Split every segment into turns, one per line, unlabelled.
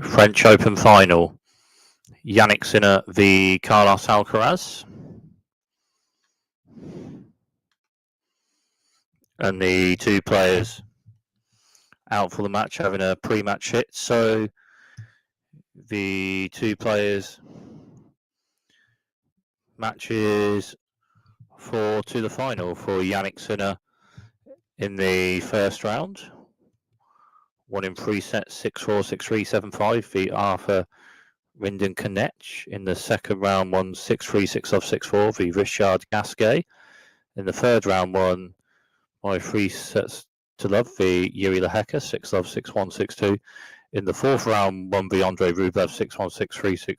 French Open final. Jannik Sinner v Carlos Alcaraz. And the two players out for the match having a pre-match hit. So the two players matches to the final for Jannik Sinner in the first round. Won in 3 sets, 6-4, 6-3, 7-5, beat Arthur Rinderknech. In the second round, won 6-3, 6-off, 6-4, v Richard Gasquet. In the third round, won by 3 sets to love v Yuri Lehecka, 6-love, 6-1, 6-2. In the fourth round, won v Andrei Rublev, 6-1, 6-3,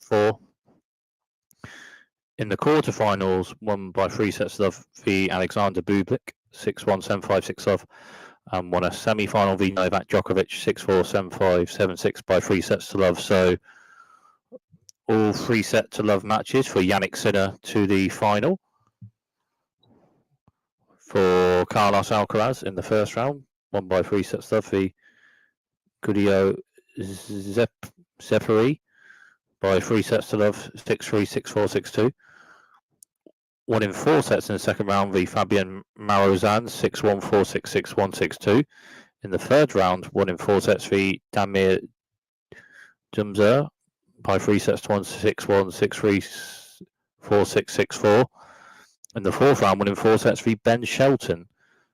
6-4. In the quarterfinals, won by 3 sets to love v Alexander Bublik, 6-1, 7-5, 6-love, and won a semi-final v Novak Djokovic, 6-4, 7-5, 7-6 by 3 sets to love. So all 3 set to love matches for Jannik Sinner to the final. For Carlos Alcaraz in the first round, won by 3 sets to love v Guido Zephyri by 3 sets to love, 6-3, 6-4, 6-2. Won in 4 sets in the second round v Fabian Marozan, 6-1, 4-6, 6-1, 6-2. In the third round, won in 4 sets v Damir Dumzer by 3 sets to 1, 6-1, 6-3, 4-6, 6-4. In the fourth round, won in 4 sets v Ben Shelton,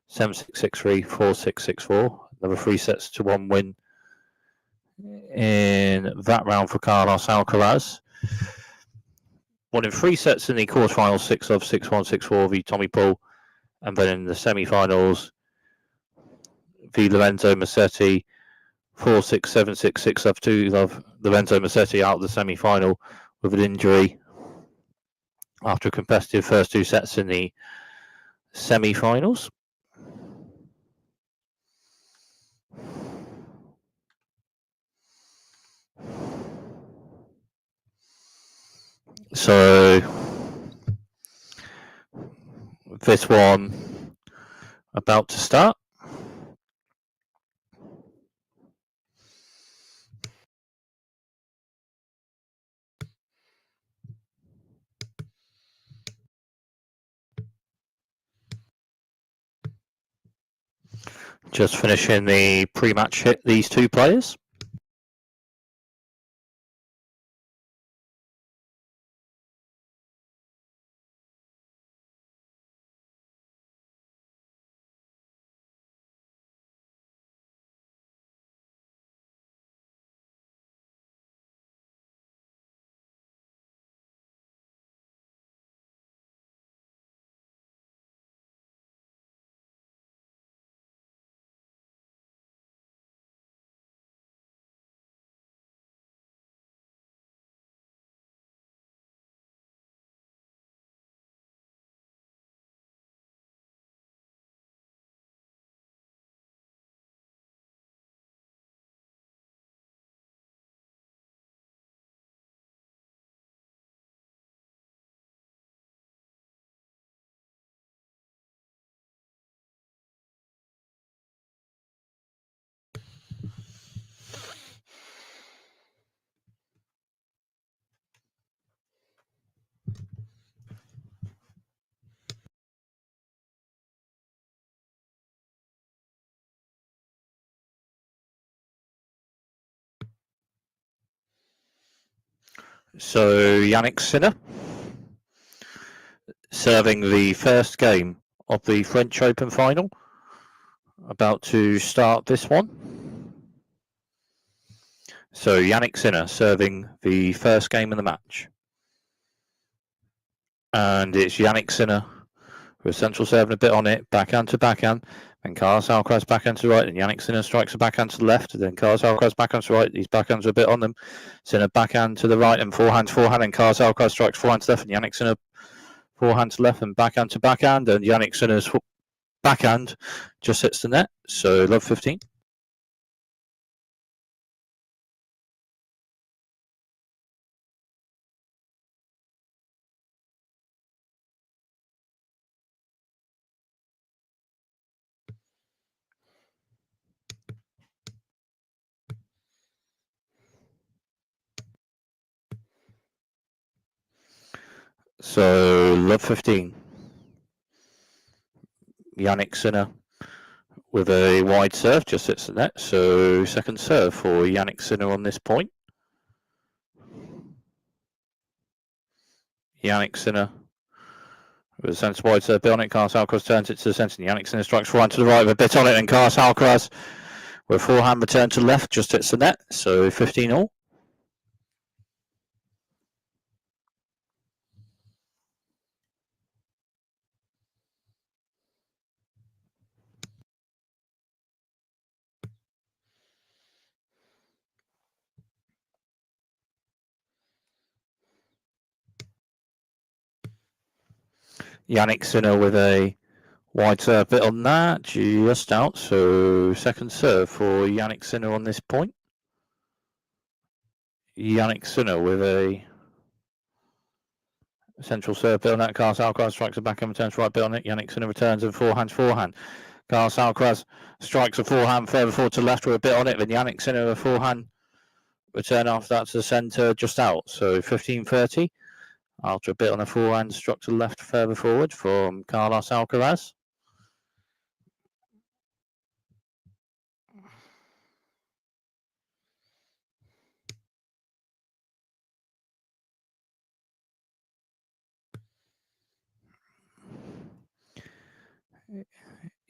7-6, 6-3, 4-6, 6-4. Another 3 sets to 1 win in that round for Carlos Alcaraz. Won in 3 sets in the quarterfinals, 6-love, 6-1, 6-4 v Tommy Paul. And then in the semi-finals, v Lorenzo Musetti, 4-6, 7-6, 6-love, 2-love. Lorenzo Musetti out of the semi-final with an injury after a competitive first 2 sets in the semi-finals. So this one about to start. Just finishing the pre-match hit, these two players. So Jannik Sinner serving the first game of the French Open final. About to start this one. So Jannik Sinner serving the first game of the match. And it's Jannik Sinner with central serving a bit on it, backhand to backhand. Then Carlos Alcaraz backhand to the right, and Jannik Sinner strikes a backhand to the left. Then Carlos Alcaraz backhand to the right. These backhands are a bit on them. Sinner backhand to the right and forehand to forehand. And Carlos Alcaraz strikes forehand to left, and Jannik Sinner forehand to left and backhand to backhand. And Jannik Sinner's backhand just hits the net. So love 15. So love 15. Jannik Sinner with a wide serve, just hits the net. So second serve for Jannik Sinner on this point. Jannik Sinner with a centre wide serve, bit on it. Carlos Alcaraz turns it to the centre. Jannik Sinner strikes forehand to the right with a bit on it, and Carlos Alcaraz with forehand return to the left, just hits the net. So 15 all. Jannik Sinner with a wide serve, bit on that, just out. So second serve for Jannik Sinner on this point. Jannik Sinner with a central serve, bit on that. Carlos Alcaraz strikes a backhand, returns right, bit on it. Jannik Sinner returns and forehand. Carlos Alcaraz strikes a forehand further forward to the left with a bit on it. Then Jannik Sinner a forehand return after that to the centre, just out. So 15-30. After a bit on the forehand, struck to the left further forward from Carlos Alcaraz.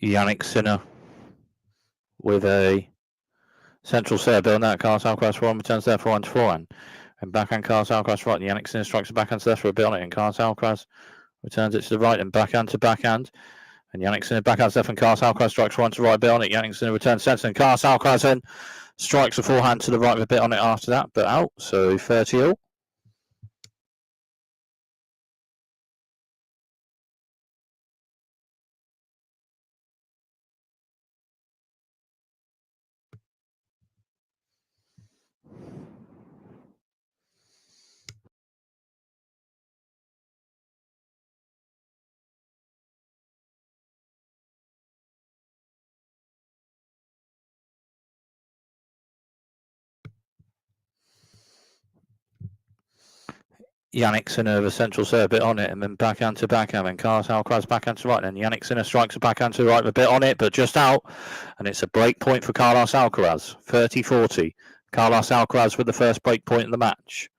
Jannik Sinner with a central serve, bit on that. Carlos Alcaraz forehand returns there, forehand to forehand. And backhand Carlos Alcaraz right. And Jannik Sinner strikes a backhand to left for a bit on it. And Carlos Alcaraz returns it to the right and backhand to backhand. And Jannik Sinner backhands left and Carlos Alcaraz strikes forehand to right, bit on it. Jannik Sinner returns centre and Carlos Alcaraz then strikes a forehand to the right with a bit on it after that, but out. So 30 all. Jannik Sinner with a central serve, bit on it, and then backhand to backhand, and Carlos Alcaraz backhand to right, and Jannik Sinner strikes a backhand to the right with a bit on it, but just out, and it's a break point for Carlos Alcaraz, 30-40. Carlos Alcaraz with the first break point in the match.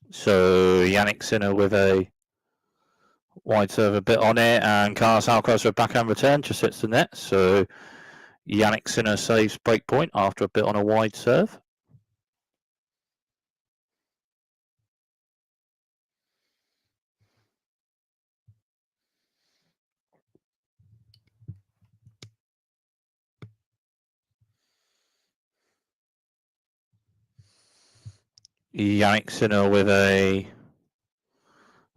So Jannik Sinner with a wide serve, a bit on it, and Carlos Alcaraz with a backhand return just hits the net. So Jannik Sinner saves break point after a bit on a wide serve. Jannik Sinner with a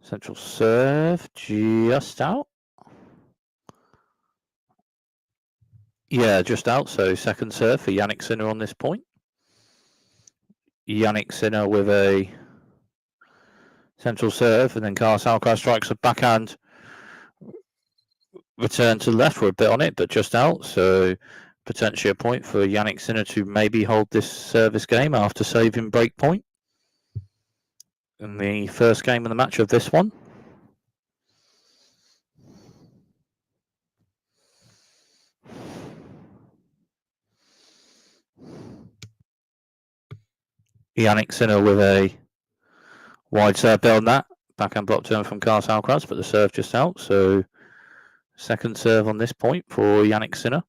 central serve, just out. Yeah, just out. So second serve for Jannik Sinner on this point. Jannik Sinner with a central serve, and then Carlos Alcaraz strikes a backhand return to the left for a bit on it, but just out. So potentially a point for Jannik Sinner to maybe hold this service game after saving break point in the first game of the match of this one. Jannik Sinner with a wide serve, bit on that. Backhand block turn from Carlos Alcaraz, but the serve just out. So second serve on this point for Jannik Sinner.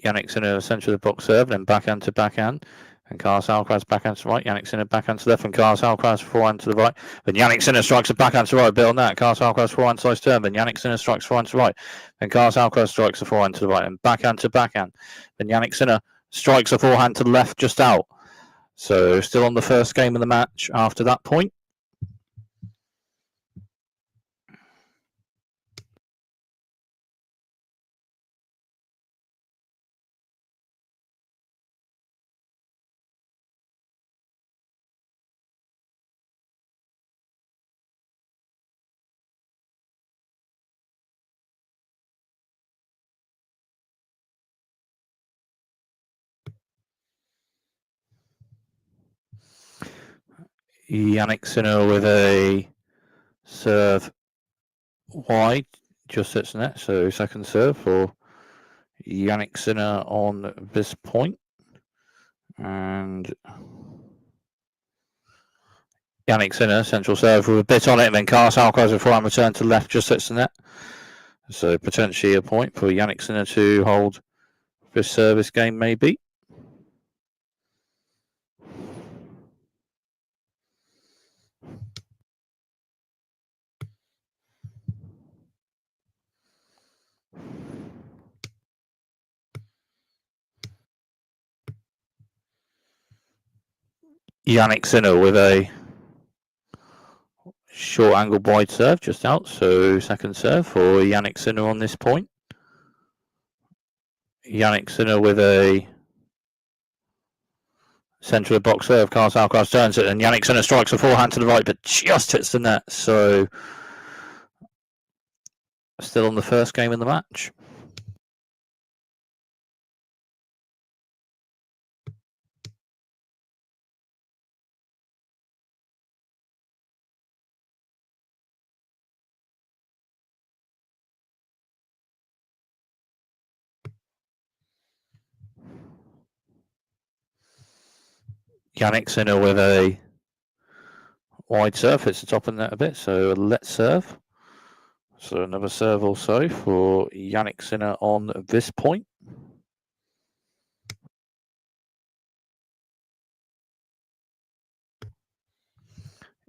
Jannik Sinner essentially the box serve, then backhand to backhand. And Carlos Alcaraz backhand to right. Jannik Sinner backhand to left, and Carlos Alcaraz forehand to the right. Then Jannik Sinner strikes a backhand to right, bit on that. Carlos Alcaraz forehand slice turn. Then Jannik Sinner strikes forehand to right. Then Carlos Alcaraz strikes a forehand to the right, and backhand to backhand. Then Jannik Sinner strikes a forehand to the left, just out. So still on the first game of the match after that point. Jannik Sinner with a serve wide, just hits the net. So second serve for Jannik Sinner on this point. And Jannik Sinner, central serve with a bit on it, and then Carlos Alcaraz with forehand return to left, just hits the net. So potentially a point for Jannik Sinner to hold this service game, maybe. Jannik Sinner with a short angle wide serve just out. So second serve for Jannik Sinner on this point. Jannik Sinner with a centre of the box serve. Carlos Alcaraz turns it, and Jannik Sinner strikes a forehand to the right, but just hits the net. So still on the first game in the match. Jannik Sinner with a wide serve, hits the top of the net a bit, so a let serve. So another serve also for Jannik Sinner on this point.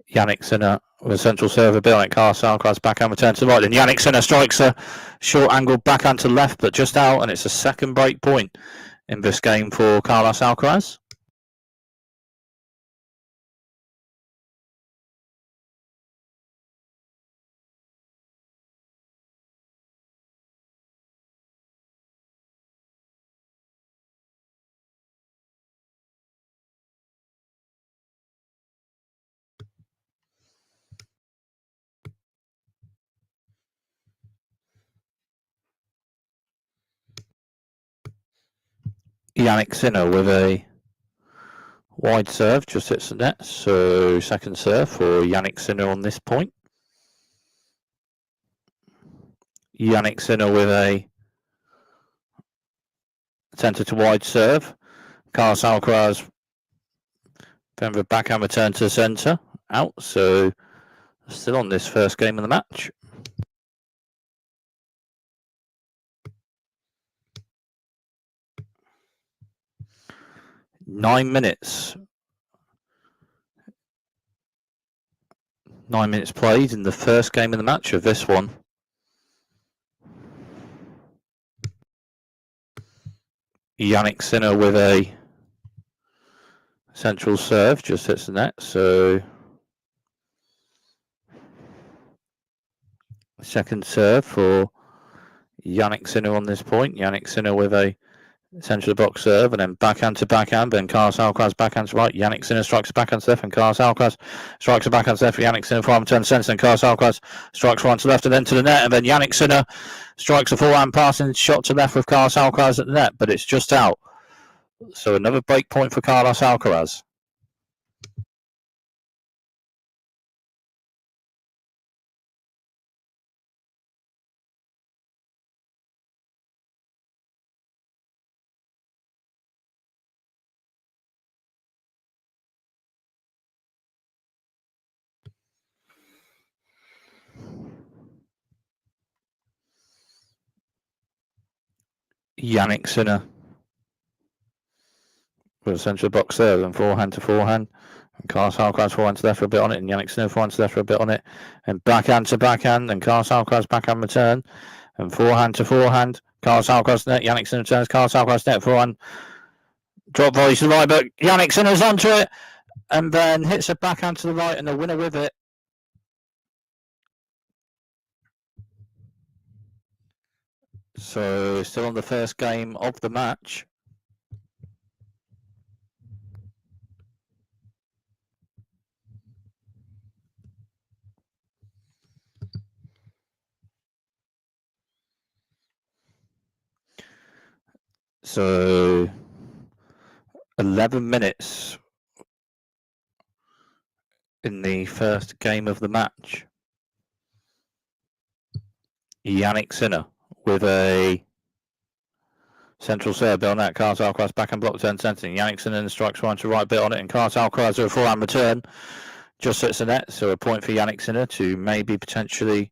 Jannik Sinner with a central serve, a bit like Carlos Alcaraz, backhand return to the right. And Jannik Sinner strikes a short angle backhand to left, but just out, and it's a second break point in this game for Carlos Alcaraz. Jannik Sinner with a wide serve, just hits the net. So second serve for Jannik Sinner on this point. Jannik Sinner with a centre to wide serve. Carlos Alcaraz then with backhand return to the centre, out. So still on this first game of the match. Nine minutes played in the first game of the match of this one. Jannik Sinner with a central serve, just hits the net. So second serve for Jannik Sinner on this point. Jannik Sinner with a central box serve, and then backhand to backhand, then Carlos Alcaraz backhand to right. Jannik Sinner strikes a backhand to left, and Carlos Alcaraz strikes a backhand to left for Jannik Sinner, forehand turn to centre, and Carlos Alcaraz strikes forehand to left and then to the net, and then Jannik Sinner strikes a forehand passing shot to left with Carlos Alcaraz at the net, but it's just out. So another break point for Carlos Alcaraz. Jannik Sinner with a central box serve and forehand to forehand. And Carlos Alcaraz forehand to left for a bit on it, and Jannik Sinner forehand to left for a bit on it, and backhand to backhand, and Carlos Alcaraz backhand return, and forehand to forehand. Carlos Alcaraz net, Jannik Sinner returns, Carlos Alcaraz net, forehand drop volley to the right, but Jannik Sinner's onto it, and then hits a backhand to the right, and the winner with it. So still on the first game of the match. So 11 minutes in the first game of the match. Jannik Sinner with a central serve, bit on that. Carlos Alcaraz back and block turn centre. Jannik Sinner strikes one to right, bit on it, and Carlos Alcaraz with a forehand return just hits the net. So a point for Jannik Sinner to maybe potentially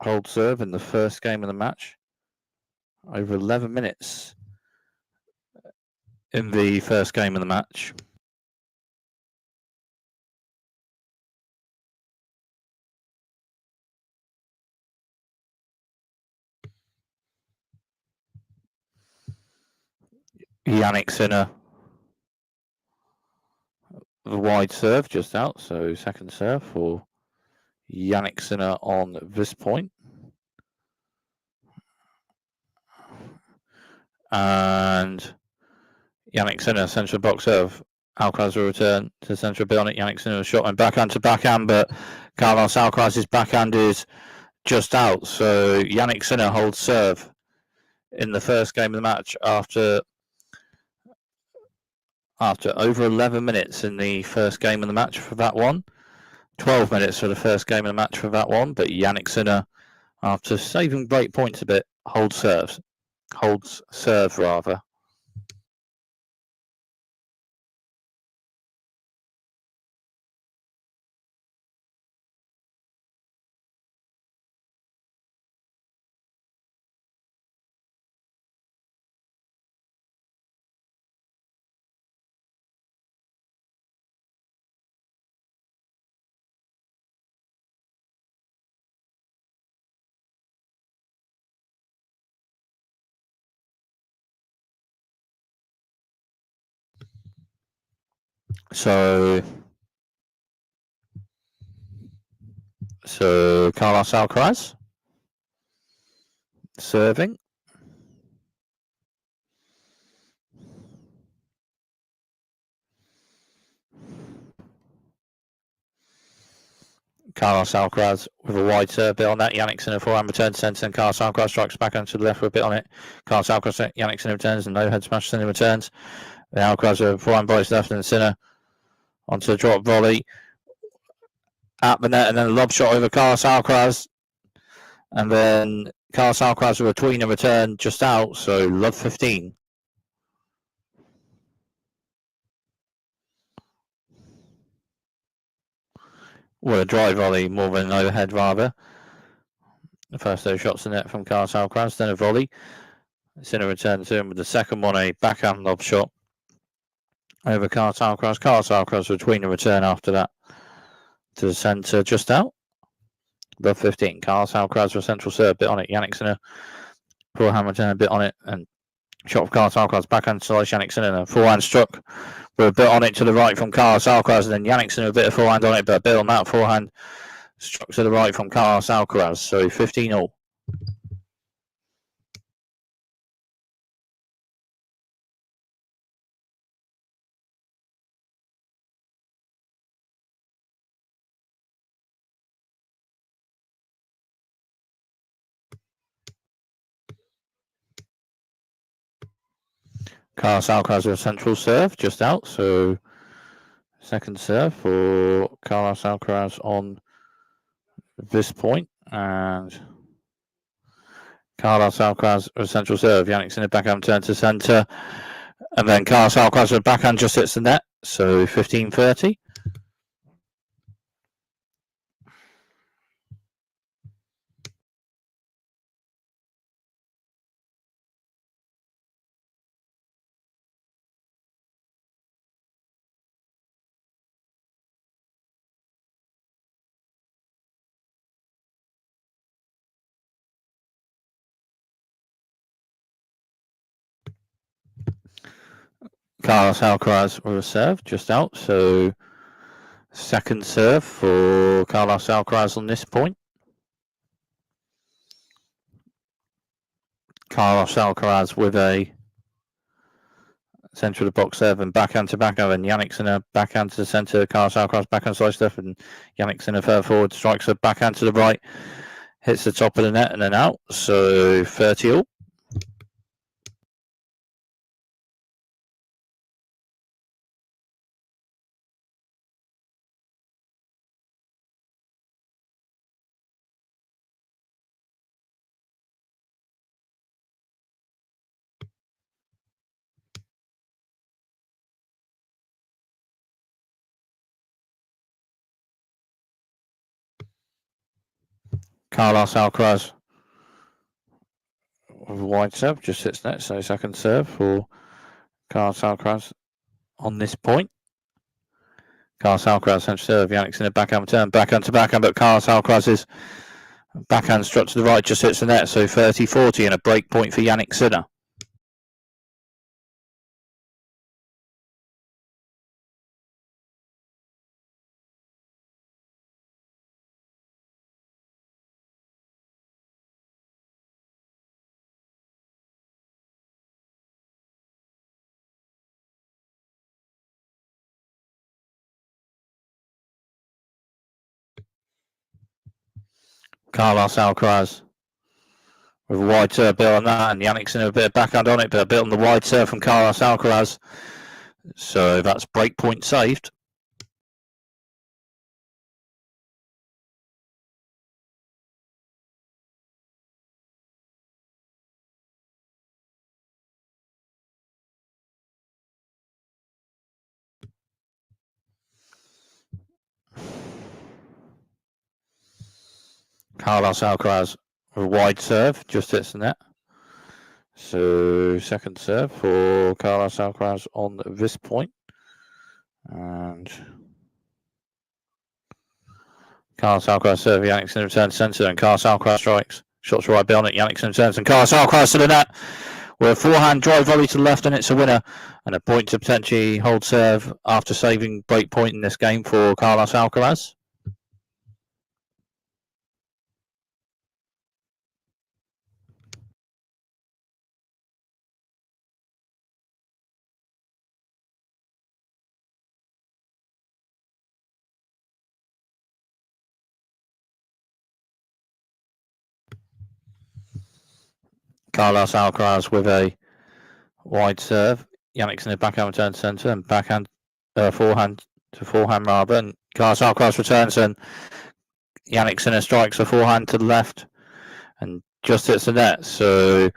hold serve in the first game of the match. Over 11 minutes in the first game of the match. Jannik Sinner, the wide serve just out, so second serve for Jannik Sinner on this point. And Jannik Sinner, central box serve. Alcaraz will return to the centre bit on it. Jannik Sinner shot and backhand to backhand, but Carlos Alcaraz's backhand is just out. So Jannik Sinner holds serve in the first game of the match after over 11 minutes in the first game of the match for that one. 12 minutes for the first game of the match for that one, but Jannik Sinner, after saving break points a bit, holds serve rather. So Carlos Alcaraz serving. Carlos Alcaraz with a wide serve, bit on that. Jannik Sinner forehand return to centre, and Carlos Alcaraz strikes back onto the left with a bit on it. Carlos Alcaraz, Jannik Sinner returns, and no head smash. Sinner returns. The Alcaraz with a forehand volley left, and Sinner onto the drop volley at the net, and then a lob shot over Carlos Alcaraz, and then Carlos Alcaraz with a tweener return just out. So love 15. Well, a drive volley more than an overhead rather. The first two shots in net from Carlos Alcaraz, then a volley. Sinner returns to him with the second one, a backhand lob shot over Carlos Alcaraz. Carlos Alcaraz between a return after that to the centre, just out. Above 15. Carlos Alcaraz with central serve, bit on it. Jannik Sinner, forehand return, a bit on it, and shot for Carlos Alcaraz. Backhand slice, Jannik Sinner, forehand struck with a bit on it to the right from Carlos Alcaraz, and then Jannik Sinner a bit of forehand on it, but a bit on that forehand struck to the right from Carlos Alcaraz. So 15-all. Carlos Alcaraz with a central serve, just out. So second serve for Carlos Alcaraz on this point, and Carlos Alcaraz with a central serve. Jannik Sinner backhand turn to centre, and then Carlos Alcaraz with backhand just hits the net. So 15-30. Carlos Alcaraz with a serve, just out. So second serve for Carlos Alcaraz on this point. Carlos Alcaraz with a centre of the box serve and backhand to backhand, and Jannik Sinner backhand to the centre. Carlos Alcaraz backhand slice stuff, and Jannik Sinner further forward strikes a backhand to the right, hits the top of the net and then out. So 30-all. Carlos Alcaraz with a wide serve, just sits net, so second serve for Carlos Alcaraz on this point. Carlos Alcaraz centre serve, Jannik Sinner backhand return, backhand to backhand, but Carlos Alcaraz's backhand struck to the right, just hits the net, so 30-40 and a break point for Jannik Sinner. Carlos Alcaraz with a wide serve built on that, and Jannik Sinner a bit of backhand on it, but a bit on the wide serve from Carlos Alcaraz. So that's break point saved. Carlos Alcaraz with a wide serve, just hits the net. So second serve for Carlos Alcaraz on this point. And Carlos Alcaraz serve, Jannik Sinner returns centre, and Carlos Alcaraz strikes. Shots right beyond it, Jannik Sinner returns, and Carlos Alcaraz to the net with a forehand drive volley to the left, and it's a winner. And a point to potentially hold serve after saving break point in this game for Carlos Alcaraz. Carlos Alcaraz with a wide serve. Jannik Sinner backhand return centre and backhand forehand to forehand rather. And Carlos Alcaraz returns and Jannik Sinner strikes a forehand to the left and just hits the net. So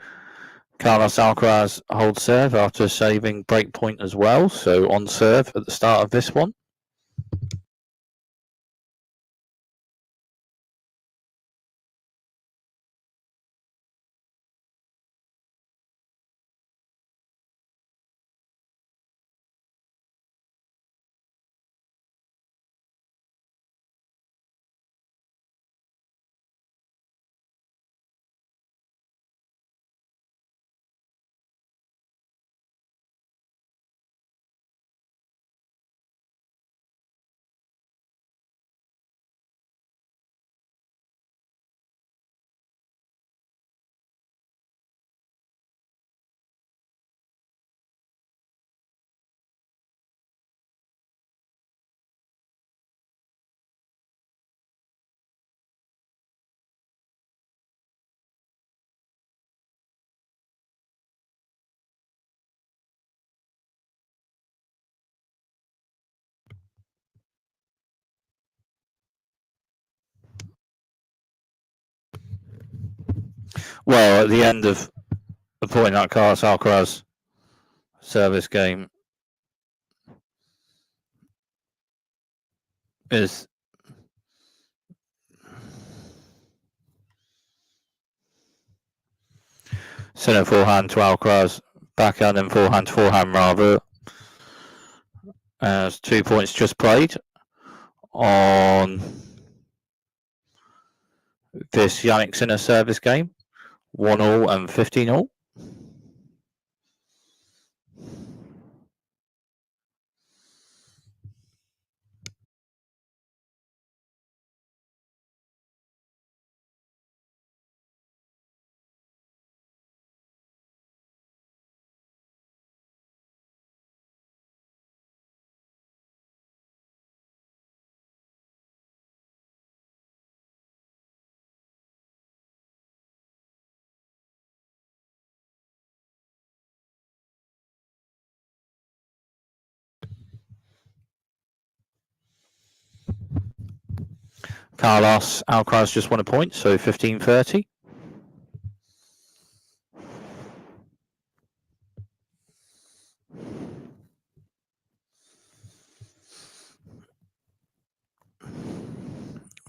Carlos Alcaraz holds serve after saving break point as well. So on serve at the start of this one. Well, at the end of the point, that Carlos Alcaraz service game is Sinner forehand to Alcaraz, backhand and forehand to forehand rather. As 2 points just played on this Jannik Sinner service game. 1-1 and 15-1. Carlos Alcaraz just won a point, so 15-30.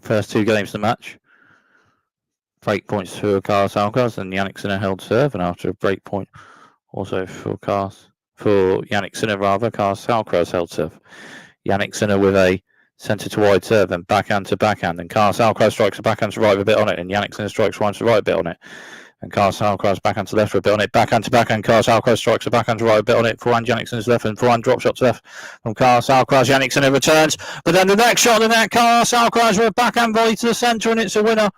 First two games of the match break points for Carlos Alcaraz, and Jannik Sinner held serve, and after a break point also for Jannik Sinner, Carlos Alcaraz held serve. Jannik Sinner with a centre to wide serve and backhand to backhand, and Carlos Alcaraz strikes a backhand to right with a bit on it, and Jannik Sinner strikes right to right a bit on it, and Carlos Alcaraz backhand to left with a bit on it, backhand to backhand, Carlos Alcaraz strikes a backhand to right a bit on it, forehand Jannik Sinner's left, and forehand drop shot to left from Carlos Alcaraz. Jannik Sinner returns, but then the next shot of the net, Carlos Alcaraz with a backhand volley to the centre, and it's a winner.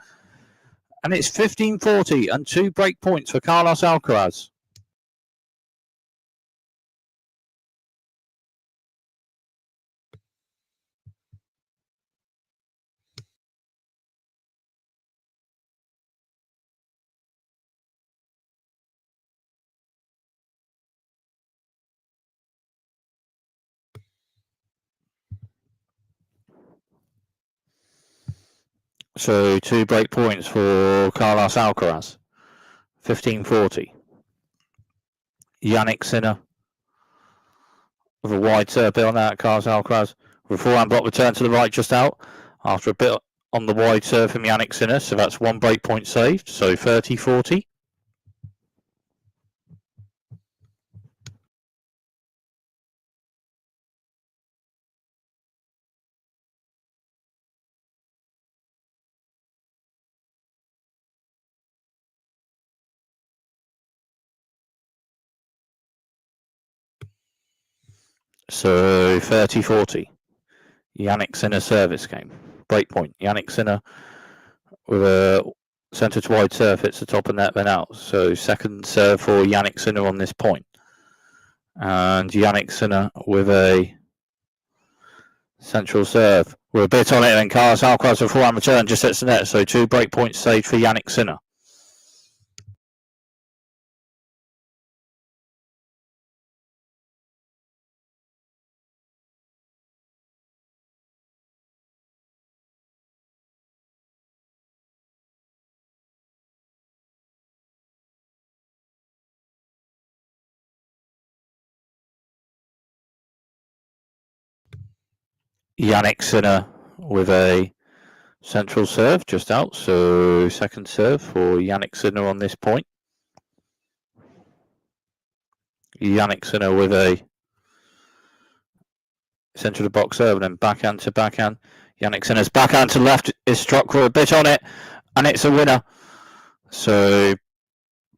And it's 15-40 and 2 break points for Carlos Alcaraz. So 2 break points for Carlos Alcaraz. 15-40. Jannik Sinner with a wide serve bit on that. Carlos Alcaraz with a forehand block return to the right just out after a bit on the wide serve from Jannik Sinner. So that's 1 break point saved. So 30-40. So 30-40. Jannik Sinner service game. Break point. Jannik Sinner with a centre to wide serve hits the top of net then out. So second serve for Jannik Sinner on this point. And Jannik Sinner with a central serve with a bit on it, and Carlos Alcaraz with a forehand return just hits the net. So 2 break points saved for Jannik Sinner. Jannik Sinner with a central serve just out. So second serve for Jannik Sinner on this point. Jannik Sinner with a centre of the box serve and then backhand to backhand. Jannik Sinner's backhand to left is struck with a bit on it, and it's a winner. So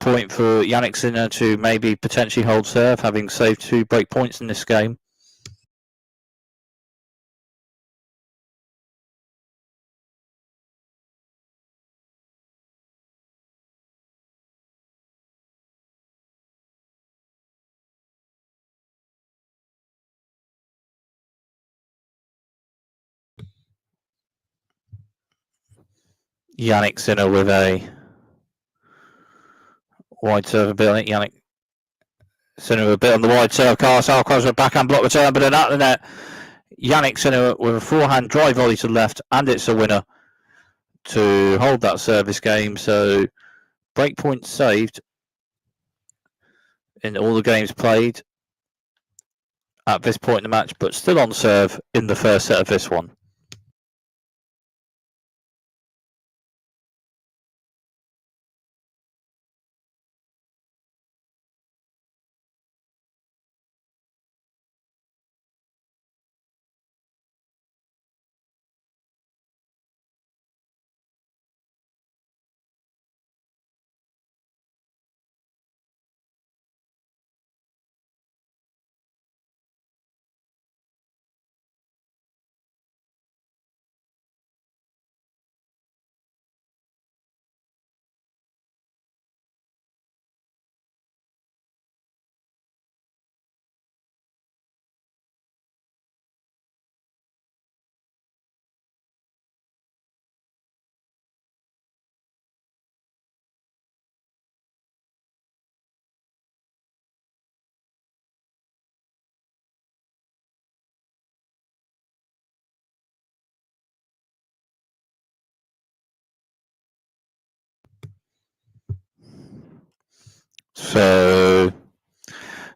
point for Jannik Sinner to maybe potentially hold serve, having saved 2 break points in this game. Jannik Sinner with a wide serve a bit on it. Jannik Sinner with a bit on the wide serve. Carlos Alcaraz with a backhand block return, but then at the net, Jannik Sinner with a forehand drive volley to the left, and it's a winner to hold that service game. So break points saved in all the games played at this point in the match, but still on serve in the first set of this one.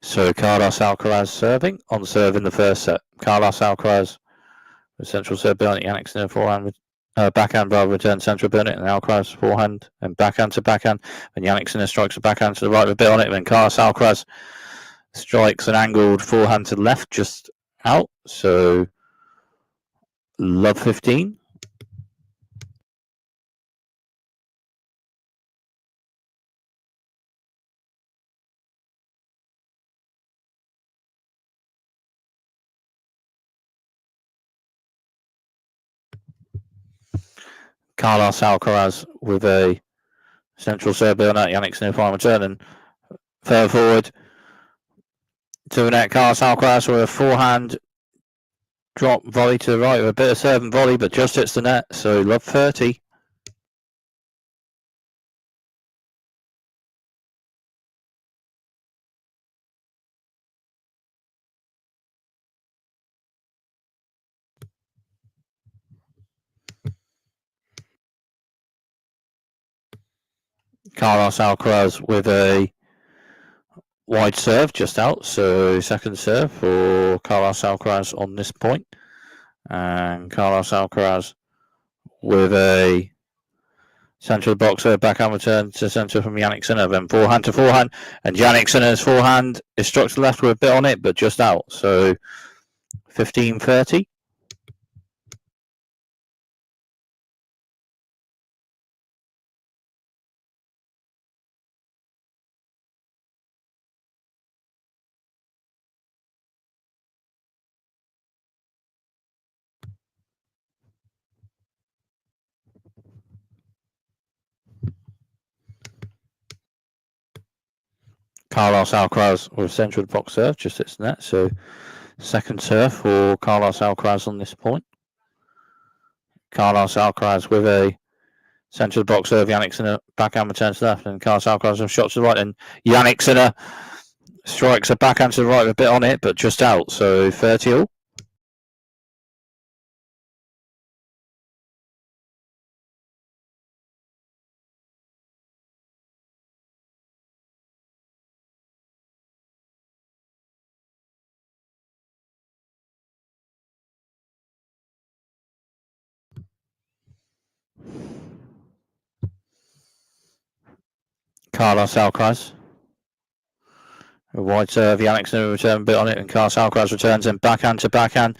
So Carlos Alcaraz serving on serve in the first set. Carlos Alcaraz with central serve behind Jannik Sinner forehand backhand rather return central bit on it, and Alcaraz forehand and backhand to backhand, and Jannik Sinner strikes a backhand to the right with a bit on it, and then Carlos Alcaraz strikes an angled forehand to the left just out, so love 15. Carlos Alcaraz with a central serve on that, Jannik Sinner final return, and further forward to the net, Carlos Alcaraz with a forehand drop volley to the right with a bit of serve and volley, but just hits the net, so love 30. Carlos Alcaraz with a wide serve just out, so second serve for Carlos Alcaraz on this point. And Carlos Alcaraz with a central boxer backhand return to centre from Jannik Sinner, then forehand to forehand, and Jannik Sinner's forehand is struck to the left with a bit on it, but just out, so 15-30. Carlos Alcaraz with central box serve, just hits the net, so second serve for Carlos Alcaraz on this point. Carlos Alcaraz with a central box serve, Jannik Sinner backhand returns to left, and Carlos Alcaraz with shots to the right, and Jannik Sinner strikes a backhand to the right with a bit on it, but just out, so 30 all. Carlos Alcaraz. A wide serve, Jannik Sinner return a bit on it, and Carlos Alcaraz returns and backhand to backhand.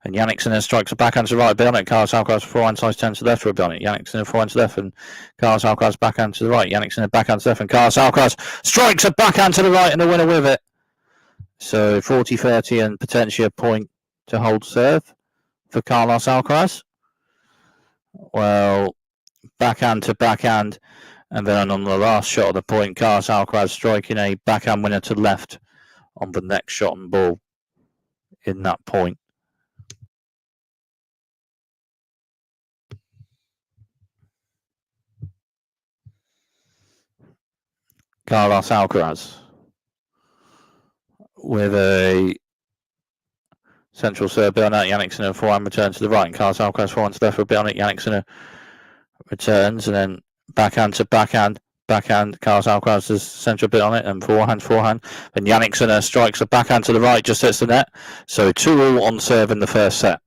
And Jannik Sinner strikes a backhand to the right, a bit on it. Carlos Alcaraz forehand size 10 to the left for a bit on it. Jannik Sinner forehand to the left, and Carlos Alcaraz backhand to the right. Jannik Sinner backhand to the left, and Carlos Alcaraz strikes a backhand to the right, and the winner with it. So 40-30 and potentially a point to hold serve for Carlos Alcaraz. Well, backhand to backhand. And then on the last shot of the point, Carlos Alcaraz striking a backhand winner to the left on the next shot and ball in that point. Carlos Alcaraz with a central serve bit on it, Jannik Sinner forehand return to the right, and Carlos Alcaraz forehand to the left for a bit on it, Jannik Sinner returns, and then backhand to backhand, Carlos Alcaraz's central bit on it, and forehand, and Jannik Sinner strikes a backhand to the right, just hits the net, so 2-all on serve in the first set.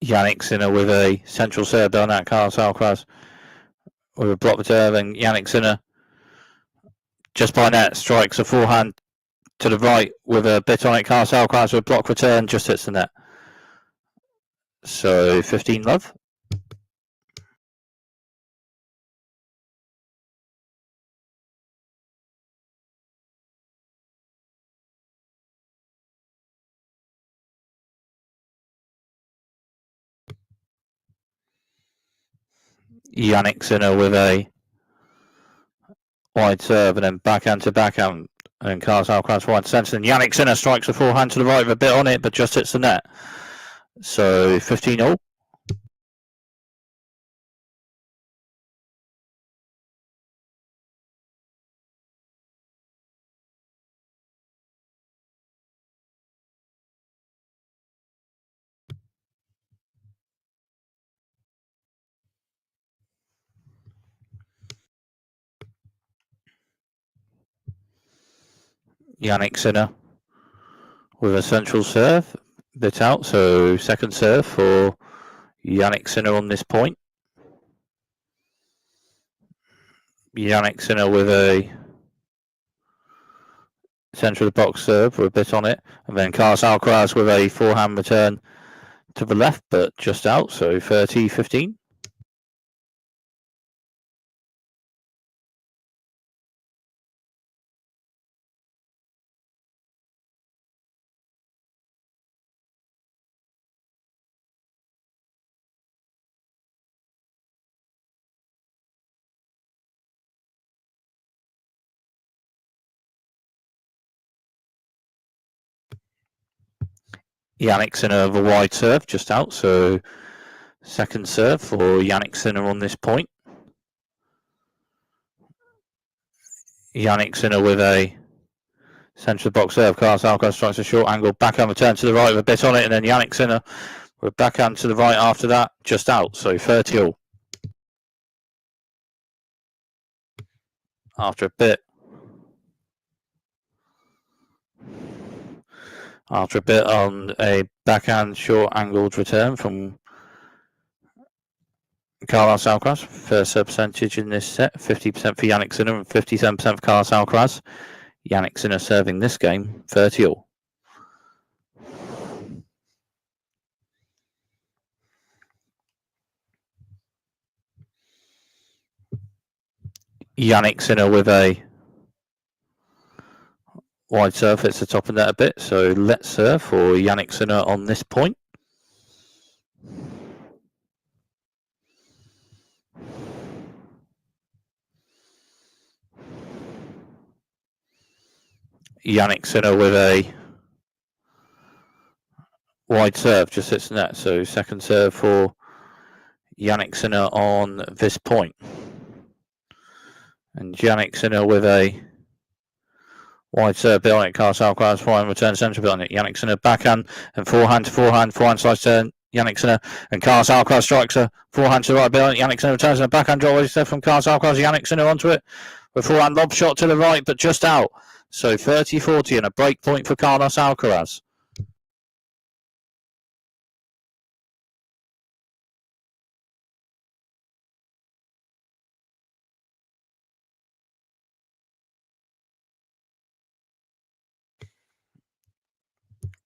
Jannik Sinner with a central serve on that, Carlos Alcaraz with a block return, and Jannik Sinner just by net strikes a forehand to the right with a bit on it, Carlos Alcaraz with a block return, just hits the net. So 15 love. Jannik Sinner with a wide serve, and then backhand to backhand. And Carlos Alcaraz wide centre, and Jannik Sinner strikes a forehand to the right with a bit on it, but just hits the net. So 15-all. Jannik Sinner with a central serve, bit out, so second serve for Jannik Sinner on this point. Jannik Sinner with a centre of the box serve with a bit on it, and then Carlos Alcaraz with a forehand return to the left, but just out, so 30-15. Jannik Sinner with a wide serve, just out, so second serve for Jannik Sinner on this point. Jannik Sinner with a centre of the box serve. Carlos Alcaraz strikes a short angle backhand return to the right with a bit on it, and then Jannik Sinner with backhand to the right after that, just out, so 30-all. After a bit on a backhand short angled return from Carlos Alcaraz. First serve percentage in this set, 50% for Jannik Sinner and 57% for Carlos Alcaraz. Jannik Sinner serving this game, 30-all. Jannik Sinner with a wide serve, hits the top of net a bit, so let's serve for Jannik Sinner on this point. Jannik Sinner with a wide serve, just hits the net, so second serve for Jannik Sinner on this point. And Jannik Sinner with a wide serve, bit on it. Carlos Alcaraz forehand return centre, bit on it. Jannik Sinner backhand and forehand to forehand slice turn. Jannik Sinner and Carlos Alcaraz strikes a forehand to the right, bit on it. Jannik Sinner returns and a backhand draw serve from Carlos Alcaraz. Jannik Sinner onto it with forehand lob shot to the right, but just out. So 30-40 and a break point for Carlos Alcaraz.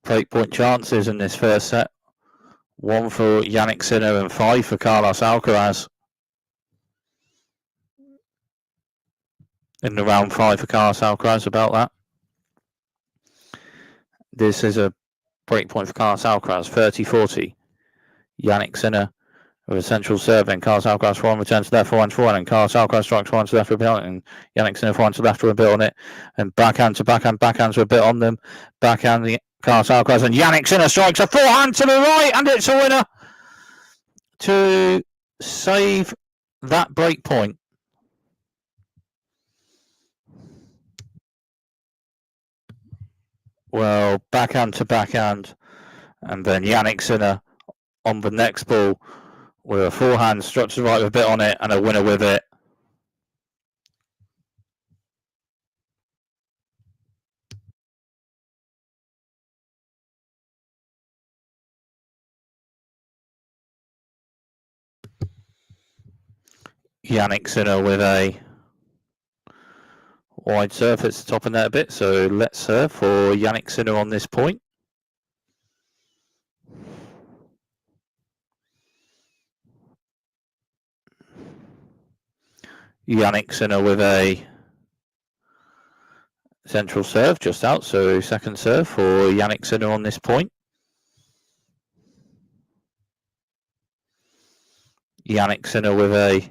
Break point chances in this first set. 1 for Jannik Sinner and 5 for Carlos Alcaraz. In the round 5 for Carlos Alcaraz, about that. This is a break point for Carlos Alcaraz, 30-40. Jannik Sinner with a central serve, and Carlos Alcaraz forehand returns to left, forehand, and Carlos Alcaraz strikes forehand to left with a bit on it, and Jannik Sinner forehand to left with a bit on it, and backhand to backhand, backhands with a bit on them, backhand the Carlos Alcaraz, and Jannik Sinner strikes a forehand to the right, and it's a winner to save that break point. Well, backhand to backhand, and then Jannik Sinner on the next ball with a forehand struck to the right with a bit on it, and a winner with it. Jannik Sinner with a wide serve, hits the top of net a bit, so let's serve for Jannik Sinner on this point. Jannik Sinner with a central serve, just out, so second serve for Jannik Sinner on this point. Jannik Sinner with a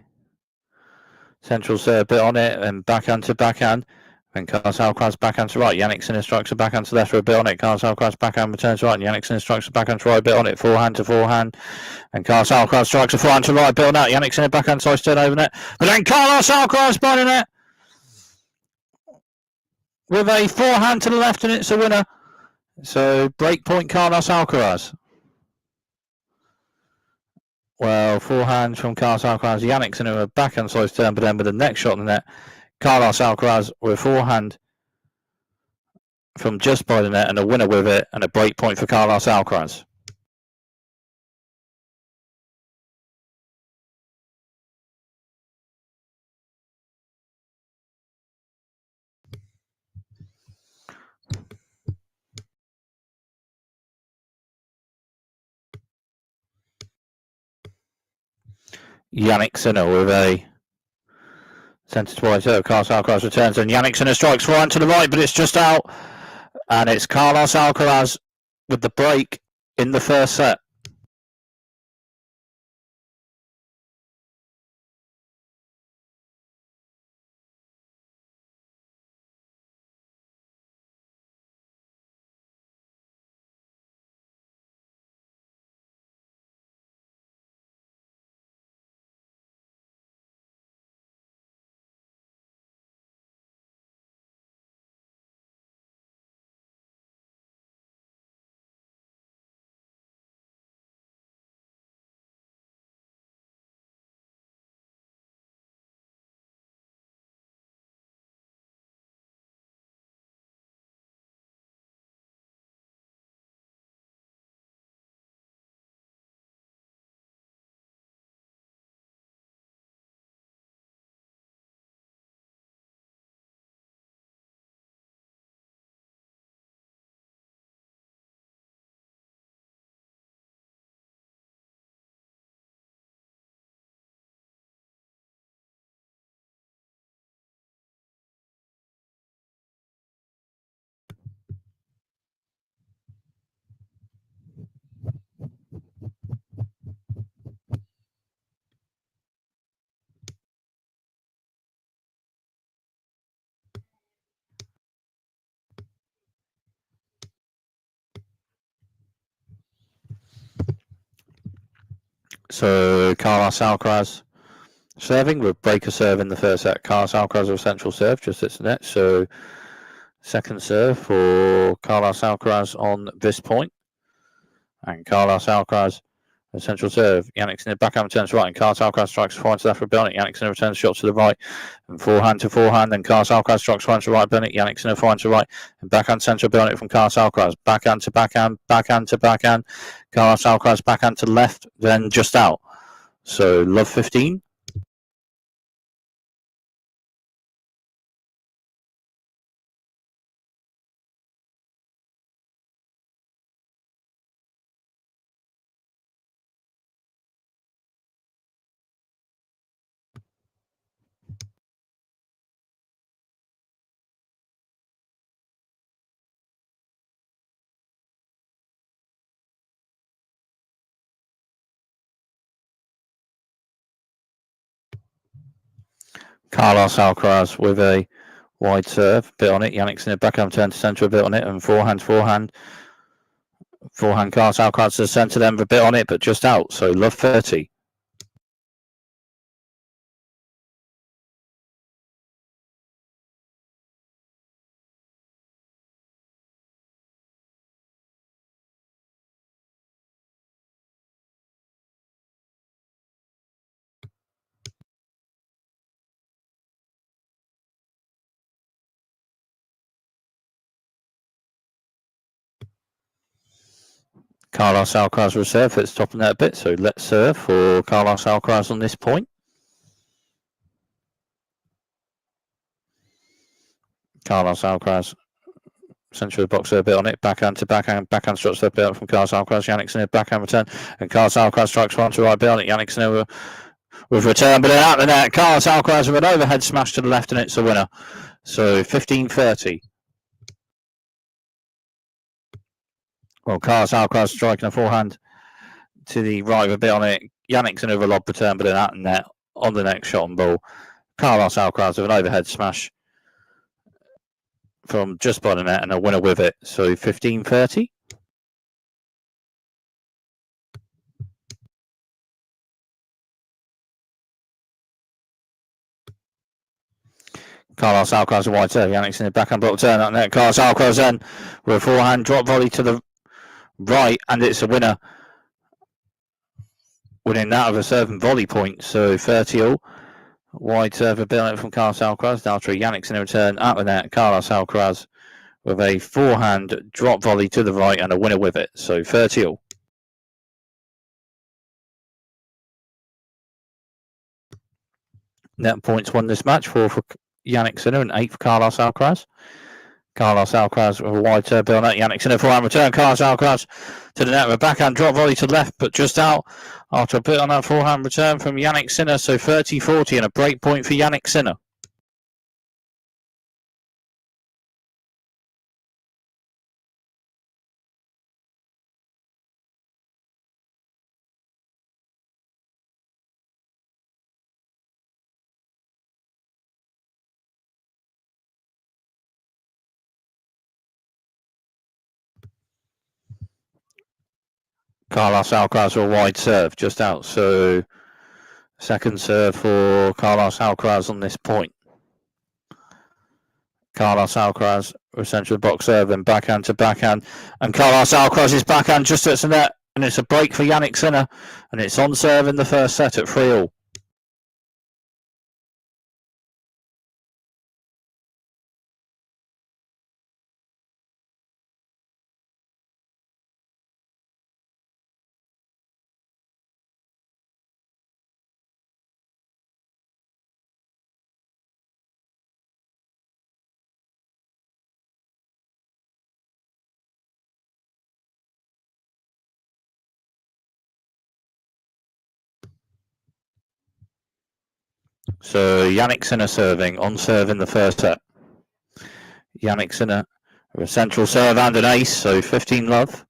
Central serve bit on it, and backhand to backhand. Then Carlos Alcaraz backhand to right. Jannik Sinner strikes a backhand to left for a bit on it. Carlos Alcaraz backhand returns to right. And Jannik Sinner strikes a backhand to right bit on it. Forehand to forehand. And Carlos Alcaraz strikes a forehand to right bit on that. Jannik Sinner backhand slice turn over net. But then Carlos Alcaraz by the net with a forehand to the left, and it's a winner. So break point Carlos Alcaraz. Well, forehand from Carlos Alcaraz. Jannik Sinner with a backhand slice turn, but then with the next shot in the net, Carlos Alcaraz with a forehand from just by the net and a winner with it, and a break point for Carlos Alcaraz. Jannik Sinner with a centre to right serve. Carlos Alcaraz returns, and Jannik Sinner strikes forehand to the right, but it's just out. And it's Carlos Alcaraz with the break in the first set. So Carlos Alcaraz serving with breaker serve in the first set. Carlos Alcaraz with central serve just hits the net. So second serve for Carlos Alcaraz on this point. And Carlos Alcaraz with central serve. Jannik Sinner backhand returns to right, and Carlos Alcaraz strikes forehand to left for Bennett. Jannik Sinner returns shot to the right, and forehand to forehand. Then Carlos Alcaraz strikes forehand to right, Bennett. Jannik Sinner forehand to right, and backhand centre Bennett from Carlos Alcaraz. Backhand to backhand, backhand to backhand. Carlos Alcaraz backhand to left, then just out. So love 15. Carlos Alcaraz with a wide serve, bit on it. Jannik Sinner backhand turn to centre, a bit on it, and forehand. Forehand, Carlos Alcaraz to the centre, then a bit on it, but just out. So love 30. Carlos Alcaraz will serve. Let's top that a bit. So let's serve for Carlos Alcaraz on this point. Carlos Alcaraz, centre of the box, a bit on it. Backhand to backhand. Backhand strikes the bit from Carlos Alcaraz. Jannik Sinner backhand return. And Carlos Alcaraz strikes one to right bit on it. Jannik Sinner with return, but then out the net. Carlos Alcaraz with an overhead smash to the left, and it's a winner. So 15-30. Well, Carlos Alcaraz striking a forehand to the right with a bit on it. Jannik Sinner with a lob return, but then out the net on the next shot and ball. Carlos Alcaraz with an overhead smash from just by the net and a winner with it. So 15-30. Carlos Alcaraz a wide serve. Jannik in the backhand block turn out net. Carlos Alcaraz then with a forehand drop volley to the right, and it's a winner. Winning that with a serve and volley point. So 30-all. Wide serve ability from Carlos Alcaraz. Now to Jannik in return at the net. Carlos Alcaraz with a forehand drop volley to the right and a winner with it. So 30-all. Net points won this match. 4 for Jannik Sinner and 8 for Carlos Alcaraz. Carlos Alcaraz with a wide serve on that. Jannik Sinner forehand return. Carlos Alcaraz to the net with a backhand drop volley to the left, but just out after a bit on that forehand return from Jannik Sinner. So 30-40 and a break point for Jannik Sinner. Carlos Alcaraz with a wide serve just out. So second serve for Carlos Alcaraz on this point. Carlos Alcaraz with central box serve, then backhand to backhand. And Carlos Alcaraz's backhand just hits the net. And it's a break for Jannik Sinner. And it's on serve in the first set at 3-all. So Jannik Sinner serving, on serve in the first set. Jannik Sinner with a central serve and an ace, so 15-love.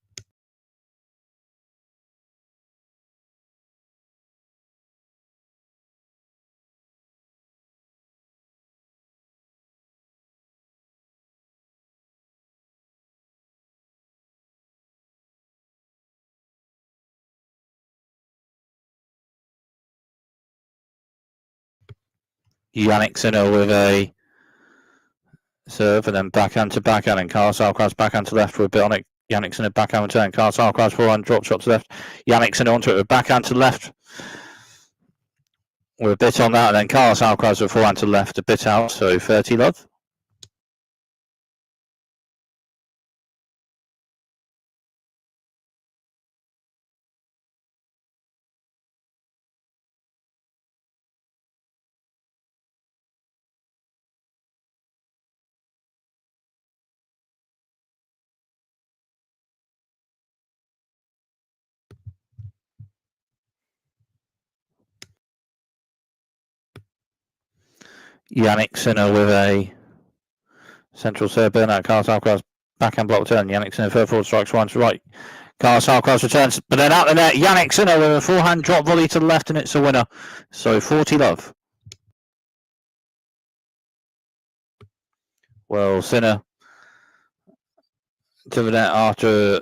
Jannik Sinner with a serve and then backhand to backhand, and Carlos Alcaraz backhand to left with a bit on it. Jannik Sinner backhand return. Carlos Alcaraz forehand drop shot to left. Jannik Sinner onto it with backhand to left with a bit on that, and then Carlos Alcaraz with forehand to left, a bit out, so 30-love. Jannik Sinner with a central serve burnout. Carlos Alcaraz backhand block turn. Jannik Sinner third forward strikes one to right. Carlos Alcaraz returns, but then out the net, Jannik Sinner with a forehand drop volley to the left, and it's a winner. So 40-love. Well, Sinner to the net after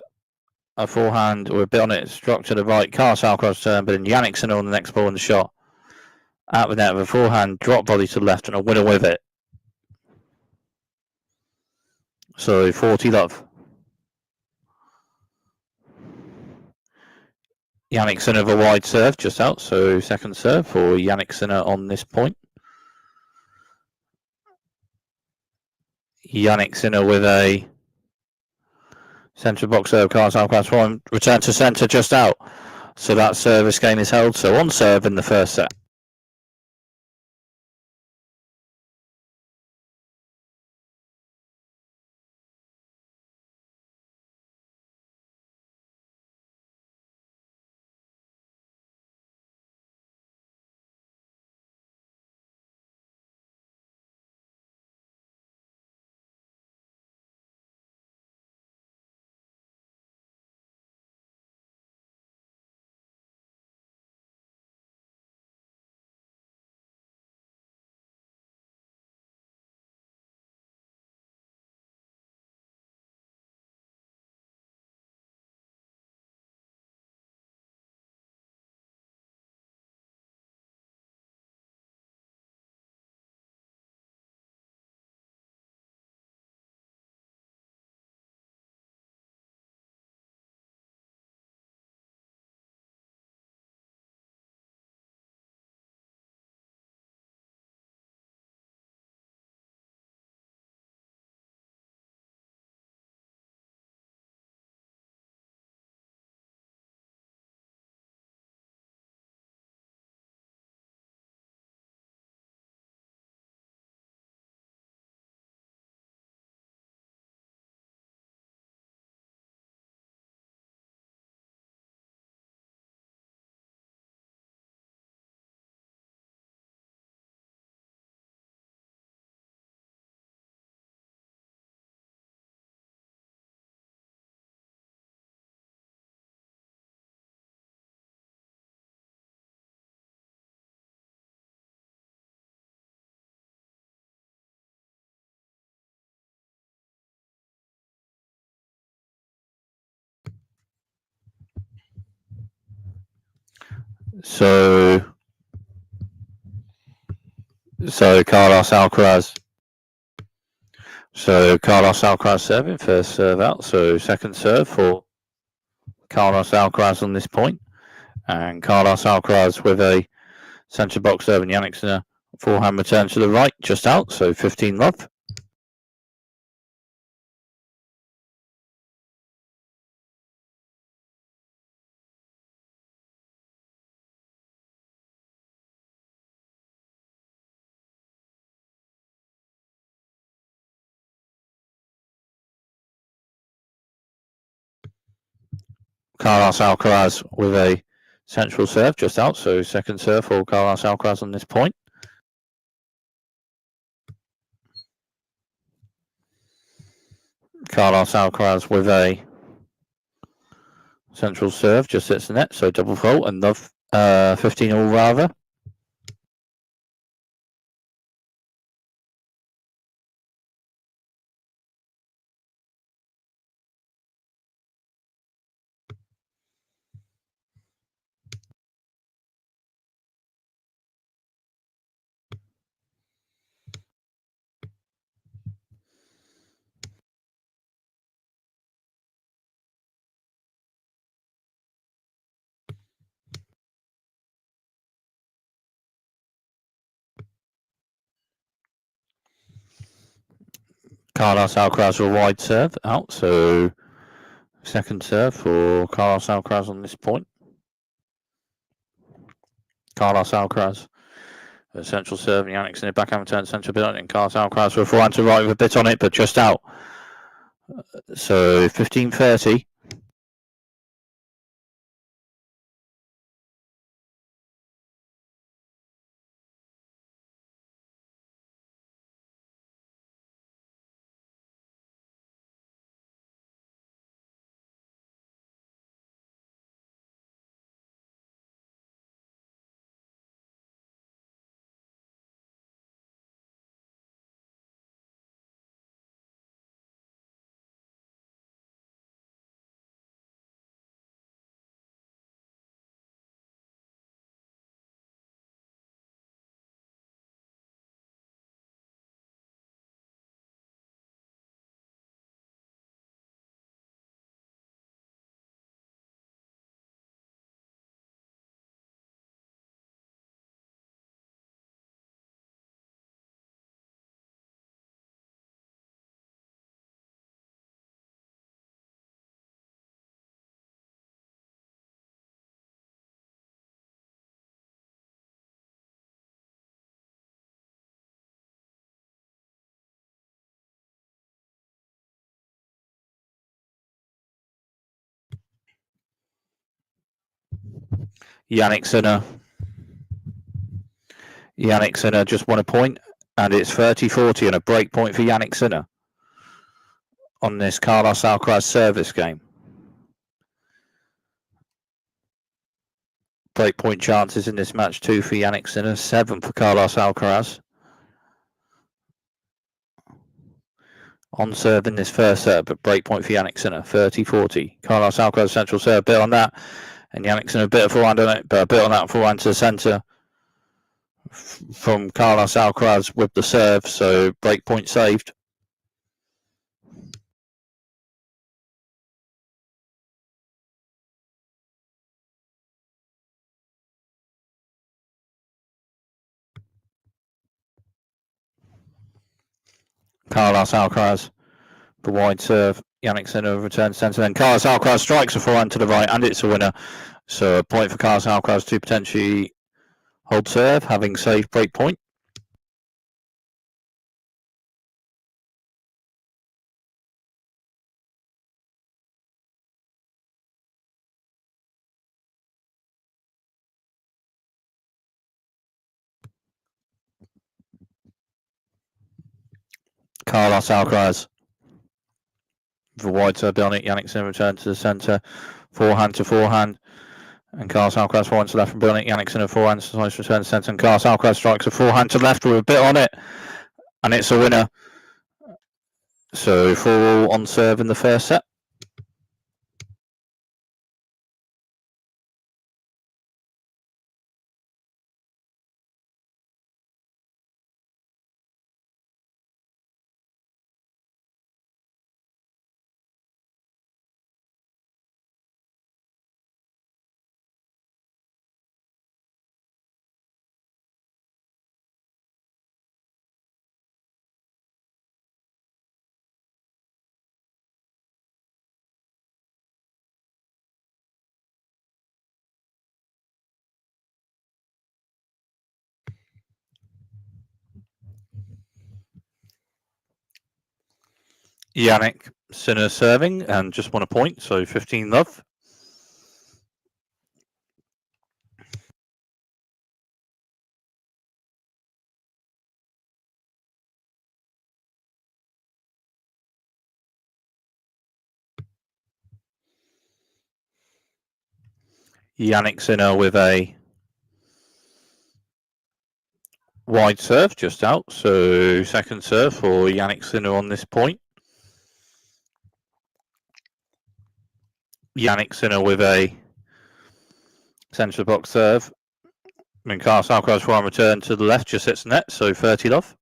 a forehand with a bit on it, struck to the right. Carlos Alcaraz turn, but then Jannik Sinner on the next ball in the shot. Out the net with a forehand drop volley to the left, and a winner with it. So 40-love. Jannik Sinner with a wide serve just out, so second serve for Jannik Sinner on this point. Jannik Sinner with a centre box serve. Carlos Alcaraz forehand return to centre just out. So that service game is held. So on serve in the first set. So Carlos Alcaraz. So Carlos Alcaraz serving, first serve out. So second serve for Carlos Alcaraz on this point. And Carlos Alcaraz with a centre box serve, and Jannik Sinner forehand return to the right, just out. So 15 love. Carlos Alcaraz with a central serve, just out. So second serve for Carlos Alcaraz on this point. Carlos Alcaraz with a central serve, just hits the net. So double fault and love 15 all rather. Carlos Alcaraz with a wide serve out. So second serve for Carlos Alcaraz on this point. Carlos Alcaraz, a central serve, and Jannik Sinner backhand return central bit on it, and Carlos Alcaraz with a forehand to right with a bit on it, but just out. So 15-30. Jannik Sinner. Jannik Sinner just won a point, and it's 30-40 and a break point for Jannik Sinner on this Carlos Alcaraz service game. Break point chances in this match, 2 for Jannik Sinner, 7 for Carlos Alcaraz. On serve in this first serve, but break point for Jannik Sinner, 30-40. Carlos Alcaraz central serve, bit on that, and Jannik Sinner a bit of forehand on it, but a bit on that forehand to the centre from Carlos Alcaraz with the serve, so break point saved. Carlos Alcaraz, the wide serve. Jannik Sinner returns centre, then Carlos Alcaraz strikes a forehand to the right, and it's a winner. So a point for Carlos Alcaraz to potentially hold serve, having saved break point. Carlos Alcaraz, the wide serve on it. Jannik Sinner returns to the centre, forehand to forehand. And Carlos Alcaraz forehand to left from Brilliant. Jannik Sinner forehand to nice return to centre. And Carlos Alcaraz strikes a forehand to left with a bit on it. And it's a winner. So 4-all on serve in the first set. Jannik Sinner serving and just won a point, so 15 love. Jannik Sinner with a wide serve just out, so second serve for Jannik Sinner on this point. Jannik Sinner with a centre box serve. And Carlos Alcaraz for return to the left, just hits the net, so 30 love.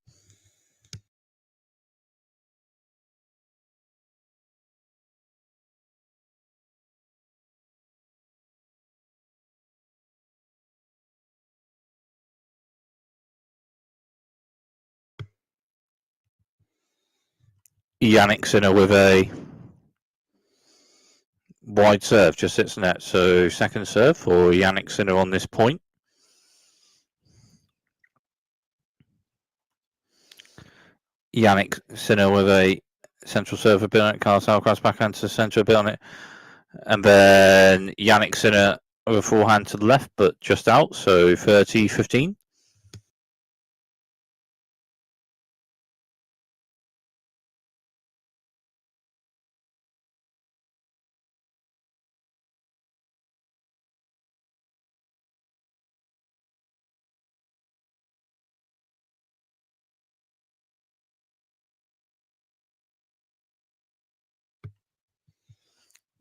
Jannik Sinner with a wide serve, just hits the net, so second serve for Jannik Sinner on this point. Jannik Sinner with a central serve a bit on it, Carlos Alcaraz backhand to the centre a bit on it, and then Jannik Sinner with a forehand to the left, but just out, so 30-15.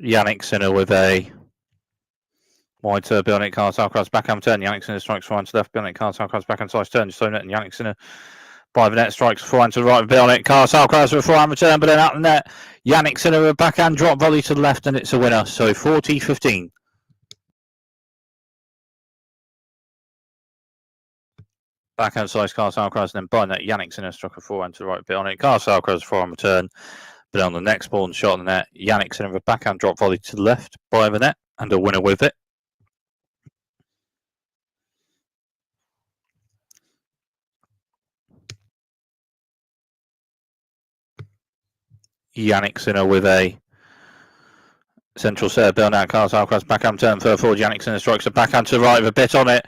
Jannik Sinner with a wide serve beyond it, Carlos Alcaraz backhand turn. Jannik Sinner strikes forehand to the left beyond it, Carlos Alcaraz backhand slice turn, just net, and Jannik Sinner by the net strikes forehand to the right beyond it. Carlos Alcaraz with a forehand return, but then out the net. Jannik Sinner with a backhand drop volley to the left, and it's a winner. So 40-15. Backhand slice, Carlos Alcaraz, and then by net, Jannik Sinner struck a forehand to the right beyond it. Carlos Alcaraz forehand return, but on the next ball and shot on the net, Jannik Sinner with a backhand drop volley to the left by the net, and a winner with it. Jannik Sinner with a central serve, Bill now, Carlos Alcaraz backhand turn, further forward, Jannik Sinner strikes a backhand to the right with a bit on it,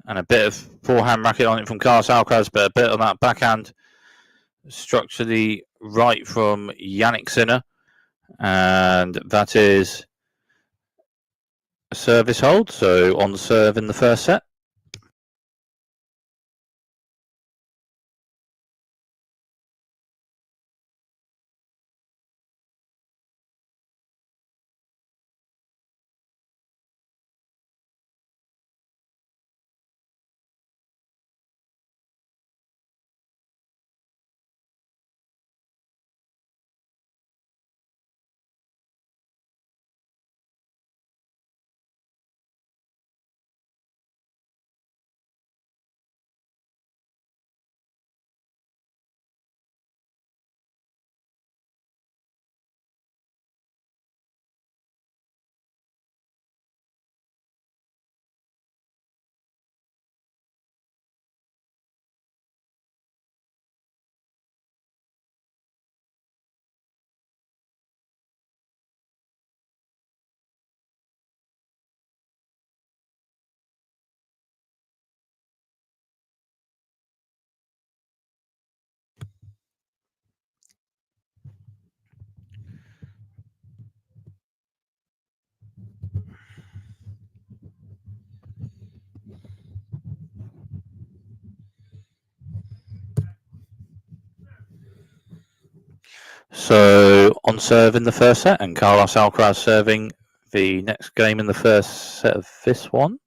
and a bit of forehand racket on it from Carlos Alcaraz, but a bit on that backhand struck to the right from Jannik Sinner, and that is a service hold, so on serve in the first set. So on serve in the first set, and Carlos Alcaraz serving the next game in the first set of this one.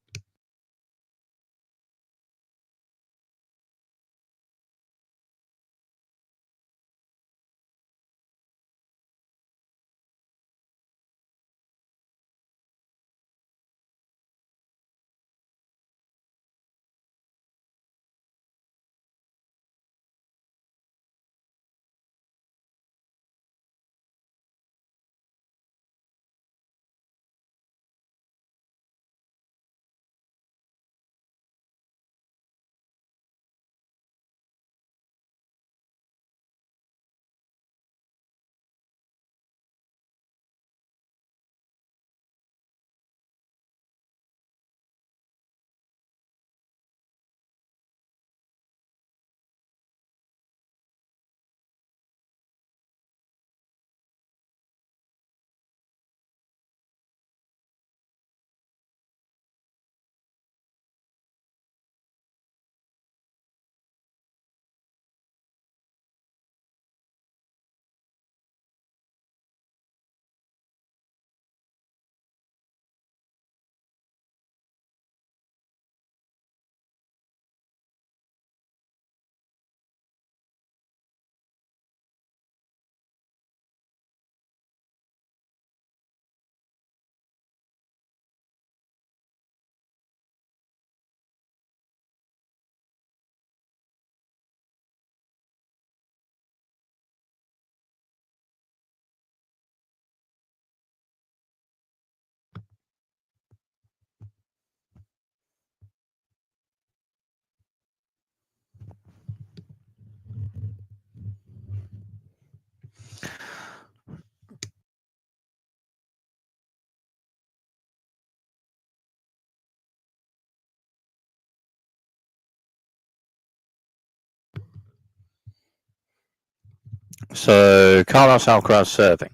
So Carlos Alcaraz serving.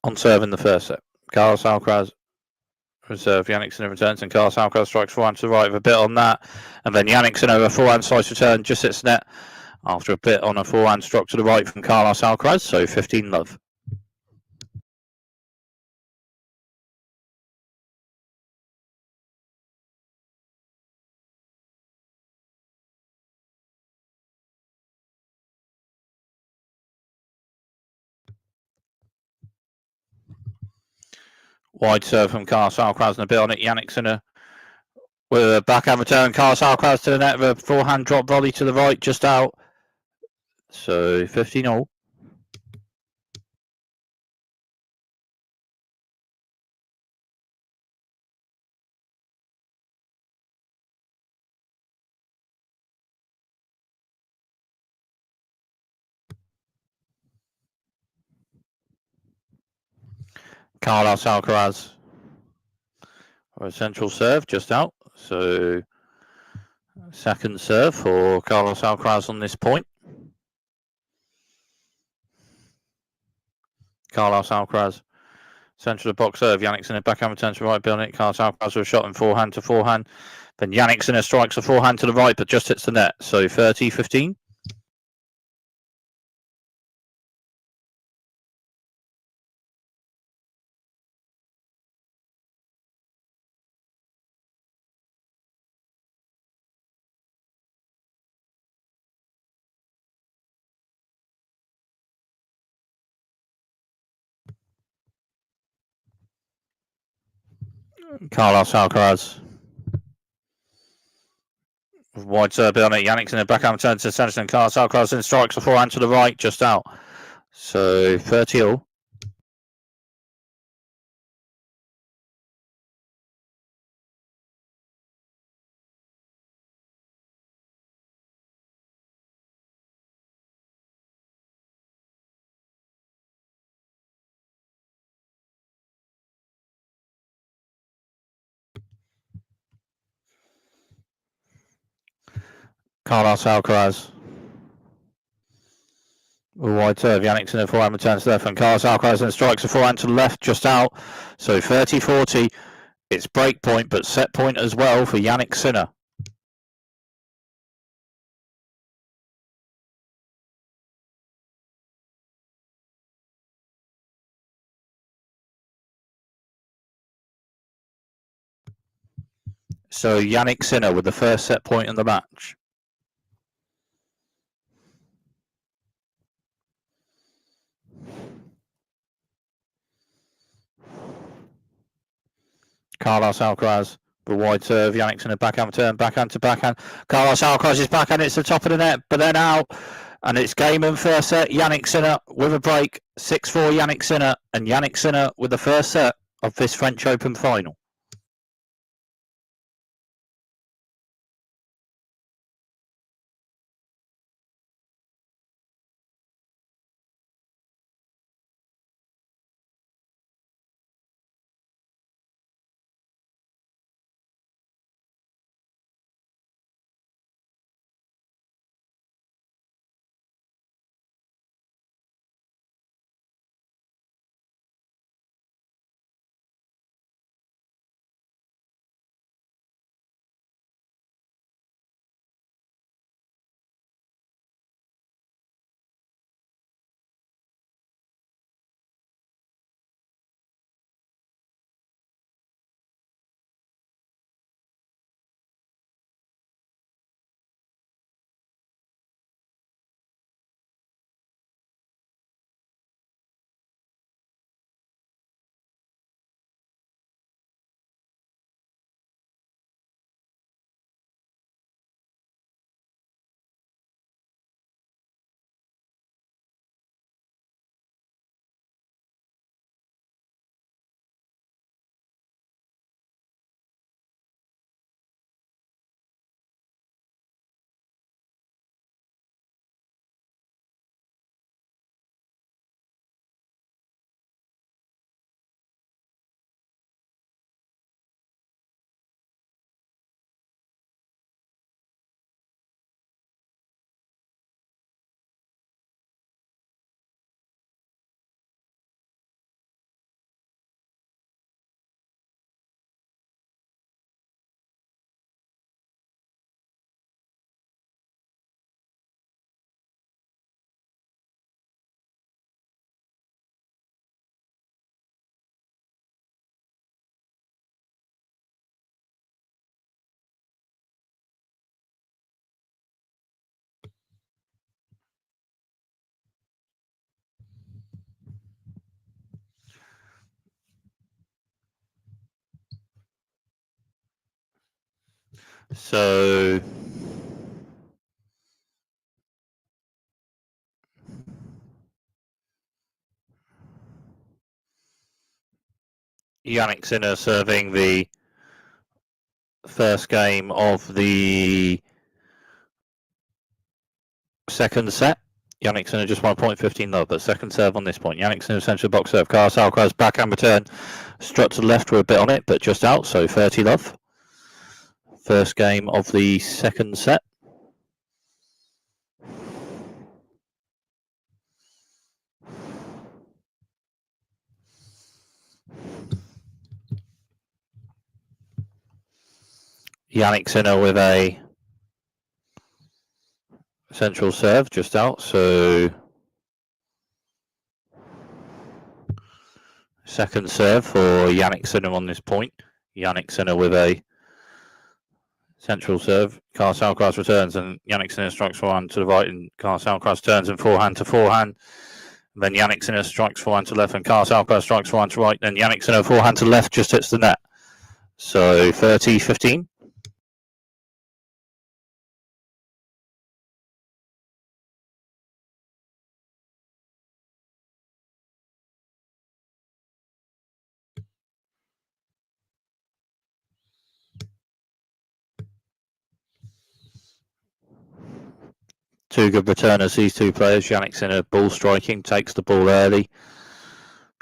On serve in the first set. Carlos Alcaraz reserve. Jannik Sinner returns and Carlos Alcaraz strikes forehand to the right with a bit on that. And then Jannik Sinner over forehand slice return just hits net after a bit on a forehand stroke to the right from Carlos Alcaraz. So 15 love. Wide serve from Carlos Alcaraz and a bit on it. Jannik Sinner with a backhand return. Carlos Alcaraz to the net with a forehand drop volley to the right, just out. So 15 all. Carlos Alcaraz with a central serve, just out. So second serve for Carlos Alcaraz on this point. Carlos Alcaraz, centre of the box serve. Jannik Sinner backhand returns to right, building it. Carlos Alcaraz with a shot in forehand to forehand. Then Jannik Sinner strikes a forehand to the right, but just hits the net. So 30-15. Carlos Alcaraz. Wide serve on it. Jannik Sinner backhand returns to centre, and Carlos Alcaraz then strikes a forehand to the right, just out. So 30 all. Carlos Alcaraz. Wide serve. Jannik Sinner forehand returns left, and Carlos Alcaraz then strikes a forehand to the left, just out. So 30-40. It's break point, but set point as well for Jannik Sinner. So Jannik Sinner with the first set point in the match. Carlos Alcaraz, the wide serve. Jannik Sinner backhand turn, backhand to backhand. Carlos Alcaraz is backhand, it's the top of the net, but then out. And it's game in first set. Jannik Sinner with a break. 6-4 Jannik Sinner, and Jannik Sinner with the first set of this French Open final. So Jannik Sinner serving the first game of the second set. Jannik Sinner just 1 point 15 love, but second serve on this point. Jannik Sinner central box serve. Carlos Alcaraz backhand return. Struck to the left with a bit on it, but just out, so 30 love. First game of the second set. Jannik Sinner with a central serve just out, so second serve for Jannik Sinner on this point. Jannik Sinner with a central serve. Carlos Alcaraz returns and Jannik Sinner strikes forehand to the right, and Carlos Alcaraz turns and forehand to forehand. Then Jannik Sinner strikes forehand to left, and Carlos Alcaraz strikes forehand to right. Then Jannik Sinner forehand to left just hits the net. So 30-15. Two good returners, these two players. Jannik Sinner ball striking, takes the ball early.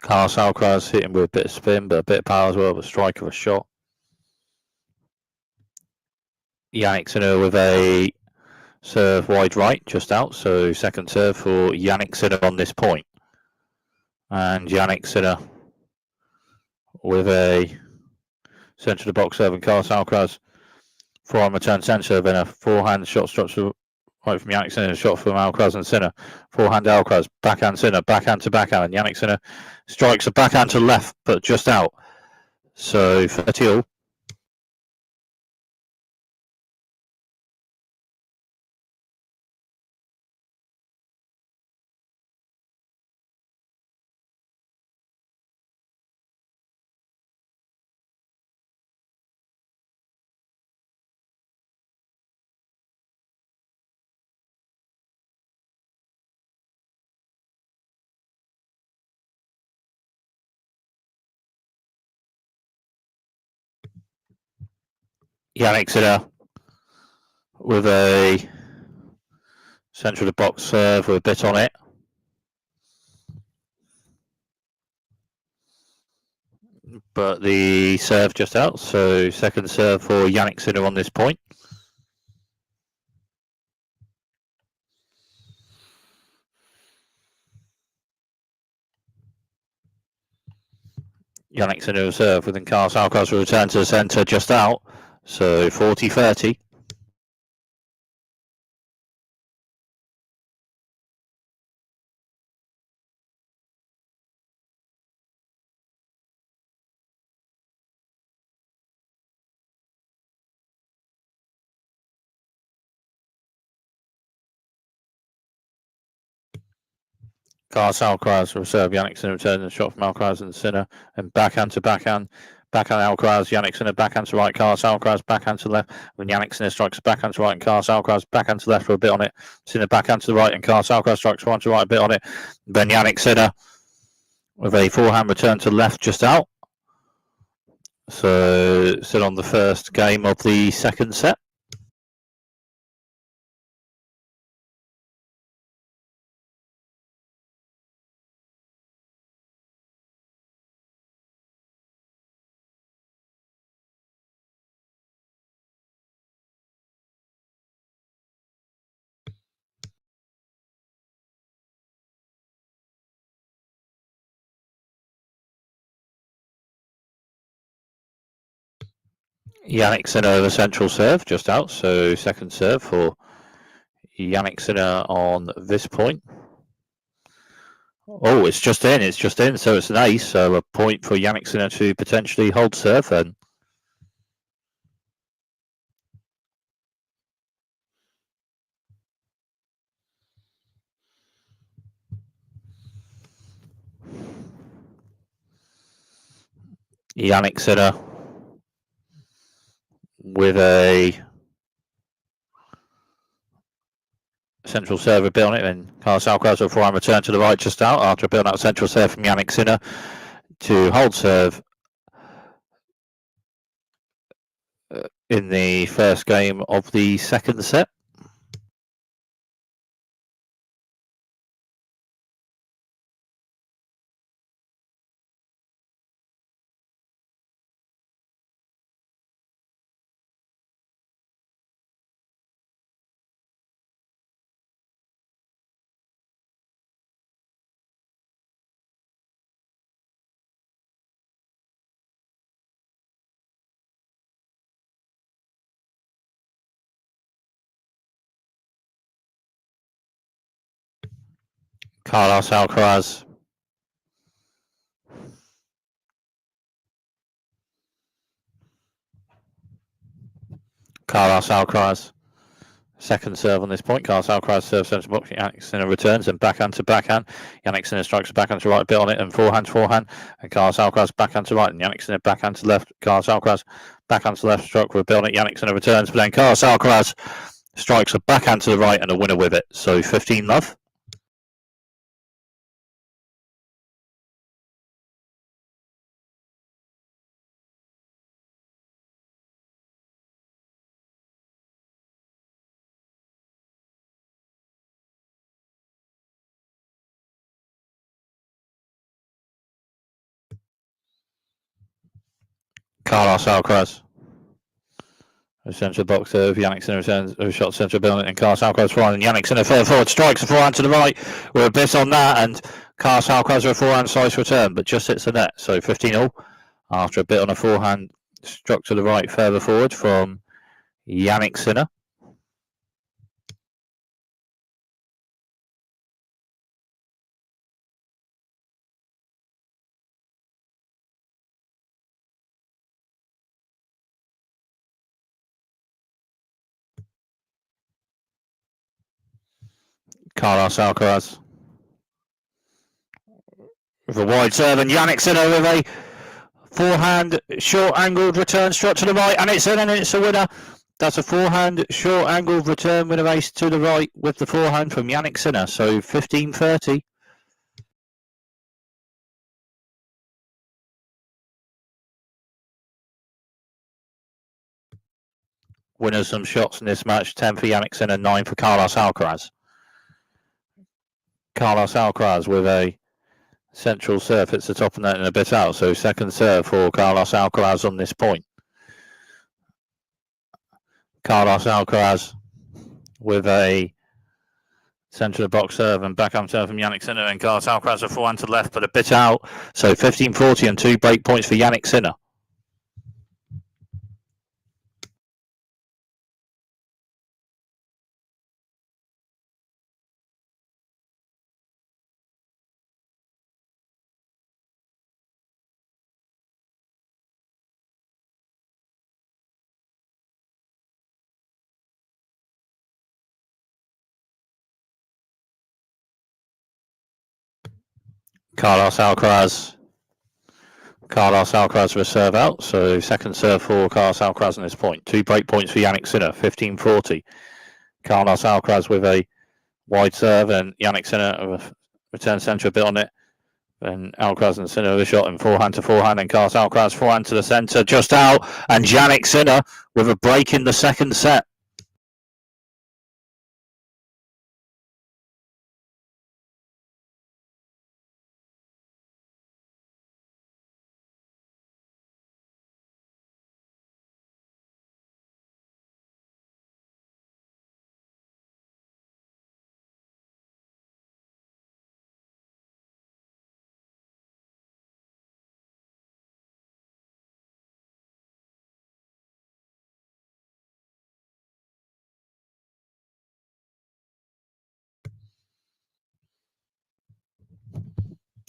Carlos Alcaraz hitting with a bit of spin, but a bit of power as well, but strike of a shot. Jannik Sinner with a serve wide right, just out. So second serve for Jannik Sinner on this point. And Jannik Sinner with a centre of the box serve, and Carlos Alcaraz forehand return centre serve, and a forehand shot structure right from Jannik Sinner, shot from Alcaraz and Sinner. Forehand Alcaraz, backhand Sinner, backhand to backhand, and Jannik Sinner strikes a backhand to left, but just out. So 30 all. Jannik Sinner with a centre of the box serve with a bit on it. But the serve just out, so second serve for Jannik Sinner on this point. Jannik Sinner will serve, within Carlos Alcaraz will return to the centre just out, so 40-30. Carlos Alcaraz will serve, Jannik Sinner returns and shot from Alcaraz and Sinner, and backhand to backhand. Backhand Alcaraz, Jannik Sinner, backhand to right, Carlos Alcaraz, backhand to left. When Jannik Sinner strikes backhand to right, and Carlos Alcaraz, backhand to left for a bit on it. Sinner backhand to the right, and Carlos Alcaraz strikes forehand to right, a bit on it. Then Jannik Sinner with a forehand return to left just out. So still on the first game of the second set. Jannik Sinner with a central serve just out, so second serve for Jannik Sinner on this point. Oh, it's just in, so it's an ace, so a point for Jannik Sinner to potentially hold serve then. Jannik Sinner with a central serve a bit on it, and Carlos Alcaraz with forehand return to the right just out after a bit on that central serve from Jannik Sinner to hold serve in the first game of the second set. Carlos Alcaraz. Carlos Alcaraz. Second serve on this point. Carlos Alcaraz serves centre box. Jannik Sinner returns and backhand to backhand. Jannik Sinner strikes backhand to right, a bit on it, and forehand to forehand. And Carlos Alcaraz backhand to right, and Jannik Sinner backhand to left. Carlos Alcaraz backhand to left, struck with a bit on it. Jannik Sinner returns, but then Carlos Alcaraz strikes a backhand to the right and a winner with it. So 15 love. Carlos Alcaraz. Central box serve. Jannik Sinner returns a shot central building, and Carlos Alcaraz forehand. And Jannik Sinner further forward strikes a forehand to the right with a bit on that, and Carlos Alcaraz with a forehand slice return, but just hits the net. So 15-all after a bit on a forehand struck to the right further forward from Jannik Sinner. Carlos Alcaraz with a wide serve, and Jannik Sinner with a forehand short angled return struck to the right, and it's in, and it's a winner. That's a forehand short angled return with a ace to the right with the forehand from Jannik Sinner. So 15-30. Winners some shots in this match: 10 for Jannik Sinner, 9 for Carlos Alcaraz. Carlos Alcaraz with a central serve, hits the top of the net and a bit out. So second serve for Carlos Alcaraz on this point. Carlos Alcaraz with a centre of the box serve and backhand serve from Jannik Sinner, and Carlos Alcaraz a forehand to the left but a bit out. So 15-40 and 2 break points for Jannik Sinner. Carlos Alcaraz with a serve out, so second serve for Carlos Alcaraz on this point. 2 break points for Jannik Sinner, 15-40. Carlos Alcaraz with a wide serve, and Jannik Sinner return centre a bit on it. And Alcaraz and Sinner with a shot, and forehand to forehand, and Carlos Alcaraz forehand to the centre, just out, and Jannik Sinner with a break in the second set.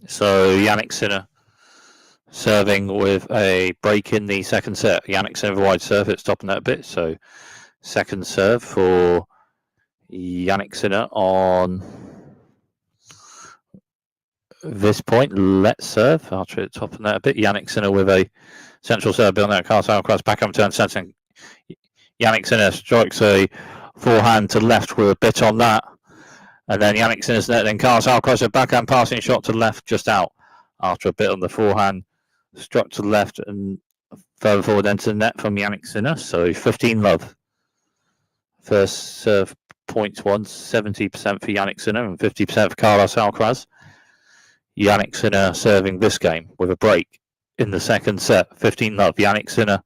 So Jannik Sinner serving with a break in the second set. Jannik Sinner with a wide serve, it's topping that a bit. So second serve for Jannik Sinner on this point. Let's serve after it topping that a bit. Jannik Sinner with a central serve on that. Carlos Alcaraz backhand turn centre. Jannik Sinner strikes a forehand to left with a bit on that. And then Jannik Sinner's net, then Carlos Alcaraz, a backhand passing shot to the left, just out. After a bit on the forehand, struck to the left and further forward into the net from Jannik Sinner. So 15 love. First serve points won, 70% for Jannik Sinner and 50% for Carlos Alcaraz. Jannik Sinner serving this game with a break in the second set. 15 love. Jannik Sinner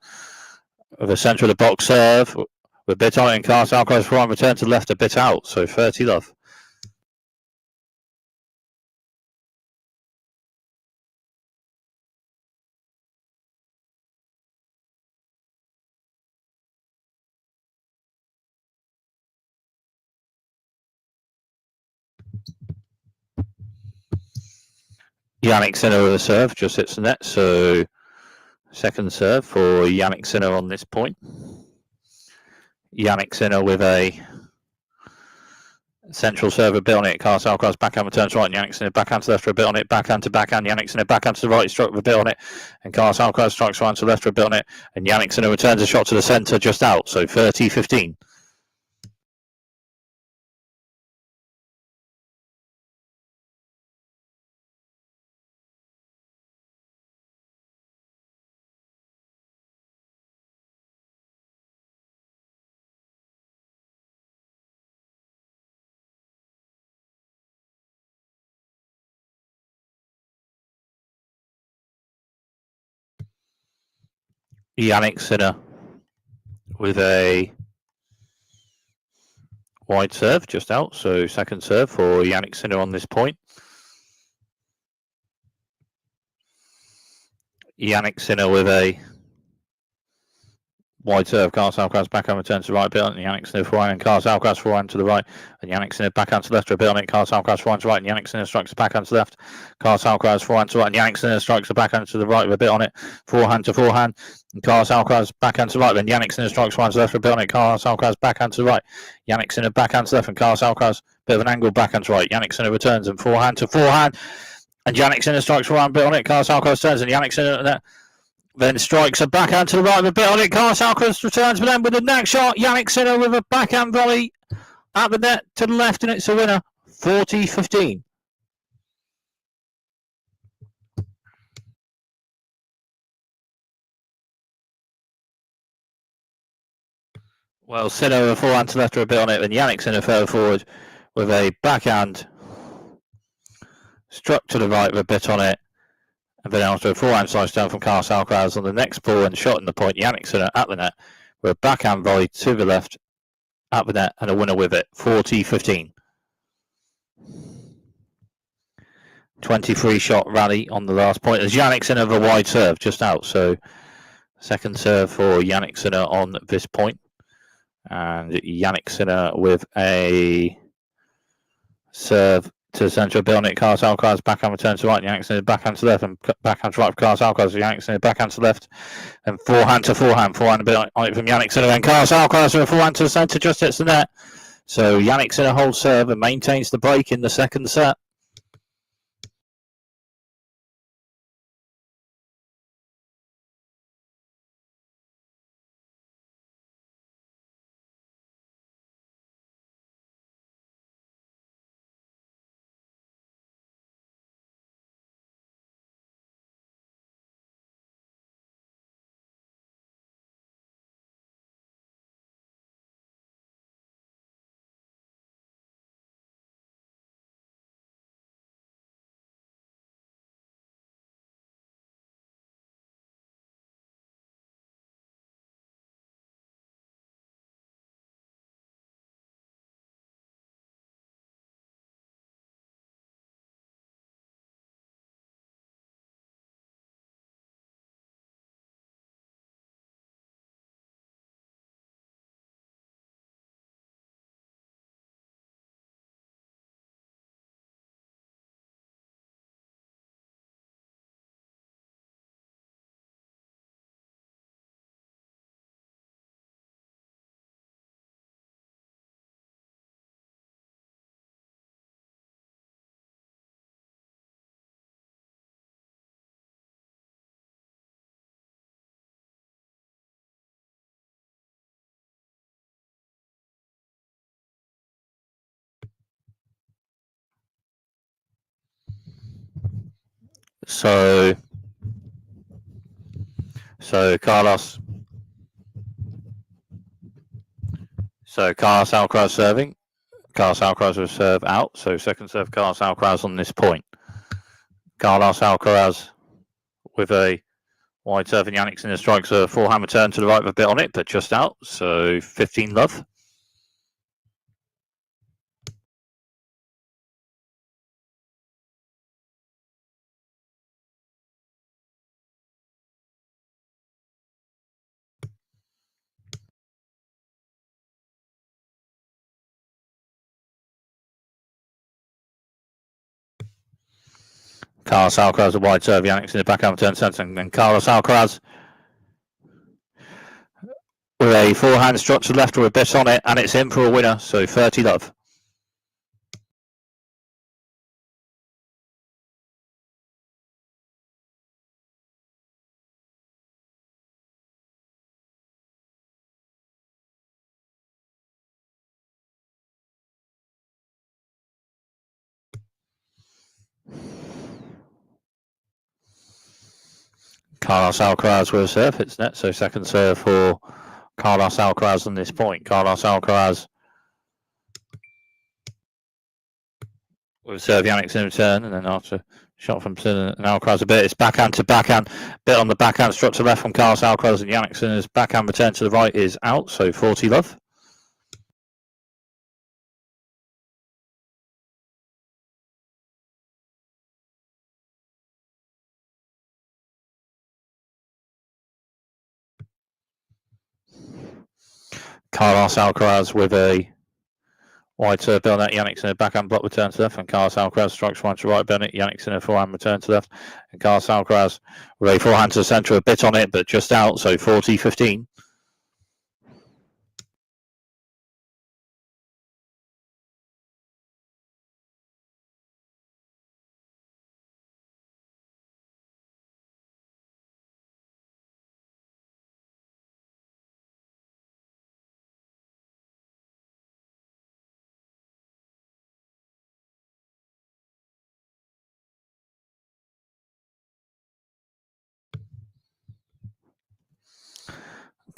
with a centre of the box serve with a bit on it, and Carlos Alcaraz forehand return to the left, a bit out. So 30 love. Jannik Sinner with a serve, just hits the net. So second serve for Jannik Sinner on this point. Jannik Sinner with a central serve, a bit on it. Carlos Alcaraz backhand returns right, and Jannik Sinner backhand to left for a bit on it. Backhand to backhand. Jannik Sinner backhand to the right, struck with a bit on it. And Carlos Alcaraz strikes right to left for a bit on it. And Jannik Sinner returns a shot to the centre, just out. So 30-15. Jannik Sinner with a wide serve, just out. So second serve for Jannik Sinner on this point. Jannik Sinner with a wide serve. Carlos Alcaraz backhand returns to the right, bit on it. Jannik Sinner forehand, and Carlos Alcaraz forehand to the right, and Jannik Sinner backhand to the left for a bit on it. Carlos Alcaraz forehand to the right, and Jannik Sinner strikes the backhand to the left. Carlos Alcaraz forehand to the right, and Jannik Sinner strikes the backhand to the right with a bit on it. Forehand to forehand, and Carlos Alcaraz backhand to the right, and Jannik Sinner strikes forehand to the left for a bit on it. Carlos Alcaraz backhand to the right, Jannik Sinner backhand to the left, and Carlos Alcaraz bit of an angle backhand to right. Jannik Sinner returns and forehand to forehand, and Jannik Sinner strikes forehand bit on it. Carlos Alcaraz turns, and Jannik Sinner then strikes a backhand to the right with a bit on it. Carlos Alcaraz returns, but then with the next shot, Jannik Sinner with a backhand volley at the net to the left, and it's a winner, 40-15. Well, Sinner with a forehand to the left with a bit on it, and Jannik Sinner further forward with a backhand struck to the right with a bit on it, and then after a forehand slice down from Carlos Alcaraz on the next ball and shot in the point, Jannik Sinner at the net with a backhand volley to the left at the net, and a winner with it, 40-15. 23 shot rally on the last point as Jannik Sinner with a wide serve, just out. So second serve for Jannik Sinner on this point. And Jannik Sinner with a serve to the centre, a bit on it. Carlos Alcaraz backhand return to right, Jannik Sinner backhand to left, and backhand to right for Carlos Alcaraz. Jannik Sinner backhand to left, and forehand to forehand a bit on it from Jannik Sinner. Then Carlos Alcaraz with a forehand to the centre, just hits the net. So Jannik Sinner holds serve and maintains the break in the second set. So Carlos Alcaraz serving. Carlos Alcaraz will serve out. So second serve Carlos Alcaraz on this point. Carlos Alcaraz with a wide serve, and Jannik Sinner strikes a forehand return to the right with a bit on it, but just out. So 15 love. Carlos Alcaraz a wide serve, Jannik Sinner backhand return centre, and then Carlos Alcaraz with a forehand struck to the left with a bit on it, and it's in for a winner. So 30 love. Carlos Alcaraz will serve, hits net, so second serve for Carlos Alcaraz on this point. Carlos Alcaraz will serve Jannik in return, and then after shot from Sinner and Alcaraz a bit, it's backhand to backhand, bit on the backhand, struck to left from Carlos Alcaraz, and Jannik Sinner's backhand return to the right is out, so 40 love. Carlos Alcaraz with a wide serve, bill net, Jannik Sinner backhand block return to left, and Carlos Alcaraz strikes one to right, bill net, Jannik Sinner forehand return to left, and Carlos Alcaraz with a forehand to the centre, a bit on it, but just out, so 40-15.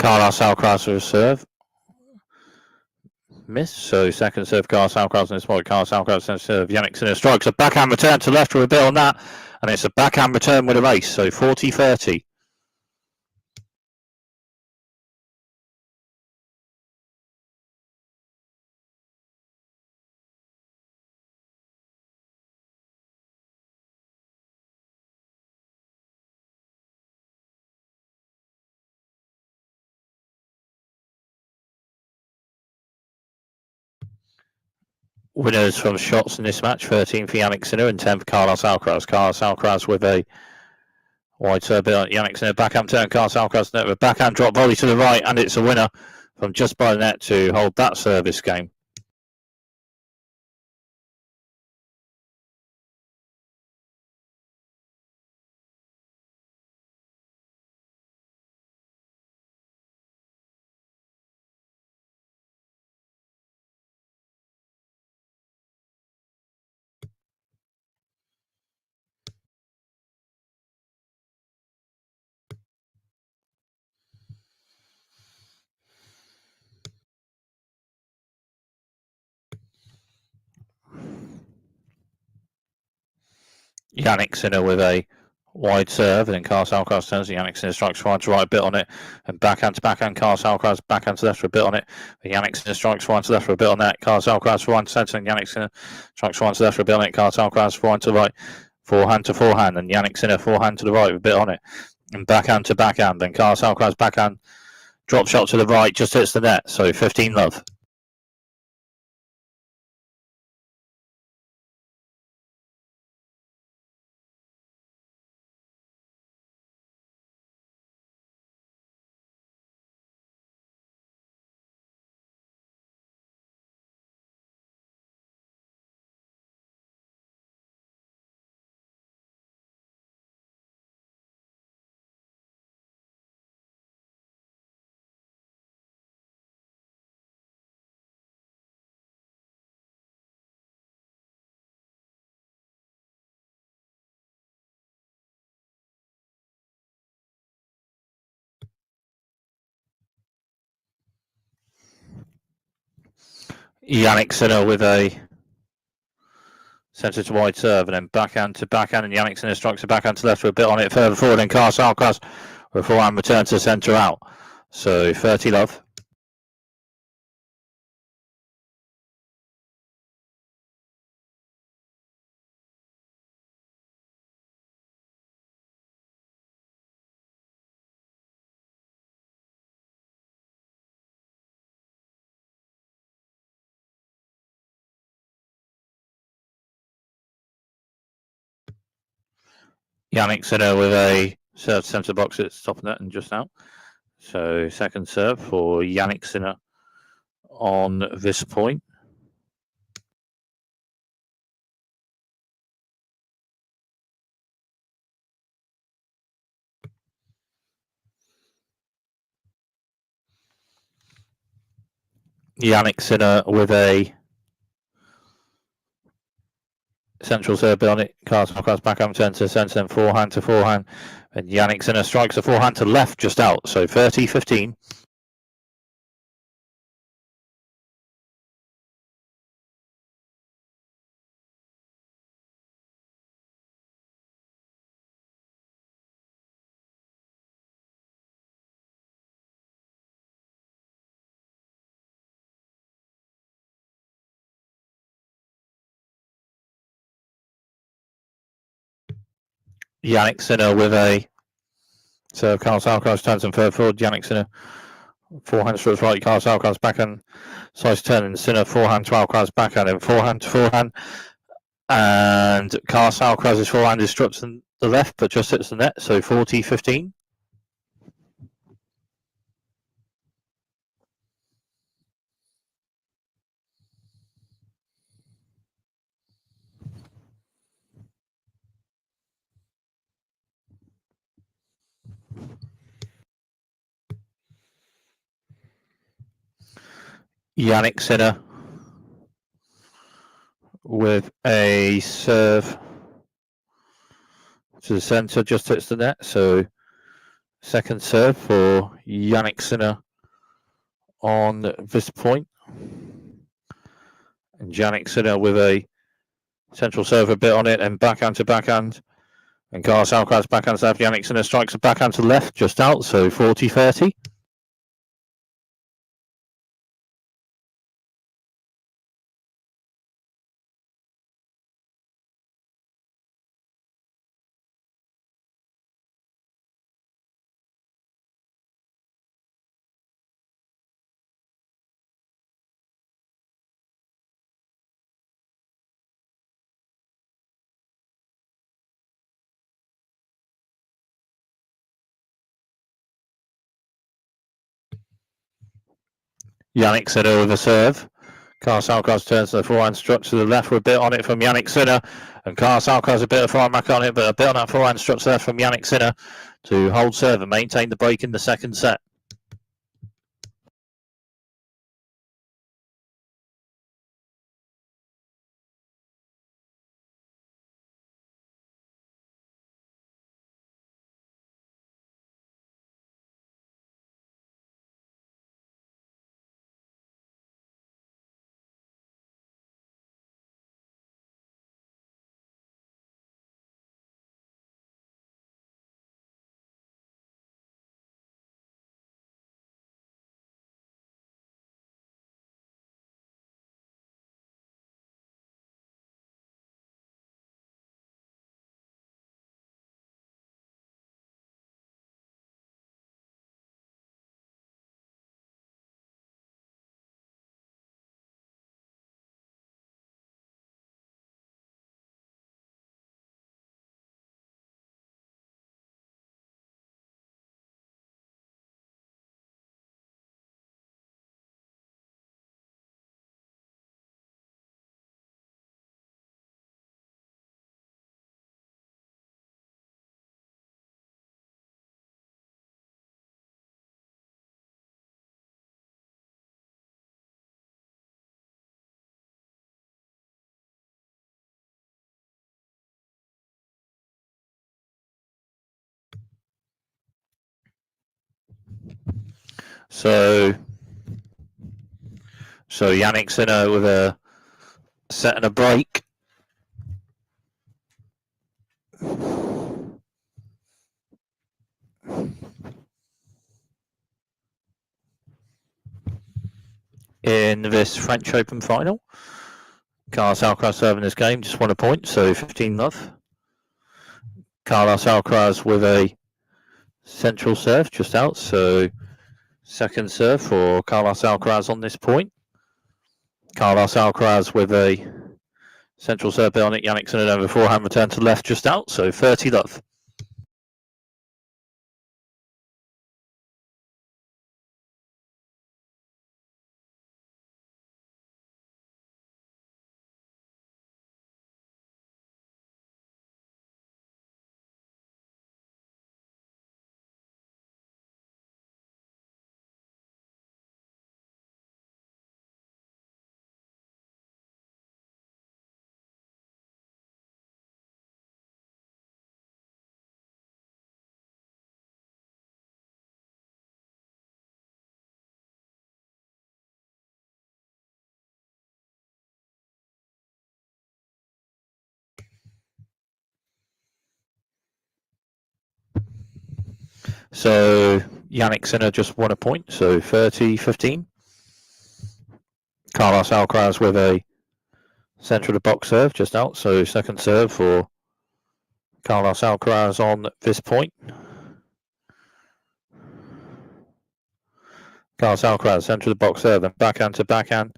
Carlos Alcaraz with a serve. Miss. So second serve, Carlos Alcaraz in this point. Carlos Alcaraz second serve. Jannik Sinner strikes a backhand return to left with a bit on that. And it's a backhand return with a race. So 40-30. Winners from shots in this match, 13 for Jannik Sinner and 10 for Carlos Alcaraz. Carlos Alcaraz with a wide serve, Jannik Sinner backhand turn. Carlos Alcaraz net with a backhand drop volley to the right, and it's a winner from just by the net to hold that service game. Jannik Sinner with a wide serve, and then Carlos Alcaraz turns, and Jannik Sinner strikes forehand to right, a bit on it, and backhand to backhand, Carlos Alcaraz backhand to left for a bit on it, and Jannik Sinner strikes forehand to left for a bit on that, Carlos Alcaraz forehand to centre, and Jannik Sinner strikes forehand to left for a bit on it, Carlos Alcaraz forehand to the right, forehand to forehand, and Jannik Sinner forehand to the right with a bit on it, and backhand to backhand, then Carlos Alcaraz backhand, drop shot to the right, just hits the net, so 15 love. Jannik Sinner with a centre to wide serve and then backhand to backhand, and Jannik Sinner strikes a backhand to left with a bit on it further forward, and Carlos Alcaraz with a forehand return to centre out. So 30 love. Jannik Sinner with a serve centre box at top net and just out. So second serve for Jannik Sinner on this point. Jannik Sinner with a central serve on it. Carlos Alcaraz backhand turn to centre, then forehand to forehand. And Jannik Sinner strikes a forehand to left just out. So 30-15. Jannik Sinner with a serve. Carlos Alcaraz turns and further forward. Jannik Sinner forehand strokes right. Carlos Alcaraz backhand size turn, and Sinner forehand to Alcaraz backhand, and forehand to forehand. And Carlos Alcaraz's forehand is struck to the left, but just hits the net. So 40-15. Jannik Sinner with a serve to the centre, just hits the net. So second serve for Jannik Sinner on this point. And Jannik Sinner with a central serve a bit on it, and backhand to backhand. And Carlos Alcaraz backhand to left. Jannik Sinner strikes a backhand to left, just out. So 40-30. Jannik Sinner with a serve. Carlos Alcaraz turns to the forehand, struck to the left with a bit on it from Jannik Sinner. And Carlos Alcaraz a bit of forehand back on it, but a bit on that forehand, struck to the left from Jannik Sinner to hold serve and maintain the break in the second set. So So Jannik Sinner with a set and a break. In this French Open final, Carlos Alcaraz serving this game, just 1 point, so 15-love. Carlos Alcaraz with a central serve just out, so second serve for Carlos Alcaraz on this point. Carlos Alcaraz with a central serve on it. Jannik Sinner over forehand return to left just out, so 30-love. So Jannik Sinner just 1 point, so 30-15. Carlos Alcaraz with a central to box serve just out, so second serve for Carlos Alcaraz on this point. Carlos Alcaraz central to box serve and backhand to backhand.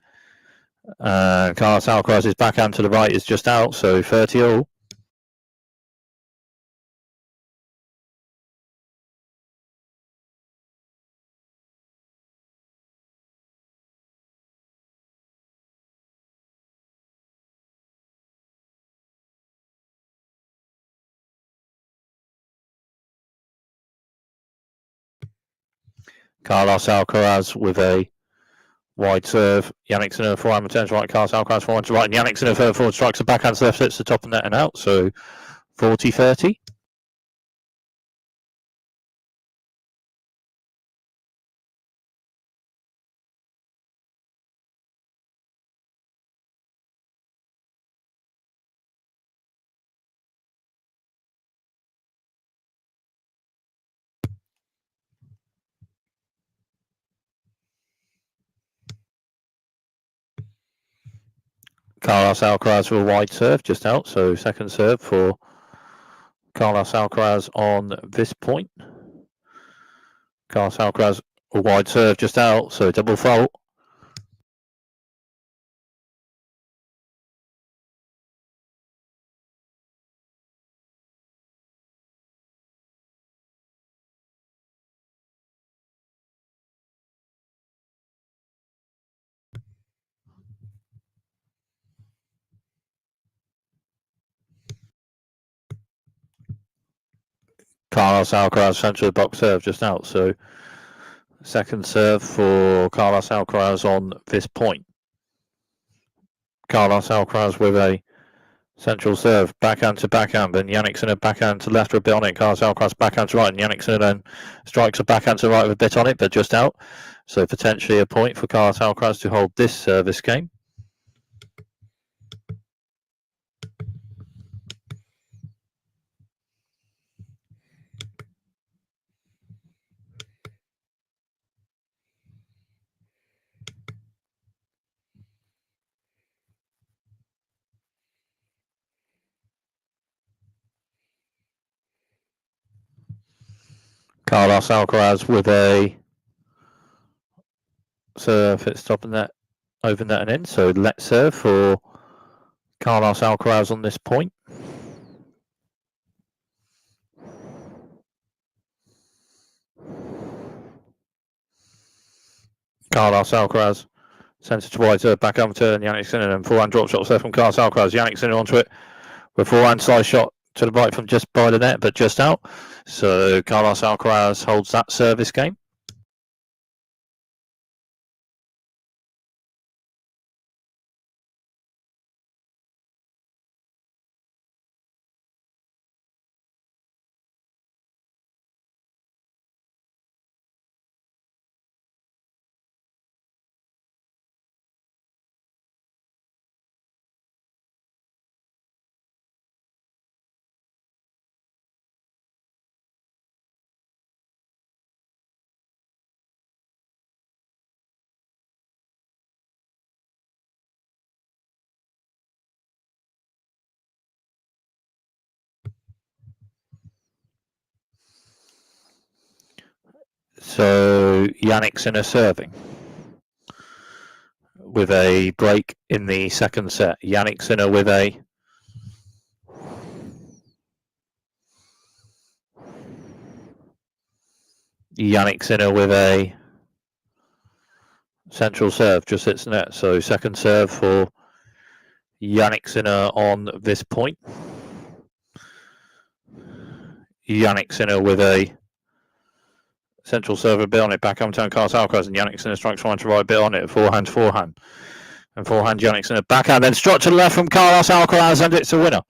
Carlos Alcaraz's backhand to the right is just out, so 30-all. Carlos Alcaraz with a wide serve. Jannik Sinner forehand returns right. Carlos Alcaraz forehand to right. And Jannik Sinner further forward strikes a backhand to left, hits the top of net and out. So 40-30. Carlos Alcaraz with a wide serve just out. So second serve for Carlos Alcaraz on this point. Carlos Alcaraz a wide serve just out. So double fault. Carlos Alcaraz central the box serve just out. So second serve for Carlos Alcaraz on this point. Carlos Alcaraz with a central serve, backhand to backhand, and Jannik Sinner backhand to left with a bit on it. Carlos Alcaraz backhand to right, and Jannik Sinner then strikes a backhand to right with a bit on it, but just out. So potentially a point for Carlos Alcaraz to hold this service game. Carlos Alcaraz with a serve, it's top of net, over net and in. So let's serve for Carlos Alcaraz on this point. Carlos Alcaraz centre to wide serve, back over to Jannik Sinner, and forehand drop shot serve from Carlos Alcaraz. Jannik Sinner onto it with forehand side shot to the right from just by the net, but just out. So Carlos Alcaraz holds that service game. So Jannik Sinner serving with a break in the second set. Jannik Sinner with a central serve, just hits the net. So second serve for Jannik Sinner on this point. Jannik Sinner with a central serve, a bit on it, backhand turn Carlos Alcaraz, and Jannik Sinner strikes one to right, bit on it, forehand. And forehand Jannik Sinner, backhand, then struck to the left from Carlos Alcaraz, and it's a winner.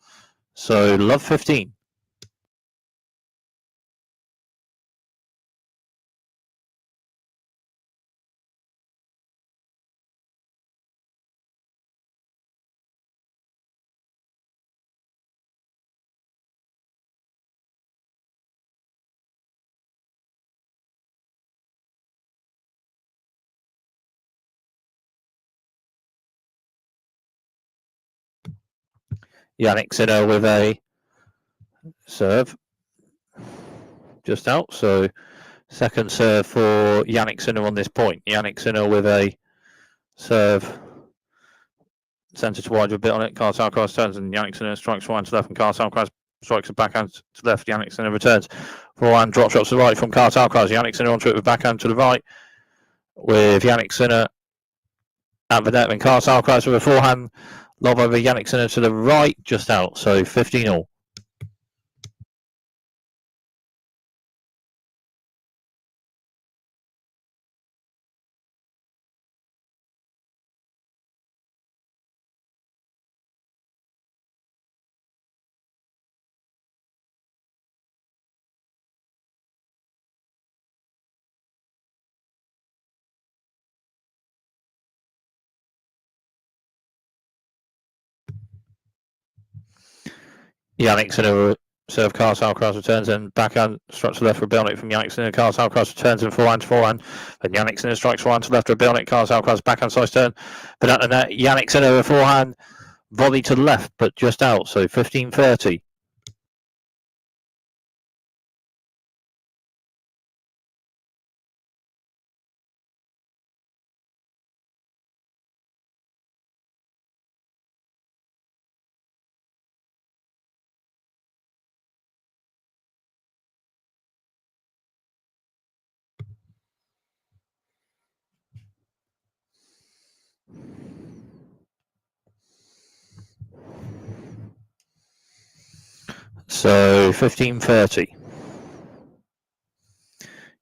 So love 15. Jannik Sinner with a serve, just out. So second serve for Jannik Sinner on this point. Jannik Sinner with a serve, centre to wide with a bit on it. Carlos Alcaraz turns and Jannik Sinner strikes one to left, and Carlos Alcaraz strikes a backhand to left. Jannik Sinner returns. Forehand drop shots to the right from Carlos Alcaraz. Jannik Sinner onto it with backhand to the right, with Jannik Sinner at the net, and Carlos Alcaraz with a forehand lob over Jannik Sinner to the right, just out. So 15-all. Jannik Sinner serve, Carlos Alcaraz returns, and backhand strikes to left for a bit on it from Jannik Sinner. Carlos Alcaraz returns and forehand to forehand, and Jannik Sinner strikes forehand to left for a bit on it. Carlos Alcaraz backhand slice turn, but at the net, Jannik Sinner with forehand volley to the left, but just out. So 15-30. So 15-30.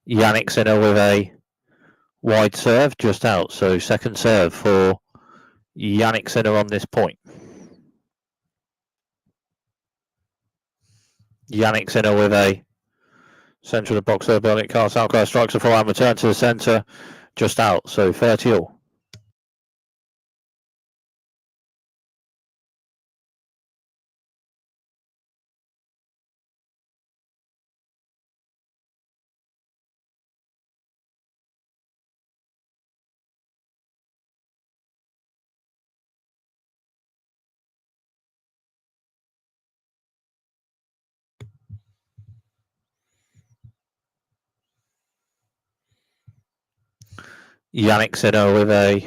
Jannik Sinner with a wide serve, just out. So second serve for Jannik Sinner on this point. Jannik Sinner with a centre of the box serve on it. Carlos Alcaraz strikes a forehand return to the centre, just out. So 30-all. Jannik Sinner with a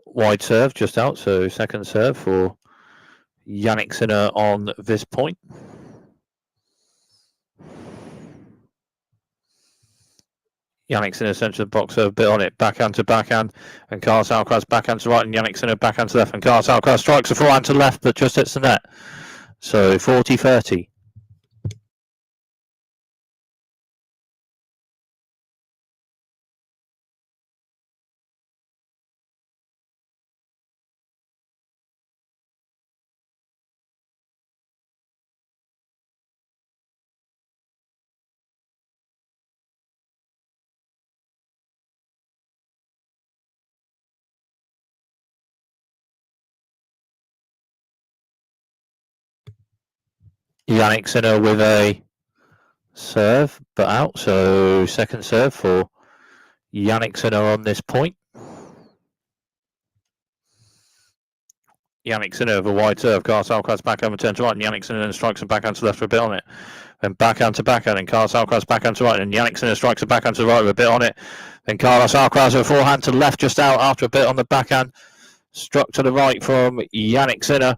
wide serve, just out. So second serve for Jannik Sinner on this point. Jannik Sinner centre of the box serve, bit on it, backhand to backhand, and Carlos Alcaraz backhand to right, and Jannik Sinner backhand to left, and Carlos Alcaraz strikes a forehand to left, but just hits the net. So 40-30. Jannik Sinner with a serve, but out. So second serve for Jannik Sinner on this point. Jannik Sinner with a wide serve. Carlos Alcaraz backhand return to right, and Jannik Sinner then strikes a backhand to left for a bit on it. Then backhand to backhand, and Carlos Alcaraz backhand to right, and Jannik Sinner strikes a backhand to the right with a bit on it. Then Carlos Alcaraz with a forehand to the left, just out after a bit on the backhand. Struck to the right from Jannik Sinner.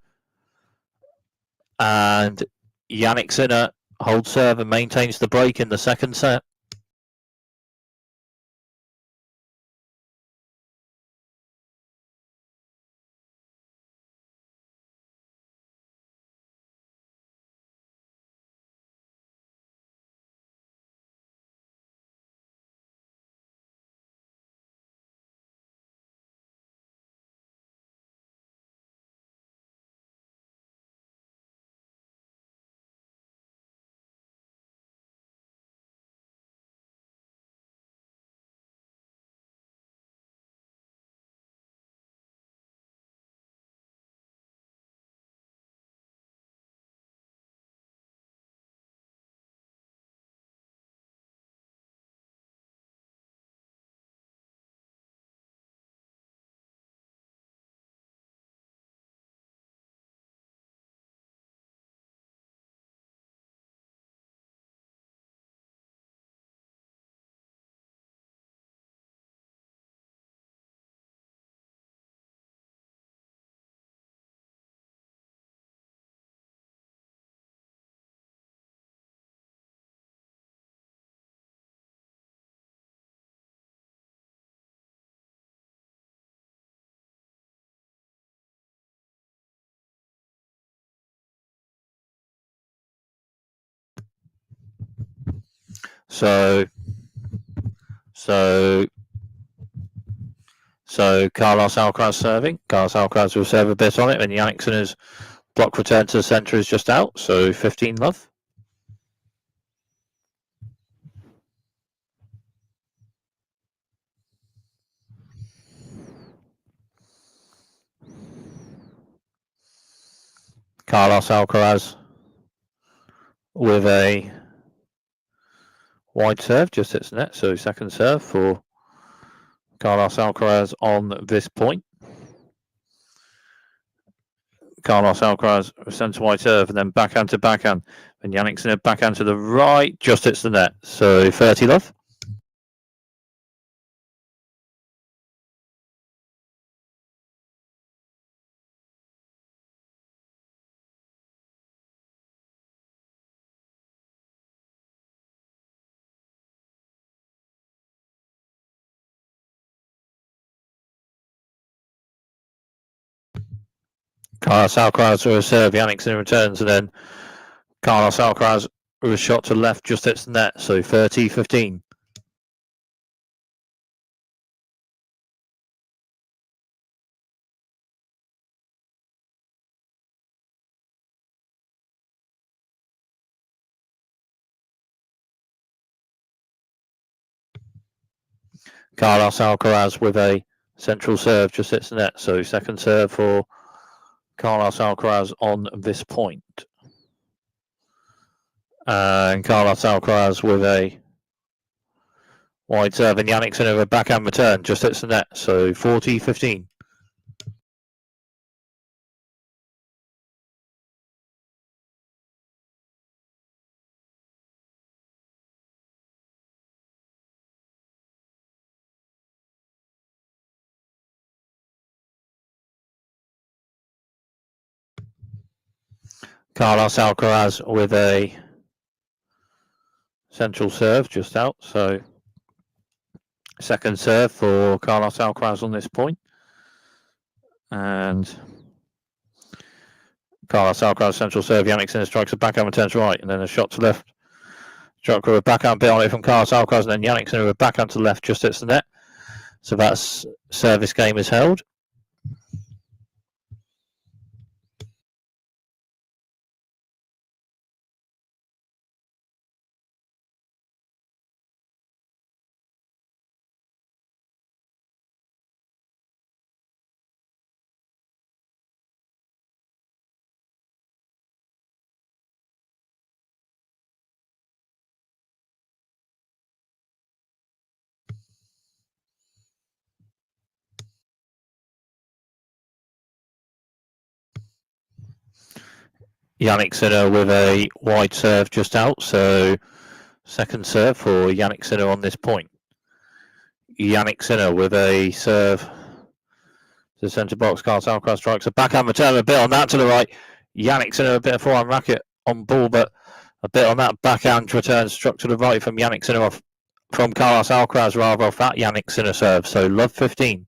And Jannik Sinner holds serve and maintains the break in the second set. So Carlos Alcaraz serving. Carlos Alcaraz will serve a bit on it, and Jannik Sinner's block return to the centre is just out. So 15 love. Carlos Alcaraz with a wide serve, just hits net. So second serve for Carlos Alcaraz on this point. Carlos Alcaraz centre wide serve, and then backhand to backhand. And Jannik Sinner backhand to the right, just hits the net. So 30 love. Carlos Alcaraz with a serve, Jannik Sinner returns, and then Carlos Alcaraz with a shot to the left, just hits the net. So 30-15. Carlos Alcaraz with a central serve, just hits the net. So second serve for Carlos Alcaraz on this point. And Carlos Alcaraz with a wide serve, and Jannik Sinner with a backhand return, just hits the net. So 40-15. Carlos Alcaraz with a central serve, just out. So second serve for Carlos Alcaraz on this point. And Carlos Alcaraz central serve, Jannik Sinner strikes a backhand returns right, and then a shot to left. Struck with a backhand bit on it from Carlos Alcaraz, and then Jannik Sinner with a backhand to the left, just hits the net. So that service game is held. Jannik Sinner with a wide serve just out, so second serve for Jannik Sinner on this point. Jannik Sinner with a serve to the centre box. Carlos Alcaraz strikes a backhand return, a bit on that to the right. Jannik Sinner a bit of forehand racket on ball, but a bit on that backhand return struck to the right from Jannik Sinner off from Carlos Alcaraz rather off that Jannik Sinner serve. So love 15.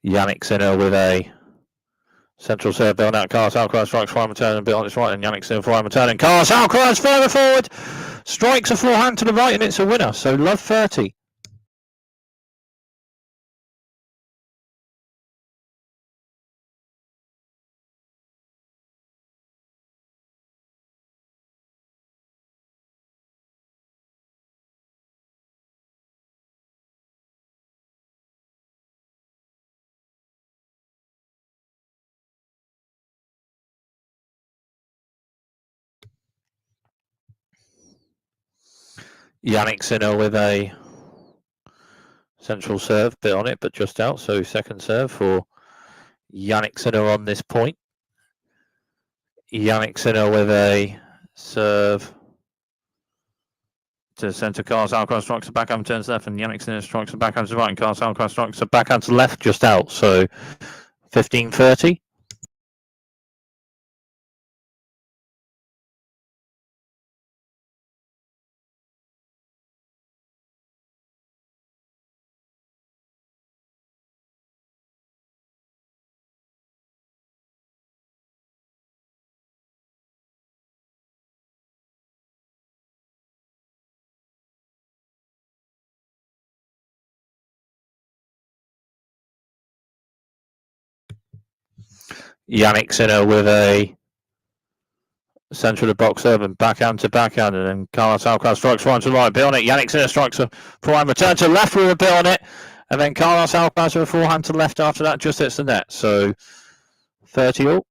Jannik Sinner with a central serve, bit on that. Carlos Alcaraz strikes forehand return, a bit on its right, and Jannik Sinner forehand return, and Carlos Alcaraz further forward strikes a forehand to the right, and it's a winner. So love 30. Jannik Sinner with a central serve, bit on it, but just out. So second serve for Jannik Sinner on this point. Jannik Sinner with a serve to centre. Carlos Alcaraz strikes a backhand, turns left, and Jannik Sinner strikes a backhand to the right, and Carlos Alcaraz strikes a backhand to the left, just out. So 15-30. Jannik Sinner with a centre of the box serve and backhand to backhand, and then Carlos Alcaraz strikes forehand to the right, bit on it. Jannik Sinner strikes a forehand return to the left with a bit on it, and then Carlos Alcaraz with a forehand to the left after that just hits the net. So 30 all.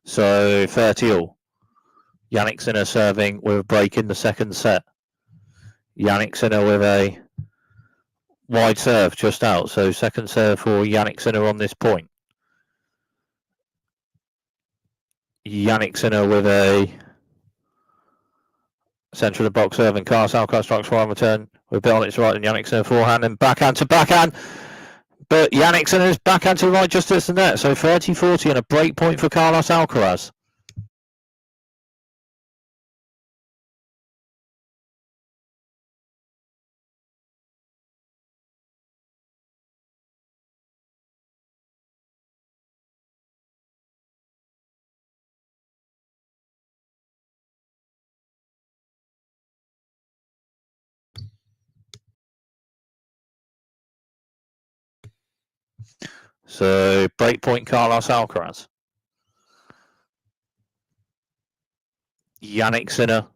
So 30 all. Jannik Sinner serving with a break in the second set. Jannik Sinner with a wide serve just out. So second serve for Jannik Sinner on this point. Jannik Sinner with a centre of the box serve, and Carlos Alcaraz strikes forehand return with a bit on its right, and Jannik Sinner forehand and backhand to backhand. But Jannik Sinner's backhand to the right just hits the net. So 30-40 and a break point for Carlos Alcaraz. So break point Carlos Alcaraz. Jannik Sinner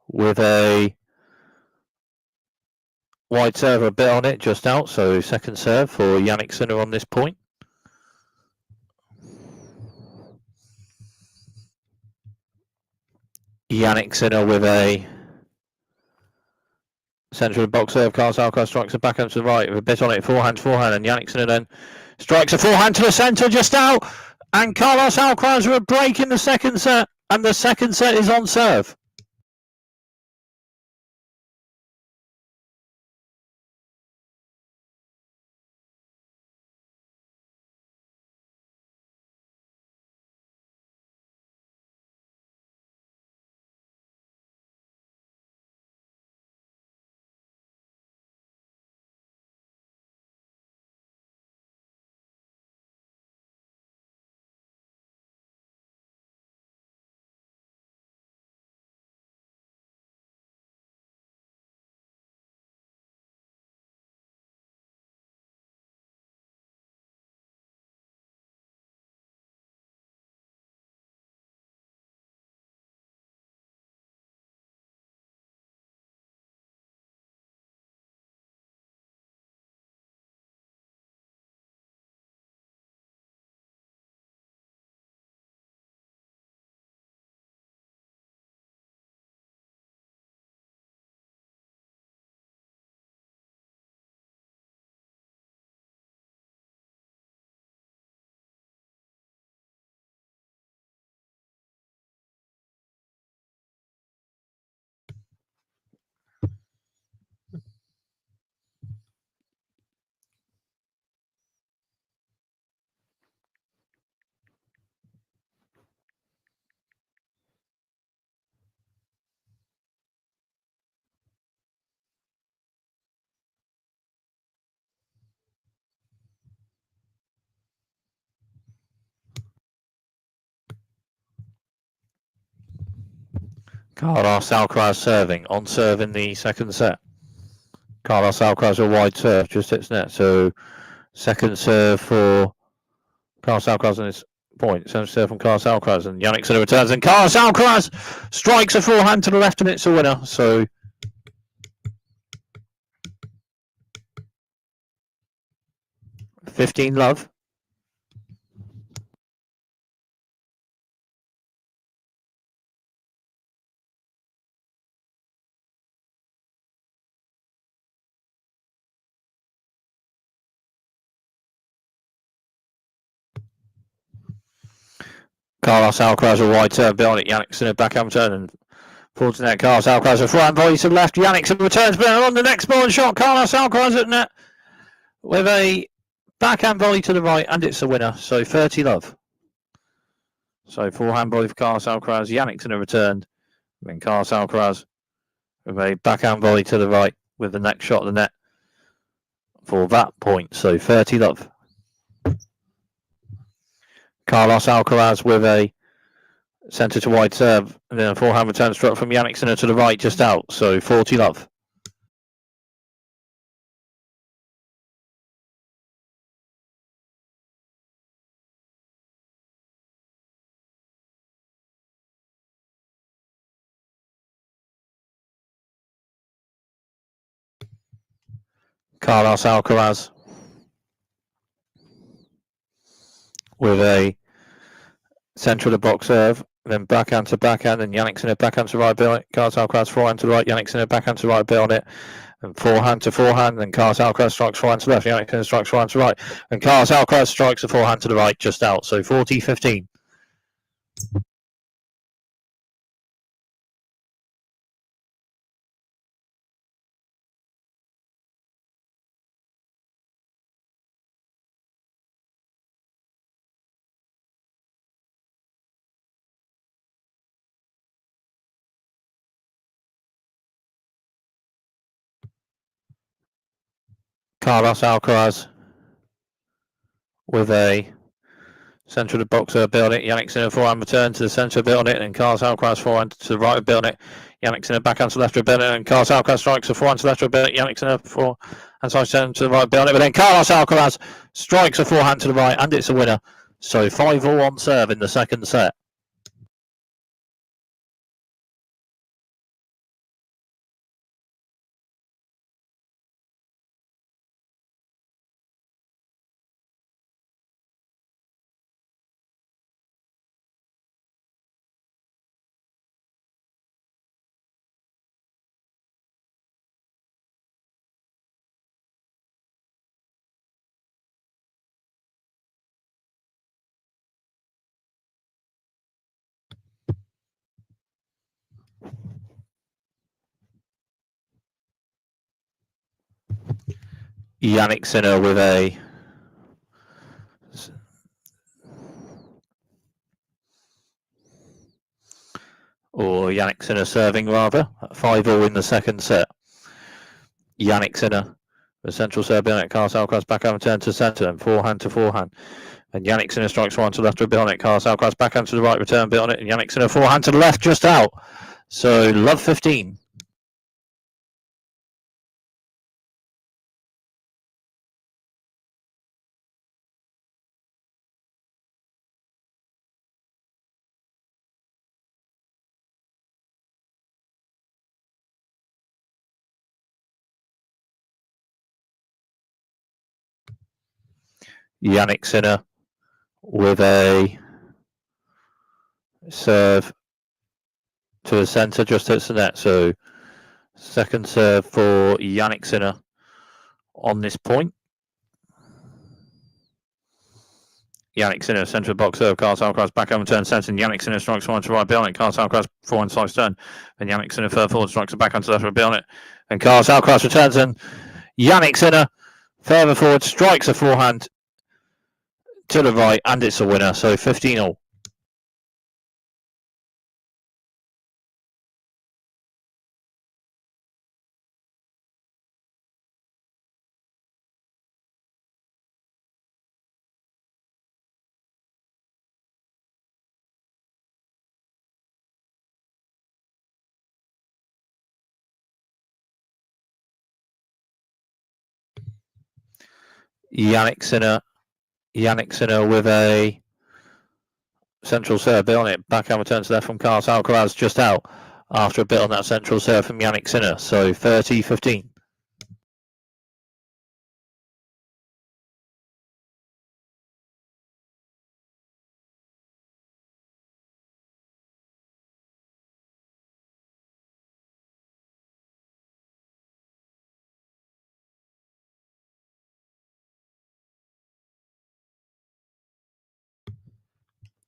with a wide serve, a bit on it, just out. So second serve for Jannik Sinner on this point. Jannik Sinner with a centre of the box serve. Carlos Alcaraz strikes a backhand to the right with a bit on it, forehand, and Jannik Sinner then strikes a forehand to the centre, just out. And Carlos Alcaraz with a break in the second set, and the second set is on serve. Carlos Alcaraz serving, on serve in the second set. Carlos Alcaraz a wide serve, just hits net. So second serve for Carlos Alcaraz on his point. Second serve from Carlos Alcaraz, and Jannik Sinner returns, and Carlos Alcaraz strikes a forehand to the left, and it's a winner. So 15 love. Carlos Alcaraz a wide serve, bit on it. Jannik Sinner backhand return, and forward to net. Carlos Alcaraz a forehand volley to the left. Jannik Sinner returns, but on the next ball and shot. Carlos Alcaraz at net with a backhand volley to the right, and it's a winner. So 30 love. So forehand volley for Carlos Alcaraz. Jannik Sinner returned, and then Carlos Alcaraz with a backhand volley to the right with the next shot of the net for that point. So 30 love. Carlos Alcaraz with a centre to wide serve, and then a forehand return struck from Jannik Sinner to the right, just out. So 40 love. Carlos Alcaraz with a centre of the box serve, then backhand to backhand, and Jannik Sinner backhand to right, bill it. Carlos Alcaraz forehand to the right, Jannik Sinner backhand to right, bill on it, and forehand to forehand, and Carlos Alcaraz strikes forehand to left, Jannik Sinner strikes forehand to right, and Carlos Alcaraz strikes a forehand to the right, just out. So 40-15. Carlos Alcaraz with a centre of the box serve, bill on it. Jannik Sinner forehand return to the centre, bill on it, and Carlos Alcaraz forehand to the right, bill on it. Jannik Sinner backhand to left, bill on it, and Carlos Alcaraz strikes a forehand to left, bill on it. Jannik Sinner forehand side to the right, bill on it, but then Carlos Alcaraz strikes a forehand to the right, and it's a winner. So 5-all on serve in the second set. Jannik Sinner with a Jannik Sinner serving rather. 5-all in the second set. Jannik Sinner, the central serve, bill on it. Carlos Alcaraz backhand return to centre, and forehand to forehand. And Jannik Sinner strikes forehand to the left, bill on it. Carlos Alcaraz backhand to the right, return, bill on it. And Jannik Sinner forehand to the left, just out. So love 15. Jannik Sinner with a serve to the centre, just hits the net. So second serve for Jannik Sinner on this point. Jannik Sinner, centre box serve, Carlos Alcaraz backhand return centre, and Jannik Sinner strikes forehand to right, bill on it. Carlos Alcaraz forehand side turn, and Jannik Sinner further forward strikes a backhand to left, bill on it. And Carlos Alcaraz returns, and Jannik Sinner further forward strikes a forehand to the right, and it's a winner. So 15-all. Jannik Sinner with a central serve, bit on it. Backhand return to left from Carlos Alcaraz, just out after a bit on that central serve from Jannik Sinner. So 30-15.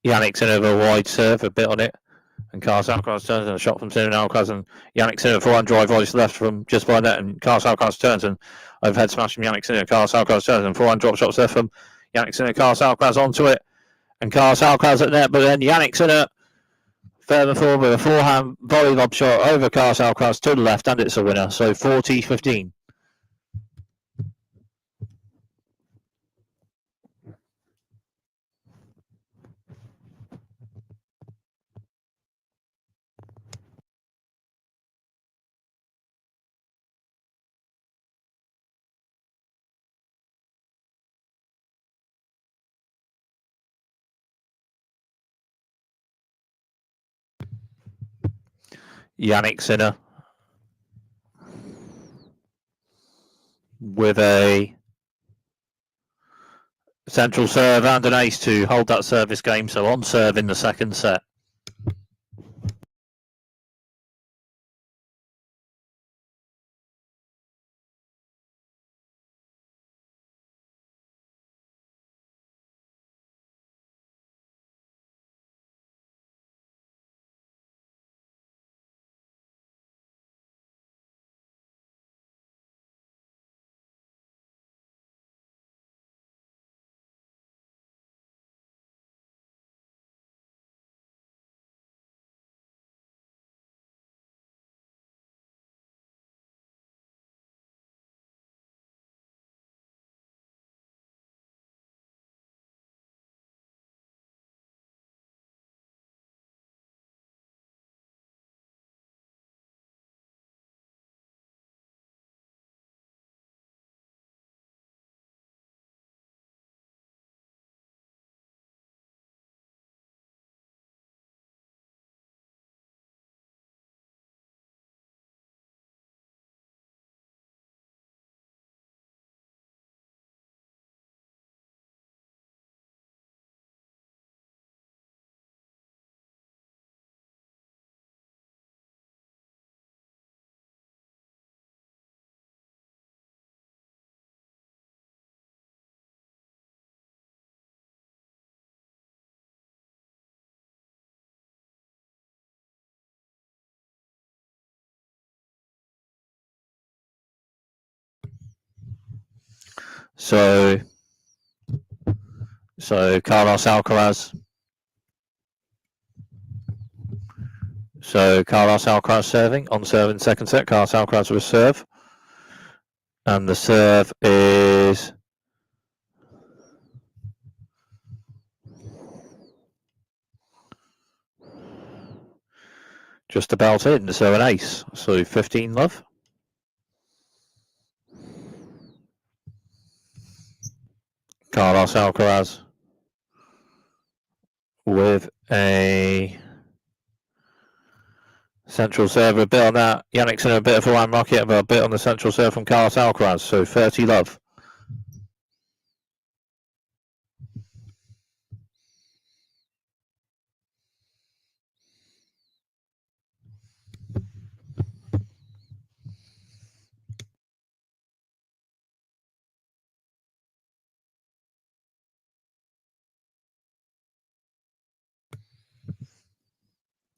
Jannik Sinner with a wide serve, a bit on it. And Carlos Alcaraz turns and a shot from Sinner and Alcaraz, and Jannik Sinner forehand drive volley left from just by net, and Carlos Alcaraz turns and overhead smash from Jannik Sinner. Carlos Alcaraz turns and forehand drop shots left from Jannik Sinner. Carlos Alcaraz onto it, and Carlos Alcaraz at net, but then Jannik Sinner further forward with a forehand volley lob shot over Carlos Alcaraz to the left, and it's a winner. So 40-15. Jannik Sinner with a central serve and an ace to hold that service game. So on serve in the second set. So Carlos Alcaraz. So Carlos Alcaraz serving, on serve in second set. Carlos Alcaraz with serve. And the serve is just about in, so an ace. So 15 love. Carlos Alcaraz with a central serve, a bit on that. Jannik Sinner, a bit of a one rocket, but a bit on the central serve from Carlos Alcaraz. So 30 love.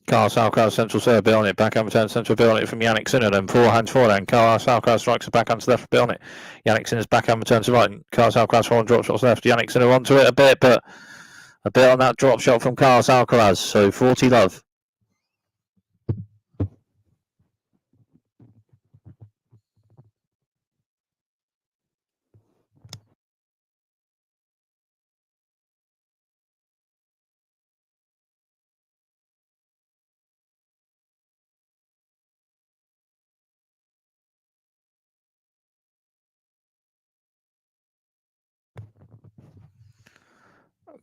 Carlos Alcaraz central serve, bit on it. Backhand return central, bit on it from Jannik Sinner. Then forehands forehand. Carlos Alcaraz strikes a backhand to left, bit on it. Jannik Sinner's backhand return to right. And Carlos Alcaraz forehand drop shots left. Jannik Sinner onto it a bit, but a bit on that drop shot from Carlos Alcaraz. So 40 love.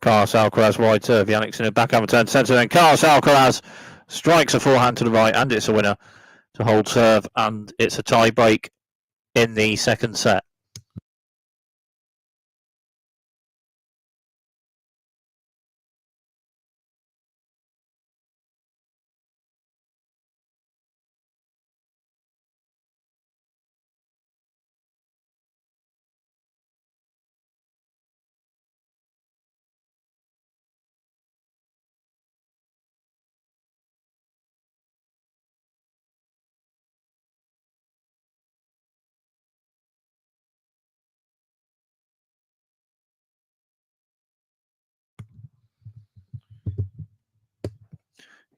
Carlos Alcaraz wide serve. Jannik's in a backhand return centre. Then Carlos Alcaraz strikes a forehand to the right, and it's a winner to hold serve, and it's a tie break in the second set.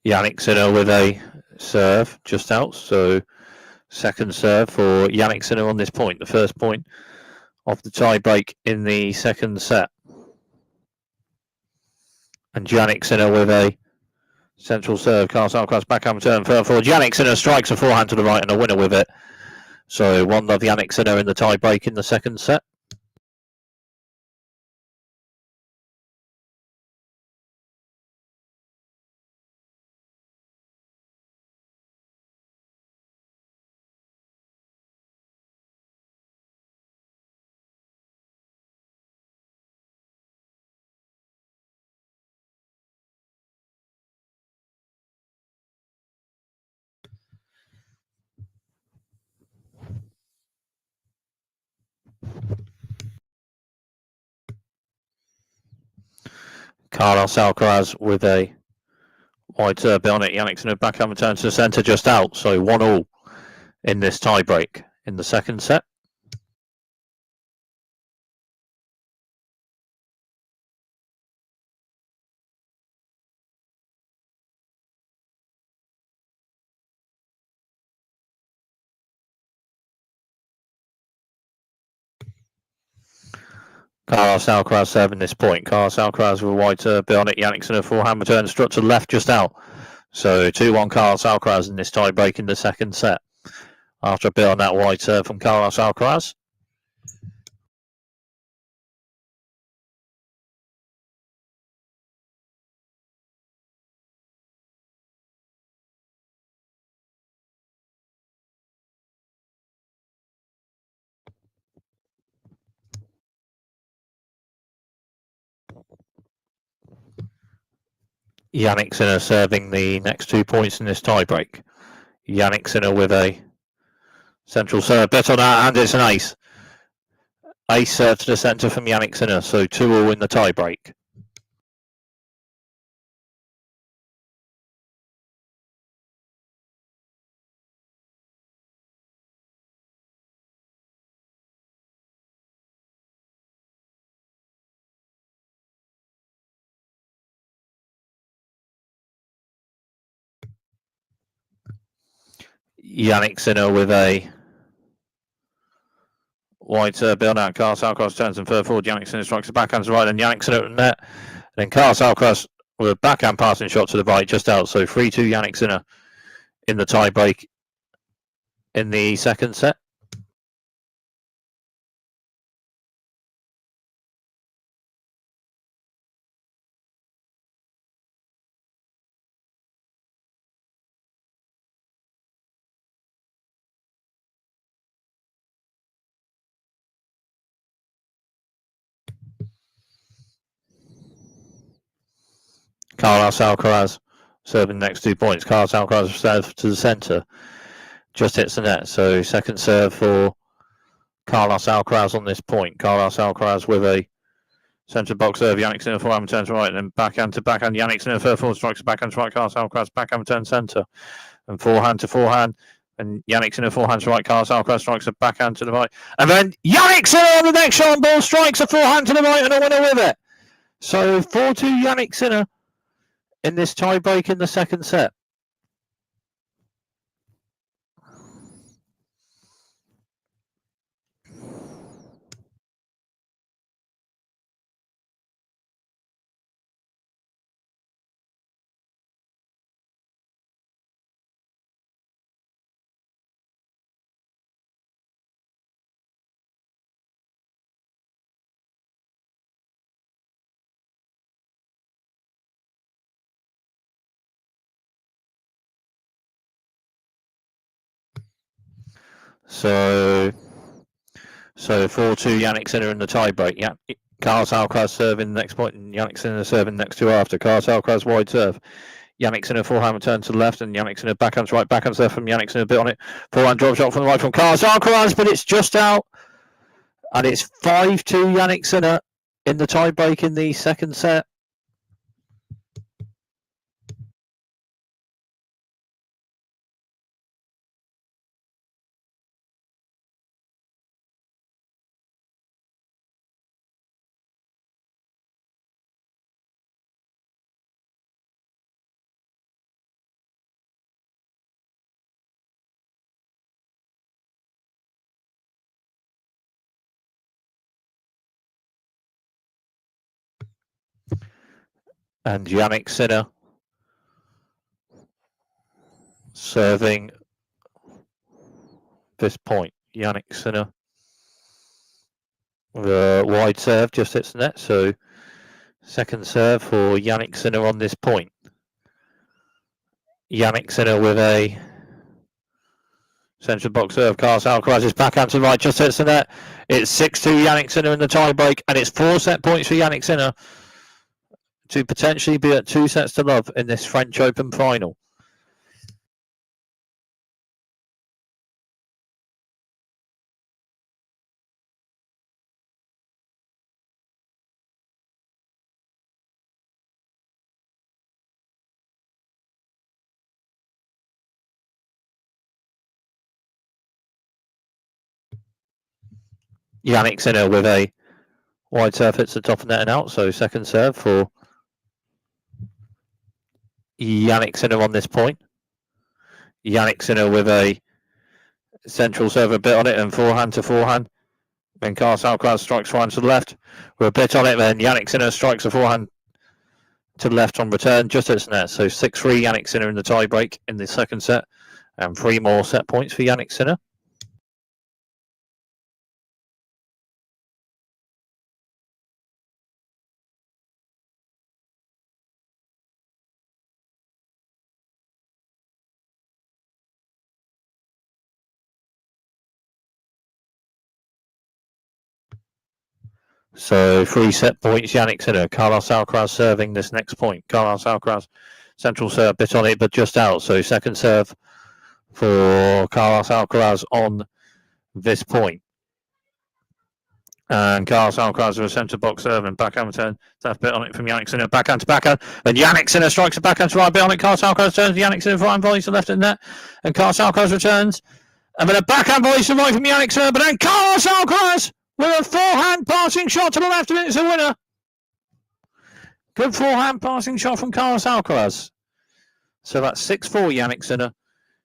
Jannik Sinner with a serve just out, so second serve for Jannik Sinner on this point, the first point of the tie break in the second set. And Jannik Sinner with a central serve. Carlos Alcaraz backhand return further forward. Jannik Sinner strikes a forehand to the right and a winner with it. So 1-0 Jannik Sinner in the tie break in the second set. Carlos Alcaraz with a wide serve on it. Jannik Sinner backhand return to the centre just out. So 1-1 in this tie break in the second set. Carlos Alcaraz serving this point. Carlos Alcaraz with a wide serve on it. Jannik Sinner forehand return struck to the left just out. So 2-1 Carlos Alcaraz in this tie break in the second set. After a bit on that wide serve from Carlos Alcaraz. Jannik Sinner serving the next 2 points in this tiebreak. Jannik Sinner with a central serve. Bet on that, and it's an ace. Ace serve to the centre from Jannik Sinner, so 2-2 in the tiebreak. Jannik Sinner with a wide serve build out. Carlos Alcaraz turns and further forward. Jannik Sinner strikes the backhand to the right, and Jannik Sinner at the net. And then Carlos Alcaraz with a backhand passing shot to the right just out. So 3-2 Jannik Sinner in the tiebreak in the second set. Carlos Alcaraz serving the next 2 points. Carlos Alcaraz serve to the centre. Just hits the net. So second serve for Carlos Alcaraz on this point. Carlos Alcaraz with a centre box serve. Jannik Sinner forehand turns right, and then backhand to backhand. Jannik Sinner further forward strikes backhand to right. Carlos Alcaraz backhand turn centre, and forehand to forehand. And Jannik Sinner forehand to right. Carlos Alcaraz strikes a backhand to the right, and then Jannik Sinner on the next shot on ball strikes a forehand to the right and a winner with it. So 4-2 Jannik Sinner in this tie break in the second set. So 4-2 Jannik Sinner in the tiebreak. Yeah, Carlos Alcaraz serving the next point, and Jannik Sinner serving the next two after. Carlos Alcaraz wide serve. Jannik Sinner forehand return to the left, and Jannik Sinner backhand to right, backhand to left from Jannik Sinner a bit on it. Forehand drop shot from the right from Carlos Alcaraz, but it's just out. And it's 5-2 Jannik Sinner in the tiebreak in the second set. And Jannik Sinner serving this point. Jannik Sinner with a wide serve just hits the net. So second serve for Jannik Sinner on this point. Jannik Sinner with a central box serve. Carlos Alcaraz's backhand to the right just hits the net. It's 6-2 Jannik Sinner in the tiebreak, and it's 4 set points for Jannik Sinner to potentially be at 2 sets to love in this French Open final. Jannik Sinner with a wide serve hits the top of the net and out. So second serve for Jannik Sinner on this point. Jannik Sinner with a central serve a bit on it and forehand to forehand. Then Carlos Alcaraz strikes forehand to the left with a bit on it. Then Jannik Sinner strikes a forehand to the left on return, just hits the net. So 6-3 Jannik Sinner in the tiebreak in the second set, and 3 more set points for Jannik Sinner. So 3 set points, Jannik Sinner. Carlos Alcaraz serving this next point. Carlos Alcaraz, central serve, bit on it, but just out. So second serve for Carlos Alcaraz on this point. And Carlos Alcaraz with a centre box serve and backhand return. That's bit on it from Jannik Sinner. Backhand to backhand. And Jannik Sinner strikes a backhand to right, bit on it. Carlos Alcaraz turns. Jannik Sinner forehand volley to left in net. And Carlos Alcaraz returns. And then a backhand volley to right from Jannik Sinner. But then Carlos Alcaraz with a forehand passing shot to the left, and it's a winner. Good forehand passing shot from Carlos Alcaraz. So that's 6-4 Jannik Sinner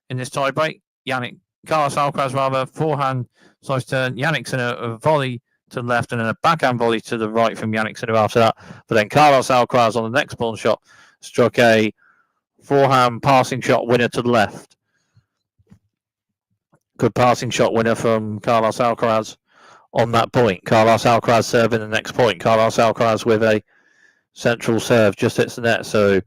in this tiebreak. Carlos Alcaraz rather forehand slice turn. Jannik Sinner a volley to the left and then a backhand volley to the right from Jannik Sinner after that. But then Carlos Alcaraz on the next pawn shot struck a forehand passing shot winner to the left. Good passing shot winner from Carlos Alcaraz on that point. Carlos Alcaraz serving the next point. Carlos Alcaraz with a central serve just hits the net. So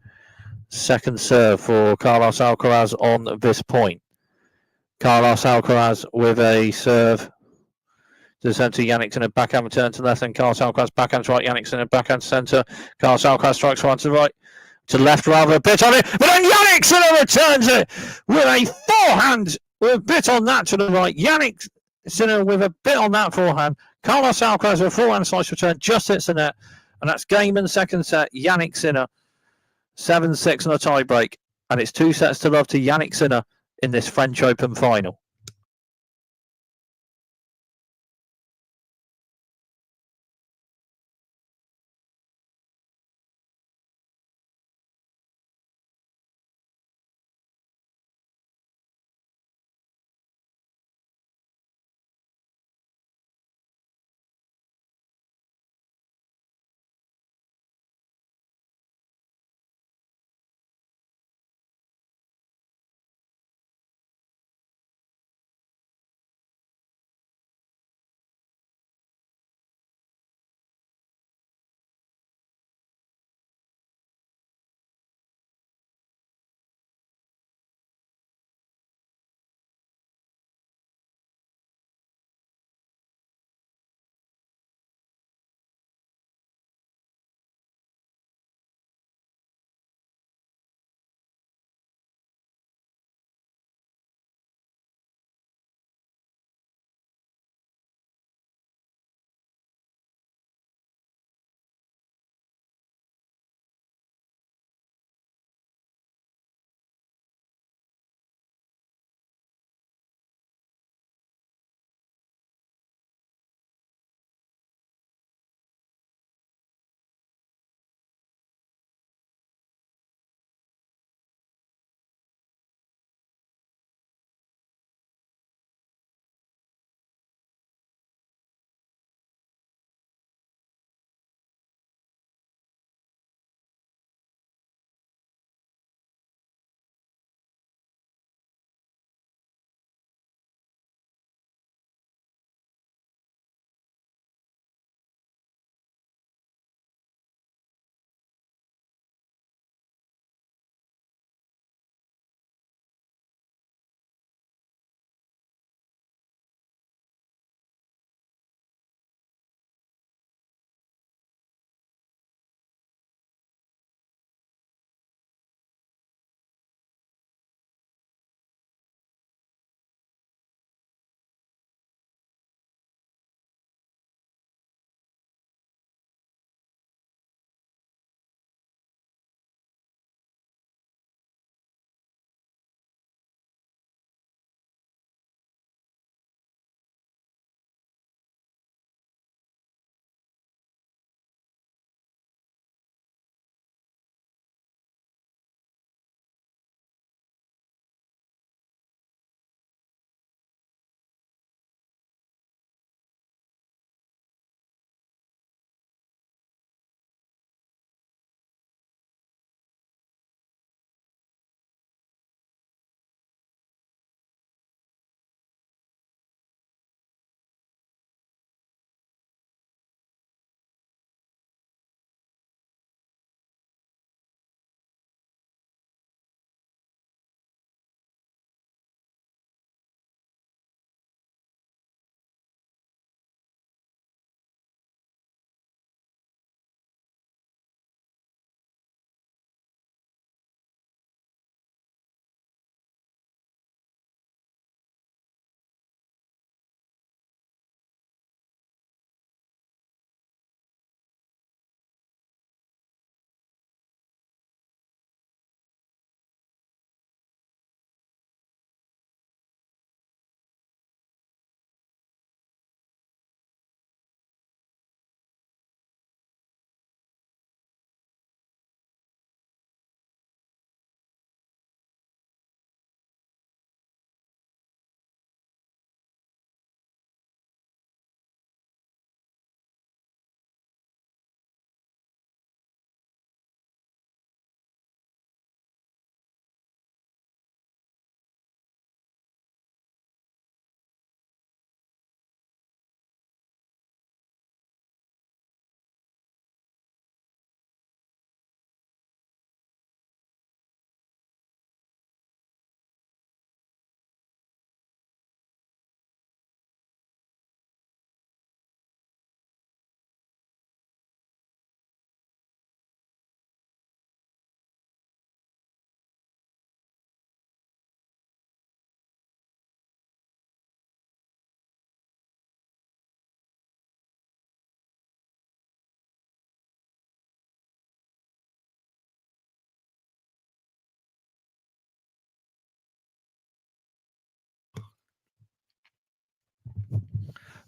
second serve for Carlos Alcaraz on this point. Carlos Alcaraz with a serve to the centre. Jannik Sinner backhand return to the left, and Carlos Alcaraz backhand to right. Jannik Sinner backhand to centre. Carlos Alcaraz strikes one to the right, to the left rather, a bit on it, but then Jannik Sinner returns it with a forehand with a bit on that to the right. Jannik Sinner with a bit on that forehand. Carlos Alcaraz with a forehand slice return just hits the net, and that's game in the second set. Jannik Sinner 7-6 on a tiebreak, and it's 2 sets to love to Jannik Sinner in this French Open final.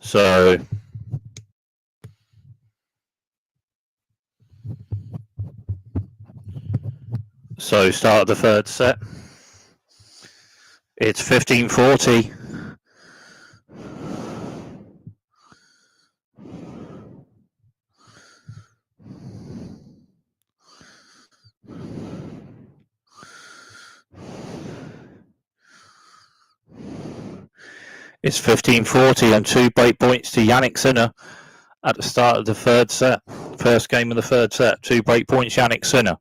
So start of the third set. It's 15-40. It's 15-40 and 2 break points to Jannik Sinner at the start of the third set. First game of the third set. 2 break points, Jannik Sinner.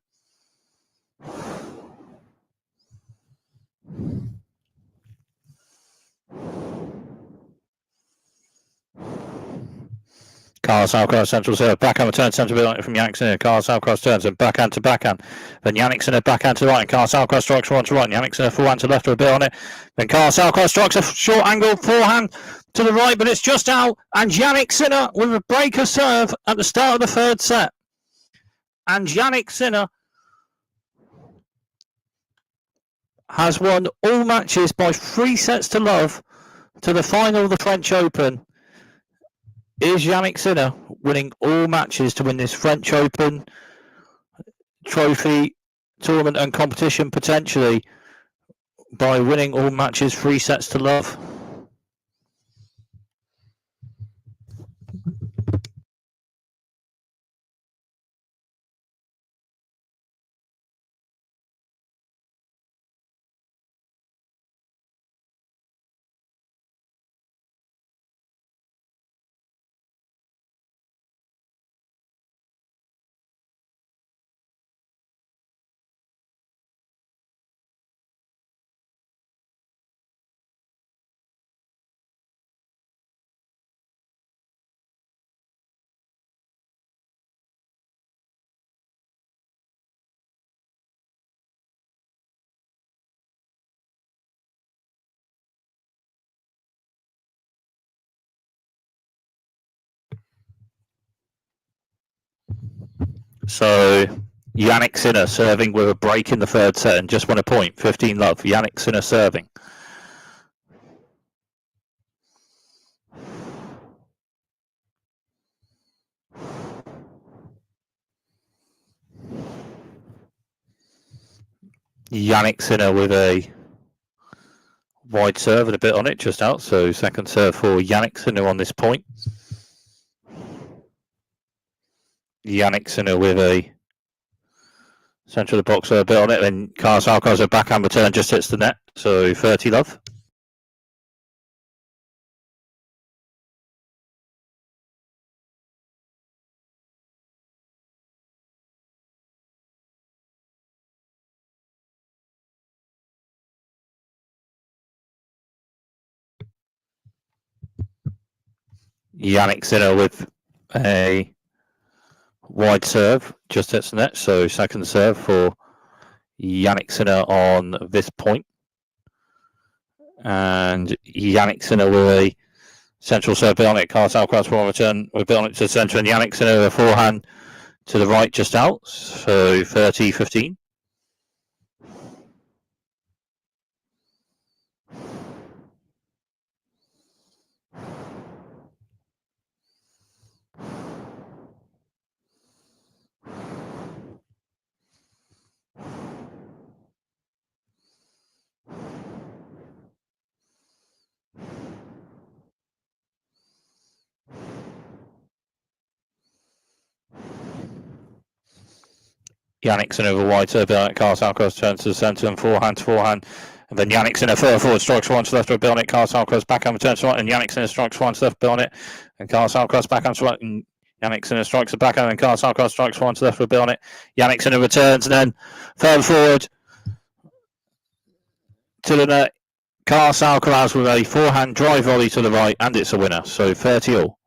Carlos Alcaraz central serve, backhand return central bit from Jannik Sinner. Carlos Alcaraz turns and backhand to backhand. Then Jannik Sinner backhand to right, and Carlos Alcaraz strikes one to right. And Jannik Sinner forehand to left with a bit on it. Then Carlos Alcaraz strikes a short angle forehand to the right, but it's just out. And Jannik Sinner with a breaker serve at the start of the third set. And Jannik Sinner has won all matches by 3 sets to love to the final of the French Open. Is Jannik Sinner winning all matches to win this French Open trophy tournament and competition potentially by winning all matches 3 sets to love? So Jannik Sinner serving with a break in the third set and just won a point. 15 love. Jannik Sinner serving. Jannik Sinner with a wide serve and a bit on it, just out. So second serve for Jannik Sinner on this point. Jannik Sinner with a centre of the box, a bit on it. Then Carlos Alcaraz a backhand return just hits the net. So 30 love. Jannik Sinner with a wide serve, just hits the net. So second serve for Jannik Sinner on this point. And Jannik Sinner with a central serve, bit on it. Carlos Alcaraz will return with a bit on it to the centre. And Jannik Sinner with a forehand to the right, just out. So 30-15. Jannik Sinner with a wide serve, Carlos Alcaraz turns to the centre and forehand to forehand. And then Jannik Sinner further forward strikes one to left with a bit on it. Carlos Alcaraz backhand returns to right, and Jannik Sinner strikes one to left, bit on it. And Carlos Alcaraz backhand to right, and Jannik Sinner strikes a backhand, and Carlos Alcaraz strikes one to left with a bit on it. Jannik Sinner returns, and then further forward to the net. Carlos Alcaraz with a forehand drive volley to the right, and it's a winner. So 30 all.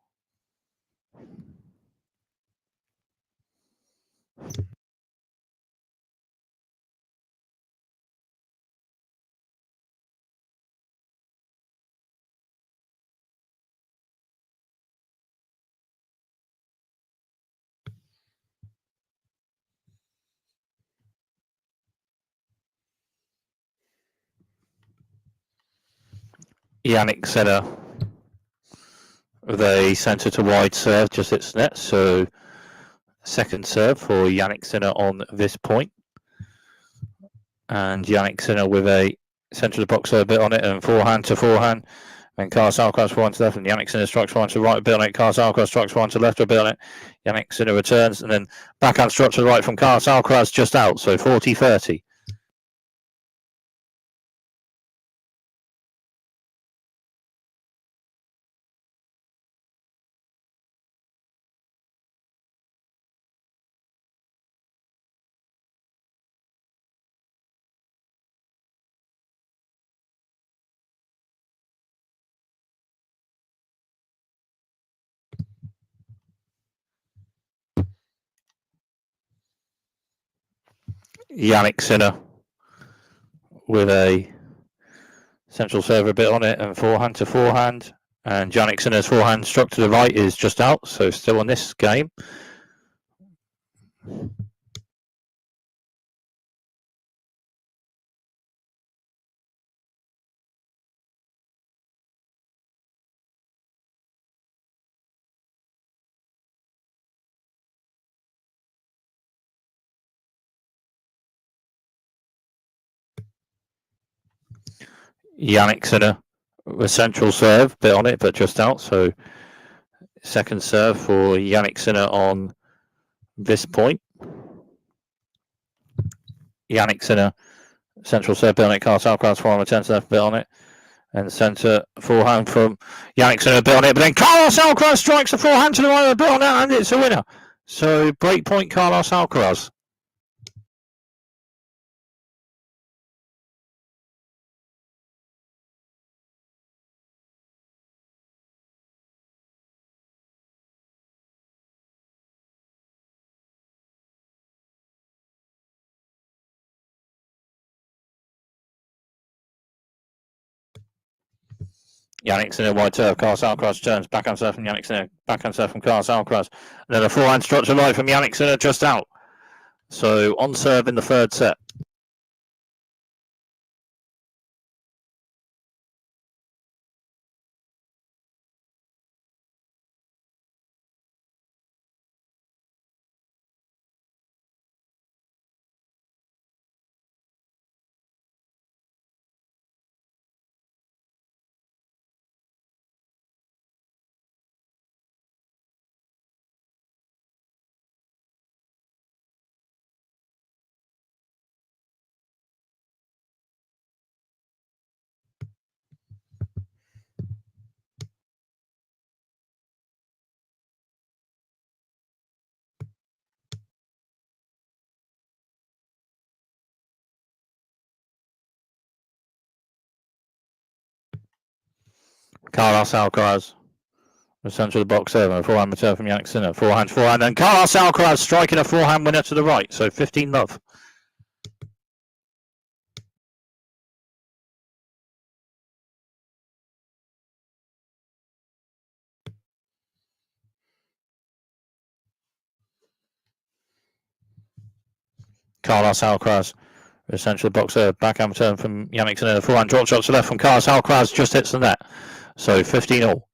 Jannik Sinner with a centre to wide serve, just hits net. So second serve for Jannik Sinner on this point. And Jannik Sinner with a centre of the box serve bit on it, and forehand to forehand. And Carlos Alcaraz forehand to left, and Jannik Sinner strikes forehand to right a bit on it. Carlos Alcaraz strikes forehand to left a bit on it. Jannik Sinner returns, and then backhand struck to the right from Carlos Alcaraz just out. So 40-30. Jannik Sinner with a central serve a bit on it, and forehand to forehand. And Jannik Sinner's forehand struck to the right is just out, so still on this game. Jannik Sinner with central serve, bit on it, but just out. So second serve for Jannik Sinner on this point. Jannik Sinner, central serve, bit on it. Carlos Alcaraz forehand return to left, bit on it. And centre forehand from Jannik Sinner, a bit on it. But then Carlos Alcaraz strikes the forehand to the right, a bit on it, and it's a winner. So break point, Carlos Alcaraz. Jannik Sinner wide serve, Carlos Alcaraz turns, backhand serve from Jannik Sinner, backhand serve from Carlos Alcaraz. And then a forehand struck to right from Jannik Sinner, just out. So on serve in the third set. Carlos Alcaraz, the centre of the box serve, and a forehand return from Jannik Sinner. Forehand, and Carlos Alcaraz striking a forehand winner to the right. So 15-love. Carlos Alcaraz, the centre of the box serve, backhand return from Jannik Sinner. Forehand drop shot to left from Carlos Alcaraz, just hits the net. So 15-all.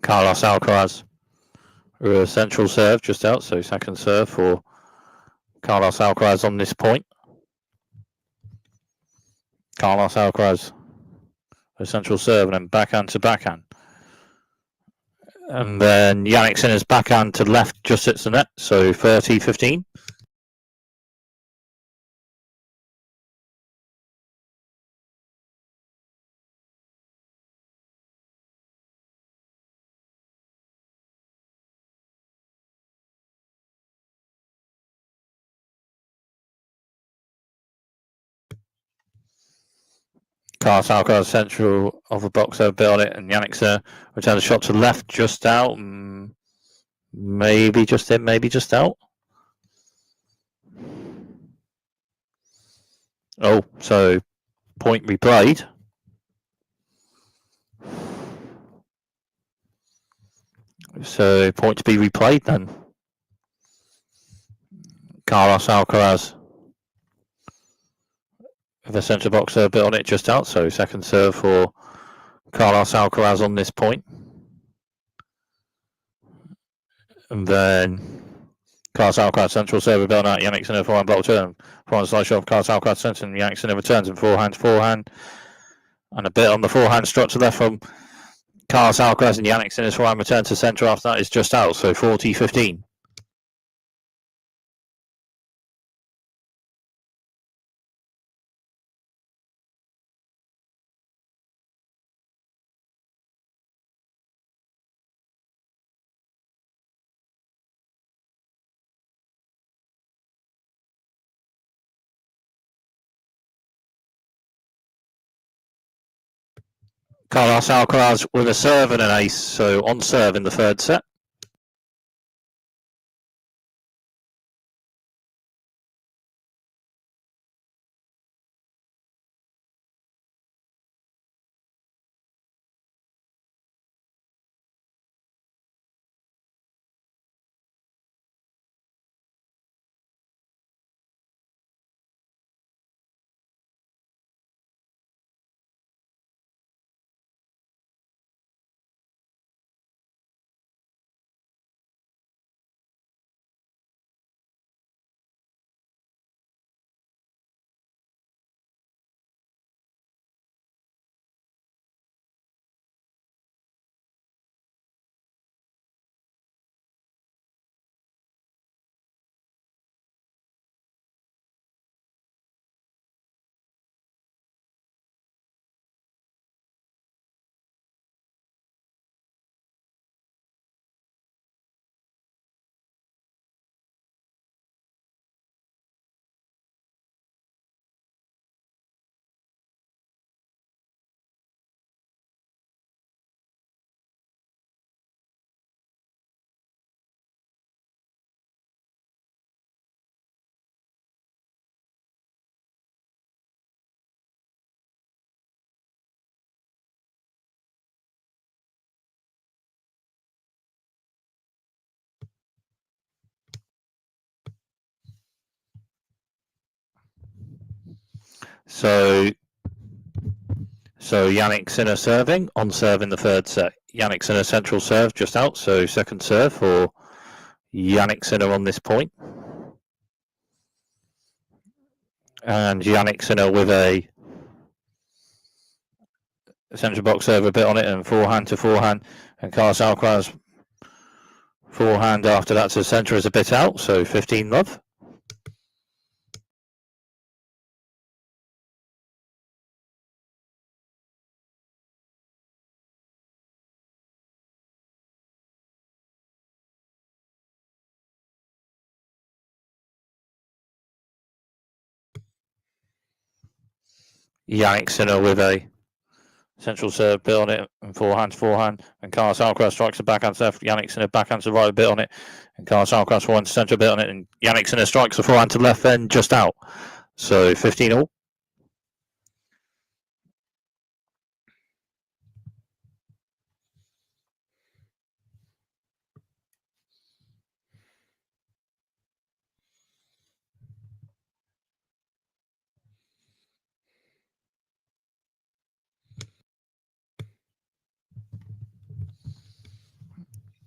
Carlos Alcaraz, with a central serve just out, so second serve for Carlos Alcaraz on this point. Carlos Alcaraz, a central serve, and then backhand to backhand. And then Jannik Sinner's backhand to left just hits the net, so 30-15. Carlos Alcaraz central of the box over bit on it, and Jannik Sinner returns a shot to the left, just out. Maybe just in, maybe just out. Oh, so point replayed. So point to be replayed then. Carlos Alcaraz with a centre box serve bit on it just out. So second serve for Carlos Alcaraz on this point. And then Carlos Alcaraz central serve bit on out. Jannik Sinner forehand block turn. Forehand slice shot of Carlos Alcaraz centre and Jannik Sinner returns and forehand. And a bit on the forehand struck to left from Carlos Alcaraz and Jannik Sinner's forehand return to centre after that is just out. So 40-15. Carlos Alcaraz with a serve and an ace, so on serve in the third set. So Jannik Sinner serving, on serve in the third set. Jannik Sinner central serve just out, so second serve for Jannik Sinner on this point. And Jannik Sinner with a central box serve a bit on it and forehand to forehand. And Carlos Alcaraz forehand after that to centre is a bit out, so 15-love. Jannik Sinner with a central serve bit on it and forehand to forehand. And Carlos Alcaraz strikes a backhand serve. Jannik Sinner backhand to right a bit on it. And Carlos Alcaraz forehand to centre a bit on it. And Jannik Sinner strikes a forehand to left end just out. So 15-all.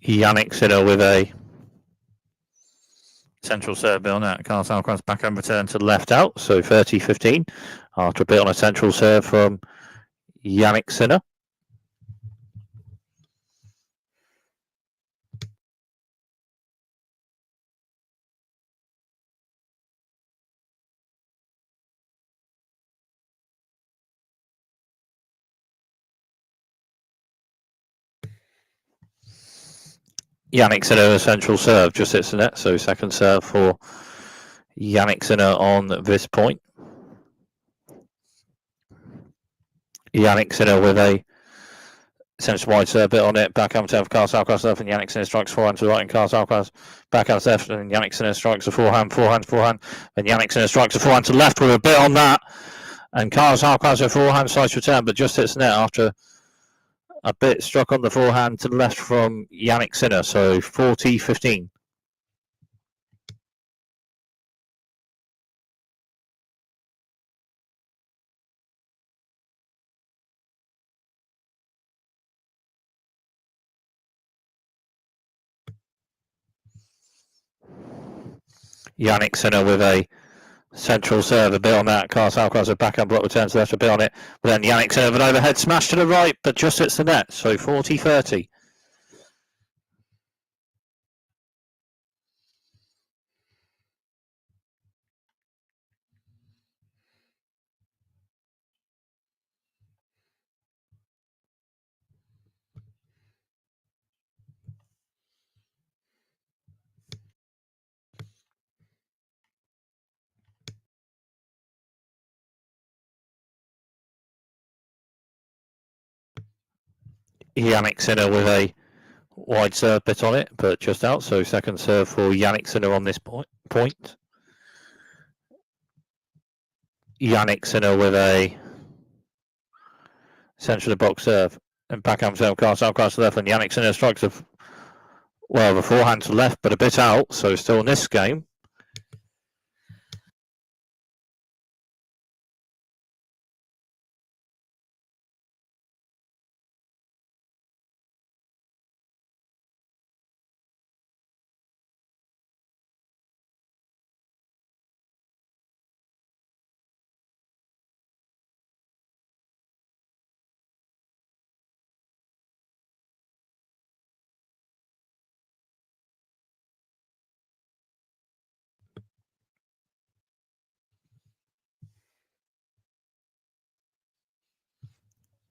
Jannik Sinner with a central serve bit on that. Carlos Alcaraz backhand return to the left out. So 30-15 after a bit on a central serve from Jannik Sinner. Jannik Sinner a central serve just hits the net, so second serve for Jannik Sinner on this point. Jannik Sinner with a centre wide serve bit on it, backhand to Carlos Alcaraz left, and Jannik Sinner strikes forehand to the right, and Carlos Alcaraz backhand left, and Jannik Sinner strikes a forehand, and Jannik Sinner strikes a forehand to left with a bit on that, and Carlos Alcaraz a forehand slice return, but just hits the net after a bit struck on the forehand to the left from Jannik Sinner, so 40-15. Jannik Sinner with a central serve, a bit on that. Carlos Alcaraz, a backhand block return to the left, a bit on it. But then Jannik Sinner with an overhead smash to the right, but just hits the net, so 40-30. Jannik Sinner with a wide serve bit on it, but just out. So second serve for Jannik Sinner on this point. Jannik Sinner with a centre of the box serve. And backhand serve, Carlos Alcaraz to left, and Jannik Sinner strikes the forehand to left, but a bit out. So still in this game.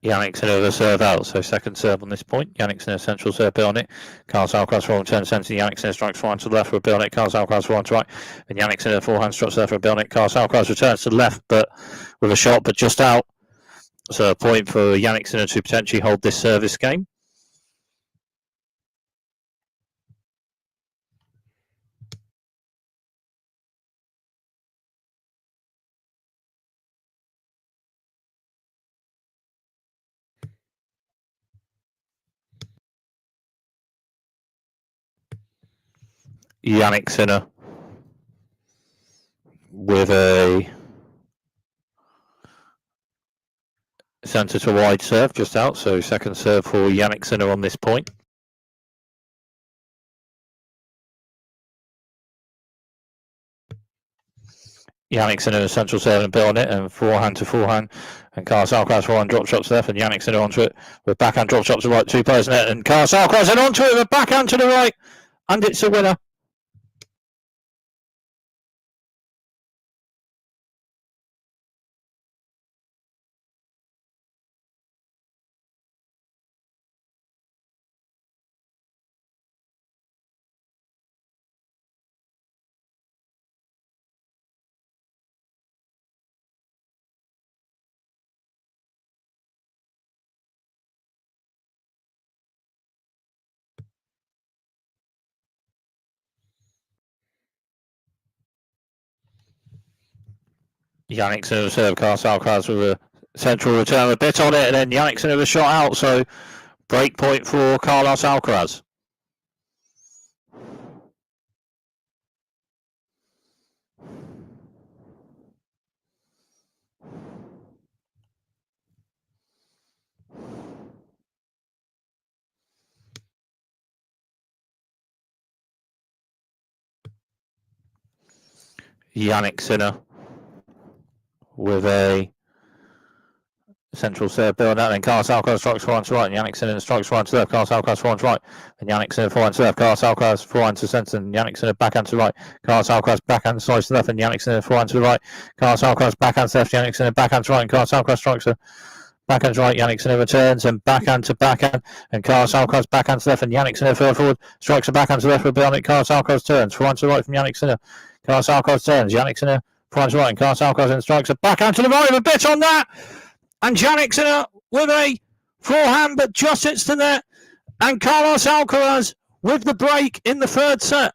Jannik Sinner with a serve out, so second serve on this point. Jannik Sinner central serve bit on it. Carlos Alcaraz forehand turn centre. Jannik Sinner strikes forehand to the left for a bit on it. Carlos Alcaraz forehand to right. And Jannik Sinner forehand strikes left for a bit on it. Carlos Alcaraz returns to the left, but with a shot, but just out. So a point for Jannik Sinner to potentially hold this service game. Jannik Sinner with a centre to wide serve just out, so second serve for Jannik Sinner on this point. Jannik Sinner a central serve and bit on it, and forehand to forehand, and Carlos Alcaraz forehand drop shots left, and Jannik Sinner onto it with backhand drop shots to the right, two players net, and Carlos Alcaraz and onto it with backhand to the right, and it's a winner. Jannik Sinner serve, Carlos Alcaraz with a central return, a bit on it, and then Jannik Sinner a shot out, so break point for Carlos Alcaraz. Jannik Sinner with a central serve build out, and Carlos Alcaraz strikes forehand to right, and Jannik Sinner strikes forehand to left, Carlos Alcaraz forehand to right, and Jannik Sinner forehand to left, Carlos Alcaraz forehand to centre, and Jannik Sinner backhand to right, Carlos Alcaraz backhand slides to left, and Jannik Sinner forehand to the right, Carlos Alcaraz backhand to left, Jannik Sinner backhand to right, and Carlos Alcaraz strikes a backhand to right, Jannik Sinner returns, and backhand to backhand, and Carlos Alcaraz backhand to left, and Jannik Sinner further forward, strikes a backhand to left with a bit on it, Carlos Alcaraz turns, forehand to the right from Jannik Sinner, Carlos Alcaraz turns, Jannik Sinner forehand to right, and Carlos Alcaraz and strikes a backhand to the right with a bit on that, and Jannik Sinner with a forehand, but just hits the net, and Carlos Alcaraz with the break in the third set.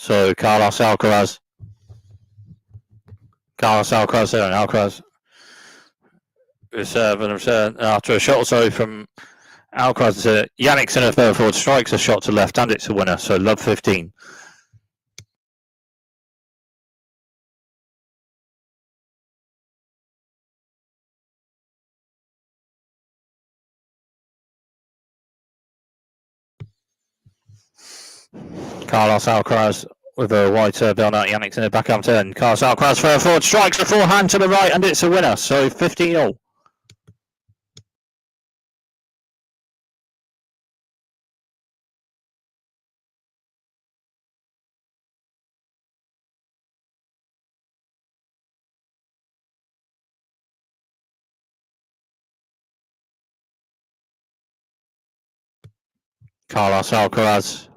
So Carlos Alcaraz there, and Alcaraz reserve and return after a shot or so from Alcaraz. Jannik Sinner further forward strikes a shot to left, and it's a winner. So love 15. Carlos Alcaraz with a wide serve down out. Jannik Sinner backhand turn. Carlos Alcaraz further forward strikes a forehand to the right, and it's a winner. So 15-all. Carlos Alcaraz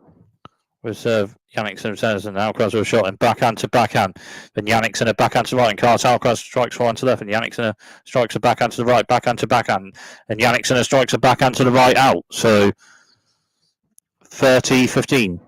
with serve. Jannik Sinner returns, and Alcaraz with a shot and backhand to backhand. Then Jannik Sinner backhand to right, and Carlos Alcaraz strikes forehand to left, and Jannik Sinner strikes a backhand to the right, backhand to backhand, and Jannik Sinner strikes a backhand to the right out. So 30-15.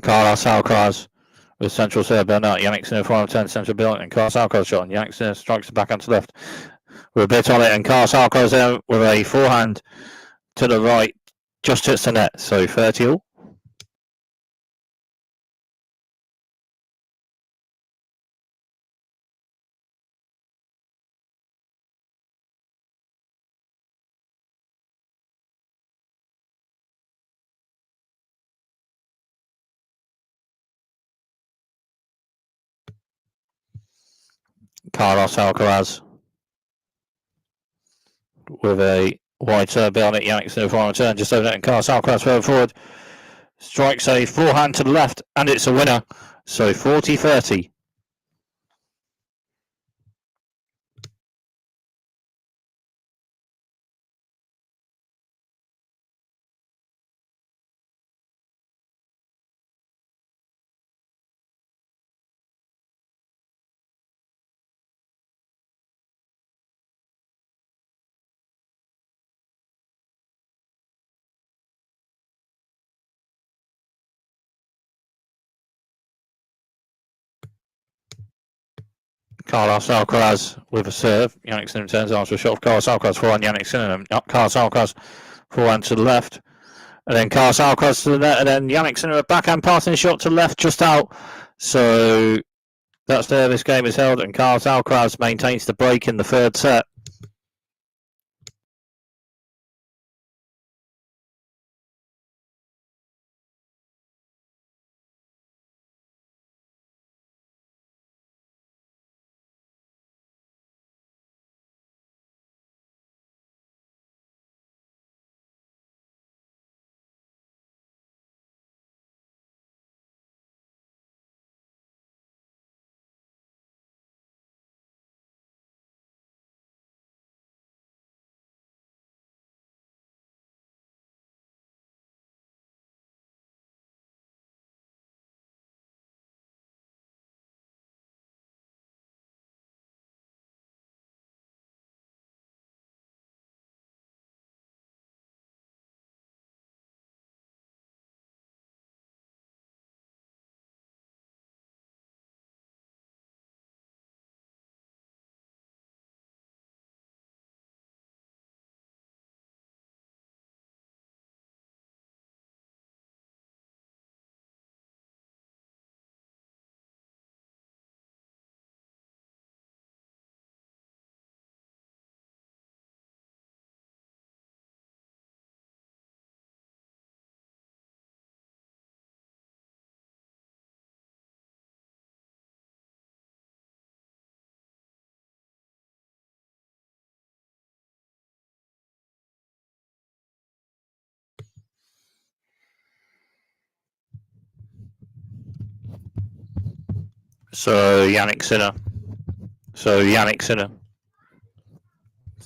Carlos Alcaraz with central serve, Bernard. Jannik Sinner forehand turn, central build, and Carlos Alcaraz shot, and Jannik Sinner strikes the backhand to left. With a bit on it, and Carlos Alcaraz there with a forehand to the right, just hits the net. So 30-all. Carlos Alcaraz with a wide serve on it. Jannik Sinner forehand turn, just over it, and Carlos Alcaraz further forward strikes a forehand to the left, and it's a winner. So 40-30. Carlos Alcaraz with a serve. Jannik Sinner turns after a shot of Carlos Alcaraz forehand. Jannik Sinner, Carlos Alcaraz forehand to the left, and then Carlos Alcaraz to the net, and then Jannik Sinner a backhand passing shot to the left, just out. So that's there. This game is held, and Carlos Alcaraz maintains the break in the third set. So Jannik Sinner.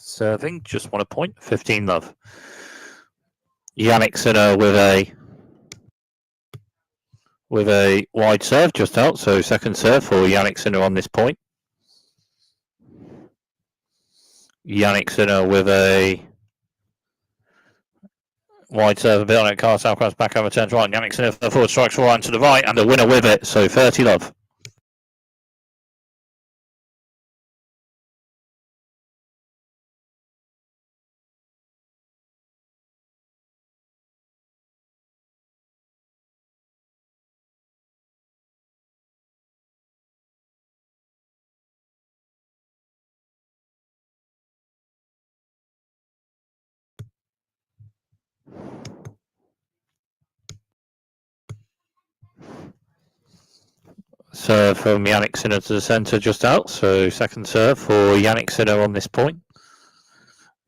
Serving, just 1 point, 15 love. Jannik Sinner with a wide serve just out, so second serve for Jannik Sinner on this point. Jannik Sinner with a wide serve a bit on it. Carlos Alcaraz back over, turns right. Jannik Sinner for the forward, strikes forehand to the right, and the winner with it, so 30 love. Serve from Jannik Sinner to the centre just out, so second serve for Jannik Sinner on this point.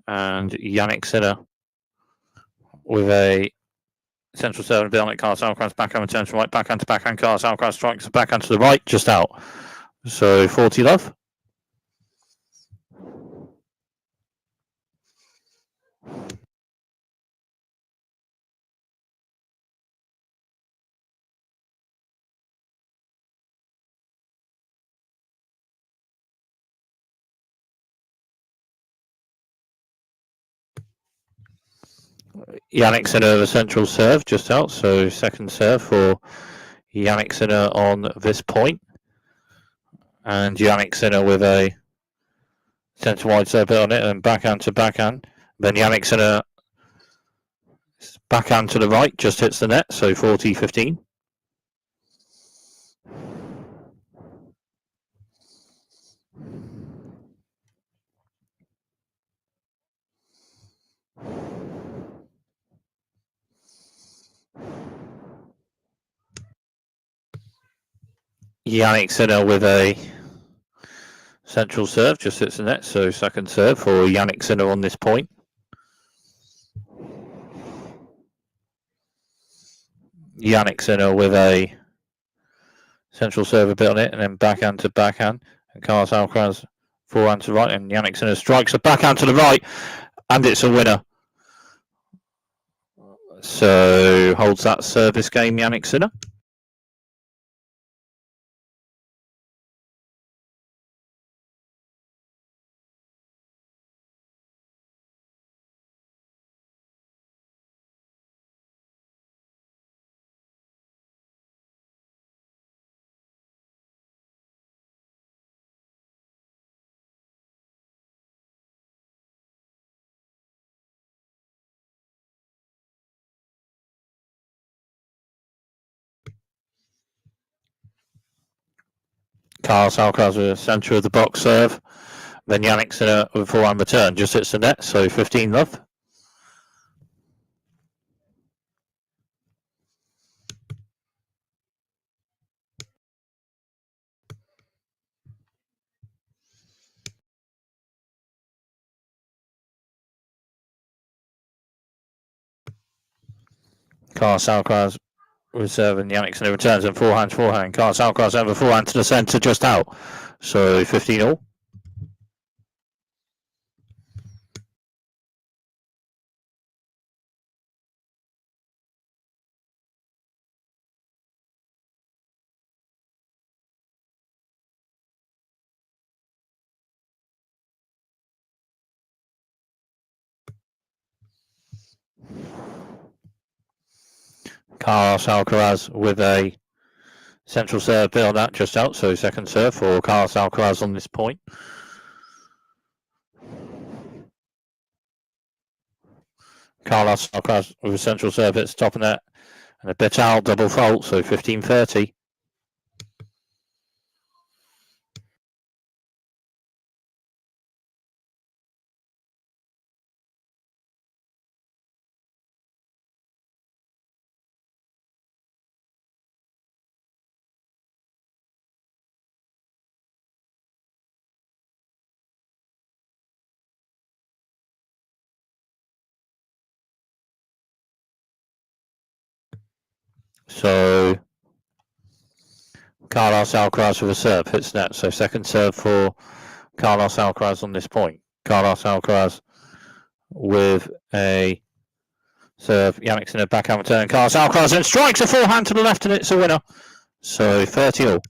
And Jannik Sinner with a central serve a bit on it. Carlos Alcaraz backhand turns right, backhand to backhand. Carlos Alcaraz strikes the backhand to the right, just out. So 40 love. Jannik Sinner the central serve just out, so second serve for Jannik Sinner on this point. And Jannik Sinner with a centre wide serve on it and backhand to backhand. Then Jannik Sinner backhand to the right, just hits the net, so 40-15. Jannik Sinner with a central serve, just hits the net, so second serve for Jannik Sinner on this point. Jannik Sinner with a central serve a bit on it, and then backhand to backhand. And Carlos Alcaraz forehand to right, and Jannik Sinner strikes a backhand to the right, and it's a winner. So holds that service game, Jannik Sinner. Carlos Alcaraz with the centre of the box serve. Then Jannik Sinner with a forehand return, just hits the net, so 15 love. Carlos Alcaraz reserve and Jannik Sinner returns and forehand. Carlos Alcaraz over forehand to the centre, just out, so 15 all. Carlos Alcaraz with a central serve bit on that, just out, so second serve for Carlos Alcaraz on this point. Carlos Alcaraz with a central serve hits top of net and a bit out, double fault, so 15-30. So Carlos Alcaraz with a serve hits net, so second serve for Carlos Alcaraz on this point. Carlos Alcaraz with a serve. Jannik Sinner backhand return. Carlos Alcaraz and strikes a forehand to the left, and it's a winner. So 30 all.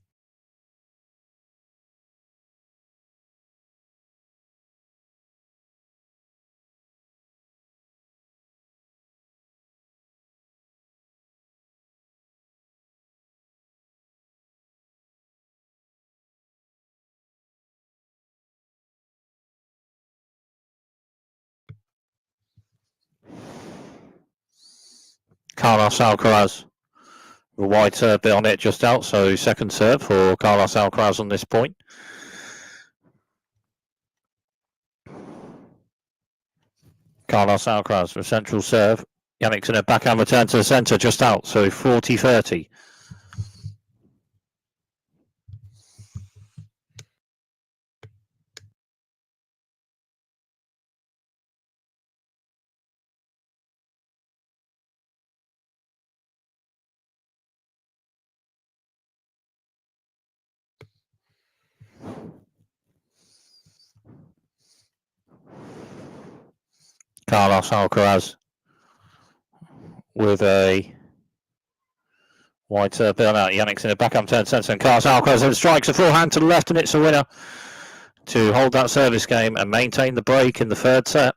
Carlos Alcaraz. The wide serve bit on it just out, so second serve for Carlos Alcaraz on this point. Carlos Alcaraz with central serve. Jannik Sinner backhand return to the centre just out, so 40-30. Carlos Alcaraz with a wide serve bit on out. Jannik Sinner backhand turn centre, and Carlos Alcaraz and strikes a forehand to the left, and it's a winner to hold that service game and maintain the break in the third set.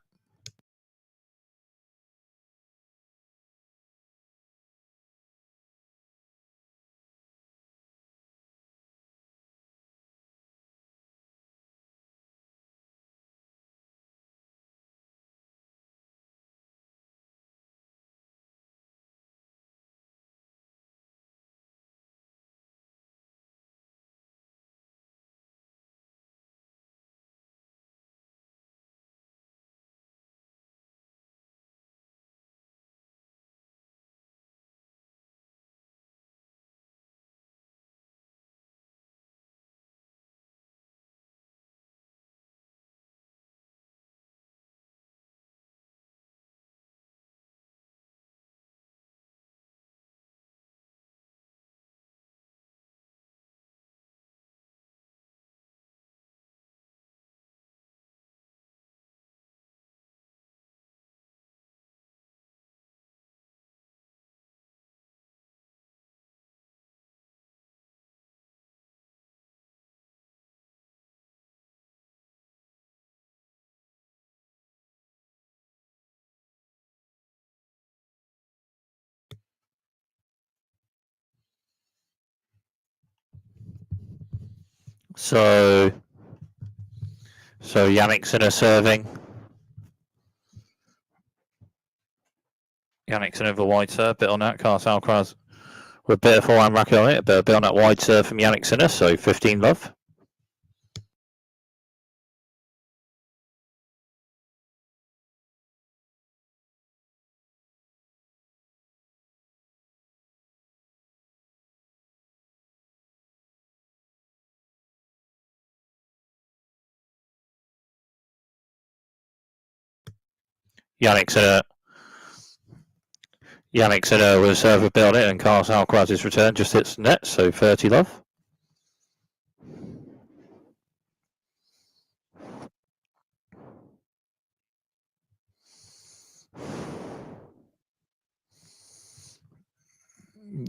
So Jannik Sinner serving. Jannik Sinner with a wide serve, bit on that. Carlos Alcaraz with a bit of forehand racket on it, but a bit on that wide serve from Jannik Sinner, so 15 love. Jannik Sinner with a serve a bit on it, and Carlos Alcaraz's return just hits the net, so 30 love.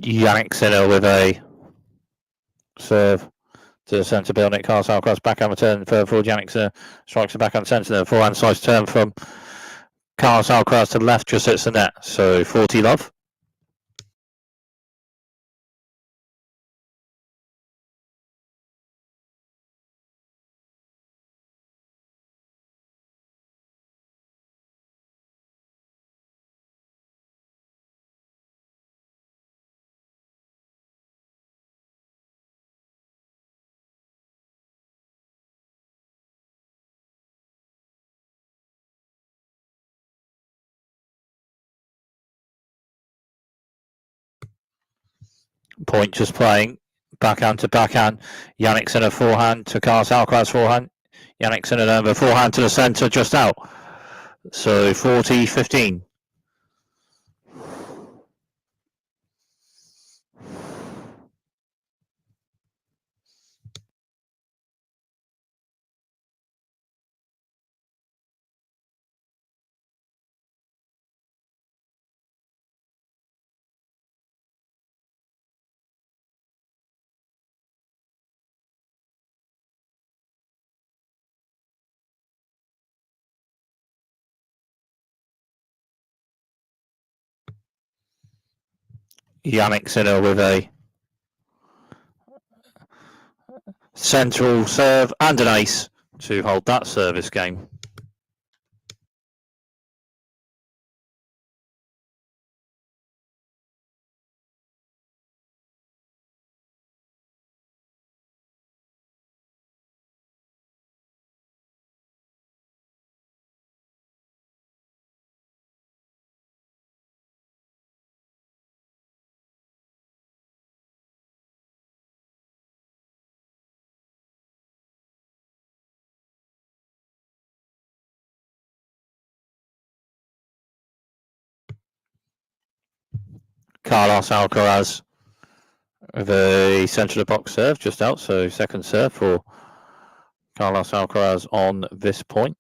Jannik Sinner with a serve to the centre, bit on it. Carlos Alcaraz backhand return for Jannik Sinner, strikes the backhand centre, forehand slice turn from Carlos Alcaraz to the left, just hits the net, so 40 love. Point just playing. Backhand to backhand. Jannik Sinner forehand to Carlos Alcaraz forehand. Jannik Sinner over forehand to the centre, just out. So 40-15. Jannik Sinner with a central serve and an ace to hold that service game. Carlos Alcaraz with a centre of the box serve just out, so second serve for Carlos Alcaraz on this point.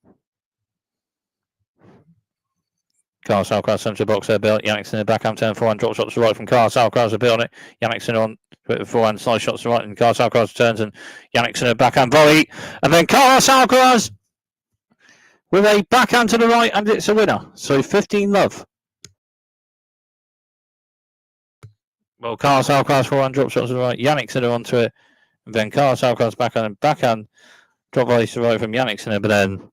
Carlos Alcaraz centre of the box serve, Jannik Sinner backhand turn forehand, drop shots to the right from Carlos Alcaraz, a bit on it. Jannik Sinner on forehand, slice shots to the right, and Carlos Alcaraz turns and Jannik Sinner backhand volley, and then Carlos Alcaraz with a backhand to the right, and it's a winner. So 15-love. Well, Carlos Alcaraz forehand, drop shots to the right, Jannik Sinner onto it, and then Carlos Alcaraz backhand, drop volley to the right from Jannik Sinner, but then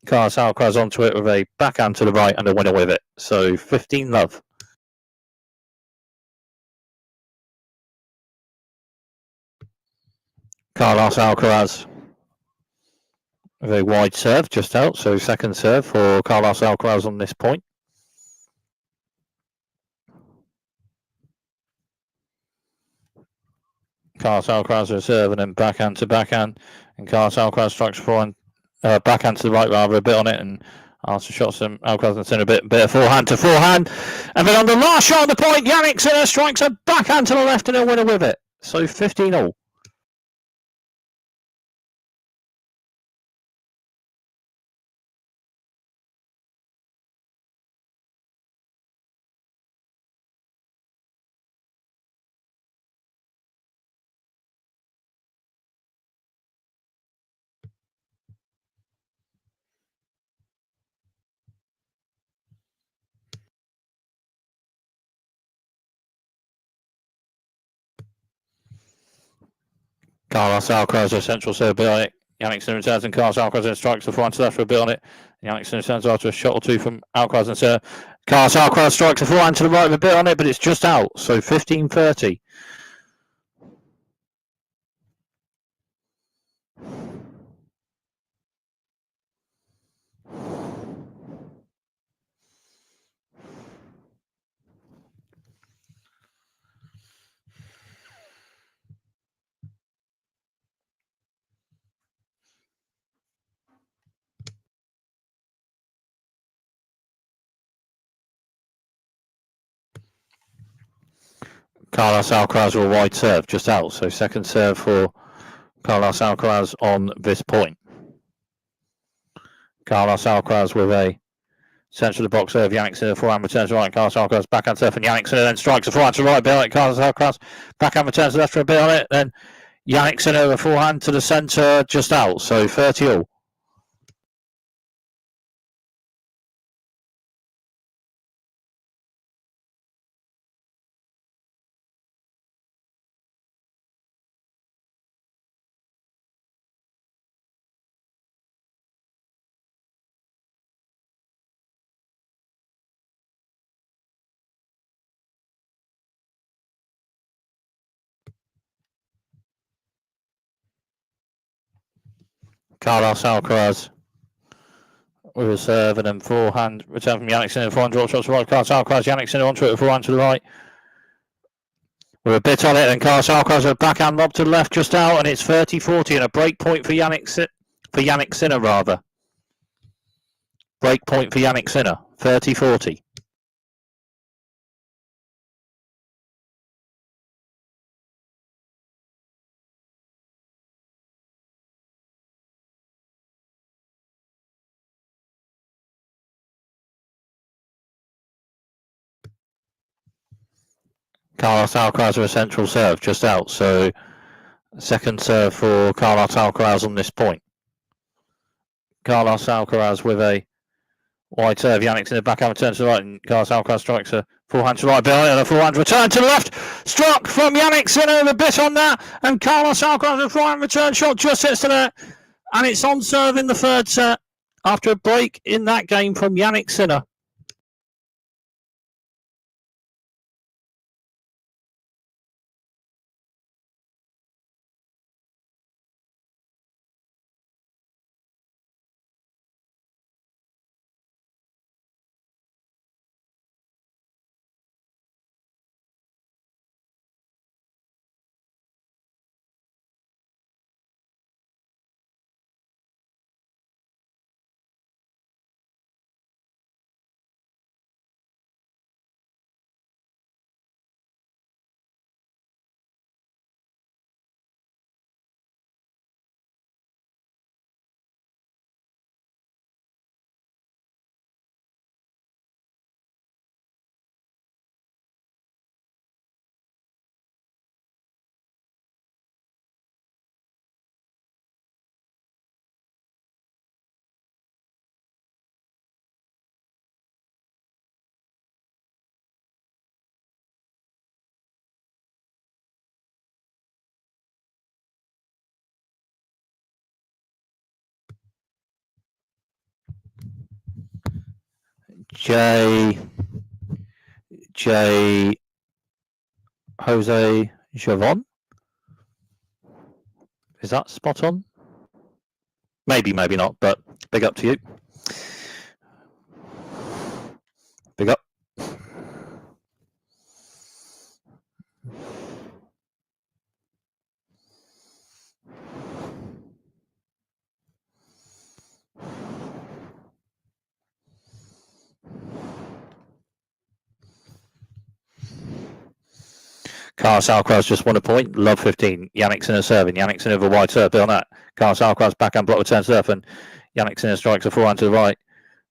Carlos Alcaraz onto it with a backhand to the right and a winner with it. So 15-love. Carlos Alcaraz with a wide serve just out, so second serve for Carlos Alcaraz on this point. Carlos Alcaraz with a serve and then backhand to backhand, and Carlos Alcaraz strikes forehand, backhand to the right rather, a bit on it, and after shots from Alcaraz and Sinner, a bit of forehand to forehand, and then on the last shot of the point, Jannik Sinner strikes a backhand to the left and a winner with it. So 15-all. Carlos Alcaraz a central serve, a bit on it. Jannik Sinner returns and Carlos Alcaraz strikes the forehand to left for a bit on it. Jannik Sinner turns after a shot or two from Alcaraz and Sinner. Carlos Alcaraz strikes the forehand to the right with a bit on it, but it's just out. So 15-30. Carlos Alcaraz with a wide serve just out. So second serve for Carlos Alcaraz on this point. Carlos Alcaraz with a centre of the box serve. Jannik Sinner forehand returns to right. Carlos Alcaraz backhand serve, and Jannik Sinner then strikes the forehand to the right. Bit on it. Carlos Alcaraz backhand returns to left for a bit on it. Then Jannik Sinner a forehand to the centre just out. So 30-all. Carlos Alcaraz with a serve and then forehand return from Jannik Sinner, forehand drop shots to right. Carlos Alcaraz, Jannik Sinner onto it, forehand to the right with a bit on it, and Carlos Alcaraz a backhand lob to the left just out, and it's 30-40 and a break point for Jannik Sinner rather. Break point for Jannik Sinner, 30-40. Carlos Alcaraz with a central serve just out, so second serve for Carlos Alcaraz on this point. Carlos Alcaraz with a Wide serve, Jannik's in the backhand return to the right, and Carlos Alcaraz strikes a forehand to the right, behind, and a forehand return to the left. Struck from Jannik Sinner, the bit on that, and Carlos Alcaraz, a forehand return shot just hits to there, and it's on serve in the third set after a break in that game from Jannik Sinner. Jose Javon. Is that spot on? Maybe, maybe not, but big up to you. Big up. Carlos Alcaraz just won a point. Love 15. Jannik Sinner serving. Jannik Sinner with a wide serve. Bill that. Carlos Alcaraz backhand block return serve, and Jannik Sinner strikes a forehand to the right.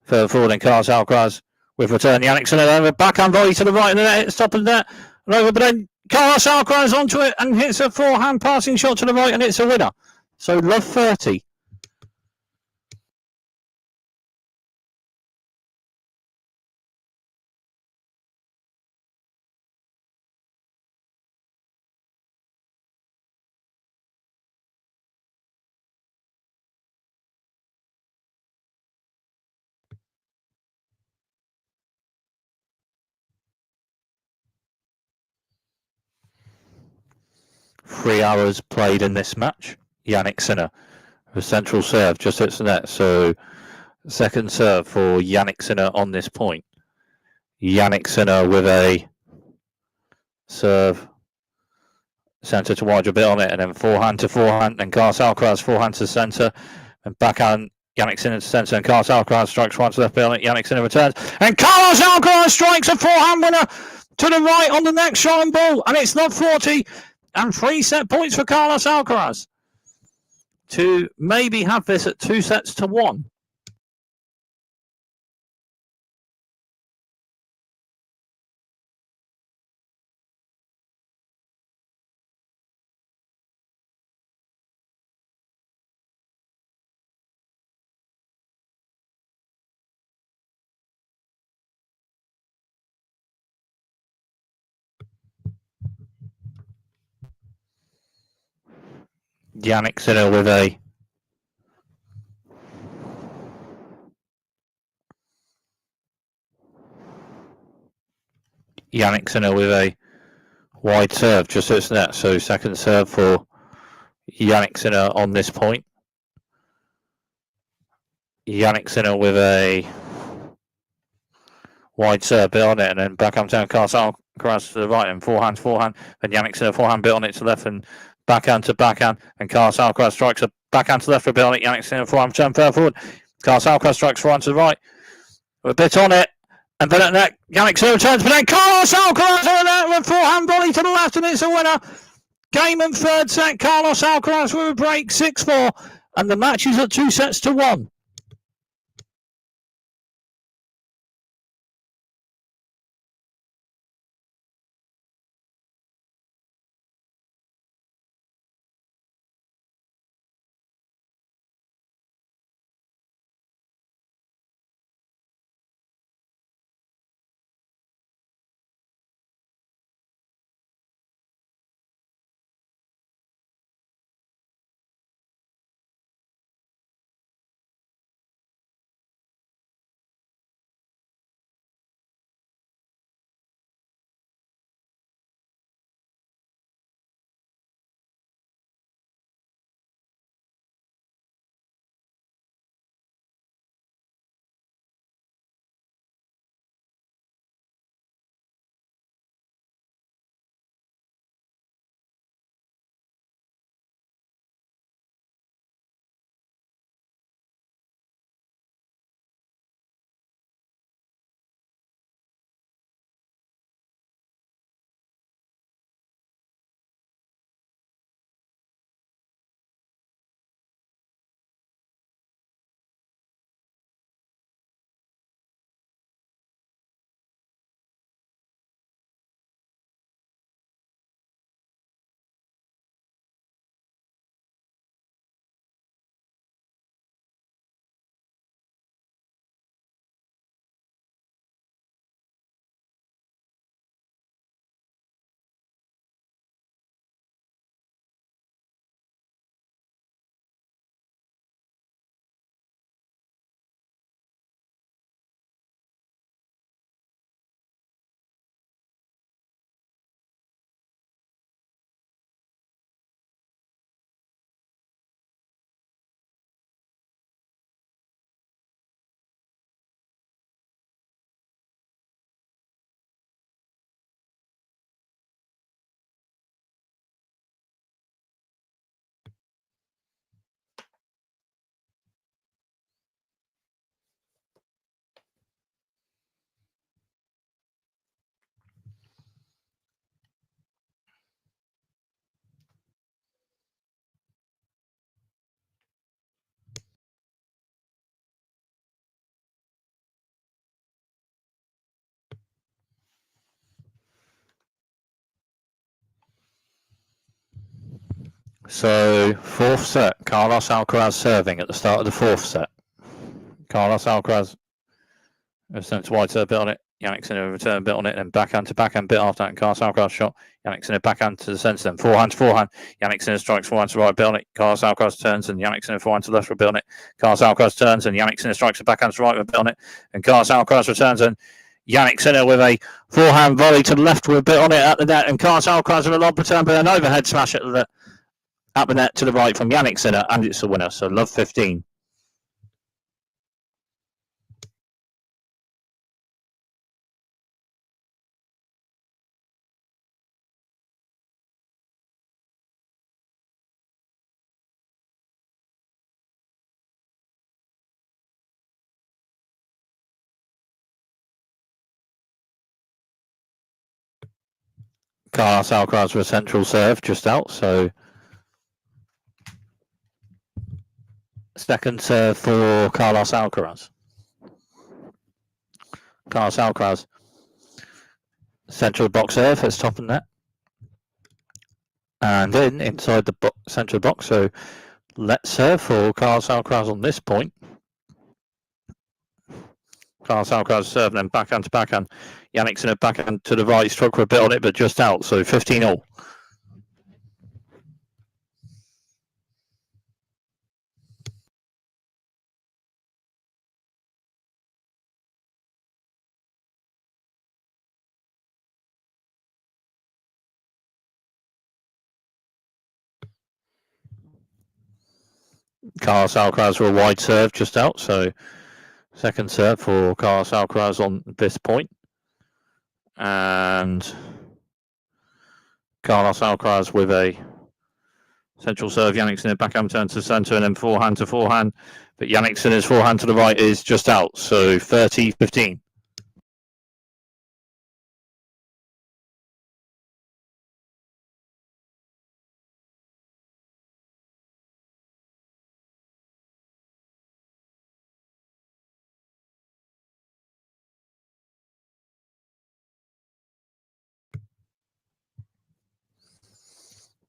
Further forward, and Carlos Alcaraz with return. Jannik Sinner over backhand volley to the right, and then it's top of the net and over. But then Carlos Alcaraz onto it and hits a forehand passing shot to the right, and it's a winner. So love 30. Three hours played in this match. Jannik Sinner, the central serve just hits the net. So second serve for Jannik Sinner on this point. Jannik Sinner with a serve centre to wide a bit on it, and then forehand to forehand, and Carlos Alcaraz forehand to centre, and backhand Jannik Sinner to centre, and Carlos Alcaraz strikes right to left bit on it. Jannik Sinner returns, and Carlos Alcaraz strikes a forehand winner to the right on the next shot and ball, and it's not 40, and 3 set points for Carlos Alcaraz to maybe have this at 2 sets to 1. Jannik Sinner with a wide serve, just hits the net. So second serve for Jannik Sinner on this point. Jannik Sinner with a wide serve bit on it, and then backhand down Carlos Alcaraz to the right, and forehand, and Jannik Sinner forehand bit on it to left, and backhand to backhand, and Carlos Alcaraz strikes a backhand to left for a bit on it. Jannik Sinner forehand turn further forward. Carlos Alcaraz strikes forehand to the right, with a bit on it, and then at that Jannik Sinner returns, but then Carlos Alcaraz over there with a forehand volley to the left, and it's a winner. Game and third set, Carlos Alcaraz with a break, 6-4, and the match is at 2 sets to 1. So, fourth set, Carlos Alcaraz serving at the start of the fourth set. Carlos Alcaraz sent to wide serve, bit on it. Jannik Sinner return, bit on it, and backhand to backhand, bit after that, and Carlos Alcaraz shot. Jannik Sinner backhand to the centre, then forehand to forehand. Jannik Sinner strikes forehand to right, bit on it. Carlos Alcaraz turns, and Jannik Sinner forehand to left for a bit on it. Carlos Alcaraz turns, and Jannik Sinner strikes a backhand to right with a bit on it. And Carlos Alcaraz returns, and Jannik Sinner with a forehand volley to the left with a bit on it at the net. And Carlos Alcaraz with a lob return, but an overhead smash at the net to the right from Jannik Sinner, and it's a winner. So love 15. Carlos Alcaraz with a central serve just out, so second serve for Carlos Alcaraz. Carlos Alcaraz, central box serve, it's top of net. And inside the central box, so let's serve for Carlos Alcaraz on this point. Carlos Alcaraz serving and backhand to backhand. Jannik Sinner backhand to the right, struck for a bit on it, but just out, so 15-all. Carlos Alcaraz for a wide serve just out, so second serve for Carlos Alcaraz on this point. And Carlos Alcaraz with a central serve, Jannik Sinner backhand turn to the centre, and then forehand to forehand. But Jannik Sinner's forehand to the right is just out, so 30-15.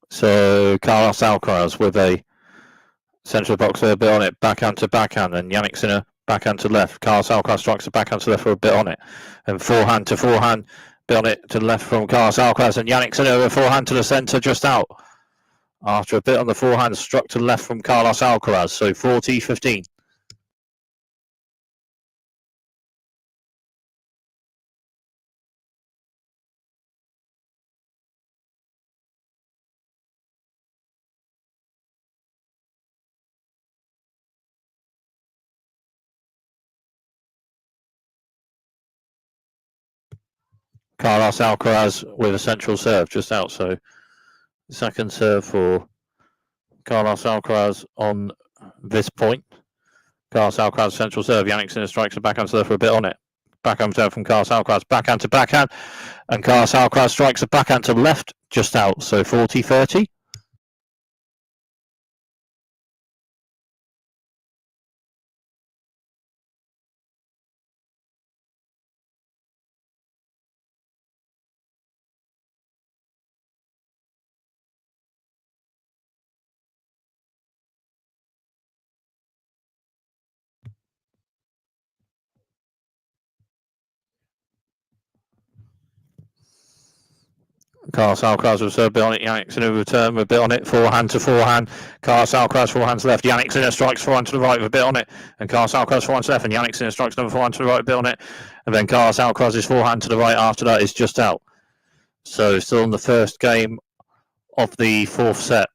So Carlos Alcaraz with a central box there, a bit on it, backhand to backhand, and Jannik Sinner backhand to left. Carlos Alcaraz strikes a backhand to left for a bit on it, and forehand to forehand, bit on it to the left from Carlos Alcaraz, and Jannik Sinner with a forehand to the centre just out. After a bit on the forehand, struck to the left from Carlos Alcaraz, so 40-15. Carlos Alcaraz with a central serve just out, so second serve for Carlos Alcaraz on this point. Carlos Alcaraz central serve, Jannik Sinner strikes a backhand serve for a bit on it. Backhand serve from Carlos Alcaraz, backhand to backhand, and Carlos Alcaraz strikes a backhand to left just out, so 40-30. Carlos Alcaraz with a serve, bit on it, Jannik Sinner return with a bit on it, forehand to forehand. Carlos Alcaraz forehand to left, Jannik Sinner strikes forehand to the right with a bit on it, and Carlos Alcaraz forehand to left, and Jannik Sinner strikes another forehand to the right with a bit on it, and then Carlos Alcaraz's forehand to the right after that is just out. So still in the first game of the fourth set.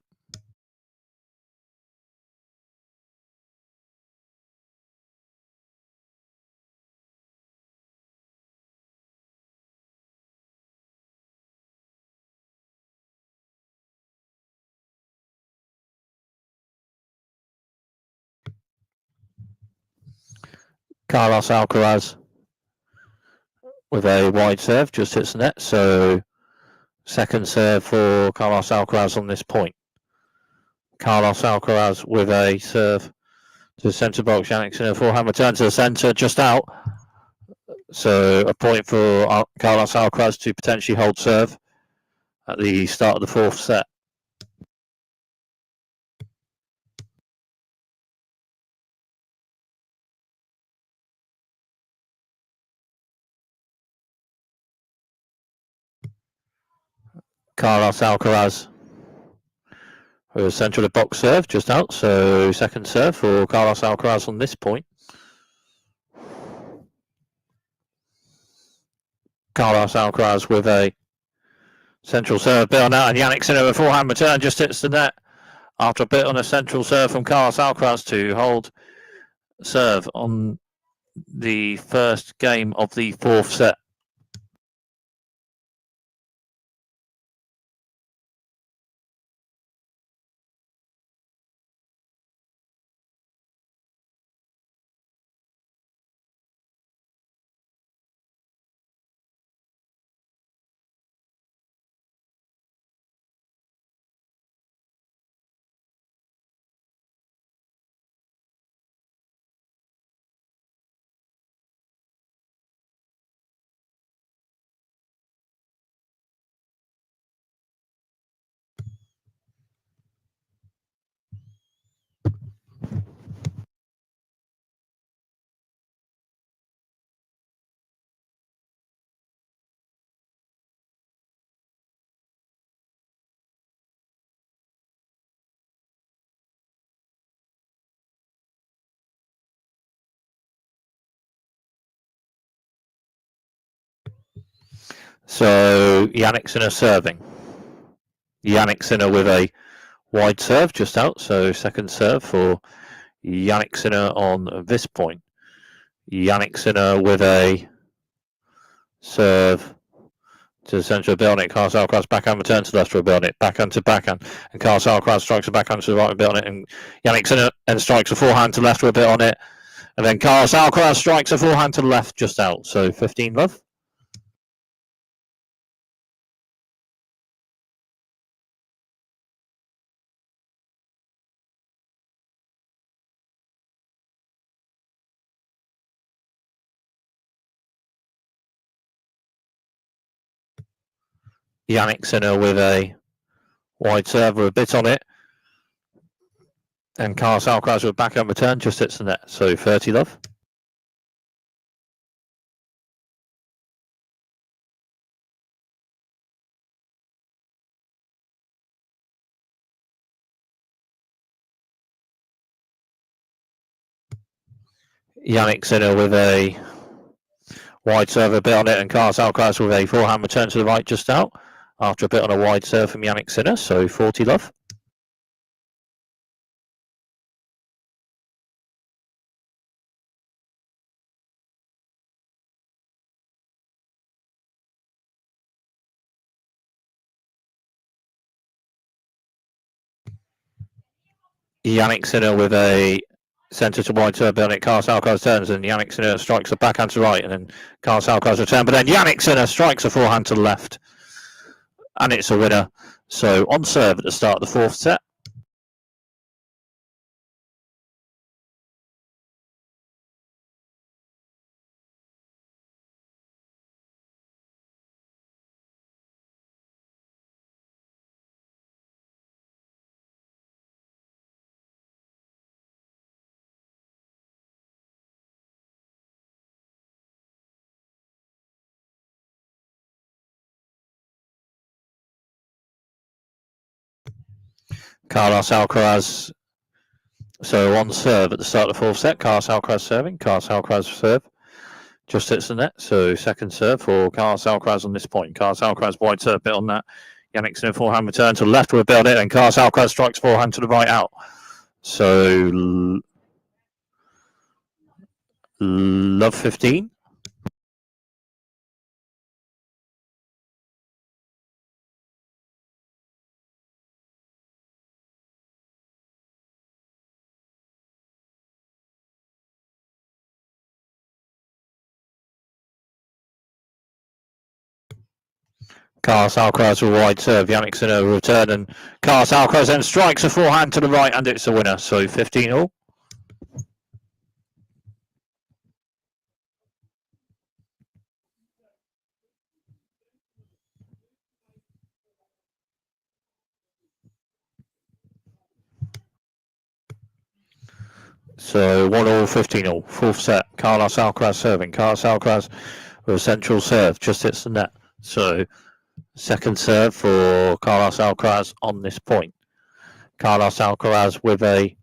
Carlos Alcaraz with a wide serve, just hits the net, so second serve for Carlos Alcaraz on this point. Carlos Alcaraz with a serve to the centre box, Jannik Sinner forehand return to the centre, just out. So a point for Carlos Alcaraz to potentially hold serve at the start of the fourth set. Carlos Alcaraz with a central of box serve just out, so second serve for Carlos Alcaraz on this point. Carlos Alcaraz with a central serve, bit on that, and Jannik Sinner with a forehand return just hits the net after a bit on a central serve from Carlos Alcaraz to hold serve on the first game of the fourth set. So Jannik Sinner serving. Jannik Sinner with a wide serve just out, so second serve for Jannik Sinner on this point. Jannik Sinner with a serve to the centre of Billnet. Carlos Alcaraz backhand return to the left of Billnet, backhand to backhand, and Carlos Alcaraz strikes a backhand to the right of Billnet, and Jannik Sinner and strikes a forehand to the left with a bit on it, and then Carlos Alcaraz strikes a forehand to the left just out, so 15 love. Jannik Sinner with a wide serve with a bit on it, and Carlos Alcaraz with a backhand return just hits the net, so 30 love. Jannik Sinner with a wide serve, a bit on it, and Carlos Alcaraz with a forehand return to the right just out after a bit on a wide serve from Jannik Sinner, so 40 love. Jannik Sinner with a centre to wide serve, but then Carlos Alcaraz turns, and Jannik Sinner strikes a backhand to right, and then Carlos Alcaraz return, but then Jannik Sinner strikes a forehand to the left, and it's a winner. So on serve at the start of the fourth set. Carlos Alcaraz, so on serve at the start of the fourth set, Carlos Alcaraz serving, Carlos Alcaraz serve, just hits the net, so second serve for Carlos Alcaraz on this point. Carlos Alcaraz wide serve, bit on that, Jannik Sinner forehand return to the left with a bit on it, and Carlos Alcaraz strikes forehand to the right out. So love 15. Carlos Alcaraz with a wide serve, Jannik Sinner return, and Carlos Alcaraz then strikes a forehand to the right, and it's a winner. So 15 all. So 1 all, 15 all. Fourth set, Carlos Alcaraz serving. Carlos Alcaraz with a central serve, just hits the net. So Second serve for Carlos Alcaraz on this point. Carlos Alcaraz with a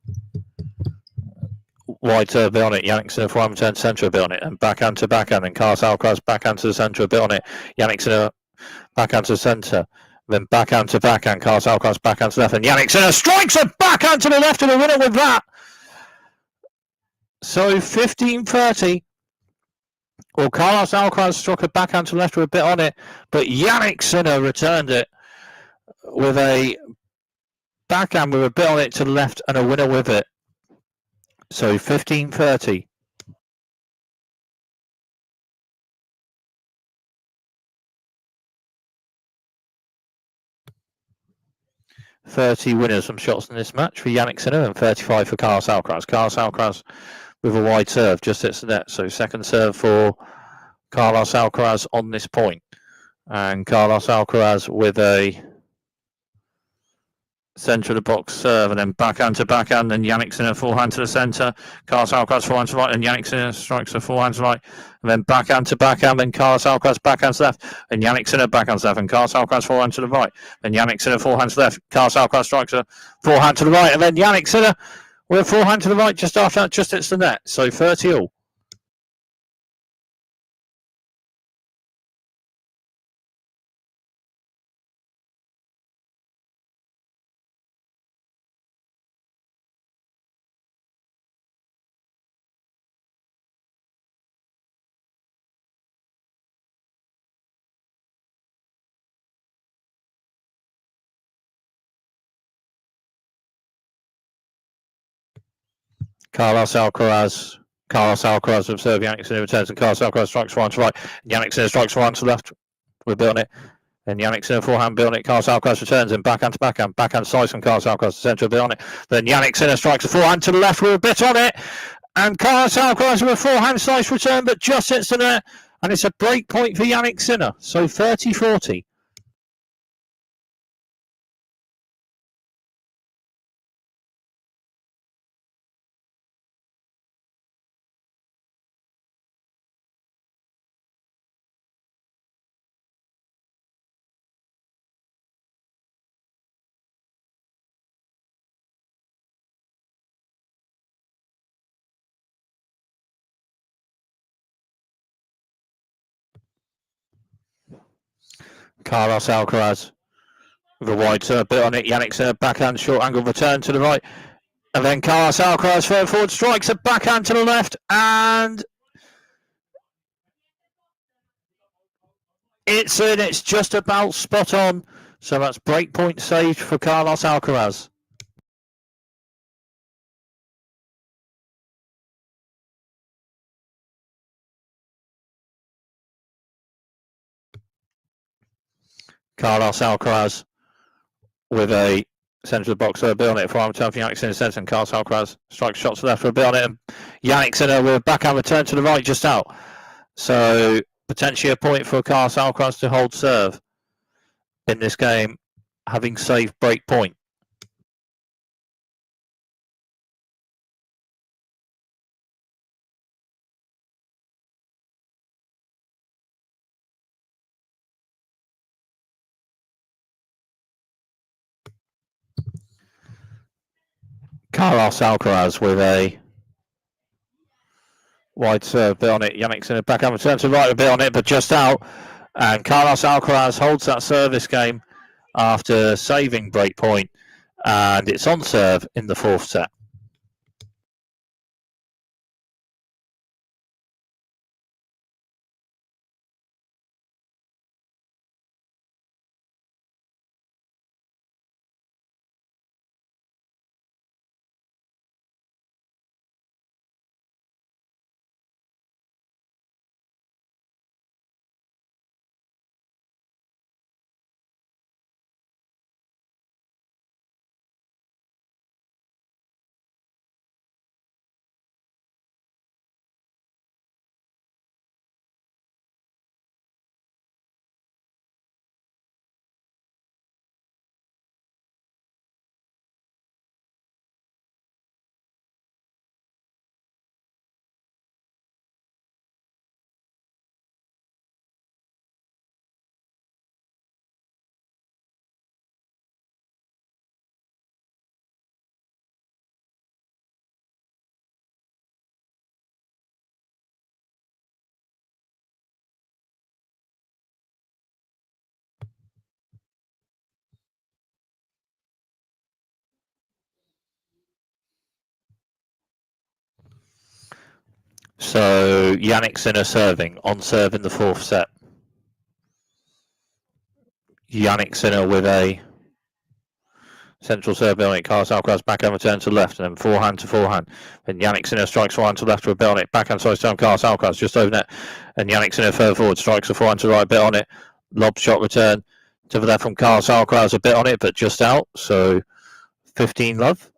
wide serve bit on it. Jannik Sinner forehand return centre a bit on it, and backhand to backhand. And Carlos Alcaraz backhand to the centre a bit on it. Jannik Sinner backhand to the centre. Then backhand to backhand. Carlos Alcaraz backhand to left, and Jannik Sinner strikes a backhand to the left of the winner with that. So 15-30. Well, Carlos Alcaraz struck a backhand to left with a bit on it, but Jannik Sinner returned it with a backhand with a bit on it to the left and a winner with it. So 15-30. 30 winners from shots in this match for Jannik Sinner and 35 for Carlos Alcaraz. Carlos Alcaraz with a wide serve just hits the net. So second serve for Carlos Alcaraz on this point. And Carlos Alcaraz with a centre of the box serve, and then backhand to backhand, and Jannik Sinner forehand to the centre. Carlos Alcaraz forehand to right, and Jannik Sinner strikes a forehand to right, and then backhand to backhand, and Carlos Alcaraz backhand to left, and Jannik Sinner backhand to left, and Carlos Alcaraz forehand to the right, and Jannik Sinner forehand to left. Carlos Alcaraz strikes a forehand to the right, and then Jannik Sinner with a forehand to the right just after that, just hits the net. So 30 all. Carlos Alcaraz with serve. Jannik Sinner returns, and Carlos Alcaraz strikes forehand to right. Jannik Sinner strikes forehand to left. We're building it. Then Jannik Sinner forehand bit on it. Carlos Alcaraz returns and backhand to backhand. Backhand slice from Carlos Alcaraz to centre a bit on it. Then Jannik Sinner strikes a forehand to the left with a bit on it. And Carlos Alcaraz with a forehand slice return, but just hits the net. And it's a break point for Jannik Sinner. So 30-40. Carlos Alcaraz with a wide serve bit on it. Jannik Sinner backhand short angle return to the right. And then Carlos Alcaraz further forward strikes a backhand to the left. And it's in. It's just about spot on. So that's break point saved for Carlos Alcaraz. Carlos Alcaraz with a centre of the box, a bit on it for arm return for Jannik Sinner centre, and Carlos Alcaraz strikes shots to the left for a bit on it, and Jannik Sinner with a backhand return to the right just out. So potentially a point for Carlos Alcaraz to hold serve in this game, having saved break point. Carlos Alcaraz with a wide serve, bit on it. Jannik Sinner backhand return to the right, a bit on it, but just out. And Carlos Alcaraz holds that service game after saving break point, and it's on serve in the fourth set. So Jannik Sinner serving, on serve in the fourth set. Jannik Sinner with a central serve on it. Carlos Alcaraz backhand return to left, and then forehand to forehand. Then Jannik Sinner strikes forehand to left with a bit on it. Backhand side to Carlos Alcaraz just over net. And Jannik Sinner further forward strikes a forehand to the right, bit on it. Lob shot return to the left from Carlos Alcaraz, a bit on it, but just out. So 15 love.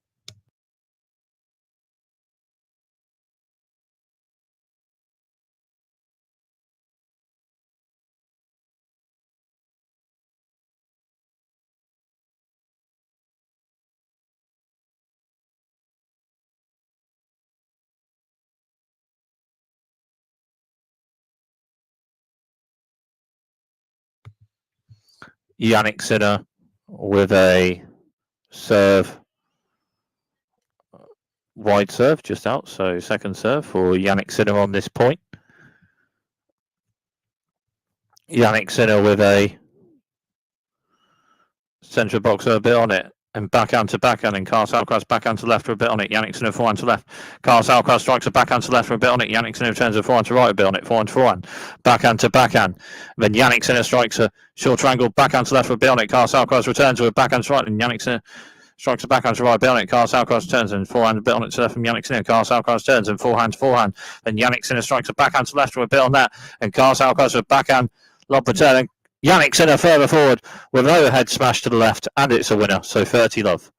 Jannik Sinner with a serve, wide serve, just out. So second serve for Jannik Sinner on this point. Jannik Sinner with a central boxer, a bit on it. And backhand to backhand, and Carlos Alcaraz backhand to left for a bit on it. Jannik Sinner forehand to left. Carlos Alcaraz strikes a backhand to left for a bit on it. Jannik Sinner turns a forehand to right, a bit on it. Forehand to forehand. Backhand to backhand. Then Jannik Sinner strikes a short triangle backhand to left for a bit on it. Carlos Alcaraz returns with a backhand to right, and Jannik Sinner strikes a backhand to right, bit on it. Carlos Alcaraz turns and forehand a bit on it to left from Jannik Sinner. Carlos Alcaraz turns and forehand to forehand. Then Jannik Sinner strikes a backhand to left with a bit on that, and Carlos Alcaraz with a backhand lob return. And Jannik Sinner further forward with an overhead smash to the left, and it's a winner. So 30 love.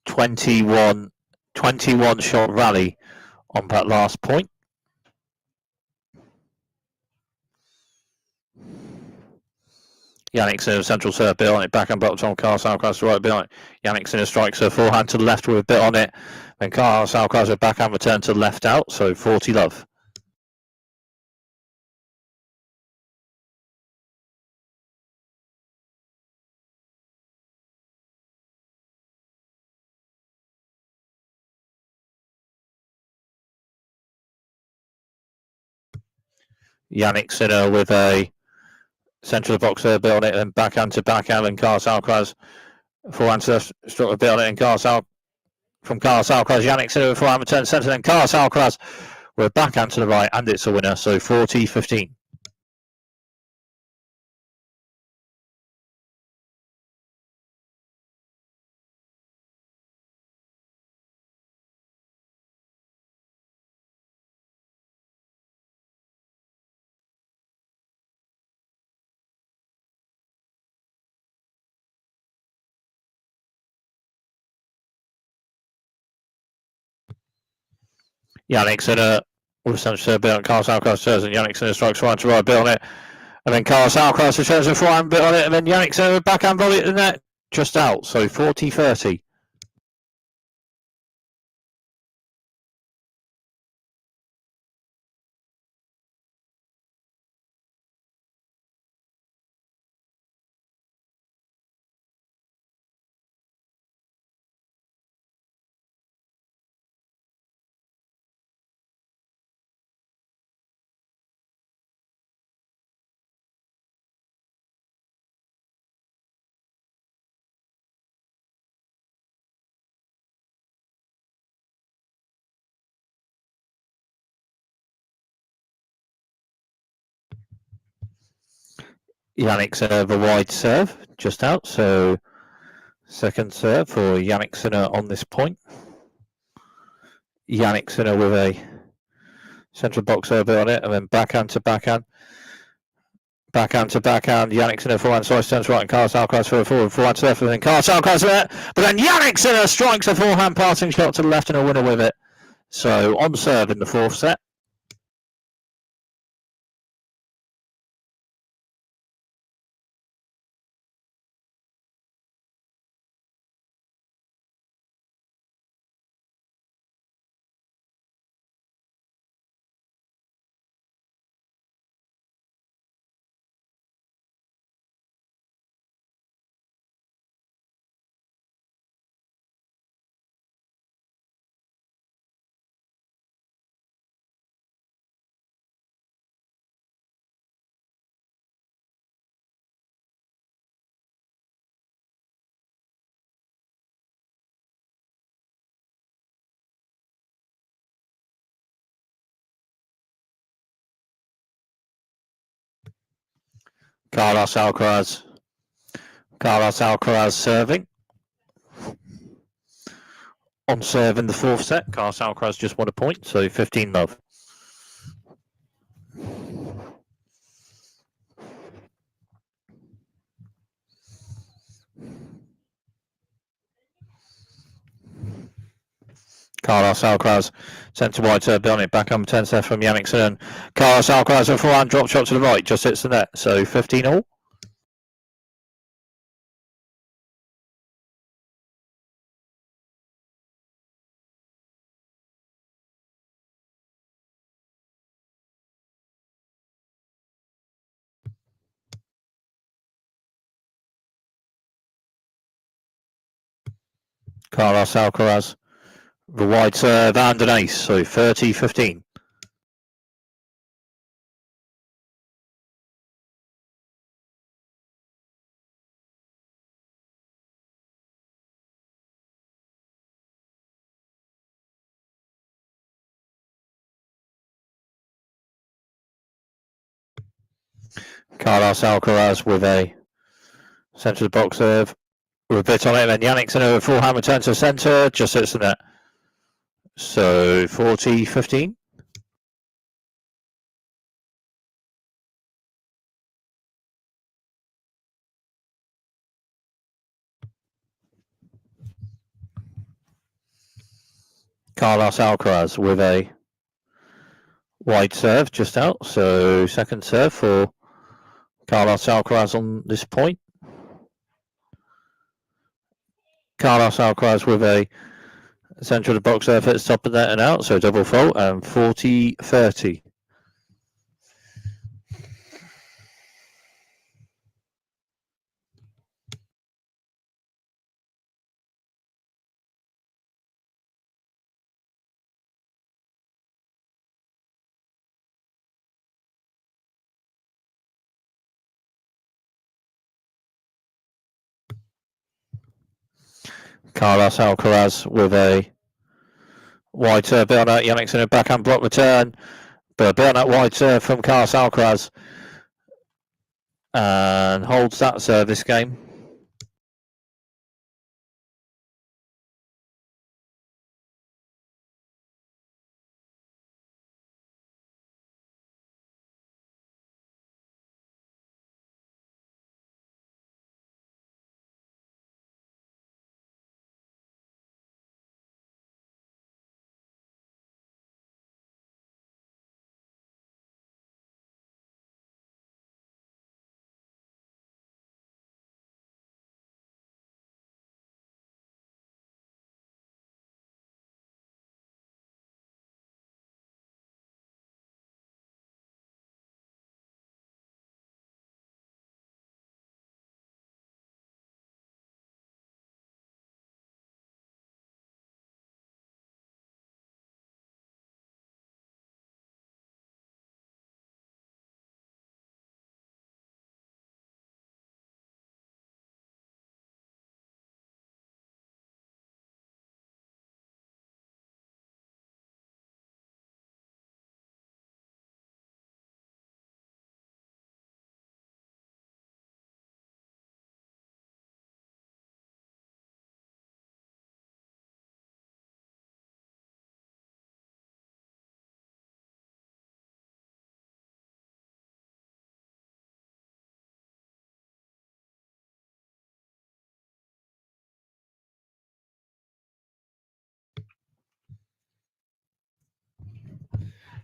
Twenty-one shot rally on that last point. Jannik Sinner central serve, bit on it, backhand block on Carlos Alcaraz to right, bit on it. Jannik Sinner strikes a forehand to the left with a bit on it. Then Carlos Alcaraz with backhand return to the left out, so 40 love. Jannik Sinner with a central boxer, bit on it, and backhand to backhand, and Carlos Alcaraz forehand to left, struck a bit on it, and from Carlos Alcaraz, Jannik Sinner with forehand return to centre, then Carlos Alcaraz with a backhand to the right, and it's a winner, so 40-15. Jannik Sinner with central serve, bit on Carlos Alcaraz serves, and Jannik Sinner strikes forehand to right, bit on it. And then Carlos Alcaraz returns a forehand bit on it, and then Jannik Sinner with backhand volley at the net, just out. So 40-30. Jannik Sinner with a wide serve, just out. So second serve for Jannik Sinner on this point. Jannik Sinner with a central box serve bit on it, and then backhand to backhand. Backhand to backhand, Jannik Sinner forehand slice turns right, and Carlos Alcaraz forward, forehand to left, and then Carlos Alcaraz there. But then Jannik Sinner strikes a forehand passing shot to the left and a winner with it. So on serve in the fourth set. Carlos Alcaraz. Carlos Alcaraz serving. On serve in the fourth set, Carlos Alcaraz just won a point, so 15-love. Carlos Alcaraz sent to wide serve on it, back on 10 set from Jannik Sinner. Carlos Alcaraz a forehand drop shot to the right, just hits the net, so 15-all. Carlos Alcaraz, the wide serve and an ace, so 30-15. Carlos Alcaraz with a centre of the box serve, with a bit on it, and then Jannik Sinner with a forehand return to centre, just hits the net. So 40-15. Carlos Alcaraz with a wide serve just out, so second serve for Carlos Alcaraz on this point. Carlos Alcaraz with a centre of the box serve at the top of the net and out, so double fault, and 40-30. Carlos Alcaraz with a wide serve, bit on that, Jannik Sinner backhand block return, but a bit on that wide serve from Carlos Alcaraz, and holds that serve this game.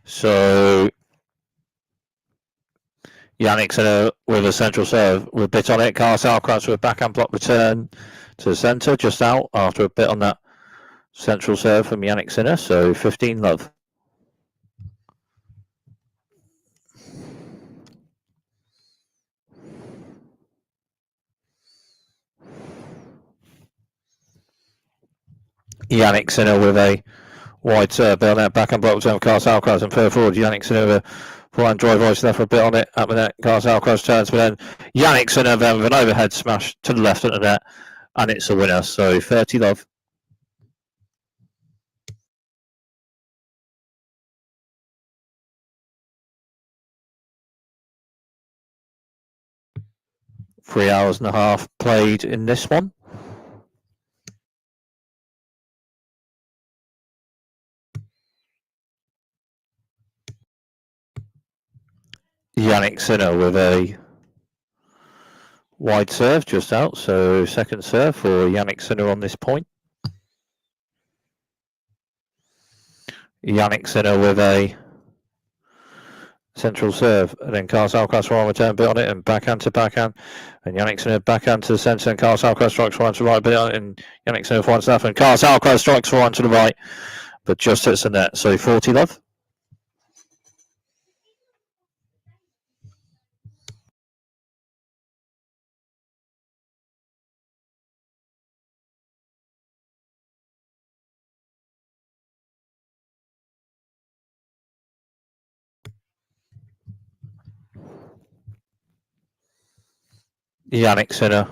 So Jannik Sinner with a central serve, with a bit on it. Carlos Alcaraz with a backhand block return to the centre, just out after a bit on that central serve from Jannik Sinner, so 15-love. Jannik Sinner with a wide serve, bit on that backhand block return from Carlos Alcaraz, and further forward, Jannik Sinner with a forehand drive voice left for a bit on it, at the net. Carlos Alcaraz turns, but then Jannik Sinner then with an overhead smash to the left at the net, and it's a winner, so 30-love. 3 hours and a half played in this one. Jannik Sinner with a wide serve just out, so second serve for Jannik Sinner on this point. Jannik Sinner with a central serve, and then Carlos Alcaraz will return bit on it, and backhand to backhand, and Jannik Sinner backhand to the centre, and Carlos Alcaraz strikes forehand to the right bit on it, and Jannik Sinner forehand to left, and Carlos Alcaraz strikes forehand to the right, but just hits the net. So 40 love. Jannik Sinner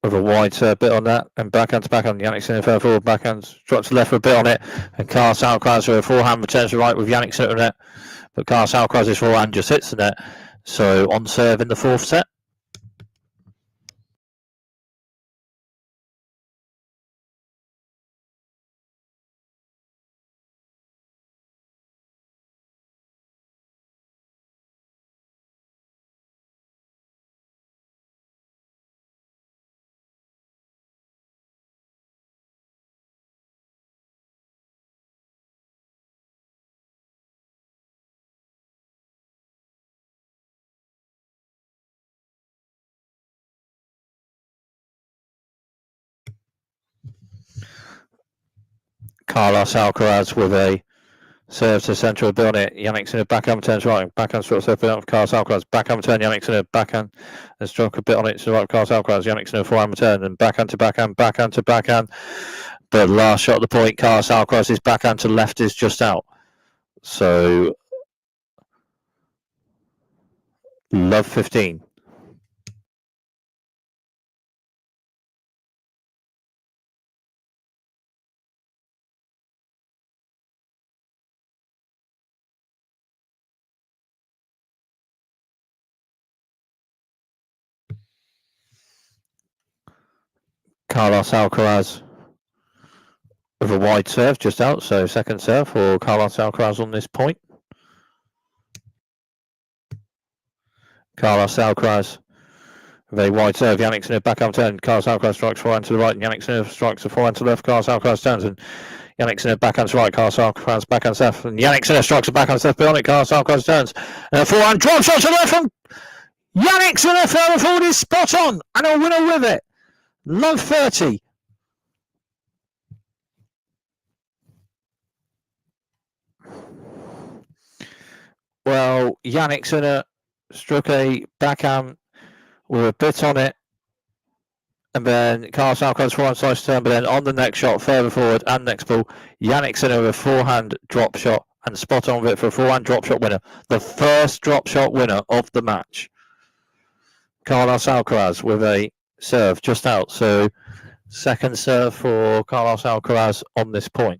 with a wide serve bit on that, and backhand to backhand. Jannik Sinner further forward, backhand drops left for a bit on it, and Carlos Alcaraz with a forehand returns to right with Jannik Sinner in it, but Carlos Alcaraz's forehand just hits the net. So on serve in the fourth set. Carlos Alcaraz with a serve to central bit on it. Jannik Sinner backhand turns right, backhand strokes left bit on Carlos Alcaraz, backhand turn Jannik Sinner backhand and stroke a bit on it to the right of Carlos Alcaraz. Jannik Sinner forehand return and backhand to backhand, backhand to backhand. But last shot at the point, Carlos Alcaraz's backhand to left is just out. So love 15. Carlos Alcaraz with a wide serve just out, so second serve for Carlos Alcaraz on this point. Carlos Alcaraz with a wide serve, Jannik Sinner backhand turn, Carlos Alcaraz strikes forehand to the right, and Jannik Sinner strikes the forehand to the left, Carlos Alcaraz turns, and Jannik Sinner backhand to right, Carlos Alcaraz backhand to left, and Jannik Sinner strikes a backhand to left beyond it, Carlos Alcaraz turns, and a forehand drop shot to the left from Jannik Sinner further forward is spot on, and a winner with it. Love 30. Well, Jannik Sinner struck a backhand with a bit on it, and then Carlos Alcaraz forehand slice turn, but then on the next shot, further forward and next ball, Jannik Sinner with a forehand drop shot and spot on with it for a forehand drop shot winner. The first drop shot winner of the match. Carlos Alcaraz with a serve just out. So second serve for Carlos Alcaraz on this point.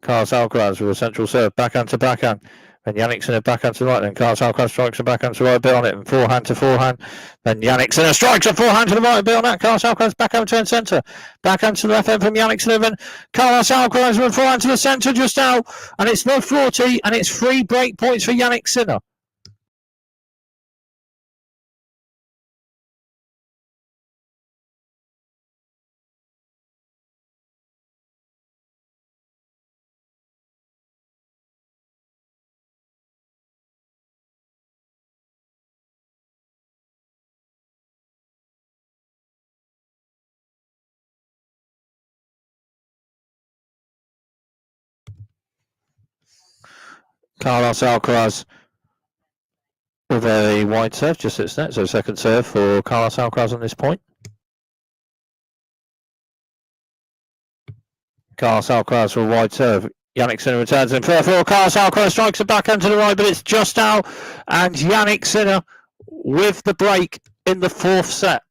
Carlos Alcaraz with a central serve, backhand to backhand. Then Jannik Sinner backhand to right. Then Carlos Alcaraz strikes a backhand to right bit on it, and forehand to forehand. Then Jannik Sinner strikes a forehand to the right bit on that. Carlos Alcaraz backhand turn centre. Backhand to the left end from Jannik Sinner. Then Carlos Alcaraz with forehand to the centre just out. And it's no 40, and it's 3 break points for Jannik Sinner. Carlos Alcaraz with a wide serve, just hits net. So second serve for Carlos Alcaraz on this point. Carlos Alcaraz with a wide serve. Jannik Sinner returns in fair forward. Carlos Alcaraz strikes a backhand to the right, but it's just out. And Jannik Sinner with the break in the fourth set.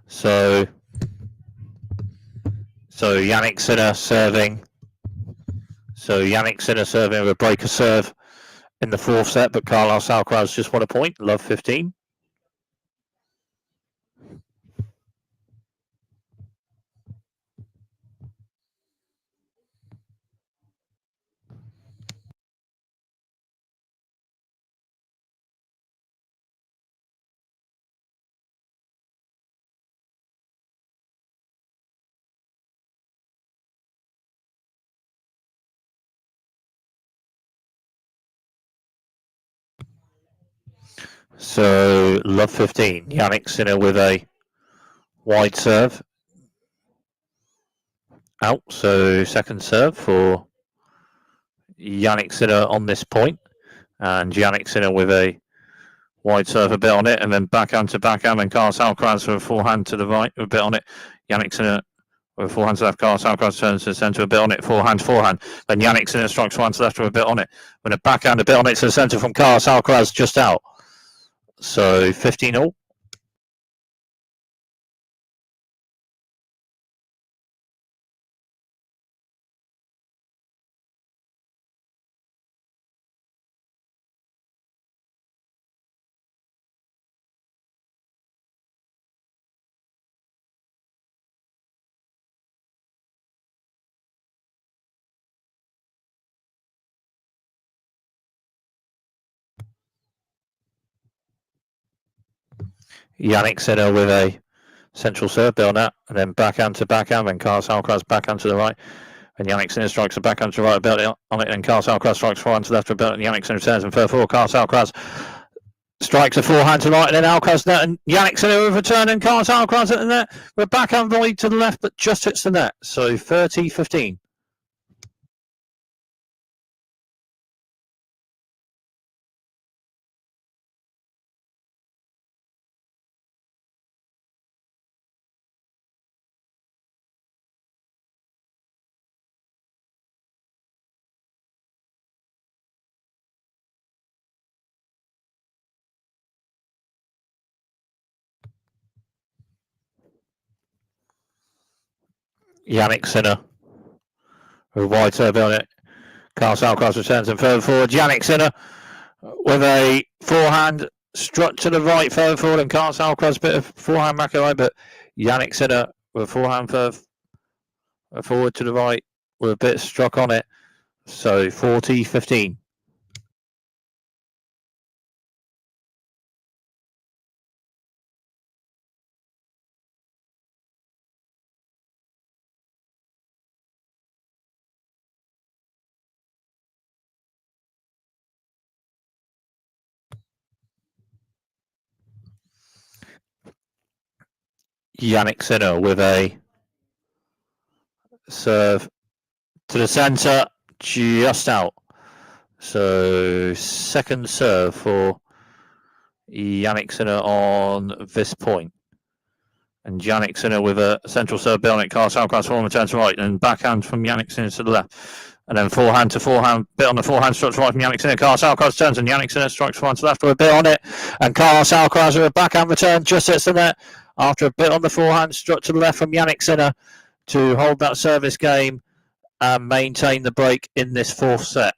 So Jannik Sinner serving. So Jannik Sinner serving with a breaker serve in the fourth set, but Carlos Alcaraz just won a point. Love 15. So love 15. Jannik Sinner with a wide serve out. So second serve for Jannik Sinner on this point, and Jannik Sinner with a wide serve a bit on it, and then backhand to backhand, and Carlos Alcaraz with a forehand to the right a bit on it. Jannik Sinner with a forehand to left. Carlos Alcaraz turns to the centre a bit on it. Forehand. Then Jannik Sinner strikes forehand to left with a bit on it. With a backhand a bit on it to the centre from Carlos Alcaraz just out. So 15 all. Jannik Sinner with a central serve bit on that, and then backhand to backhand, then Carlos Alcaraz backhand to the right, and Jannik Sinner strikes a backhand to the right a bit on it, and Carlos Alcaraz strikes forehand to the left a bit, and Jannik Sinner returns and further forward. Carlos Alcaraz strikes a forehand to the right, and then Alcaraz net, and Jannik Sinner with a return, and Carlos Alcaraz at the net with a backhand volley to the left, but just hits the net. So 30-15. Jannik Sinner with a wide serve on it. Carlos Alcaraz returns and further forward. Jannik Sinner with a forehand struck to the right further forward, and Carlos Alcaraz bit of forehand back away, but Jannik Sinner with a forehand further forward to the right with a bit struck on it. So 40-15. Jannik Sinner with a serve to the centre, just out. So second serve for Jannik Sinner on this point. And Jannik Sinner with a central serve bit on it. Carlos Alcaraz forward return to right, and backhand from Jannik Sinner to the left. And then forehand to forehand, bit on the forehand, strikes right from Jannik Sinner. Carlos Alcaraz turns, and Jannik Sinner strikes forehand to the left with a bit on it. And Carlos Alcaraz with a backhand return just hits the net after a bit on the forehand, struck to the left from Jannik Sinner to hold that service game and maintain the break in this fourth set.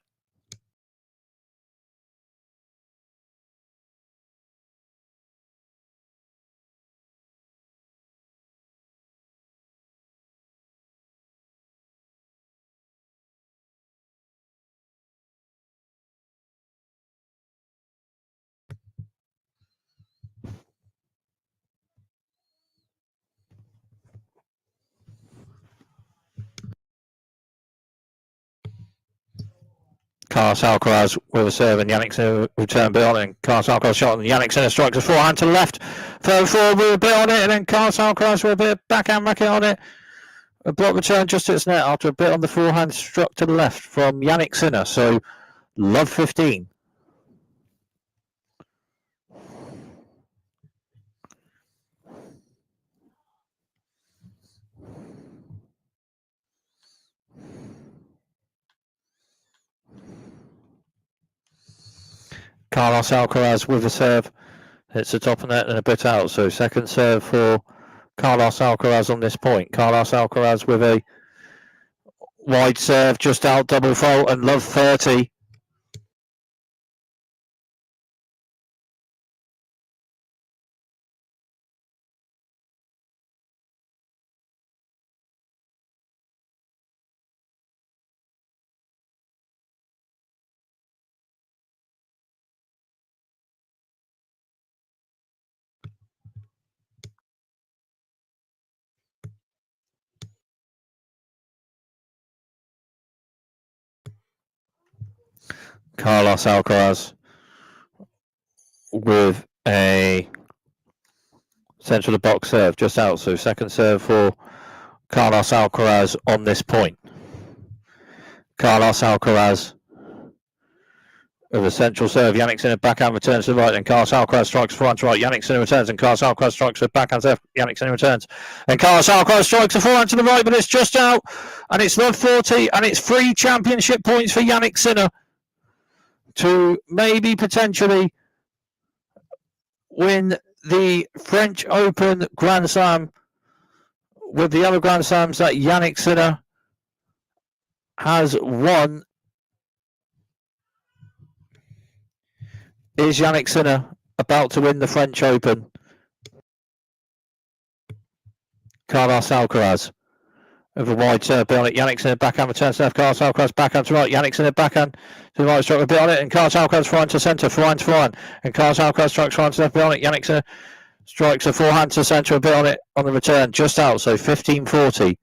Carlos Alcaraz with a serve, and Jannik Sinner return bit on it, and Carlos Alcaraz shot, and Jannik Sinner strikes a forehand to the left, further forward with a bit on it, and then Carlos Alcaraz with a bit of backhand racket on it. A block return just to its net after a bit on the forehand struck to the left from Jannik Sinner. So love 15. Carlos Alcaraz with a serve. Hits the top of net and a bit out. So second serve for Carlos Alcaraz on this point. Carlos Alcaraz with a wide serve, just out, double fault, and love 30. Carlos Alcaraz with a centre of the box serve, just out. So second serve for Carlos Alcaraz on this point. Carlos Alcaraz with a central serve. Jannik Sinner backhand returns to the right, and Carlos Alcaraz strikes forehand to right. Jannik Sinner returns, and Carlos Alcaraz strikes a backhand serve. Jannik Sinner returns, and Carlos Alcaraz strikes a forehand to the right, but it's just out, and it's love 40, and it's 3 championship points for Jannik Sinner to maybe potentially win the French Open Grand Slam with the other Grand Slams that Jannik Sinner has won. Is Jannik Sinner about to win the French Open? Carlos Alcaraz with a wide serve bit on it. Jannik Sinner backhand returns left. Carlos Alcaraz backhand to right. Jannik Sinner backhand to the right, struck a bit on it, and Carlos Alcaraz forehand to centre, forehand to forehand, and Carlos Alcaraz strikes forehand to left bit on it. Jannik Sinner strikes a forehand to centre, a bit on it on the return, just out. So 15-40.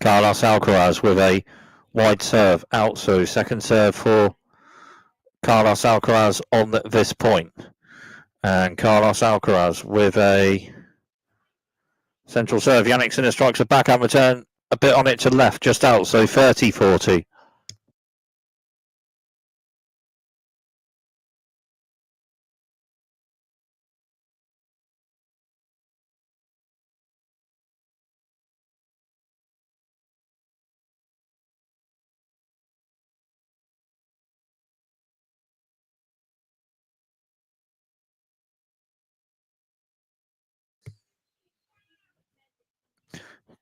Carlos Alcaraz with a wide serve out. So second serve for Carlos Alcaraz on this point. And Carlos Alcaraz with a central serve. Jannik Sinner strikes a backhand return, a bit on it to left, just out. So 30-40.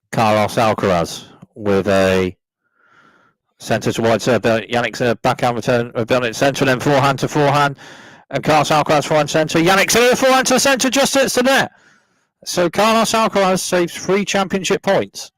Carlos Alcaraz with a centre to wide serve. Jannik Sinner backhand return, a bit on it centre, and then forehand to forehand. And Carlos Alcaraz forehand centre. Jannik Sinner forehand to centre, just hits the net. So Carlos Alcaraz saves 3 championship points.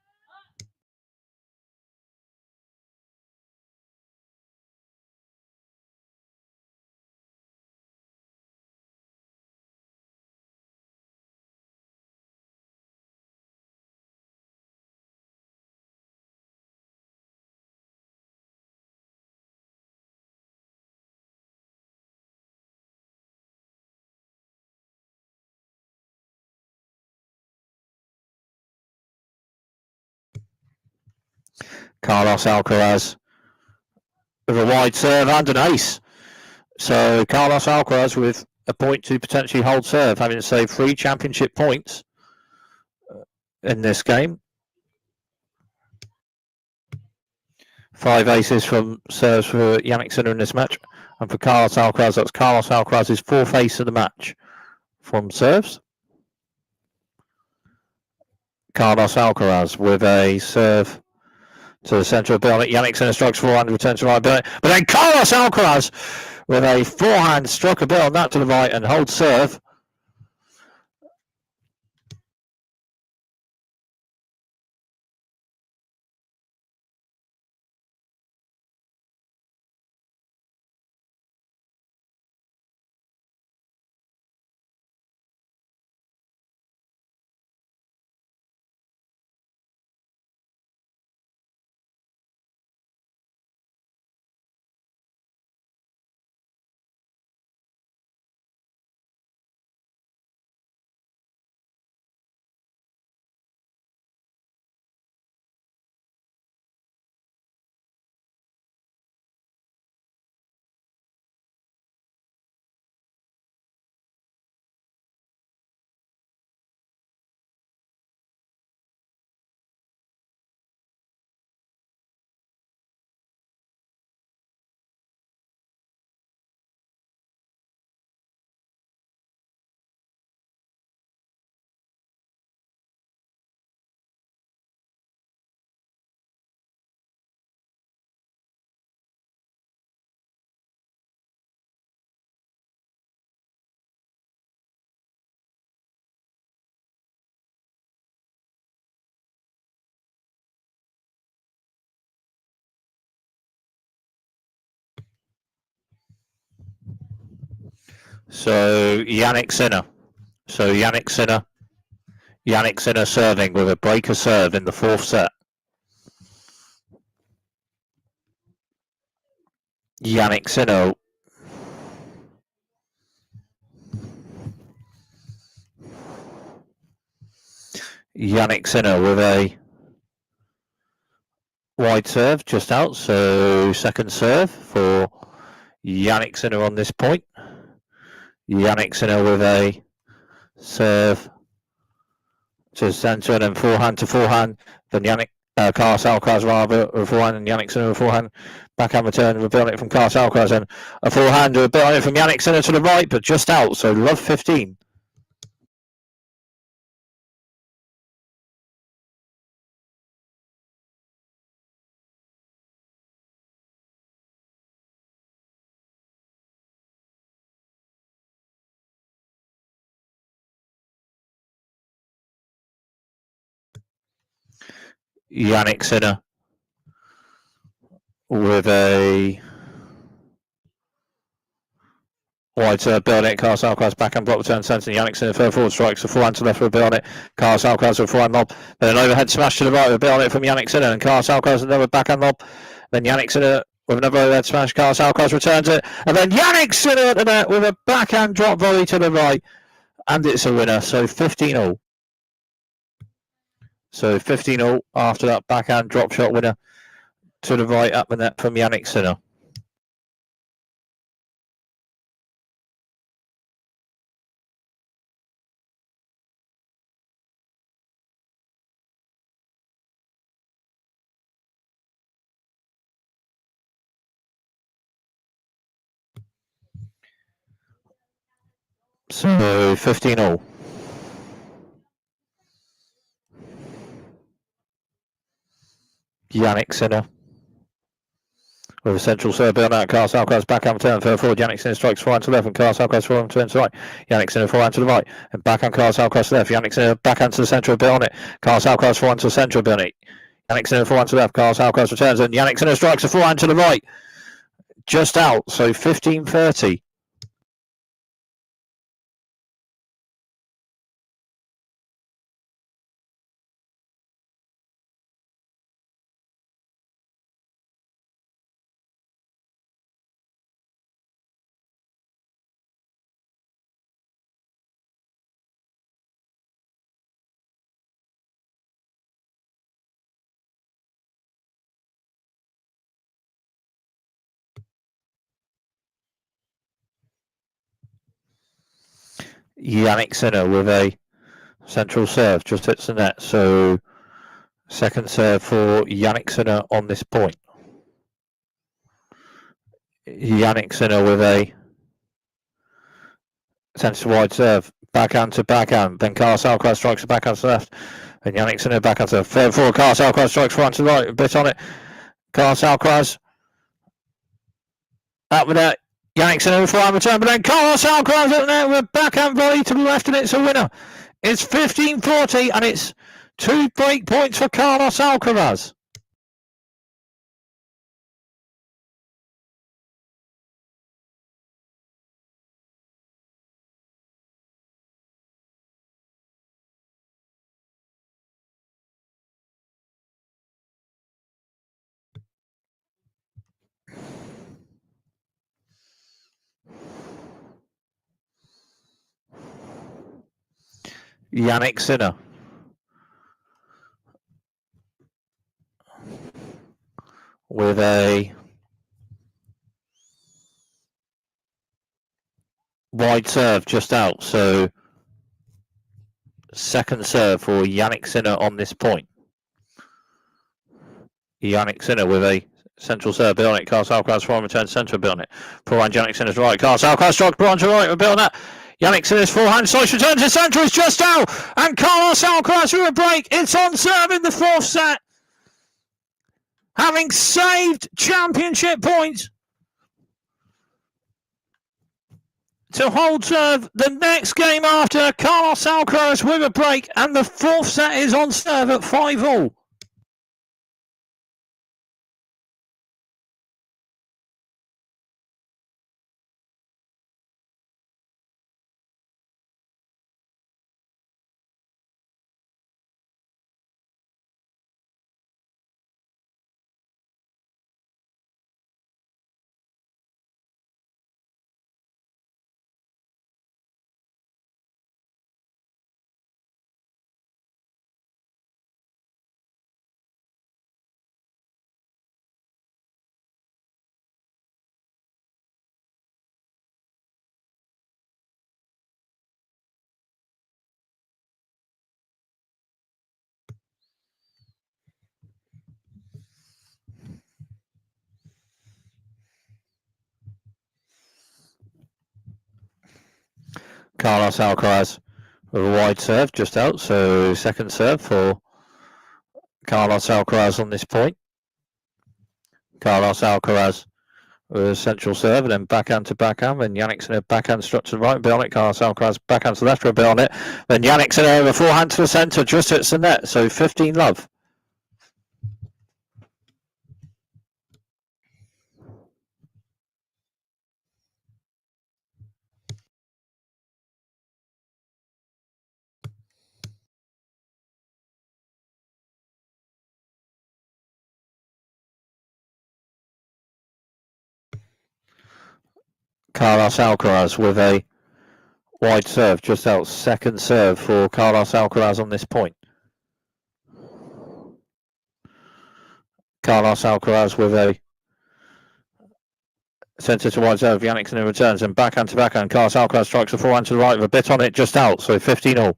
Carlos Alcaraz with a wide serve and an ace. So Carlos Alcaraz with a point to potentially hold serve, having saved 3 championship points in this game. 5 aces from serves for Jannik Sinner in this match. And for Carlos Alcaraz, that's Carlos Alcaraz's 4th ace of the match from serves. Carlos Alcaraz with a serve to the centre of Jannik. Jannik Sinner strikes forehand, returns to right, but then Carlos Alcaraz with a forehand struck a bit on that to the right and holds serve. So Jannik Sinner. So Jannik Sinner serving with a breaker serve in the fourth set. Jannik Sinner. Jannik Sinner with a wide serve just out. So second serve for Jannik Sinner on this point. Jannik Sinner with a serve to centre and then forehand to forehand. Then Carlos Alcaraz rather with forehand and Jannik Sinner with forehand. Backhand return, we're building it from Carlos Alcaraz and a forehand, we're building it from Jannik Sinner to the right, but just out. So love 15. Jannik Sinner with a wide serve, building it. Carlos Alcaraz backhand block return centre. Jannik Sinner further forward strikes. The forehand to left, we're building it. Carlos Alcaraz with a forehand lob. Then an overhead smash to the right, we're building it from Jannik Sinner. And Carlos Alcaraz another backhand lob. Then Jannik Sinner with another overhead smash. Carlos Alcaraz returns it. And then Jannik Sinner at the net with a backhand drop volley to the right. And it's a winner. So 15-all. So 15-all after that backhand drop shot winner to the right up the net from Jannik Sinner. So 15-all. Jannik Sinner with a central serve, build out. Carlos Alcaraz backhand turn, further forward. Jannik Sinner strikes forehand to left, and Carlos Alcaraz forehand turn to right. Jannik Sinner forehand to the right, and backhand Carlos Alcaraz to left. Jannik Sinner backhand to the centre, build on it. Carlos Alcaraz forehand to the centre, build it. Jannik Sinner forehand to the left. Carlos Alcaraz returns, and Jannik Sinner strikes a forehand to the right, just out. So 15-30. Jannik Sinner with a central serve, just hits the net. So second serve for Jannik Sinner on this point. Jannik Sinner with a centre wide serve, backhand to backhand. Then Carlos Alcaraz strikes a backhand to the left. And Jannik Sinner backhand to the third forward. Carlos Alcaraz strikes front to the right, a bit on it. Carlos Alcaraz out with that. Jannik Sinner with forehand return, but then Carlos Alcaraz up there with backhand volley to the left, and it's a winner. It's 15-40, and it's 2 break points for Carlos Alcaraz. Jannik Sinner with a wide serve just out. So second serve for Jannik Sinner on this point. Jannik Sinner with a central serve, bit on it. Carlos Alcaraz forehand return centre, bit on it. Forehand Jannik Sinner's right. Carlos Alcaraz strikes forehand to right, bit on that. Jannik Sinner's forehand slice return to centre, is just out. And Carlos Alcaraz with a break. It's on serve in the fourth set. Having saved championship points to hold serve the next game after, Carlos Alcaraz with a break, and the fourth set is on serve at 5-all. Carlos Alcaraz with a wide serve just out, so second serve for Carlos Alcaraz on this point. Carlos Alcaraz with a central serve and then backhand to backhand. Then Jannik Sinner backhand struck to the right, a bit on it. Carlos Alcaraz backhand to the left, a bit on it. Then Jannik Sinner with a forehand to the centre, just hits the net. So 15 love. Carlos Alcaraz with a wide serve just out. Second serve for Carlos Alcaraz on this point. Carlos Alcaraz with a centre to wide serve. Jannik Sinner returns and backhand to backhand. Carlos Alcaraz strikes a forehand to the right with a bit on it just out. So 15 all.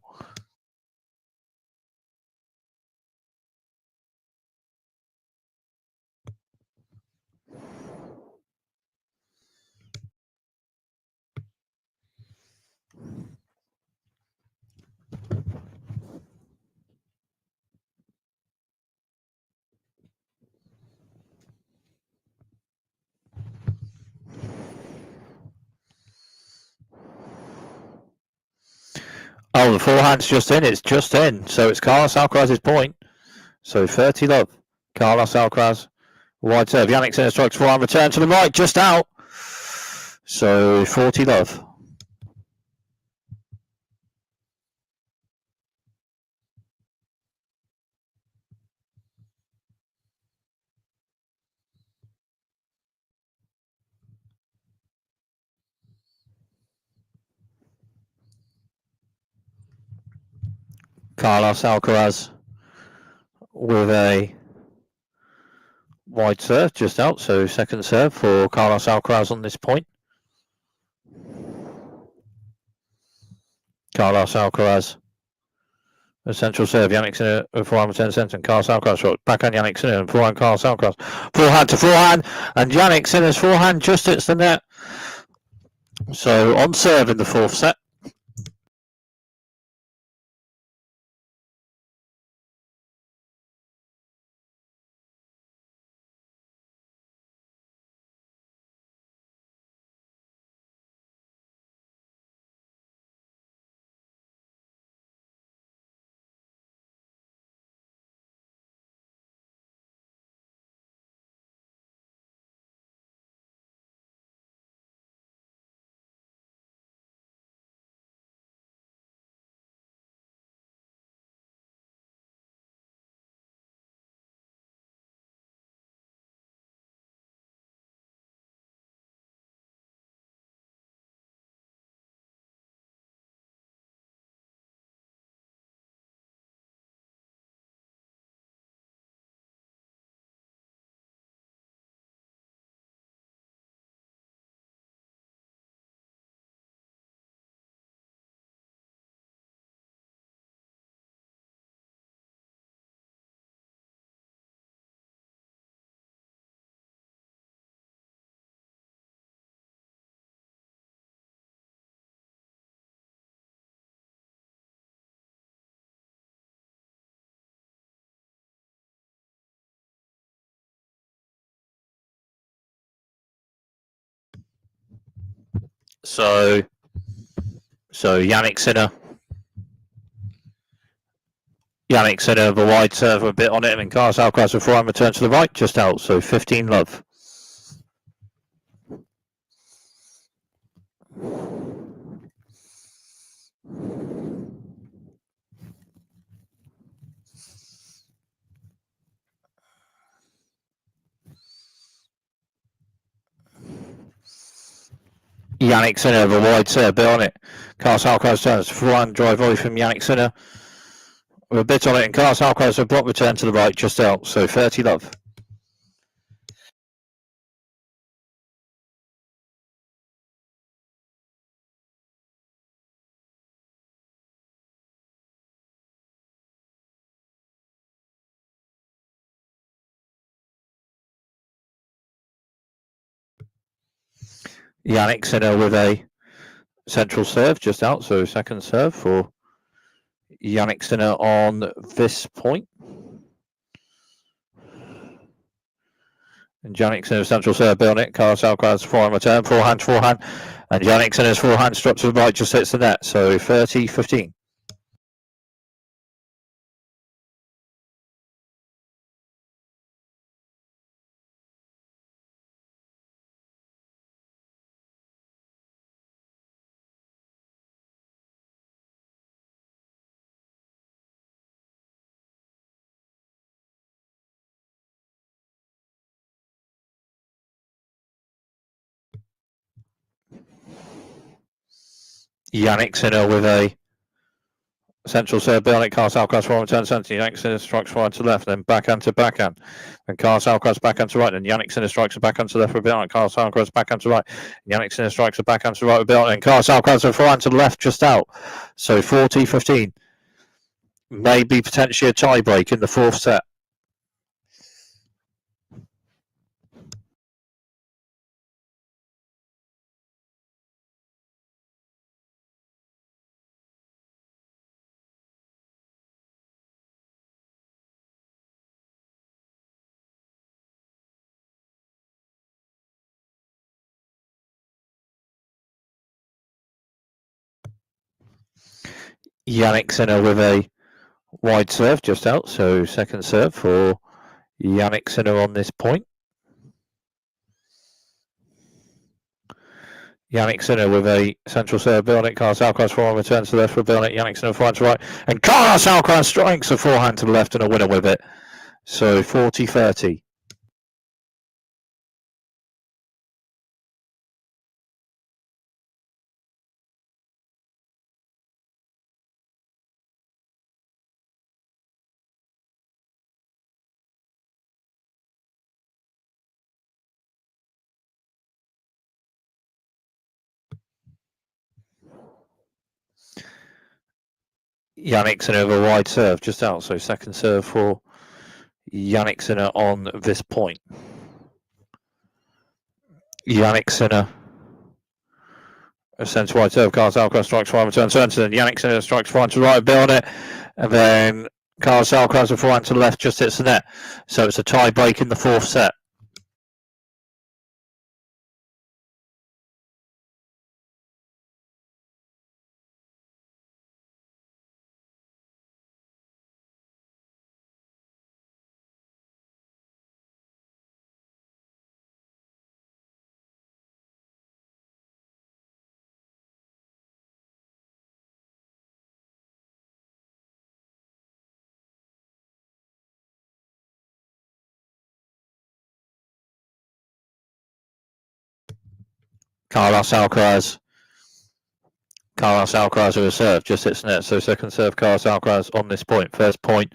Oh, the forehand's just in. It's just in. So it's Carlos Alcaraz's point. So 30 love. Carlos Alcaraz, wide serve. Jannik Sinner strikes forehand, return to the right, just out. So 40 love. Carlos Alcaraz with a wide serve just out. So second serve for Carlos Alcaraz on this point. Carlos Alcaraz, a central serve. Jannik Sinner with forehand return centre. And Carlos Alcaraz shot backhand Jannik Sinner and forehand Carlos Alcaraz. Forehand to forehand, and Jannik Sinner's forehand just hits the net. So on serve in the fourth set. So Jannik Sinner with a wide serve, a bit on it, and Carlos Alcaraz with forehand return to the right, just out. So 15 love. Jannik Sinner with a wide serve, bit on it. Carlos Alcaraz turns forehand drive volley from Jannik Sinner with a bit on it, and Carlos Alcaraz with a block return to the right, just out. So 30 love. Jannik Sinner with a Central serve just out, so second serve for Jannik Sinner on this point. And Jannik Sinner's central serve, building it. Carlos Alcaraz forehand return, forehand. And Jannik Sinner's forehand struck to the right, just hits the net. So 30-15. Jannik Sinner with a central serve, building it. Carlos Alcaraz forehand return centre. Jannik Sinner strikes forehand to left, then backhand to backhand. And Carlos Alcaraz backhand to right, and Jannik Sinner strikes a backhand to left with building. Carlos Alcaraz backhand to right. Jannik Sinner strikes a backhand to right with building. And Carlos Alcaraz a forehand to the left, just out. So 40-15. Maybe potentially a tie break in the fourth set. Jannik Sinner with a wide serve just out, so second serve for Jannik Sinner on this point. Jannik Sinner with a central serve, building it. Carlos Alcaraz forehand returns to the left for building it. Jannik Sinner forehand to right, and Carlos Alcaraz strikes a forehand to the left and a winner with it. So 40-30. Jannik Sinner with a wide serve just out, so second serve for Jannik Sinner on this point. Jannik Sinner, a centre wide serve. Carlos Alcaraz strikes forehand return centre, and Jannik Sinner strikes forehand to the right, building it, and then Carlos Alcaraz a forehand to the left just hits the net. So it's a tie break in the fourth set. Carlos Alcaraz with a serve, just hits the net. So second serve, Carlos Alcaraz on this point. First point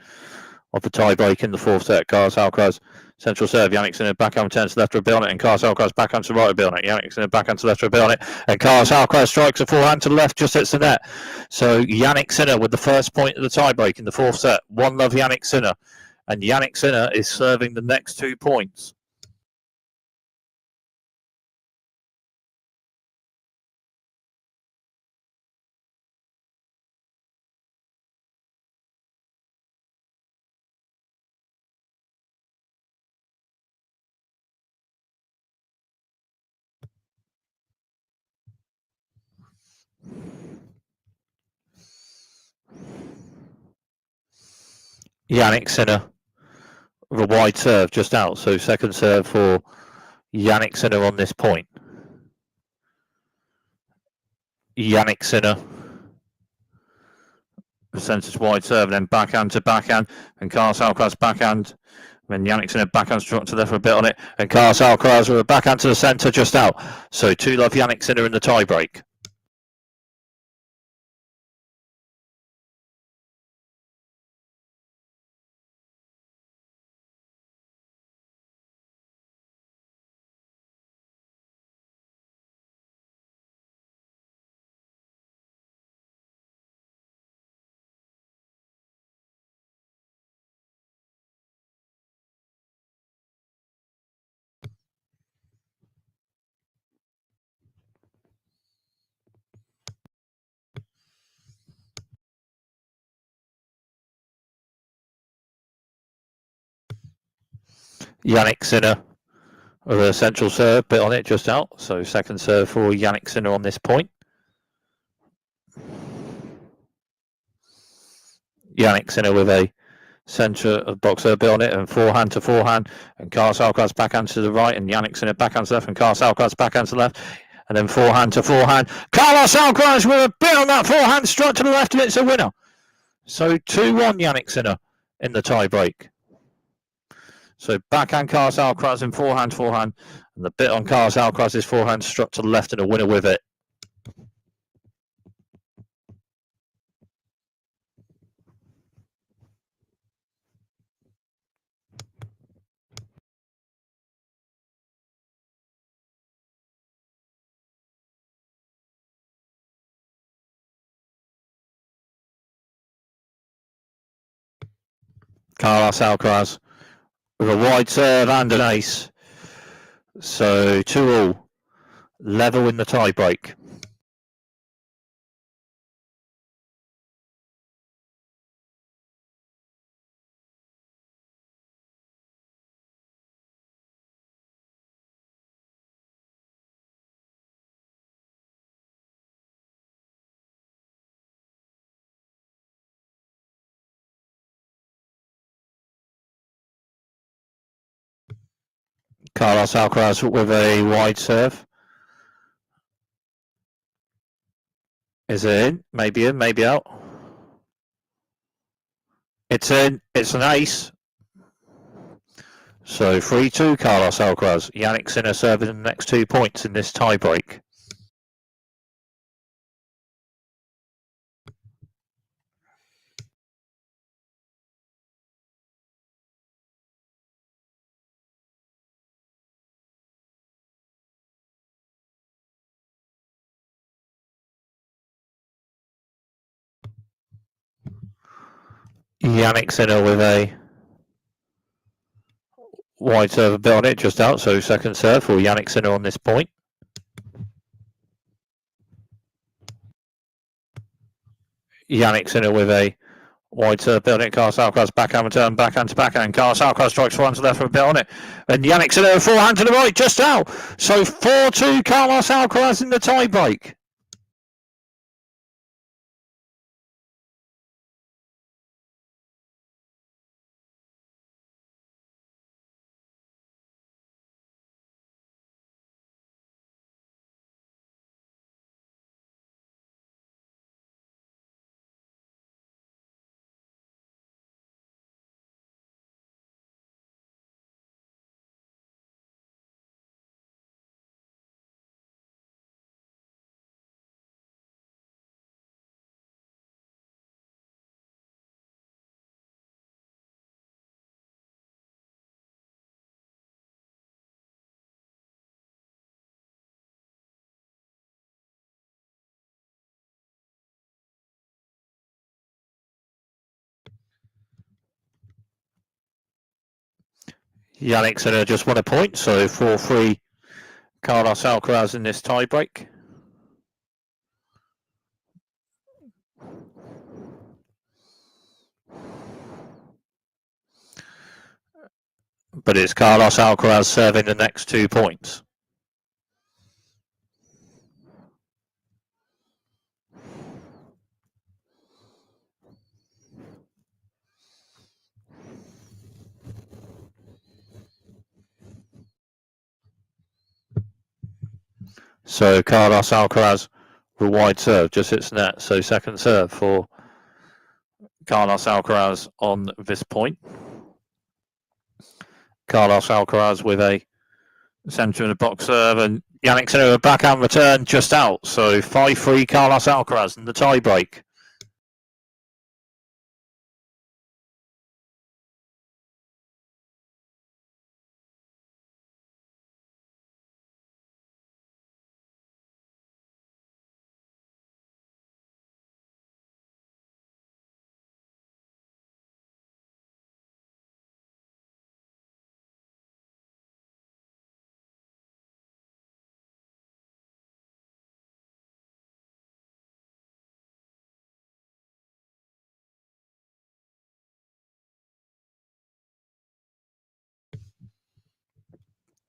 of the tie break in the fourth set. Carlos Alcaraz, central serve. Jannik Sinner backhand turns to left to build it, and Carlos Alcaraz backhand to right to build it. Jannik Sinner backhand to left to build it, and Carlos Alcaraz strikes a forehand to the left, just hits the net. So Jannik Sinner with the first point of the tie break in the fourth set. 1-0 Jannik Sinner, and Jannik Sinner is serving the next 2 points. Jannik Sinner with a wide serve just out, so second serve for Jannik Sinner on this point. Jannik Sinner, centre wide serve, then backhand to backhand, and Carlos Alcaraz backhand. Then Jannik Sinner backhand struck to the left for a bit on it, and Carlos Alcaraz with a backhand to the centre just out. So 2-0 Jannik Sinner in the tie break. Jannik Sinner with a central serve, bit on it, just out. So second serve for Jannik Sinner on this point. Jannik Sinner with a centre of box serve, bit on it, and forehand to forehand. And Carlos Alcaraz backhand to the right, and Jannik Sinner backhand to left, and Carlos Alcaraz backhand to the left. And then forehand to forehand. Carlos Alcaraz with a bit on that forehand, struck to the left, and it's a winner. So 2-1 Jannik Sinner in the tie break. So backhand Carlos Alcaraz and forehand, and the bit on Carlos Alcaraz's forehand struck to the left and a winner with it. Carlos Alcaraz with a wide serve and an ace. So 2-2, level in the tie break. Carlos Alcaraz with a wide serve. Is it in? Maybe out. It's in. It's an ace. So 3-2 Carlos Alcaraz. Jannik Sinner serving the next 2 points in this tie break. Jannik Sinner with a wide serve, a bit on it, just out. So second serve for Jannik Sinner on this point. Jannik Sinner with a wide serve, bit on it. Carlos Alcaraz backhand return, backhand to backhand. Carlos Alcaraz strikes forehand to the left with a bit on it. And Jannik Sinner forehand to the right, just out. So 4-2 Carlos Alcaraz in the tie break. Jannik Sinner just won a point, so 4-3 Carlos Alcaraz in this tie break. But it's Carlos Alcaraz serving the next 2 points. So Carlos Alcaraz with wide serve, just hits net. So second serve for Carlos Alcaraz on this point. Carlos Alcaraz with a centre in the box serve, and Jannik Sinner a backhand return just out. So 5-3 Carlos Alcaraz in the tie break.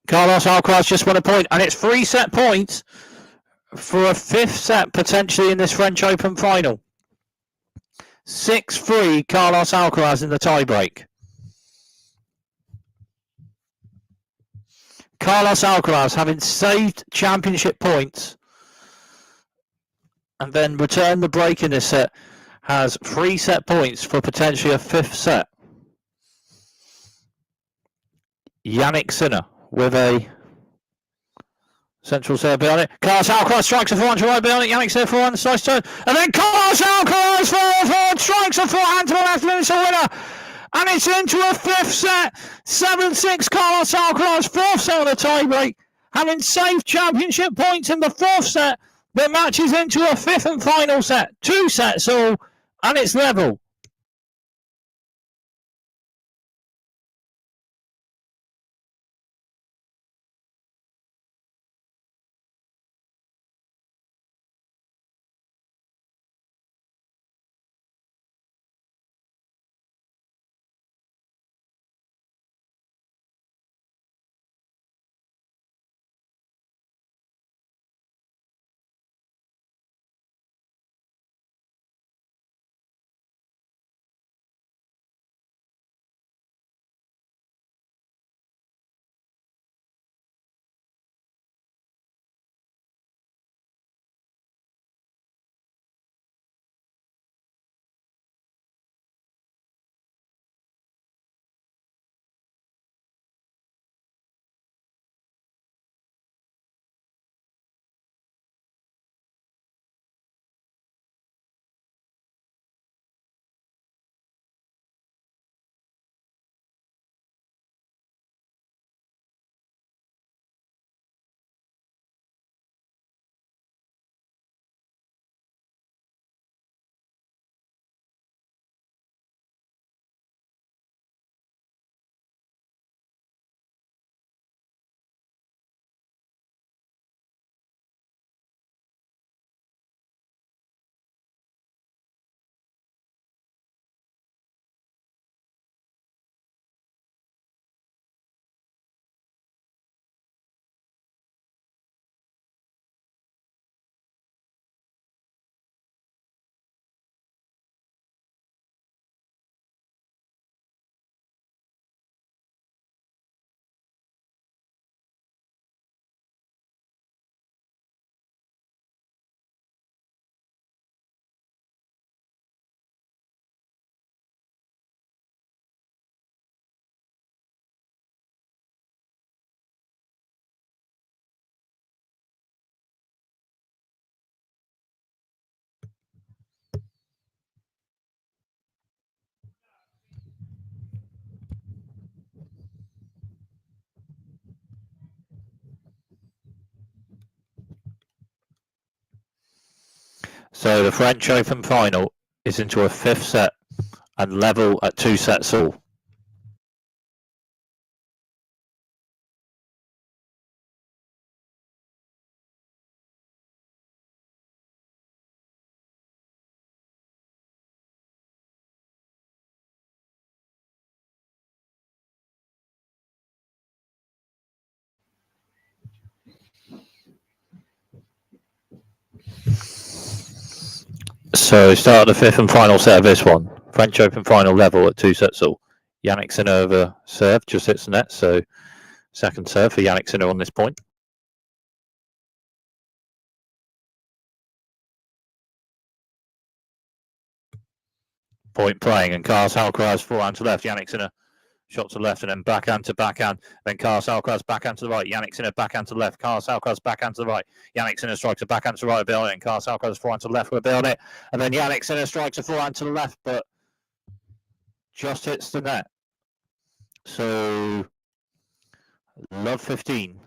Carlos Alcaraz just won a point, and it's 3 set points for a 5th set potentially in this French Open final. 6-3 Carlos Alcaraz in the tiebreak. Carlos Alcaraz, having saved championship points and then returned the break in this set, has 3 set points for potentially a 5th set. Jannik Sinner with a central serve behind it. Carlos Alcaraz strikes a forehand to right behind it. Jannik Sinner forehand, the slice turn. And then Carlos Alcaraz forward strikes a forehand to the left, and it's a winner. And it's into a 5th set. 7-6 Carlos Alcaraz, 4th set of the tiebreak. Having saved championship points in the 4th set, the match is into a 5th and final set. 2 sets all, and it's level. So the French Open final is into a 5th set and level at 2 sets all. So start the 5th and final set of this one. French Open final level at 2 sets all. Jannik Sinner over serve, just hits the net, so second serve for Jannik Sinner on this point. Point playing, and Carlos Alcaraz forehand to left, Jannik Sinner shot to left, and then backhand to backhand. Then Carlos Alcaraz backhand to the right, Jannik Sinner backhand to the left, Carlos Alcaraz backhand to the right, Jannik Sinner strikes a backhand to the right with it, and Carlos Alcaraz forehand to the left with it, and then Jannik Sinner strikes a forehand to the left, but just hits the net. So, love 15.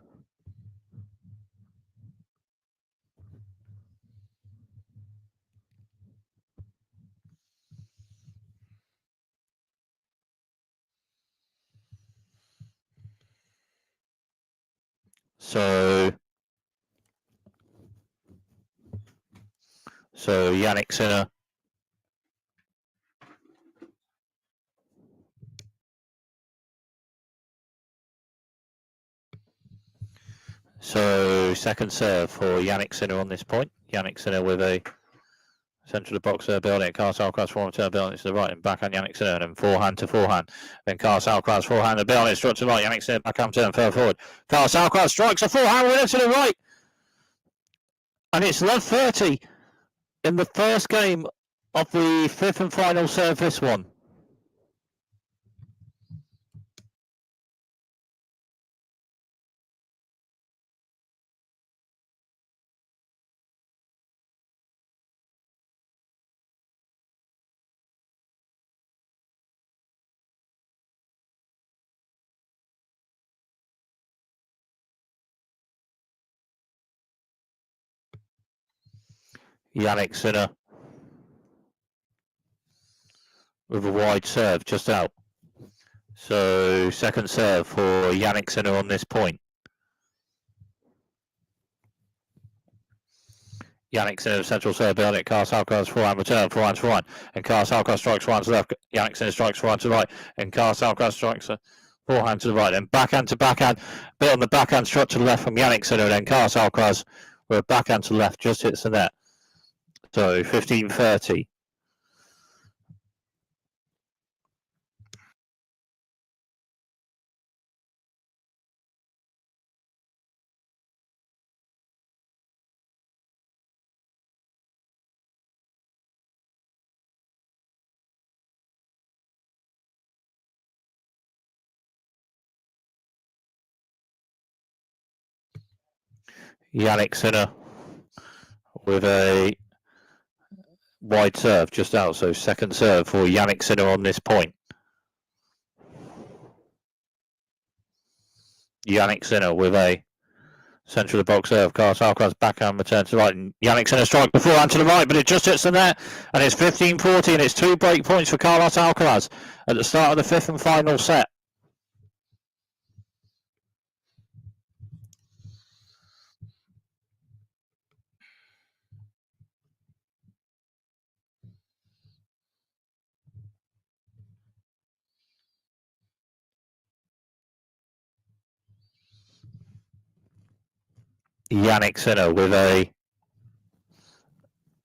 So Jannik Sinner So second serve for Jannik Sinner on this point. Jannik Sinner with a centre of the box building it. Carlos Alcaraz forward to building to the right and backhand Jannik Sinner and forehand to forehand. Then Carlos Alcaraz forehand to building struck to the right. Jannik Sinner backhand turn further forward. Carlos Alcaraz strikes a forehand winner to the right. And it's love 30 in the first game of the fifth and final serve this one. Jannik Sinner with a wide serve just out. So second serve for Jannik Sinner on this point. Jannik Sinner central serve building it. Carlos Alcaraz forehand return, forehand to right. And Carlos Alcaraz strikes forehand to left. Jannik Sinner strikes forehand to right. And Carlos Alcaraz strikes forehand to the right. Then backhand to backhand. Bit on the backhand struck to the left from Jannik Sinner. And then Carlos Alcaraz with a backhand to the left just hits the net. So 15-30. Jannik Sinner with a wide serve just out. So second serve for Jannik Sinner on this point. Jannik Sinner with a centre of the box serve. Carlos Alcaraz backhand return to the right. And Jannik Sinner strike beforehand to the right, but it just hits the net. And it's 15-40, and it's 2 break points for Carlos Alcaraz at the start of the fifth and final set. Jannik Sinner with a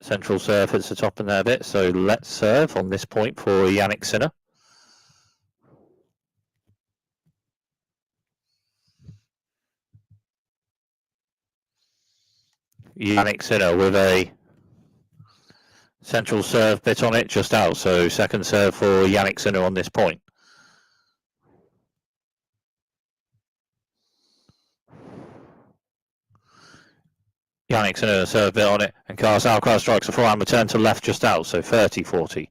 central serve hits the top in there a bit. So let's serve on this point for Jannik Sinner. Jannik Sinner with a central serve bit on it just out. So second serve for Jannik Sinner on this point. Jannik Sinner serve bit on it, and Carlos Alcaraz strikes a forehand return to left just out. So 30-40.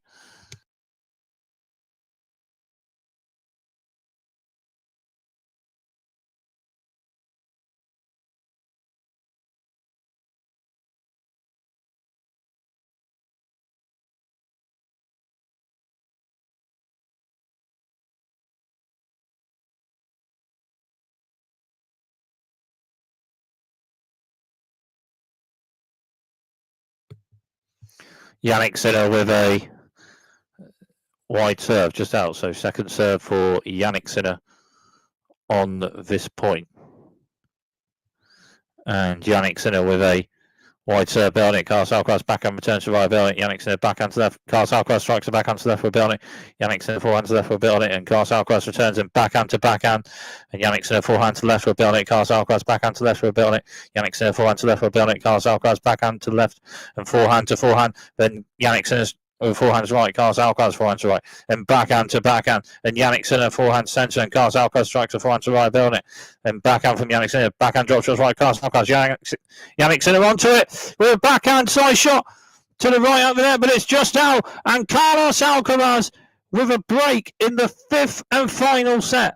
Jannik Sinner with a wide serve just out. So second serve for Jannik Sinner on this point. And Jannik Sinner with a wide serve building it. Carlos Alcaraz backhand returns to right building. Jannik Sinner backhand to left. Carlos Alcaraz strikes a backhand to left for building. Jannik Sinner forehand to left for building. And Carlos Alcaraz returns in backhand to backhand. And Jannik Sinner forehand to left for building. Carlos Alcaraz backhand to left for building. Jannik Sinner forehand to left for building. Carlos Alcaraz backhand to left and forehand to forehand. Then Jannik Sinner's forehand to right, Carlos Alcaraz forehand to right, and backhand to backhand, and Jannik Sinner forehand to centre, and Carlos Alcaraz strikes a forehand to right, building it, and backhand from Jannik Sinner, backhand drops to his right, Carlos Alcaraz, Jannik Sinner onto it, with a backhand side shot to the right over there, but it's just out, and Carlos Alcaraz with a break in the fifth and final set.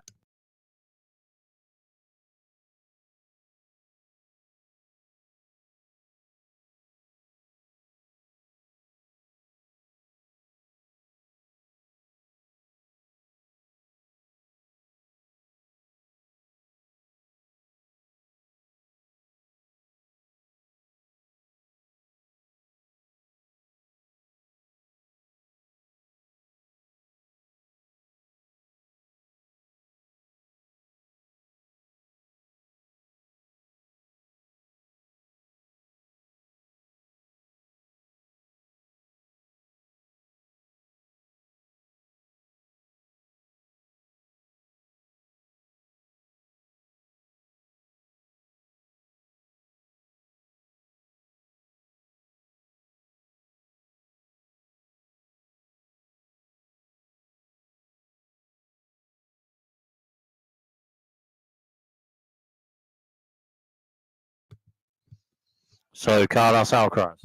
So Carlos Alcaraz.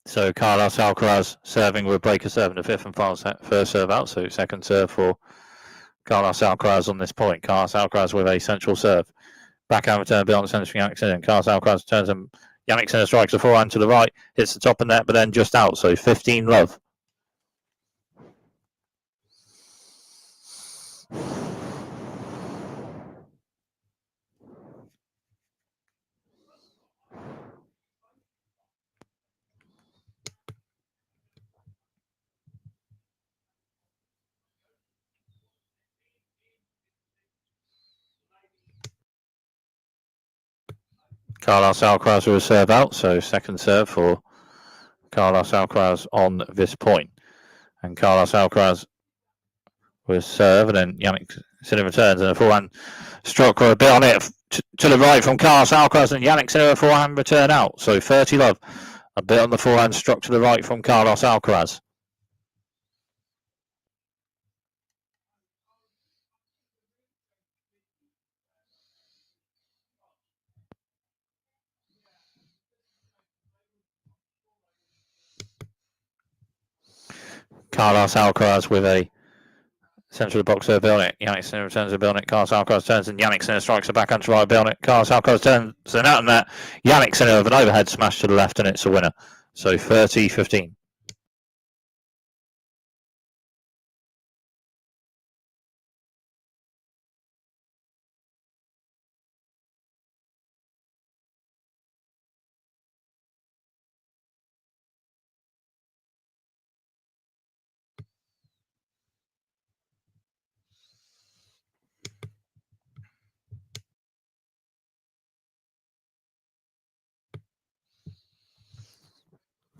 So Carlos Alcaraz serving with breaker serve in the fifth and final set. First serve out, so second serve for Carlos Alcaraz on this point. Carlos Alcaraz with a central serve. Backhand return beyond the centre from Jannik Sinner. Carlos Alcaraz turns and Jannik Sinner strikes a forehand to the right, hits the top of the net, but then just out. So 15 love. Carlos Alcaraz with a serve out, so second serve for Carlos Alcaraz on this point. And Carlos Alcaraz with serve, and then Jannik Sinner returns, and a forehand stroke or a bit on it to the right from Carlos Alcaraz, and Jannik Sinner a forehand return out. So 30 love. A bit on the forehand struck to the right from Carlos Alcaraz. Carlos Alcaraz with a centre of the box serve, Bilnik. Jannik Sinner returns to Bilnik. Carlos Alcaraz turns and Jannik Sinner strikes a backhand to right, Bilnik. Carlos Alcaraz turns and out in that. Jannik Sinner with an overhead smash to the left, and it's a winner. So 30-15.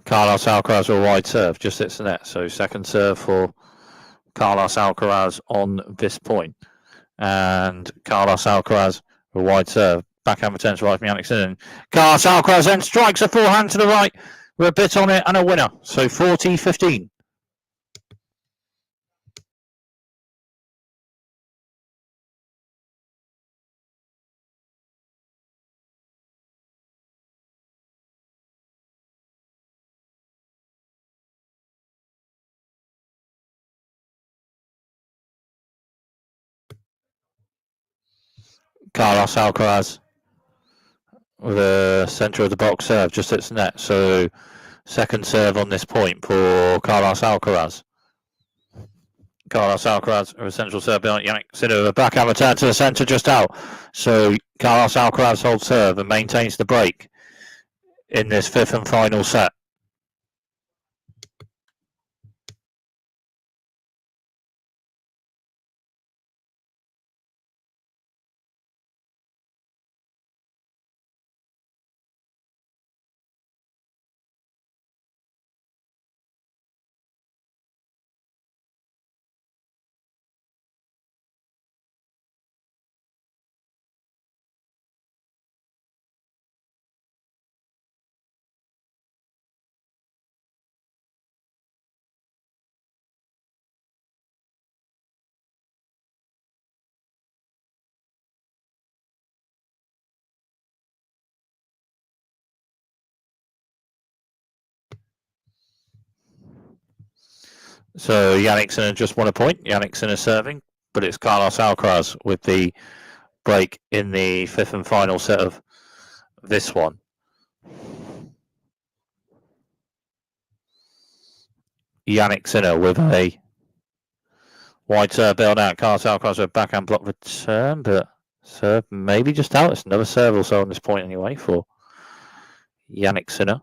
Carlos Alcaraz with a wide serve, just hits the net. So second serve for Carlos Alcaraz on this point. And Carlos Alcaraz with a wide serve. Backhand returns to right from Jannik Sinner. Carlos Alcaraz then strikes a forehand to the right with a bit on it and a winner. So 40-15. Carlos Alcaraz with a centre of the box serve, just hits the net. So second serve on this point for Carlos Alcaraz. Carlos Alcaraz with a central serve behind Jannik Sinner with a backhand return to the centre, just out. So Carlos Alcaraz holds serve and maintains the break in this fifth and final set. So Jannik Sinner just won a point. Jannik Sinner serving, but it's Carlos Alcaraz with the break in the fifth and final set of this one. Jannik Sinner with a wide serve bailed out. Carlos Alcaraz with a backhand block return, but serve maybe just out. It's another serve also on this point anyway for Jannik Sinner.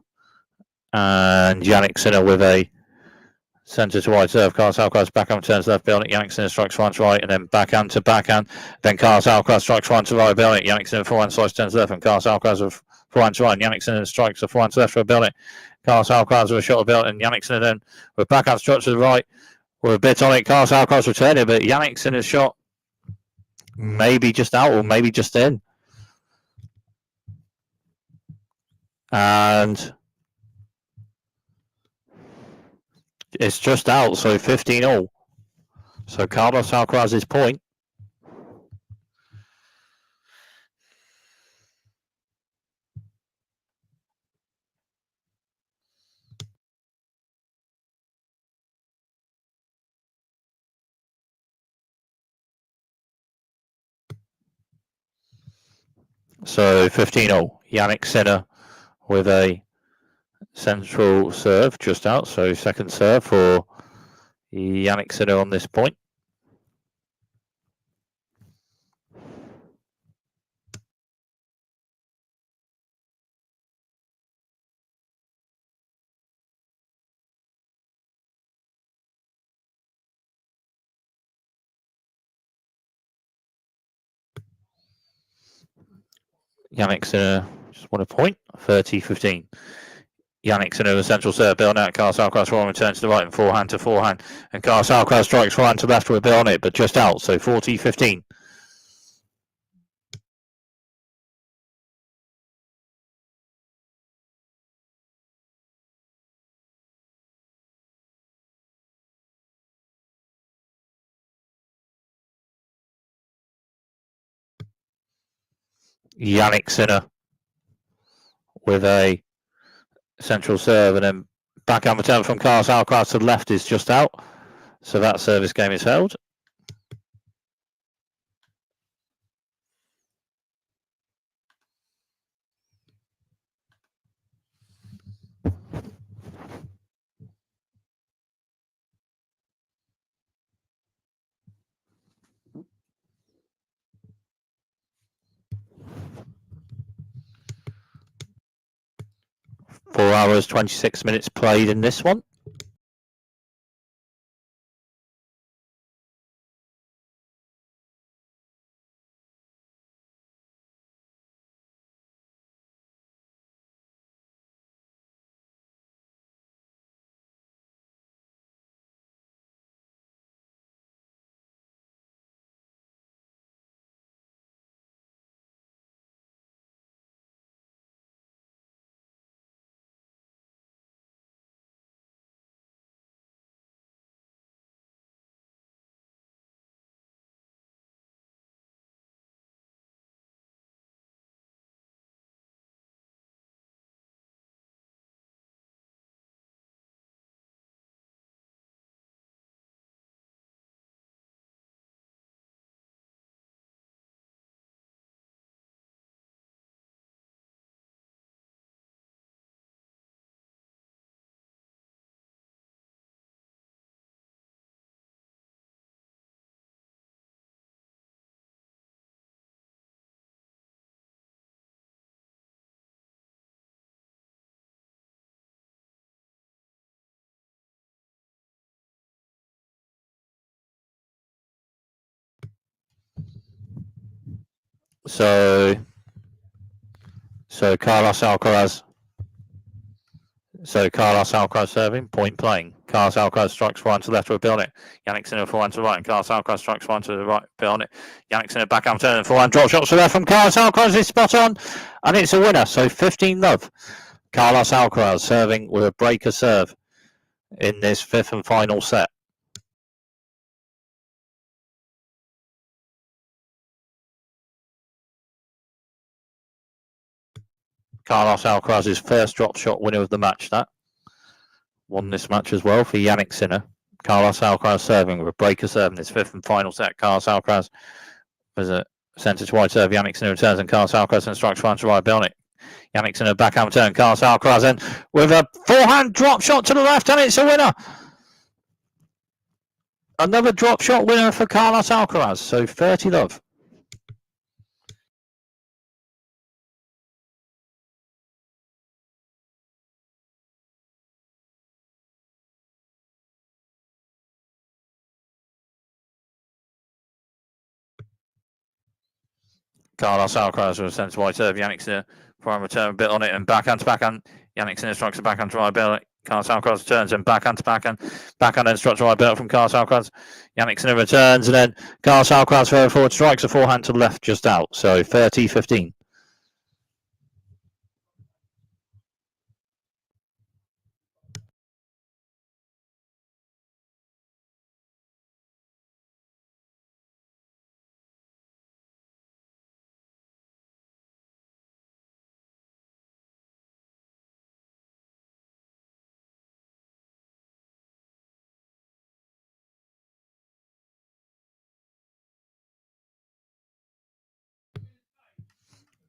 And Jannik Sinner with a centre to wide serve. Carlos Alcaraz backhand turns left, Bilnik. Jannik Sinner strikes front to right, and then backhand to backhand. Then Carlos Alcaraz strikes front to right, Bilnik. Jannik Sinner forehand slice turns left, and Carlos Alcaraz with forehand to right. And Jannik Sinner strikes a forehand to left for Bilnik. Carlos Alcaraz with a shot of Bilnik, and Jannik Sinner then with backhand strike to the right with a bit on it. Carlos Alcaraz returning, but Jannik Sinner's shot maybe just out or maybe just in. And it's just out, so 15-all. So Carlos Alcaraz's point. So 15-all. Jannik Sinner with a central serve just out. So second serve for Jannik Sinner on this point. Jannik Sinner just won a point, 30-15. Jannik Sinner with a central serve, Bill Net, Carlos Alcaraz forward, returns to the right and forehand to forehand. And Carlos Alcaraz strikes forehand to left with a Bill on it, but just out, so 40-15. Jannik Sinner with a central serve, and then backhand return from Carlos Alcaraz to the left is just out. So that service game is held. Four hours, 26 minutes played in this one. So Carlos Alcaraz. So Carlos Alcaraz serving, point playing. Carlos Alcaraz strikes forehand to left with a Bill on it. Jannik Sinner forehand to the right, and Carlos Alcaraz strikes forehand to the right, Bill on it. Jannik Sinner backhand turn and forehand drop shots to left from Carlos Alcaraz is spot on, and it's a winner. So 15-love. Carlos Alcaraz serving with a breaker serve in this fifth and final set. Carlos Alcaraz's first drop shot winner of the match. That won this match as well for Jannik Sinner. Carlos Alcaraz serving with a breaker serve in this fifth and final set. Carlos Alcaraz was a centre to wide serve. Jannik Sinner returns, and Carlos Alcaraz and strikes forehand to right. Bill on it. Jannik Sinner backhand return. Carlos Alcaraz in with a forehand drop shot to the left, and it's a winner. Another drop shot winner for Carlos Alcaraz. So 30-love. Carlos Alcaraz with a centre wide serve. Jannik Sinner forehand return, a bit on it, and backhand to backhand. Jannik Sinner strikes a backhand to right. Bill. Carlos Alcaraz returns and backhand to backhand. Backhand and strikes right belt from Carlos Alcaraz. Jannik Sinner returns, and then Carlos Alcaraz further forward strikes a forehand to the left just out. So 30-15.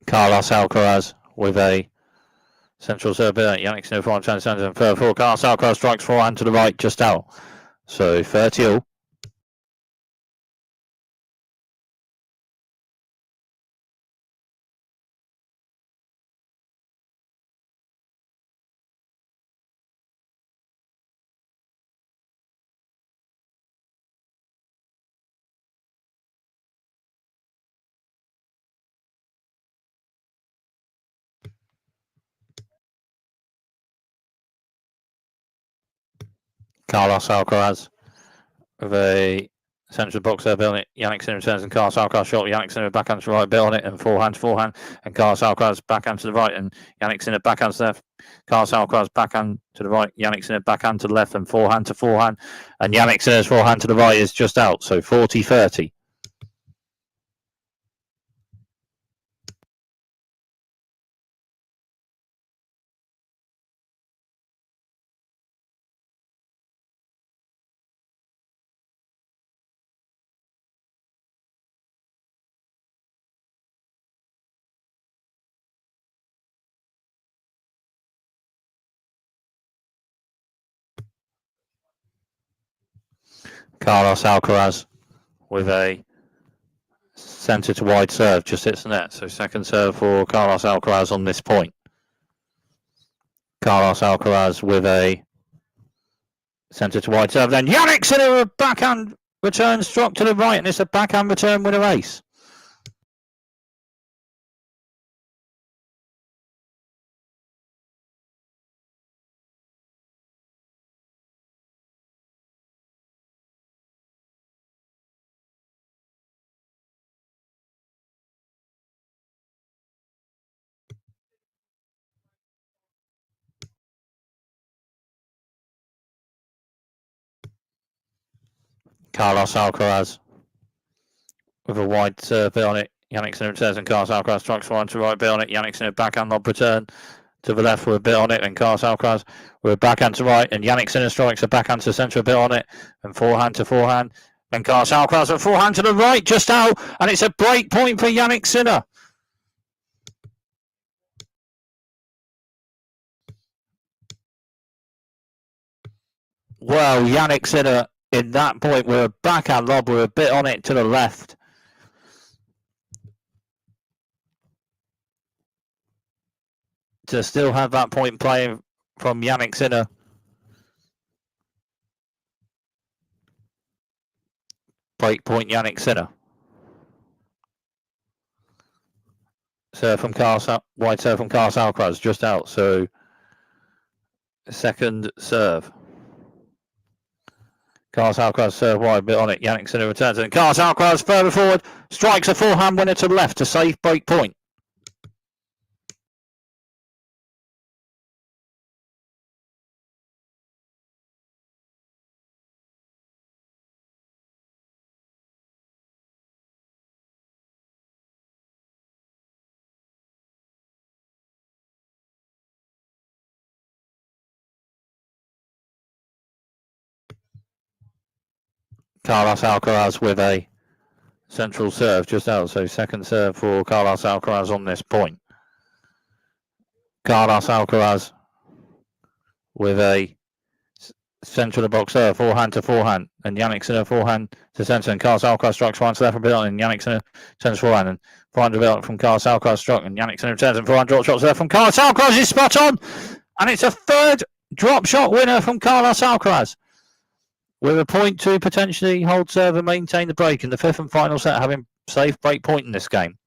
Carlos Alcaraz with a central serve. Jannik Sinner forehand turns and further forward. Carlos Alcaraz strikes forehand to the right, just out. So 30-all. Carlos Alcaraz with a central box there, building it. Jannik Sinner returns and Carlos Alcaraz short. Jannik Sinner backhand to the right, building it, and forehand to forehand. And Carlos Alcaraz backhand to the right, and Jannik Sinner backhand to the left. Carlos Alcaraz backhand to the right, Jannik Sinner backhand to the left, and forehand to forehand. And Jannik Sinner's forehand to the right is just out, so 40-30. Carlos Alcaraz with a centre to wide serve, just hits the net. So second serve for Carlos Alcaraz on this point. Carlos Alcaraz with a centre to wide serve. Then Jannik Sinner, a backhand return struck to the right, and it's a backhand return with a ace. Carlos Alcaraz with a wide serve on it. Jannik Sinner returns and Carlos Alcaraz strikes one to right bit on it. Jannik Sinner backhand lob return to the left with a bit on it, and Carlos Alcaraz with a backhand to right, and Jannik Sinner strikes a backhand to centre, a bit on it, and forehand to forehand. And Carlos Alcaraz a forehand to the right, just out, and it's a break point for Jannik Sinner. Well, Jannik Sinner in that point with a backhand lob with a bit on it to the left. To still have that point playing from Jannik Sinner. Break point Jannik Sinner. Serve from Carlos, wide serve from Carlos Alcaraz, just out. So second serve. Carlos Alcaraz serve wide, bit on it. Jannik Sinner returns, and Carlos Alcaraz further forward strikes a forehand winner to the left to save break point. Carlos Alcaraz with a central serve just out. So second serve for Carlos Alcaraz on this point. Carlos Alcaraz with a centre of the box serve, forehand to forehand, and Jannik Sinner forehand to centre, and Carlos Alcaraz strikes forehand to left a bit on, and Jannik Sinner turns forehand, and forehand to bit from Carlos Alcaraz struck, and Jannik Sinner returns, and forehand drop shots there from Carlos Alcaraz is spot on, and it's a third drop shot winner from Carlos Alcaraz, with a point to potentially hold serve and maintain the break in the fifth and final set, having safe break point in this game.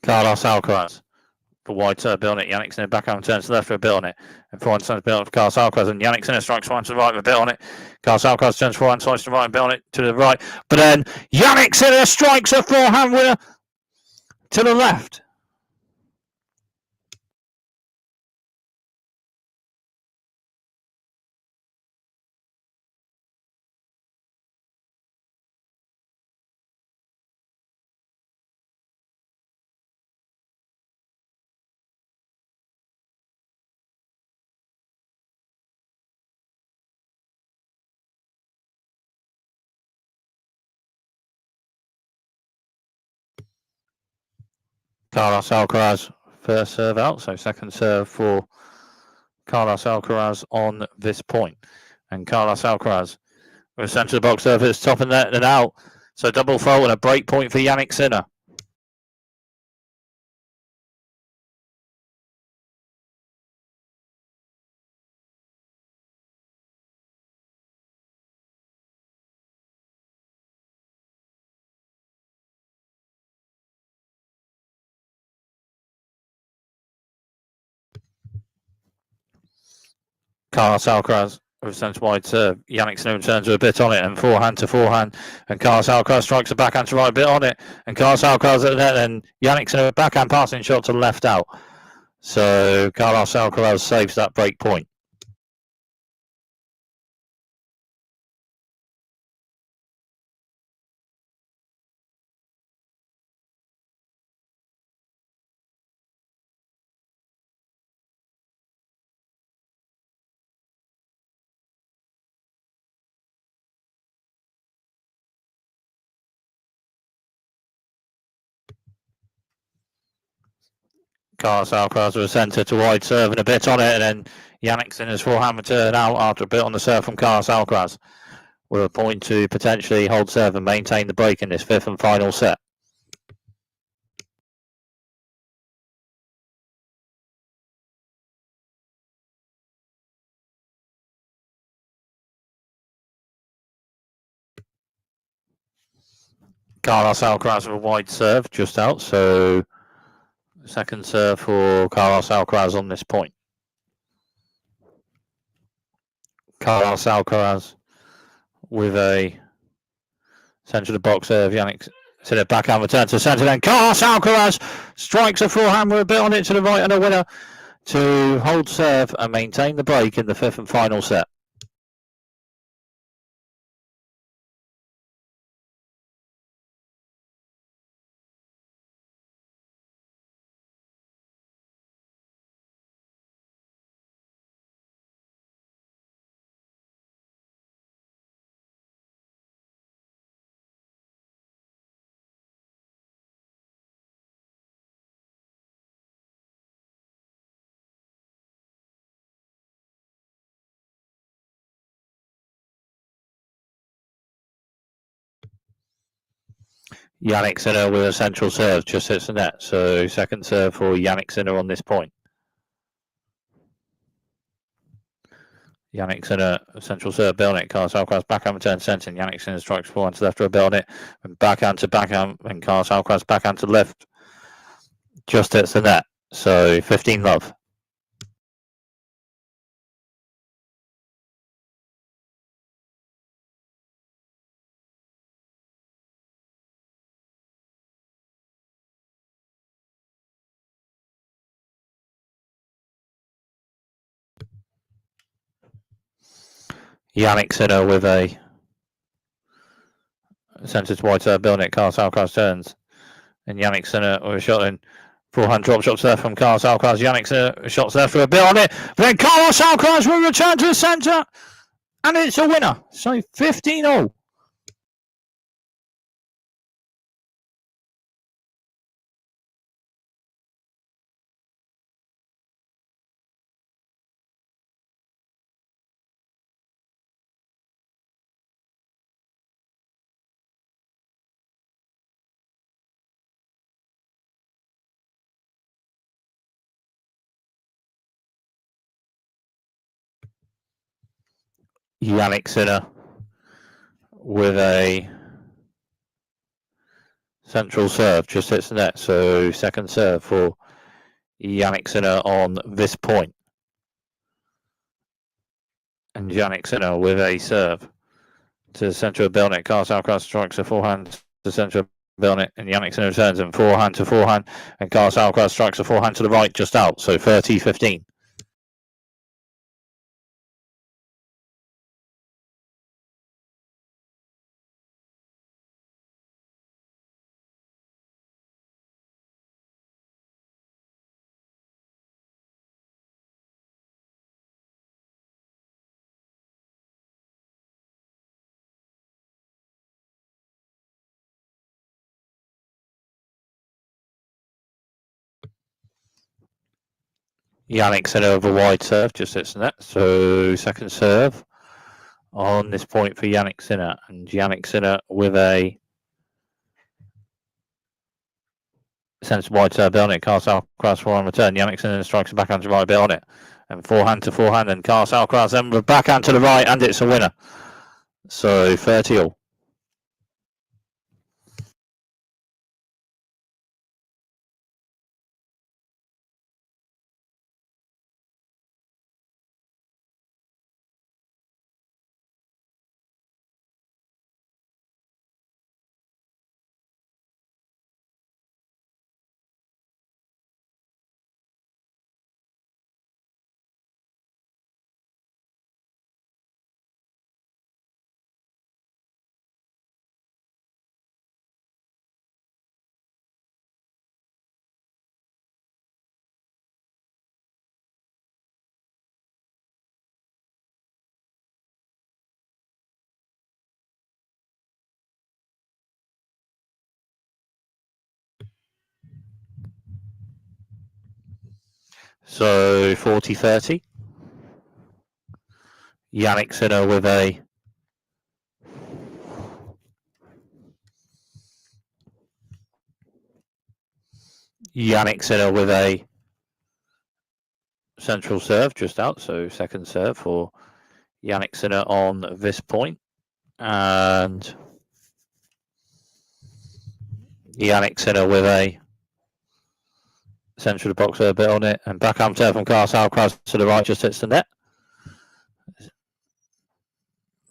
Carlos Alcaraz. For wide serve, bit on it. Jannik Sinner backhand turns to the left for a bit on it. And forehand turns bit on it for Carlos Alcaraz. And Jannik Sinner strikes forehand to the right with a bit on it. Carlos Alcaraz turns forehand, slides to the right and bit on it to the right. But then Jannik Sinner strikes a forehand winner to the left. Carlos Alcaraz first serve out, so second serve for Carlos Alcaraz on this point. And Carlos Alcaraz with centre of the box service, top and net and out. So double fault and a break point for Jannik Sinner. Carlos Alcaraz with centre wide serve. Jannik Sinner turns a bit on it and forehand to forehand. And Carlos Alcaraz strikes a backhand to right, a bit on it. And Carlos Alcaraz at the net, and Jannik Sinner backhand passing shot to the left out. So Carlos Alcaraz saves that break point. Carlos Alcaraz with a centre to wide serve and a bit on it, and then Jannik Sinner's forehand return out after a bit on the serve from Carlos Alcaraz, with a point to potentially hold serve and maintain the break in this fifth and final set. Carlos Alcaraz with a wide serve just out, so second serve for Carlos Alcaraz on this point. Carlos Alcaraz with a centre of the box serve. Jannik Sinner backhand return to centre. Then Carlos Alcaraz strikes a forehand with a bit on it to the right and a winner to hold serve and maintain the break in the fifth and final set. Jannik Sinner with a central serve just hits the net. So second serve for Jannik Sinner on this point. Jannik Sinner, central serve, bill on it. Carlos Alcaraz backhand return centre. Jannik Sinner strikes forehand to left or a bill on it. And backhand to backhand. And Carlos Alcaraz backhand to left. Just hits the net. So 15 love. Jannik Sinner with a centre to wide serve, bill on it. Carlos Alcaraz turns. And Jannik Sinner with a shot in. Forehand drop shots there from Carlos Alcaraz. Jannik Sinner shots there for a bill on it. Then Carlos Alcaraz will return to the centre. And it's a winner. So 15-0. Jannik Sinner with a central serve just hits the net. So second serve for Jannik Sinner on this point. And Jannik Sinner with a serve to the centre of Belnet. Carlos Alcaraz strikes a forehand to the centre of Belnet, and Jannik Sinner turns and forehand to forehand, and Carlos Alcaraz strikes a forehand to the right just out. So 30-15. Jannik Sinner with a wide serve, just hits the net. So second serve on this point for Jannik Sinner. And Jannik Sinner with a sends wide serve on it. Carlos Alcaraz forehand return. Jannik Sinner strikes a backhand to right bit on it. And forehand to forehand. And Carlos Alcaraz then with backhand to the right. And it's a winner. So 30 all. So 40-30. Jannik Sinner with a central serve just out. So second serve for Jannik Sinner on this point. And Jannik Sinner with a central box a bit on it. And backhand serve from Carlos Alcaraz to the right just hits the net.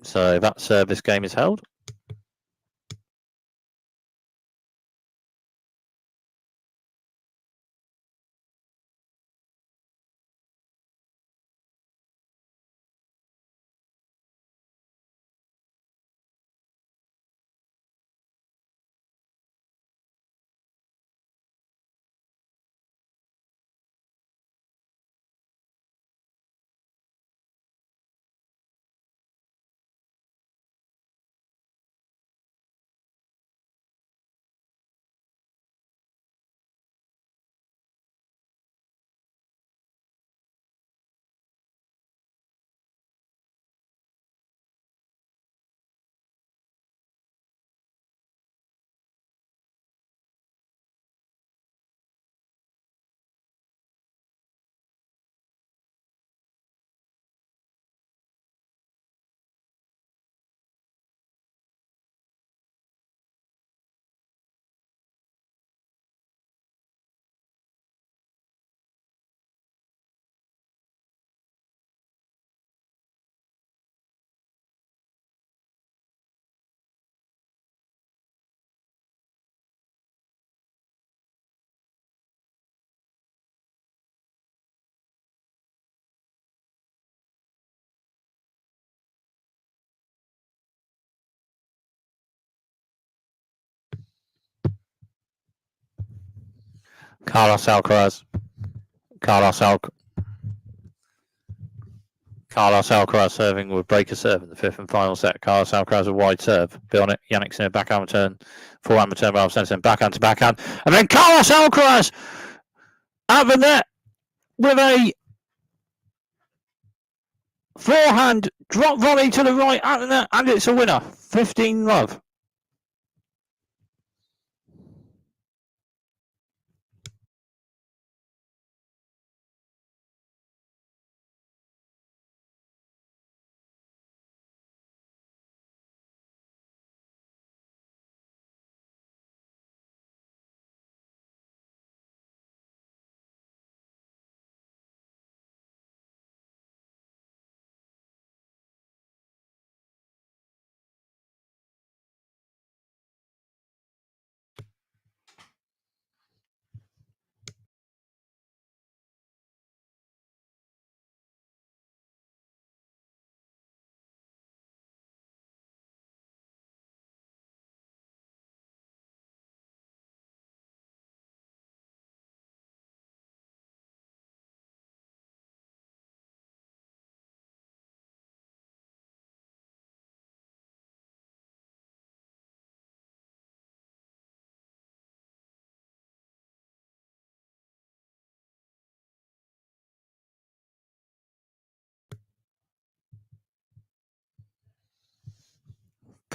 So that service game is held. Carlos Alcaraz. Carlos Alcaraz serving with breaker serve in the fifth and final set. Carlos Alcaraz a wide serve. Bit on it. Jannik Sinner backhand return. Forehand return. Ralph Sensen backhand to backhand. And then Carlos Alcaraz at the net with a forehand drop volley to the right at the net. And it's a winner. 15-love.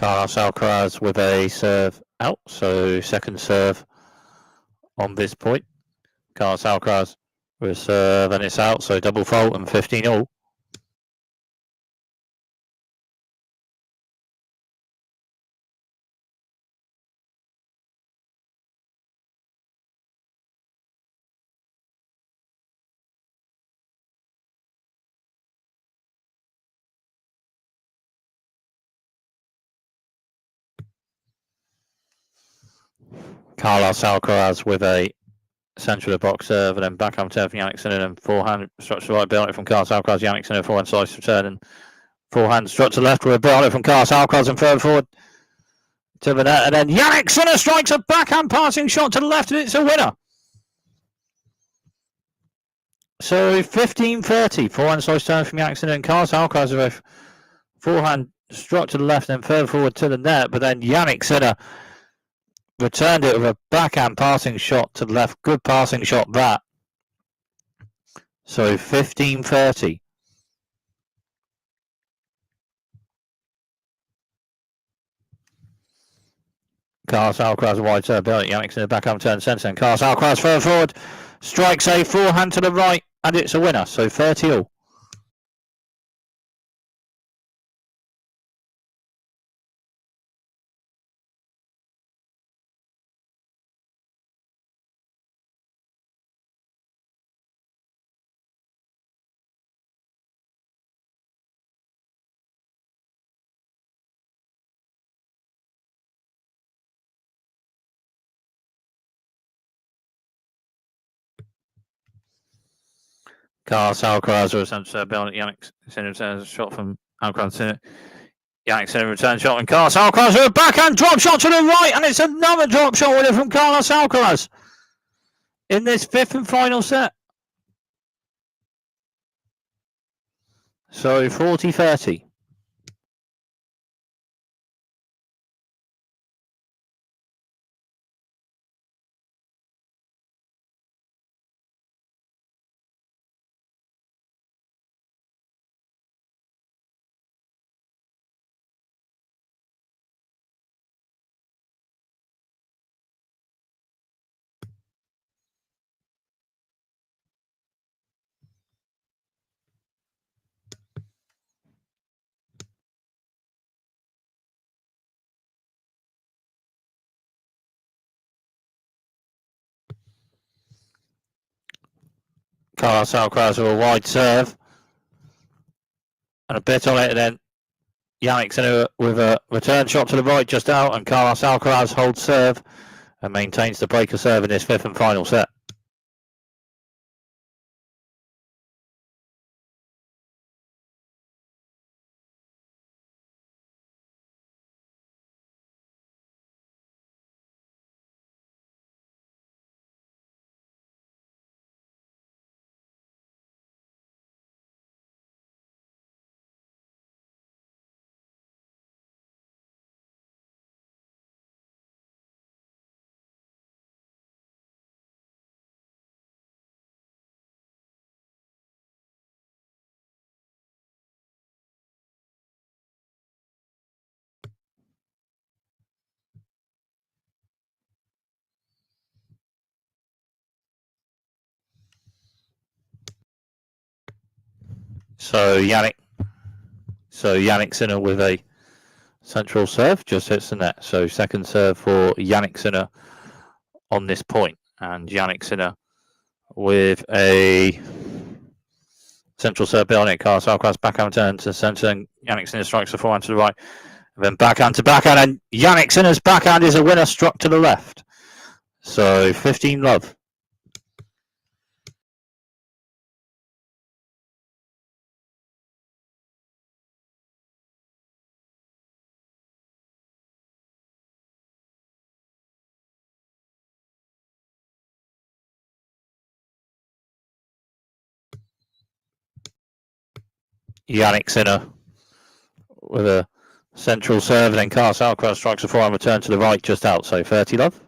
Carlos Alcaraz with a serve out, so second serve on this point. Carlos Alcaraz with a serve and it's out, so double fault and 15 all. Carlos Alcaraz with a centre of the box serve and then backhand turn from Jannik Sinner and forehand struck to the right, bit on it from Carlos Alcaraz. Jannik Sinner forehand slice return and forehand struck to the left with a bit on it from Carlos Alcaraz and further forward to the net. And then Jannik Sinner strikes a backhand passing shot to the left and it's a winner. So 15-30, forehand slice turn from Jannik Sinner and Carlos Alcaraz with a forehand struck to the left and then further forward to the net. But then Jannik Sinner returned it with a backhand passing shot to the left. Good passing shot that. So 15-30. Carlos Alcaraz wide serve, Jannik in the backhand turn centre, and Carlos Alcaraz further forward, strikes a forehand to the right, and it's a winner. So 30 all. Carlos Alcaraz with a centre serve, Jannik Sinner returns a shot from Alcaraz Sinner. Jannik Sinner returns shot, and Carlos Alcaraz with a backhand drop shot to the right, and it's another drop shot winner from Carlos Alcaraz in this fifth and final set. So 40-30. Carlos Alcaraz with a wide serve and a bit on it, and then Jannik Sinner with a return shot to the right just out, and Carlos Alcaraz holds serve and maintains the breaker serve in this fifth and final set. So Jannik Sinner with a central serve just hits the net. So second serve for Jannik Sinner on this point, and Jannik Sinner with a central serve on it. Carlos Alcaraz backhand turn to centre, and Jannik Sinner strikes the forehand to the right, and then backhand to backhand, and Jannik Sinner's backhand is a winner, struck to the left. So 15 love. Jannik Sinner with a central serve, and then Carlos Alcaraz strikes a forehand return to the right just out. So 30 love.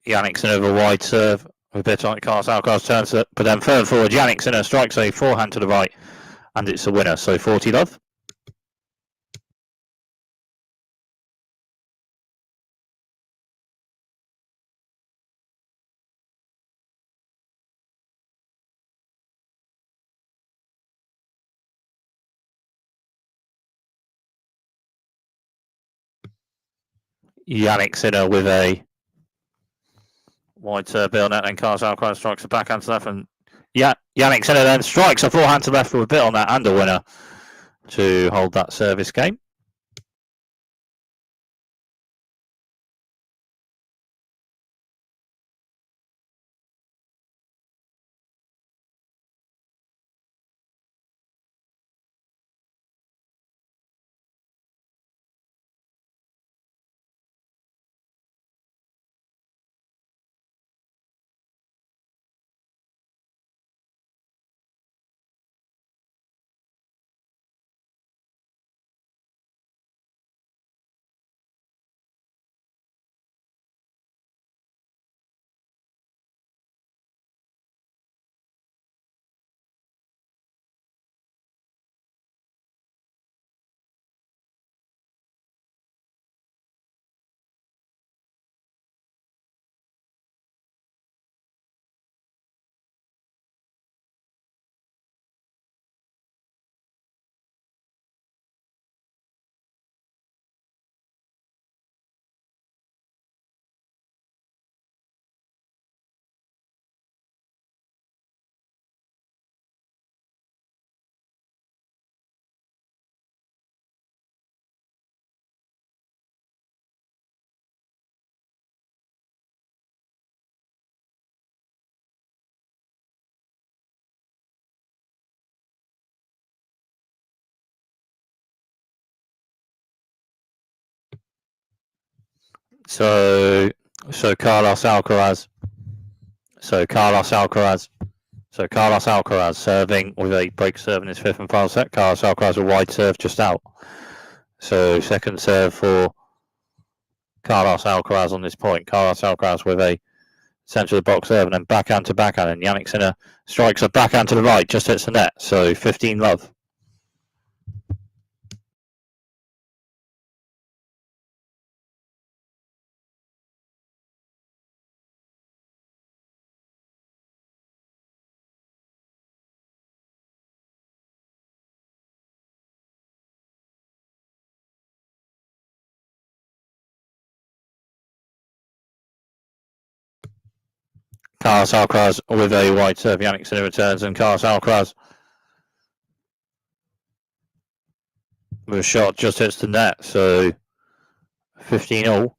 Jannik Sinner with a wide serve. A bit on Carlos Alcaraz turns it, but then further forward, Jannik Sinner strikes a forehand to the right, and it's a winner. So 40 love. Jannik Sinner with a wide serve, Bill net, and Carlos Alcaraz strikes a backhand to left, and Jannik Sinner then strikes a forehand to left with a bit on that, and a winner to hold that service game. So Carlos Alcaraz. So Carlos Alcaraz serving with a break serve in his fifth and final set. Carlos Alcaraz a wide serve just out. So second serve for Carlos Alcaraz on this point. Carlos Alcaraz with a centre of the box serve and then backhand to backhand. And Jannik Sinner strikes a backhand to the right, just hits the net. So 15 love. Carlos Alcaraz with a wide serve. Jannik Sinner returns, and Carlos Alcaraz with a shot just hits the net. So 15 all.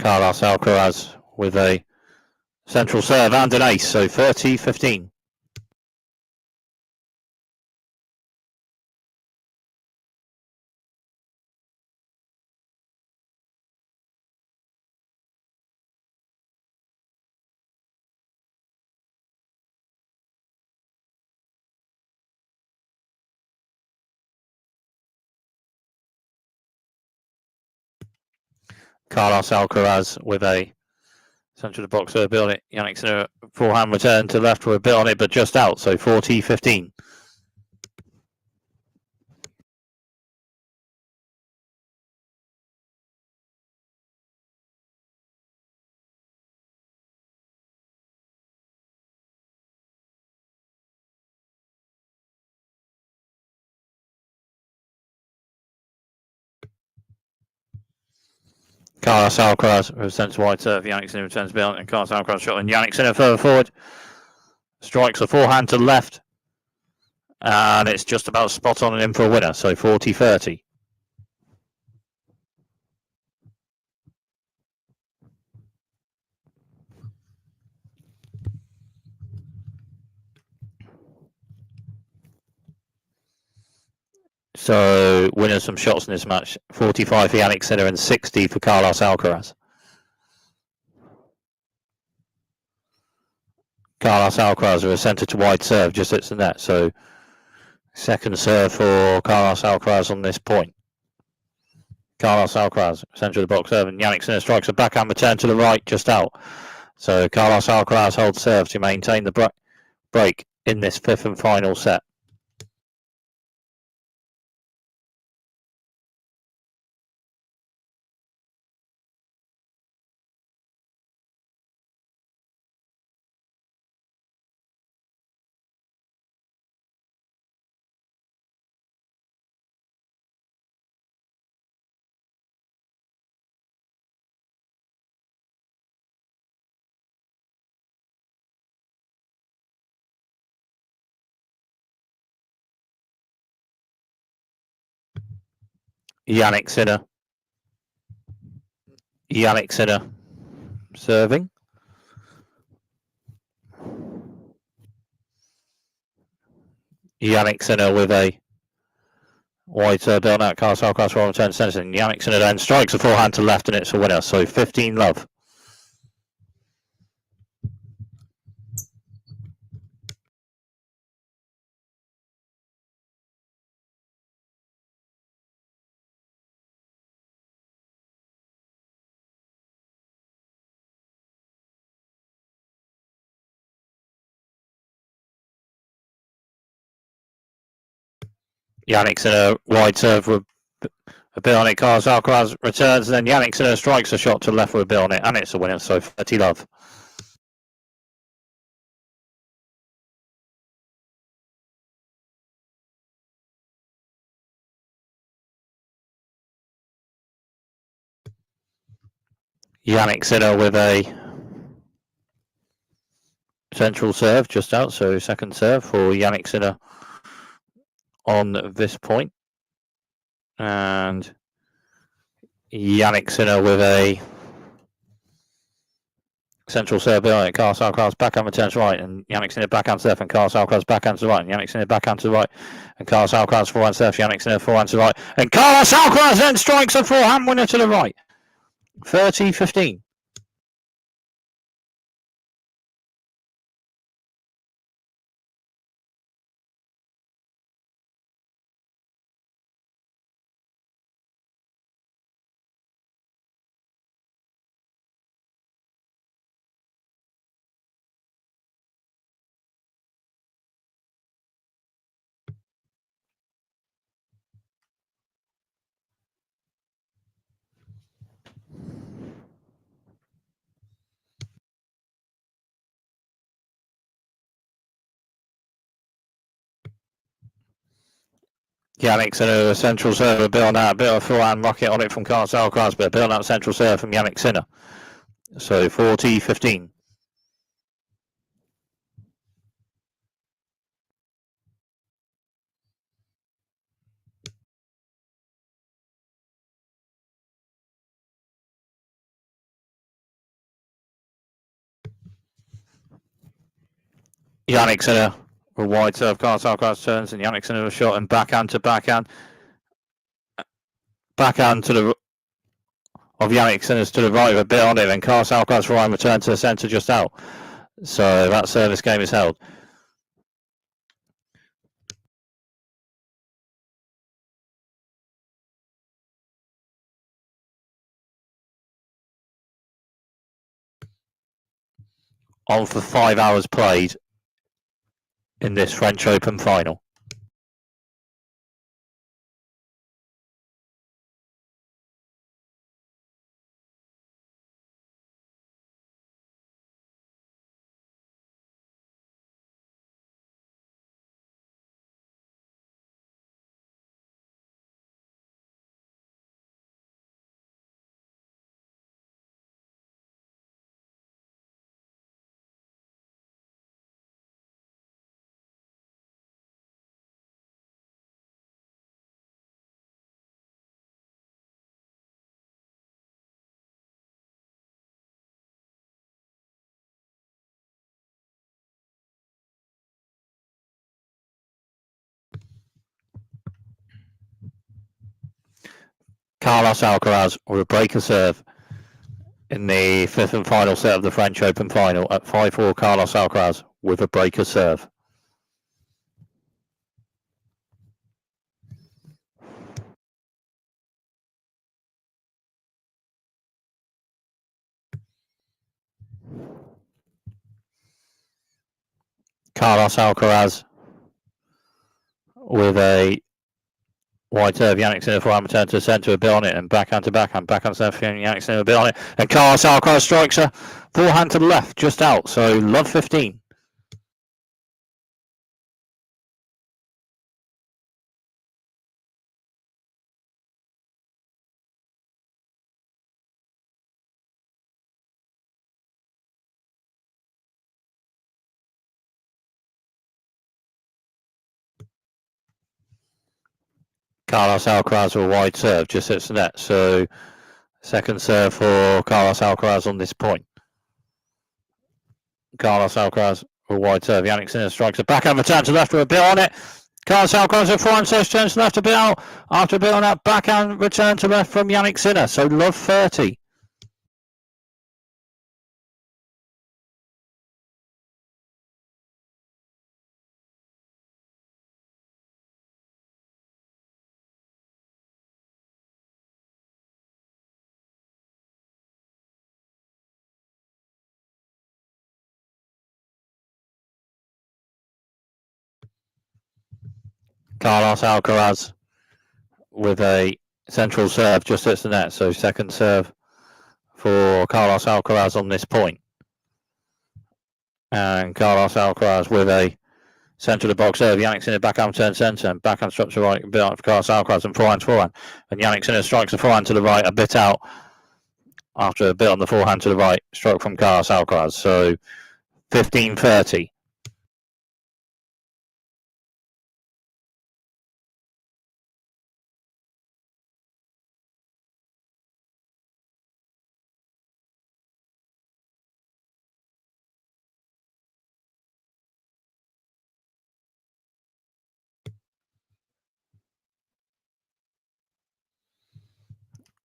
Carlos Alcaraz with a central serve and an ace. So 30-15. Carlos Alcaraz with a centre of the box serve, build it. Jannik Sinner forehand return to left with a bit on it, but just out. So 40-15. Carlos Alcaraz with a centre wide serve. Jannik Sinner returns beyond, and Carlos Alcaraz shot, and Jannik Sinner further forward strikes a forehand to the left, and it's just about spot on and in for a winner. So 40-30. So winning some shots in this match. 45 for Jannik Sinner and 60 for Carlos Alcaraz. Carlos Alcaraz with a centre to wide serve just hits the net. So second serve for Carlos Alcaraz on this point. Carlos Alcaraz, centre of the box serve, and Jannik Sinner strikes a backhand return to the right, just out. So Carlos Alcaraz holds serve to maintain the break in this fifth and final set. Jannik Sinner. Jannik Sinner serving. Jannik Sinner with a wide serve down out. Carlos Alcaraz for return to centre. Jannik Sinner then strikes a forehand to left and it's a winner. So 15-love. Jannik Sinner wide serve with a bit on it. Carlos Alcaraz returns, and then Jannik Sinner strikes a shot to the left with a bit on it, and it's a winner. So 30-love. Jannik Sinner with a central serve just out, so second serve for Jannik Sinner on this point. And Jannik Sinner with a central serve behind it. Carlos Alcaraz backhand returns right, and Jannik Sinner backhand serve, and Carlos Alcaraz backhand to right, and Jannik Sinner backhand to right, and Carlos Alcaraz forehand serve, Jannik Sinner forehand to right, and Carlos Alcaraz then strikes a forehand winner to the right. 30-15. Jannik Sinner, a central serve, a bit on that, a bit of a forehand rocket on it from Carlos Alcaraz, but a bit on that central serve from Jannik Sinner. So 40-15. Jannik Sinner, a wide serve, Carlos Alcaraz turns, and Jannik Sinner a shot, and backhand to backhand. Backhand to the of Jannik Sinner's to the right with a bit on it, and Carlos Alcaraz forehand return to the centre just out. So that service game is held. On for 5 hours played in this French Open final. Carlos Alcaraz with a breaker serve in the fifth and final set of the French Open final at 5-4. Carlos Alcaraz with a breaker serve. Carlos Alcaraz with a wide serve. Jannik Sinner forehand return to the centre, a bit on it, and backhand to backhand. Backhand serve, Jannik Sinner a bit on it. And Carlos Alcaraz strikes a forehand to the left, just out. So love 15. Carlos Alcaraz with a wide serve, just hits the net. So second serve for Carlos Alcaraz on this point. Carlos Alcaraz with a wide serve. Jannik Sinner strikes a backhand return to left with a bit on it. Carlos Alcaraz with forehand serve turns to left a bit out. After a bit on that backhand return to left from Jannik Sinner. So love 30. Carlos Alcaraz with a central serve, just hits the net. So second serve for Carlos Alcaraz on this point. And Carlos Alcaraz with a centre of the box serve. Jannik Sinner backhand turn centre and backhand strikes to the right, a bit out for Carlos Alcaraz and forehand to forehand. And Jannik Sinner strikes the forehand to the right, a bit out after a bit on the forehand to the right, stroke from Carlos Alcaraz. So 15-30.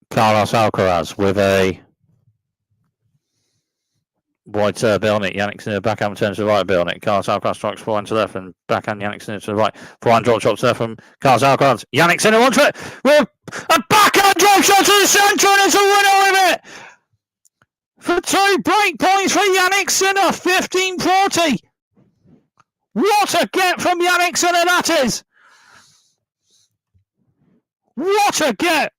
Carlos Alcaraz with a wide serve, bit on it. Jannik Sinner backhand turns to the right, bit on it. Carlos Alcaraz strikes forehand to the left and backhand Jannik Sinner to the right. Forehand drop shot to the left from Carlos Alcaraz. Jannik Sinner onto it with a backhand drop shot to the centre, and it's a winner with it for 2 break points for Jannik Sinner. 15-40. What a get from Jannik Sinner that is! What a get!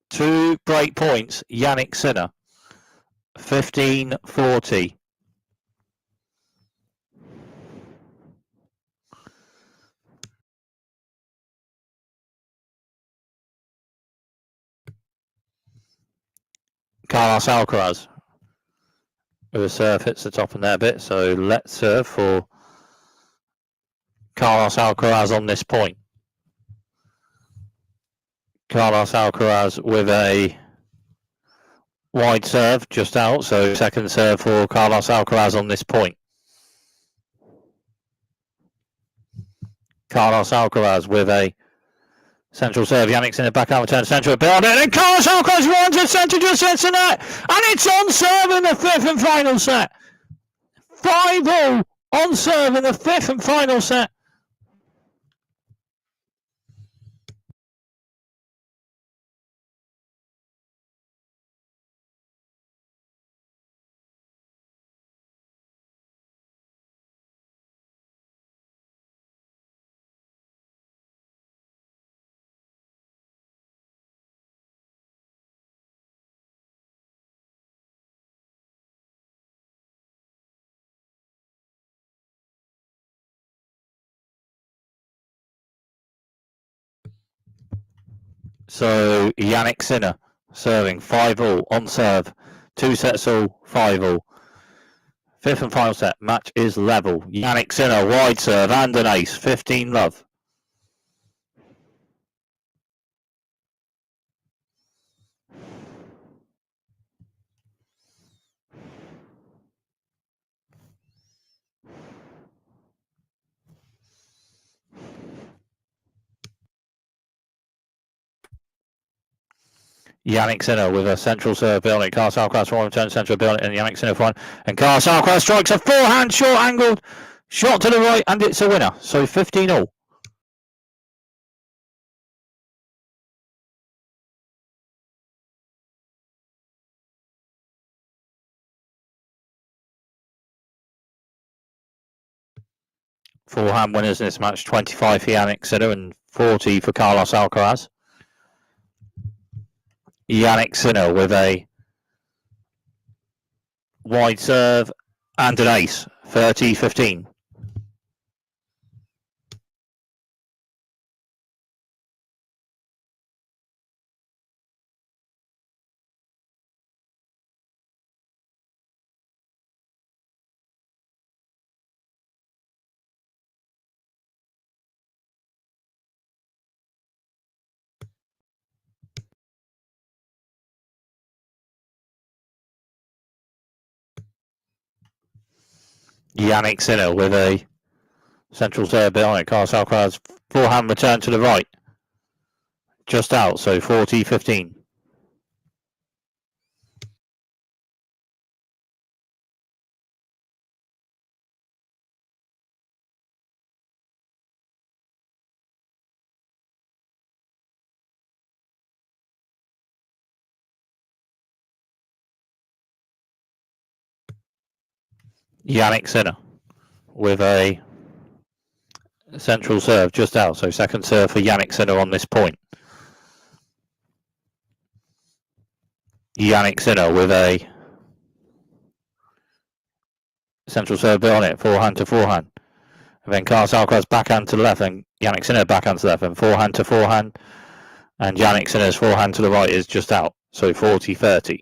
Two break points, Jannik Sinner. 15-40. Carlos Alcaraz with a serve hits the top and there a bit, so let's serve for Carlos Alcaraz on this point. Carlos Alcaraz with a wide serve just out, so second serve for Carlos Alcaraz on this point. Carlos Alcaraz with a central serve. Jannik Sinner backhand return centre, a bit on it, and Carlos Alcaraz runs to centre, just hits the net, and it's on serve in the fifth and final set. 5-0 on serve in the fifth and final set. So Jannik Sinner serving 5-0 on serve. 2 sets all, 5-0. Fifth and final set, match is level. Jannik Sinner, wide serve and an ace, 15 love. Jannik Sinner with a central serve building. Carlos Alcaraz forward return central building and Jannik Sinner front. And Carlos Alcaraz strikes a forehand short angled shot to the right and it's a winner. So 15-all. Forehand winners in this match, 25 for Jannik Sinner and 40 for Carlos Alcaraz. Jannik Sinner with a wide serve and an ace, 30-15. Jannik Sinner with a central serve behind it. Carlos Alcaraz forehand return to the right. Just out, so 40-15. Jannik Sinner with a central serve just out, so second serve for Jannik Sinner on this point. Jannik Sinner with a central serve bit on it, forehand to forehand. And then Carlos Alcaraz backhand to the left, and Jannik Sinner backhand to the left, and forehand to forehand. And Jannik Sinner's forehand to the right is just out, so 40-30.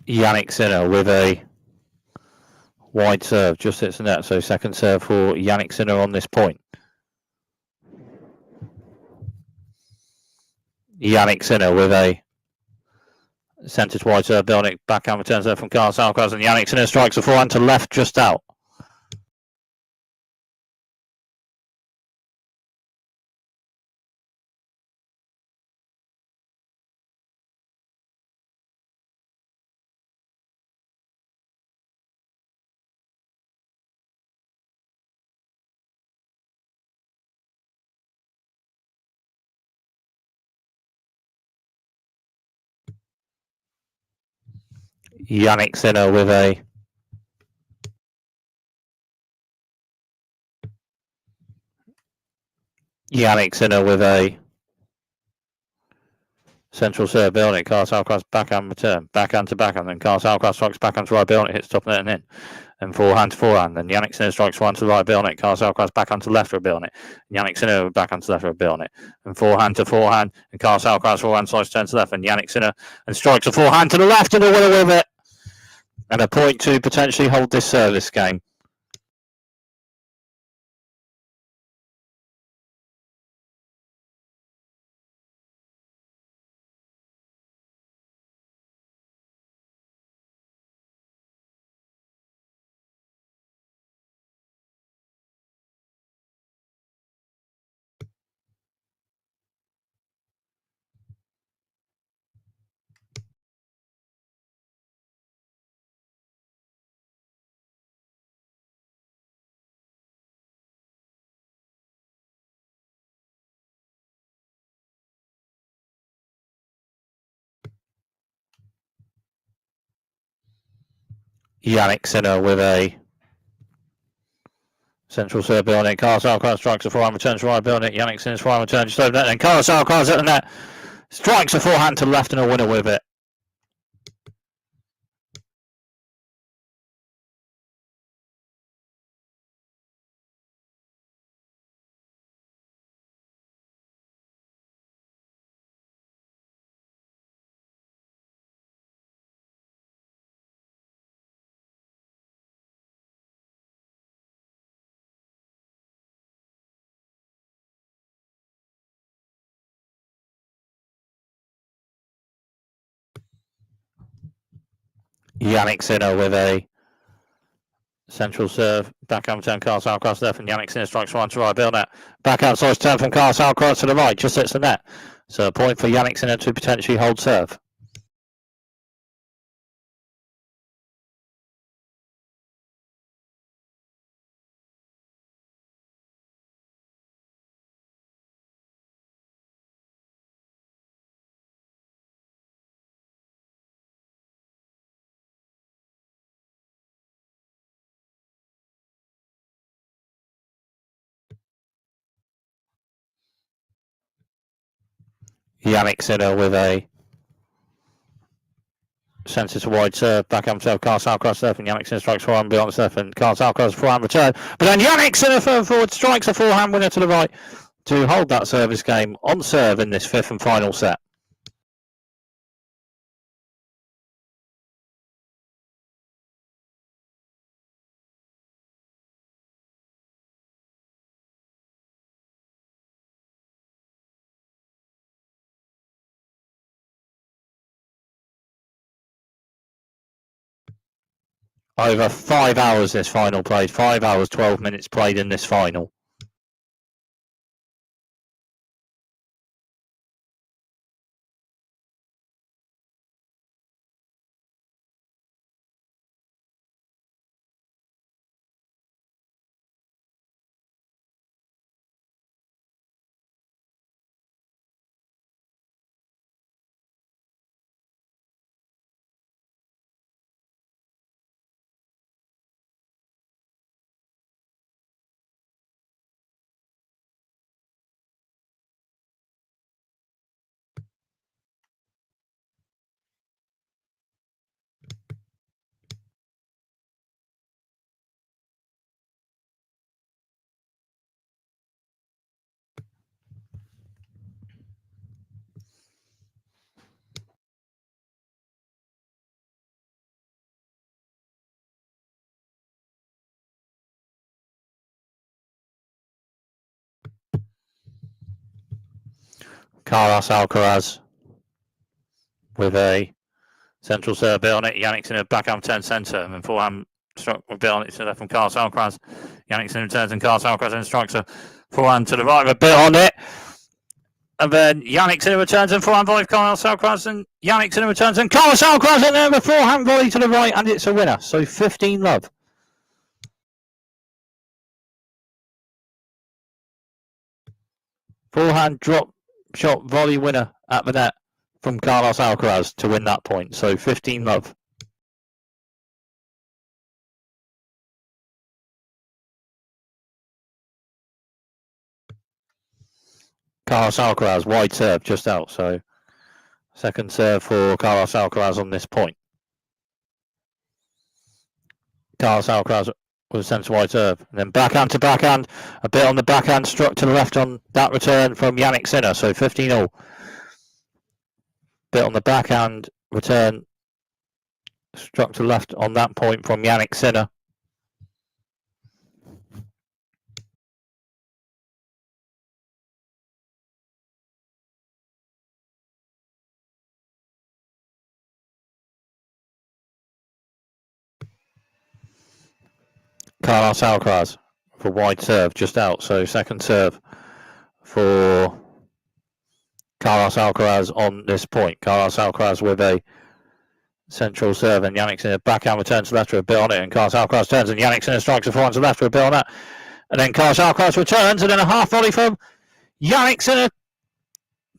Jannik Sinner with a wide serve, just hits the net, so second serve for Jannik Sinner on this point. Jannik Sinner with a centred wide serve, Jannik backhand returns there from Carlos Alcaraz, and Jannik Sinner strikes a forehand to left, just out. Jannik Sinner with a central serve, building. Carlos Alcaraz backhand return, backhand to backhand, then Carlos Alcaraz strikes backhand to right, building, hits top net and in. And forehand to forehand, then Jannik Sinner strikes forehand to the right, building. Carlos Alcaraz backhand to left for a building. Jannik Sinner backhand to left for a building. And forehand to forehand, and Carlos Alcaraz forehand slice turn to left, and Jannik Sinner and strikes a forehand to the left and a winner with it. And a point to potentially hold this service game. Jannik Sinner with a central serve on it. Carlos Alcaraz strikes a forehand, returns right, building it. Jannik Sinner's forehand return just over that. And Carlos Alcaraz at the net strikes a forehand to the left and a winner with it. Jannik Sinner with a central serve, backhand return, Carlos Alcaraz left, and Jannik Sinner strikes one to right, Bill net. Backhand slice turn from Carlos Alcaraz to the right, just hits the net. So a point for Jannik Sinner to potentially hold serve. Jannik Sinner with a centre to wide serve, backhand serve, Carlos Alcaraz serve, and Jannik Sinner strikes forehand beyond the serve, and Carlos Alcaraz forehand return. But then Jannik Sinner further forward strikes a forehand winner to the right to hold that service game on serve in this fifth and final set. Over 5 hours this final played, 5 hours, 12 minutes played in this final. Carlos Alcaraz with a central serve, bit on it. Jannik Sinner backhand turn centre, and then forehand struck with bit on it to the left from Carlos Alcaraz. Jannik Sinner returns, and Carlos Alcaraz then strikes a forehand to the right with a bit on it. And then Jannik Sinner returns and forehand volley of Carlos Alcaraz, and Jannik Sinner returns, and Carlos Alcaraz and then a forehand volley to the right, and it's a winner. So 15 love. Forehand drop shot volley winner at the net from Carlos Alcaraz to win that point. So 15 love. Carlos Alcaraz, wide serve, just out. So second serve for Carlos Alcaraz on this point. Carlos Alcaraz with a centre wide serve. And then backhand to backhand. A bit on the backhand, struck to the left on that return from Jannik Sinner. So 15-0. Bit on the backhand, return struck to the left on that point from Jannik Sinner. Carlos Alcaraz for wide serve, just out. So second serve for Carlos Alcaraz on this point. Carlos Alcaraz with a central serve, and Jannik Sinner backhand returns to left with a bit on it, and Carlos Alcaraz turns, and Jannik Sinner strikes a forehand to left with a bit on that. And then Carlos Alcaraz returns, and then a half volley from Jannik Sinner.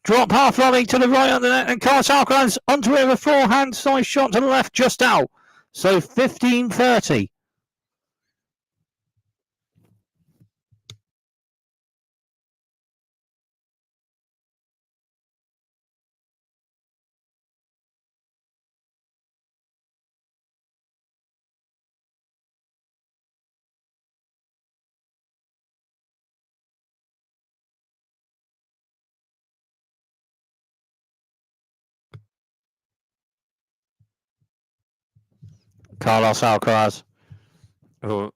Drop half volley to the right on the net, and Carlos Alcaraz onto it with a forehand side shot to the left, just out. So 15-30. Carlos Alcaraz,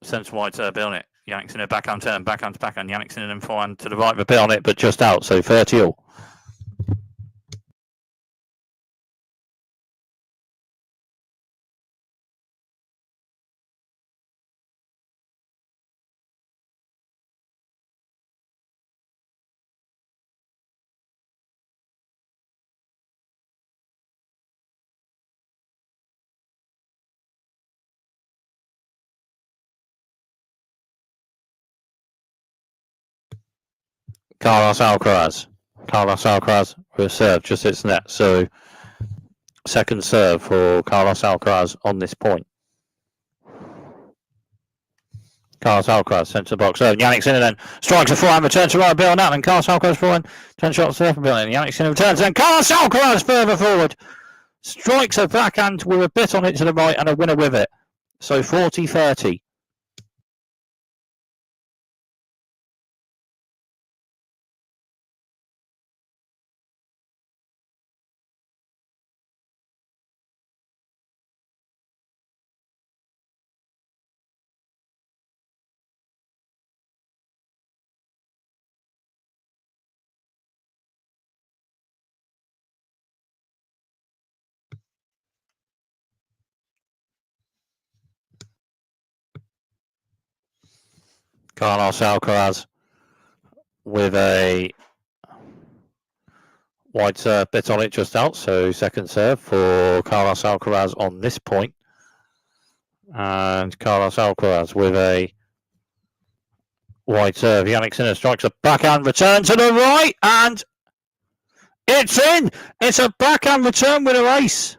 centre wide serve, bit on it. Jannik Sinner backhand turn, backhand to backhand. Jannik Sinner then forehand to the right with a bit on it, but just out. So 30-all. Carlos Alcaraz. Carlos Alcaraz with a serve, just hits net. So second serve for Carlos Alcaraz on this point. Carlos Alcaraz centre box. Oh, Jannik Sinner then strikes a forehand, returns to right, Bill Nat, and Carlos Alcaraz forehand, 10 shots to left, Bill, and Jannik Sinner returns, and Carlos Alcaraz further forward strikes a backhand with a bit on it to the right and a winner with it. So 40-30. Carlos Alcaraz with a wide serve, bit on it just out. So second serve for Carlos Alcaraz on this point. And Carlos Alcaraz with a wide serve. Jannik Sinner strikes a backhand return to the right, and it's in. It's a backhand return with a ace.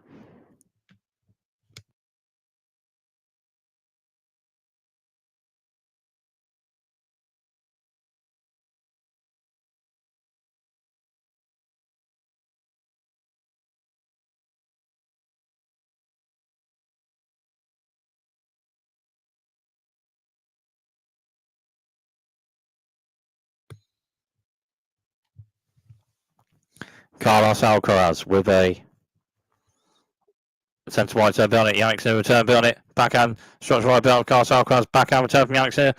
Carlos Alcaraz with a centre wide serve on it. Jannik Sinner return on it. Backhand strikes right belt. Carlos Alcaraz backhand return from Jannik Sinner.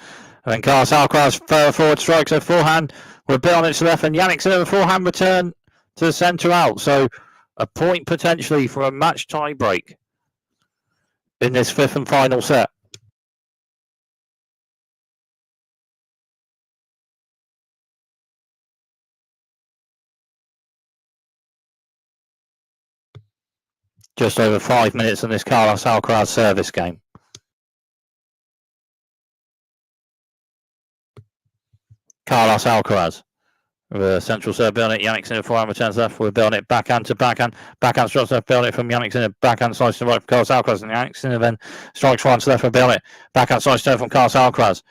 And then Carlos Alcaraz further forward strikes a forehand with a bit on it to left. And Jannik Sinner forehand return to the centre out. So a point potentially for a match tie break in this fifth and final set. Just over 5 minutes in this Carlos Alcaraz service game. Carlos Alcaraz with a central serve on it. Jannik Sinner forehand returns left with on it. Backhand to backhand. Backhand strikes left on it from Jannik Sinner. Backhand slice to right from Carlos Alcaraz. And Jannik Sinner then strikes forehand to left with on it. Backhand slice to from Carlos Alcaraz.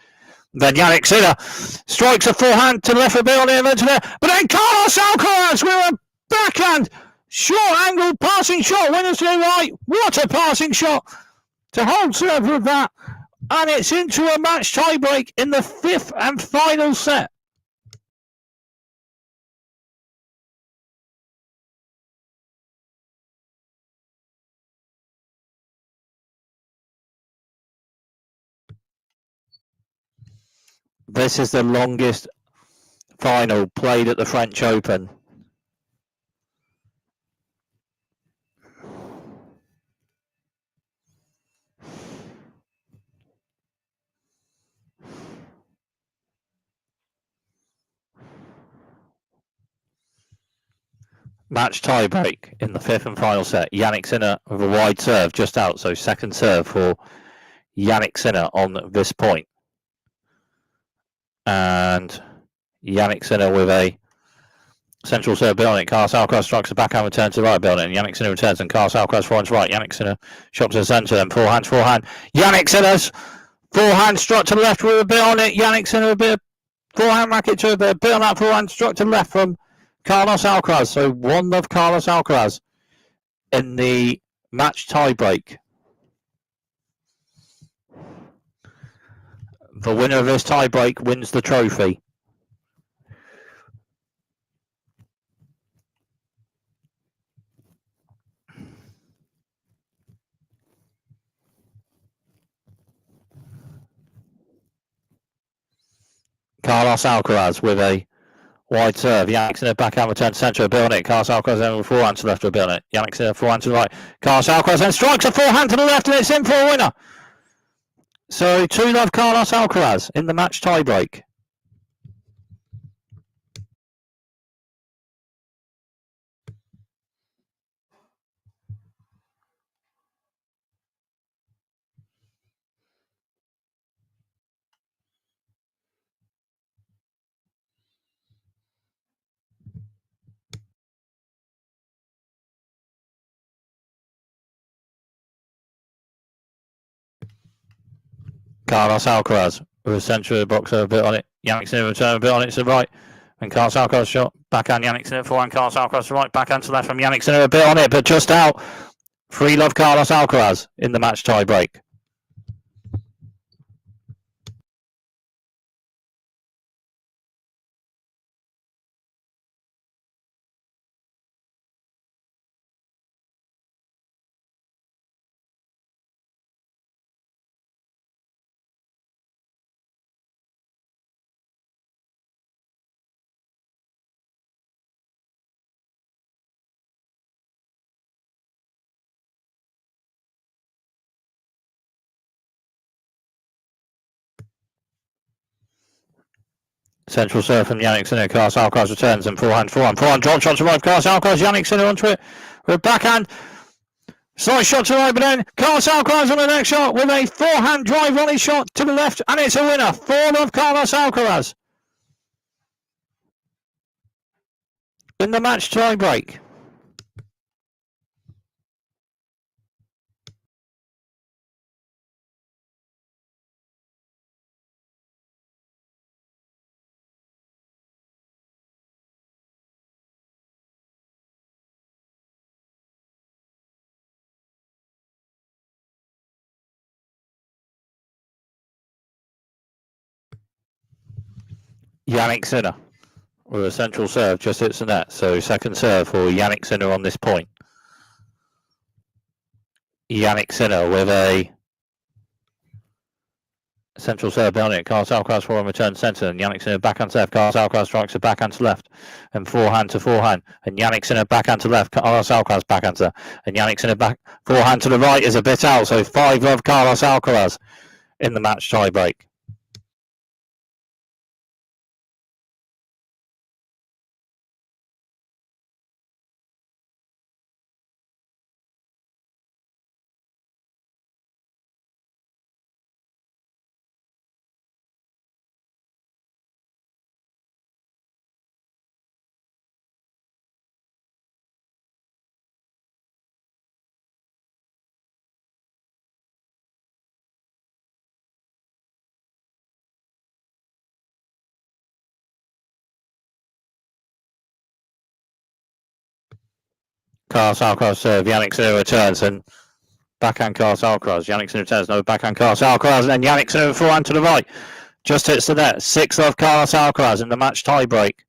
Then Jannik Sinner strikes a forehand to left with on it and then to there. But then Carlos Alcaraz with a backhand short angle passing shot. Winners to the right. What a passing shot to hold serve with that. And it's into a match tiebreak in the fifth and final set. This is the longest final played at the French Open. Match tiebreak in the fifth and final set. Jannik Sinner with a wide serve just out. So second serve for Jannik Sinner on this point. And Jannik Sinner with a central serve on it. Carlos Alcaraz strikes a backhand return to the right on it. And Jannik Sinner returns and Carlos Alcaraz forehand to right. Jannik Sinner shot to the centre. Then forehand. Jannik Sinner's forehand struck to the left with a bit on it. Jannik Sinner a bit of forehand racket to a bit on that forehand struck to the left from Carlos Alcaraz. So 1-0 Carlos Alcaraz in the match tiebreak. The winner of this tiebreak wins the trophy. Carlos Alcaraz with a wide serve. Jannik Sinner backhand return to centre, a bit on it. Carlos Alcaraz then with forehand to left, a bit on it. Jannik Sinner forehand to the right. Carlos Alcaraz then strikes a forehand to the left, and it's in for a winner. So 2-0 Carlos Alcaraz in the match tiebreak. Carlos Alcaraz with a centre of the box a bit on it. Jannik Sinner return a bit on it to the right. And Carlos Alcaraz shot. Backhand Jannik Sinner forehand. Carlos Alcaraz to the right. Backhand to left from Jannik Sinner a bit on it, but just out. 3-love Carlos Alcaraz in the match tie break. Central serve from Jannik Sinner. Carlos Alcaraz returns and forehand. Drop shot to right. Carlos Alcaraz. Jannik Sinner onto it with backhand. Slight shot to right, but then Carlos Alcaraz on the next shot with a forehand drive volley shot to the left, and it's a winner. 4-love Carlos Alcaraz in the match tie break. Jannik Sinner with a central serve just hits the net. So second serve for Jannik Sinner on this point. Jannik Sinner with a central serve behind it. Carlos Alcaraz forehand return centre, and Jannik Sinner backhand to left. Carlos Alcaraz strikes a backhand to left, and forehand to forehand, and Jannik Sinner backhand to left. Carlos Alcaraz backhand to, and Jannik Sinner back forehand to the right is a bit out. So 5-love Carlos Alcaraz in the match tie break. Carlos Alcaraz serve, Jannik Sinner returns, and backhand Carlos Alcaraz. Jannik Sinner returns, no backhand Carlos Alcaraz, and then Jannik Sinner forehand to the right. Just hits the net. 6-love Carlos Alcaraz in the match tie break.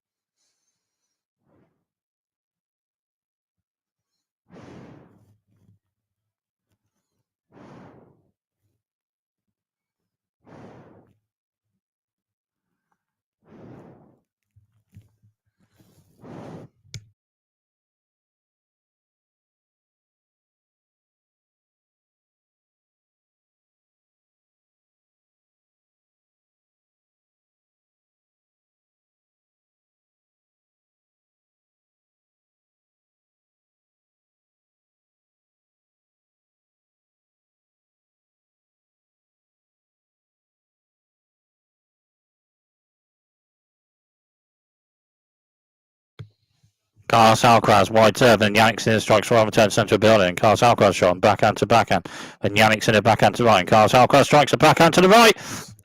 Carlos Alcaraz wide serve, and Jannik Sinner strikes right return centre of building. And Carlos Alcaraz shot backhand to backhand, and Jannik Sinner backhand to right. And Carlos Alcaraz strikes a backhand to the right,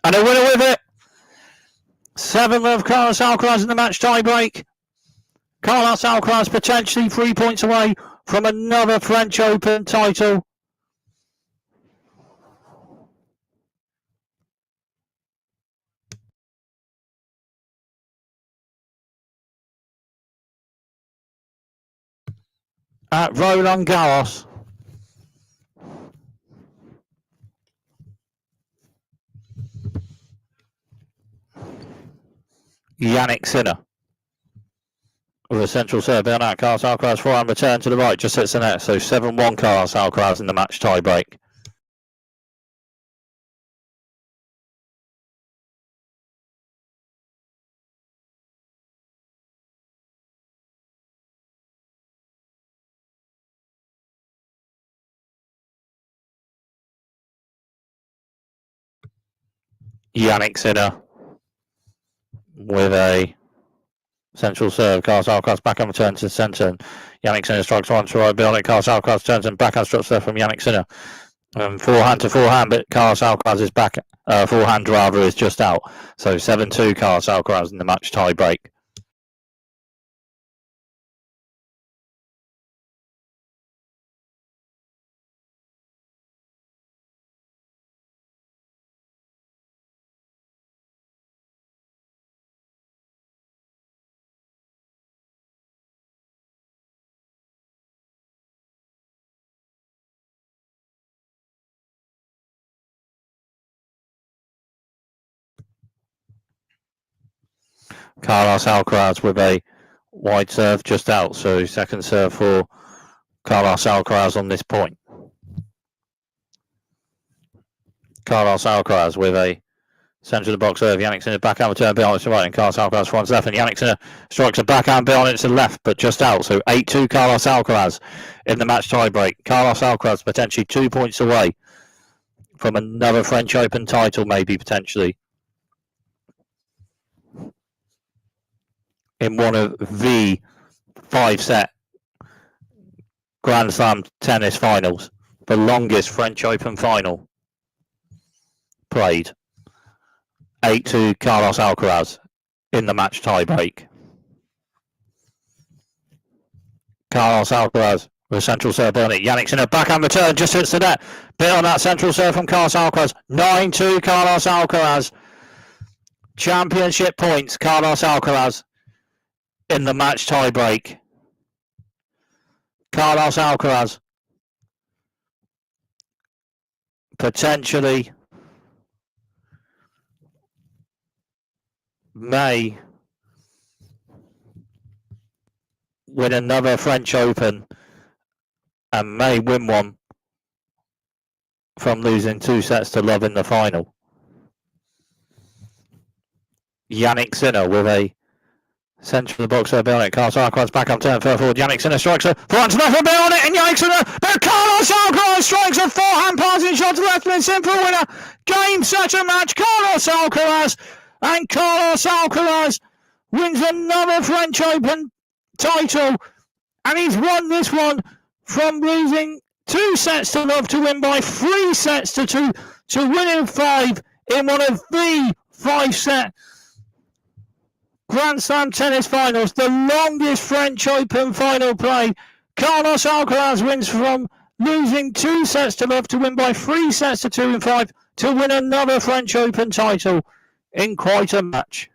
and a winner with it. 7-love Carlos Alcaraz in the match tie break. Carlos Alcaraz potentially 3 points away from another French Open title. At Roland Garros. Jannik Sinner with a central serve behind that. Carlos Alcaraz forehand return to the right, just hits the net. So 7-1 Carlos Alcaraz in the match tie break. Jannik Sinner with a central serve. Carlos Alcaraz backhand return to the centre. Jannik Sinner strikes one to right behind it. Carlos Alcaraz turns and backhand strokes there from Jannik Sinner. Forehand to forehand, but Carlos Alcaraz is back forehand rather, is just out. So 7-2 Carlos Alcaraz in the match tie break. Carlos Alcaraz with a wide serve just out. So second serve for Carlos Alcaraz on this point. Carlos Alcaraz with a centre of the box serve. Jannik Sinner backhand return beyond to right, and Carlos Alcaraz fronts left, and Jannik Sinner strikes a backhand beyond it to left, but just out. So 8-2 Carlos Alcaraz in the match tie break. Carlos Alcaraz potentially 2 points away from another French Open title, maybe potentially in one of the 5-set Grand Slam tennis finals, the longest French Open final played. 8-2 Carlos Alcaraz in the match tie break. Carlos Alcaraz with a central serve on it. Jannik Sinner backhand return, just hits the net. Bit on that central serve from Carlos Alcaraz. 9-2 Carlos Alcaraz. Championship points, Carlos Alcaraz in the match tie break. Carlos Alcaraz potentially may win another French Open and may win one from losing 2 sets to love in the final. Jannik Sinner with a centre of the box there behind it. Carlos Alcaraz back up turn further forward. Jannik Sinner strikes a forehand to left behind it, and Jannik Sinner, but Carlos Alcaraz strikes a forehand passing shot to left and simple winner. Game, set and match. Carlos Alcaraz, and Carlos Alcaraz wins another French Open title, and he's won this one from losing 2 sets to love to win by 3 sets to 2 to win in 5 in one of the 5-set Grand Slam tennis finals, the longest French Open final played. Carlos Alcaraz wins from losing 2 sets to love to win by 3 sets to 2 in 5 to win another French Open title in quite a match.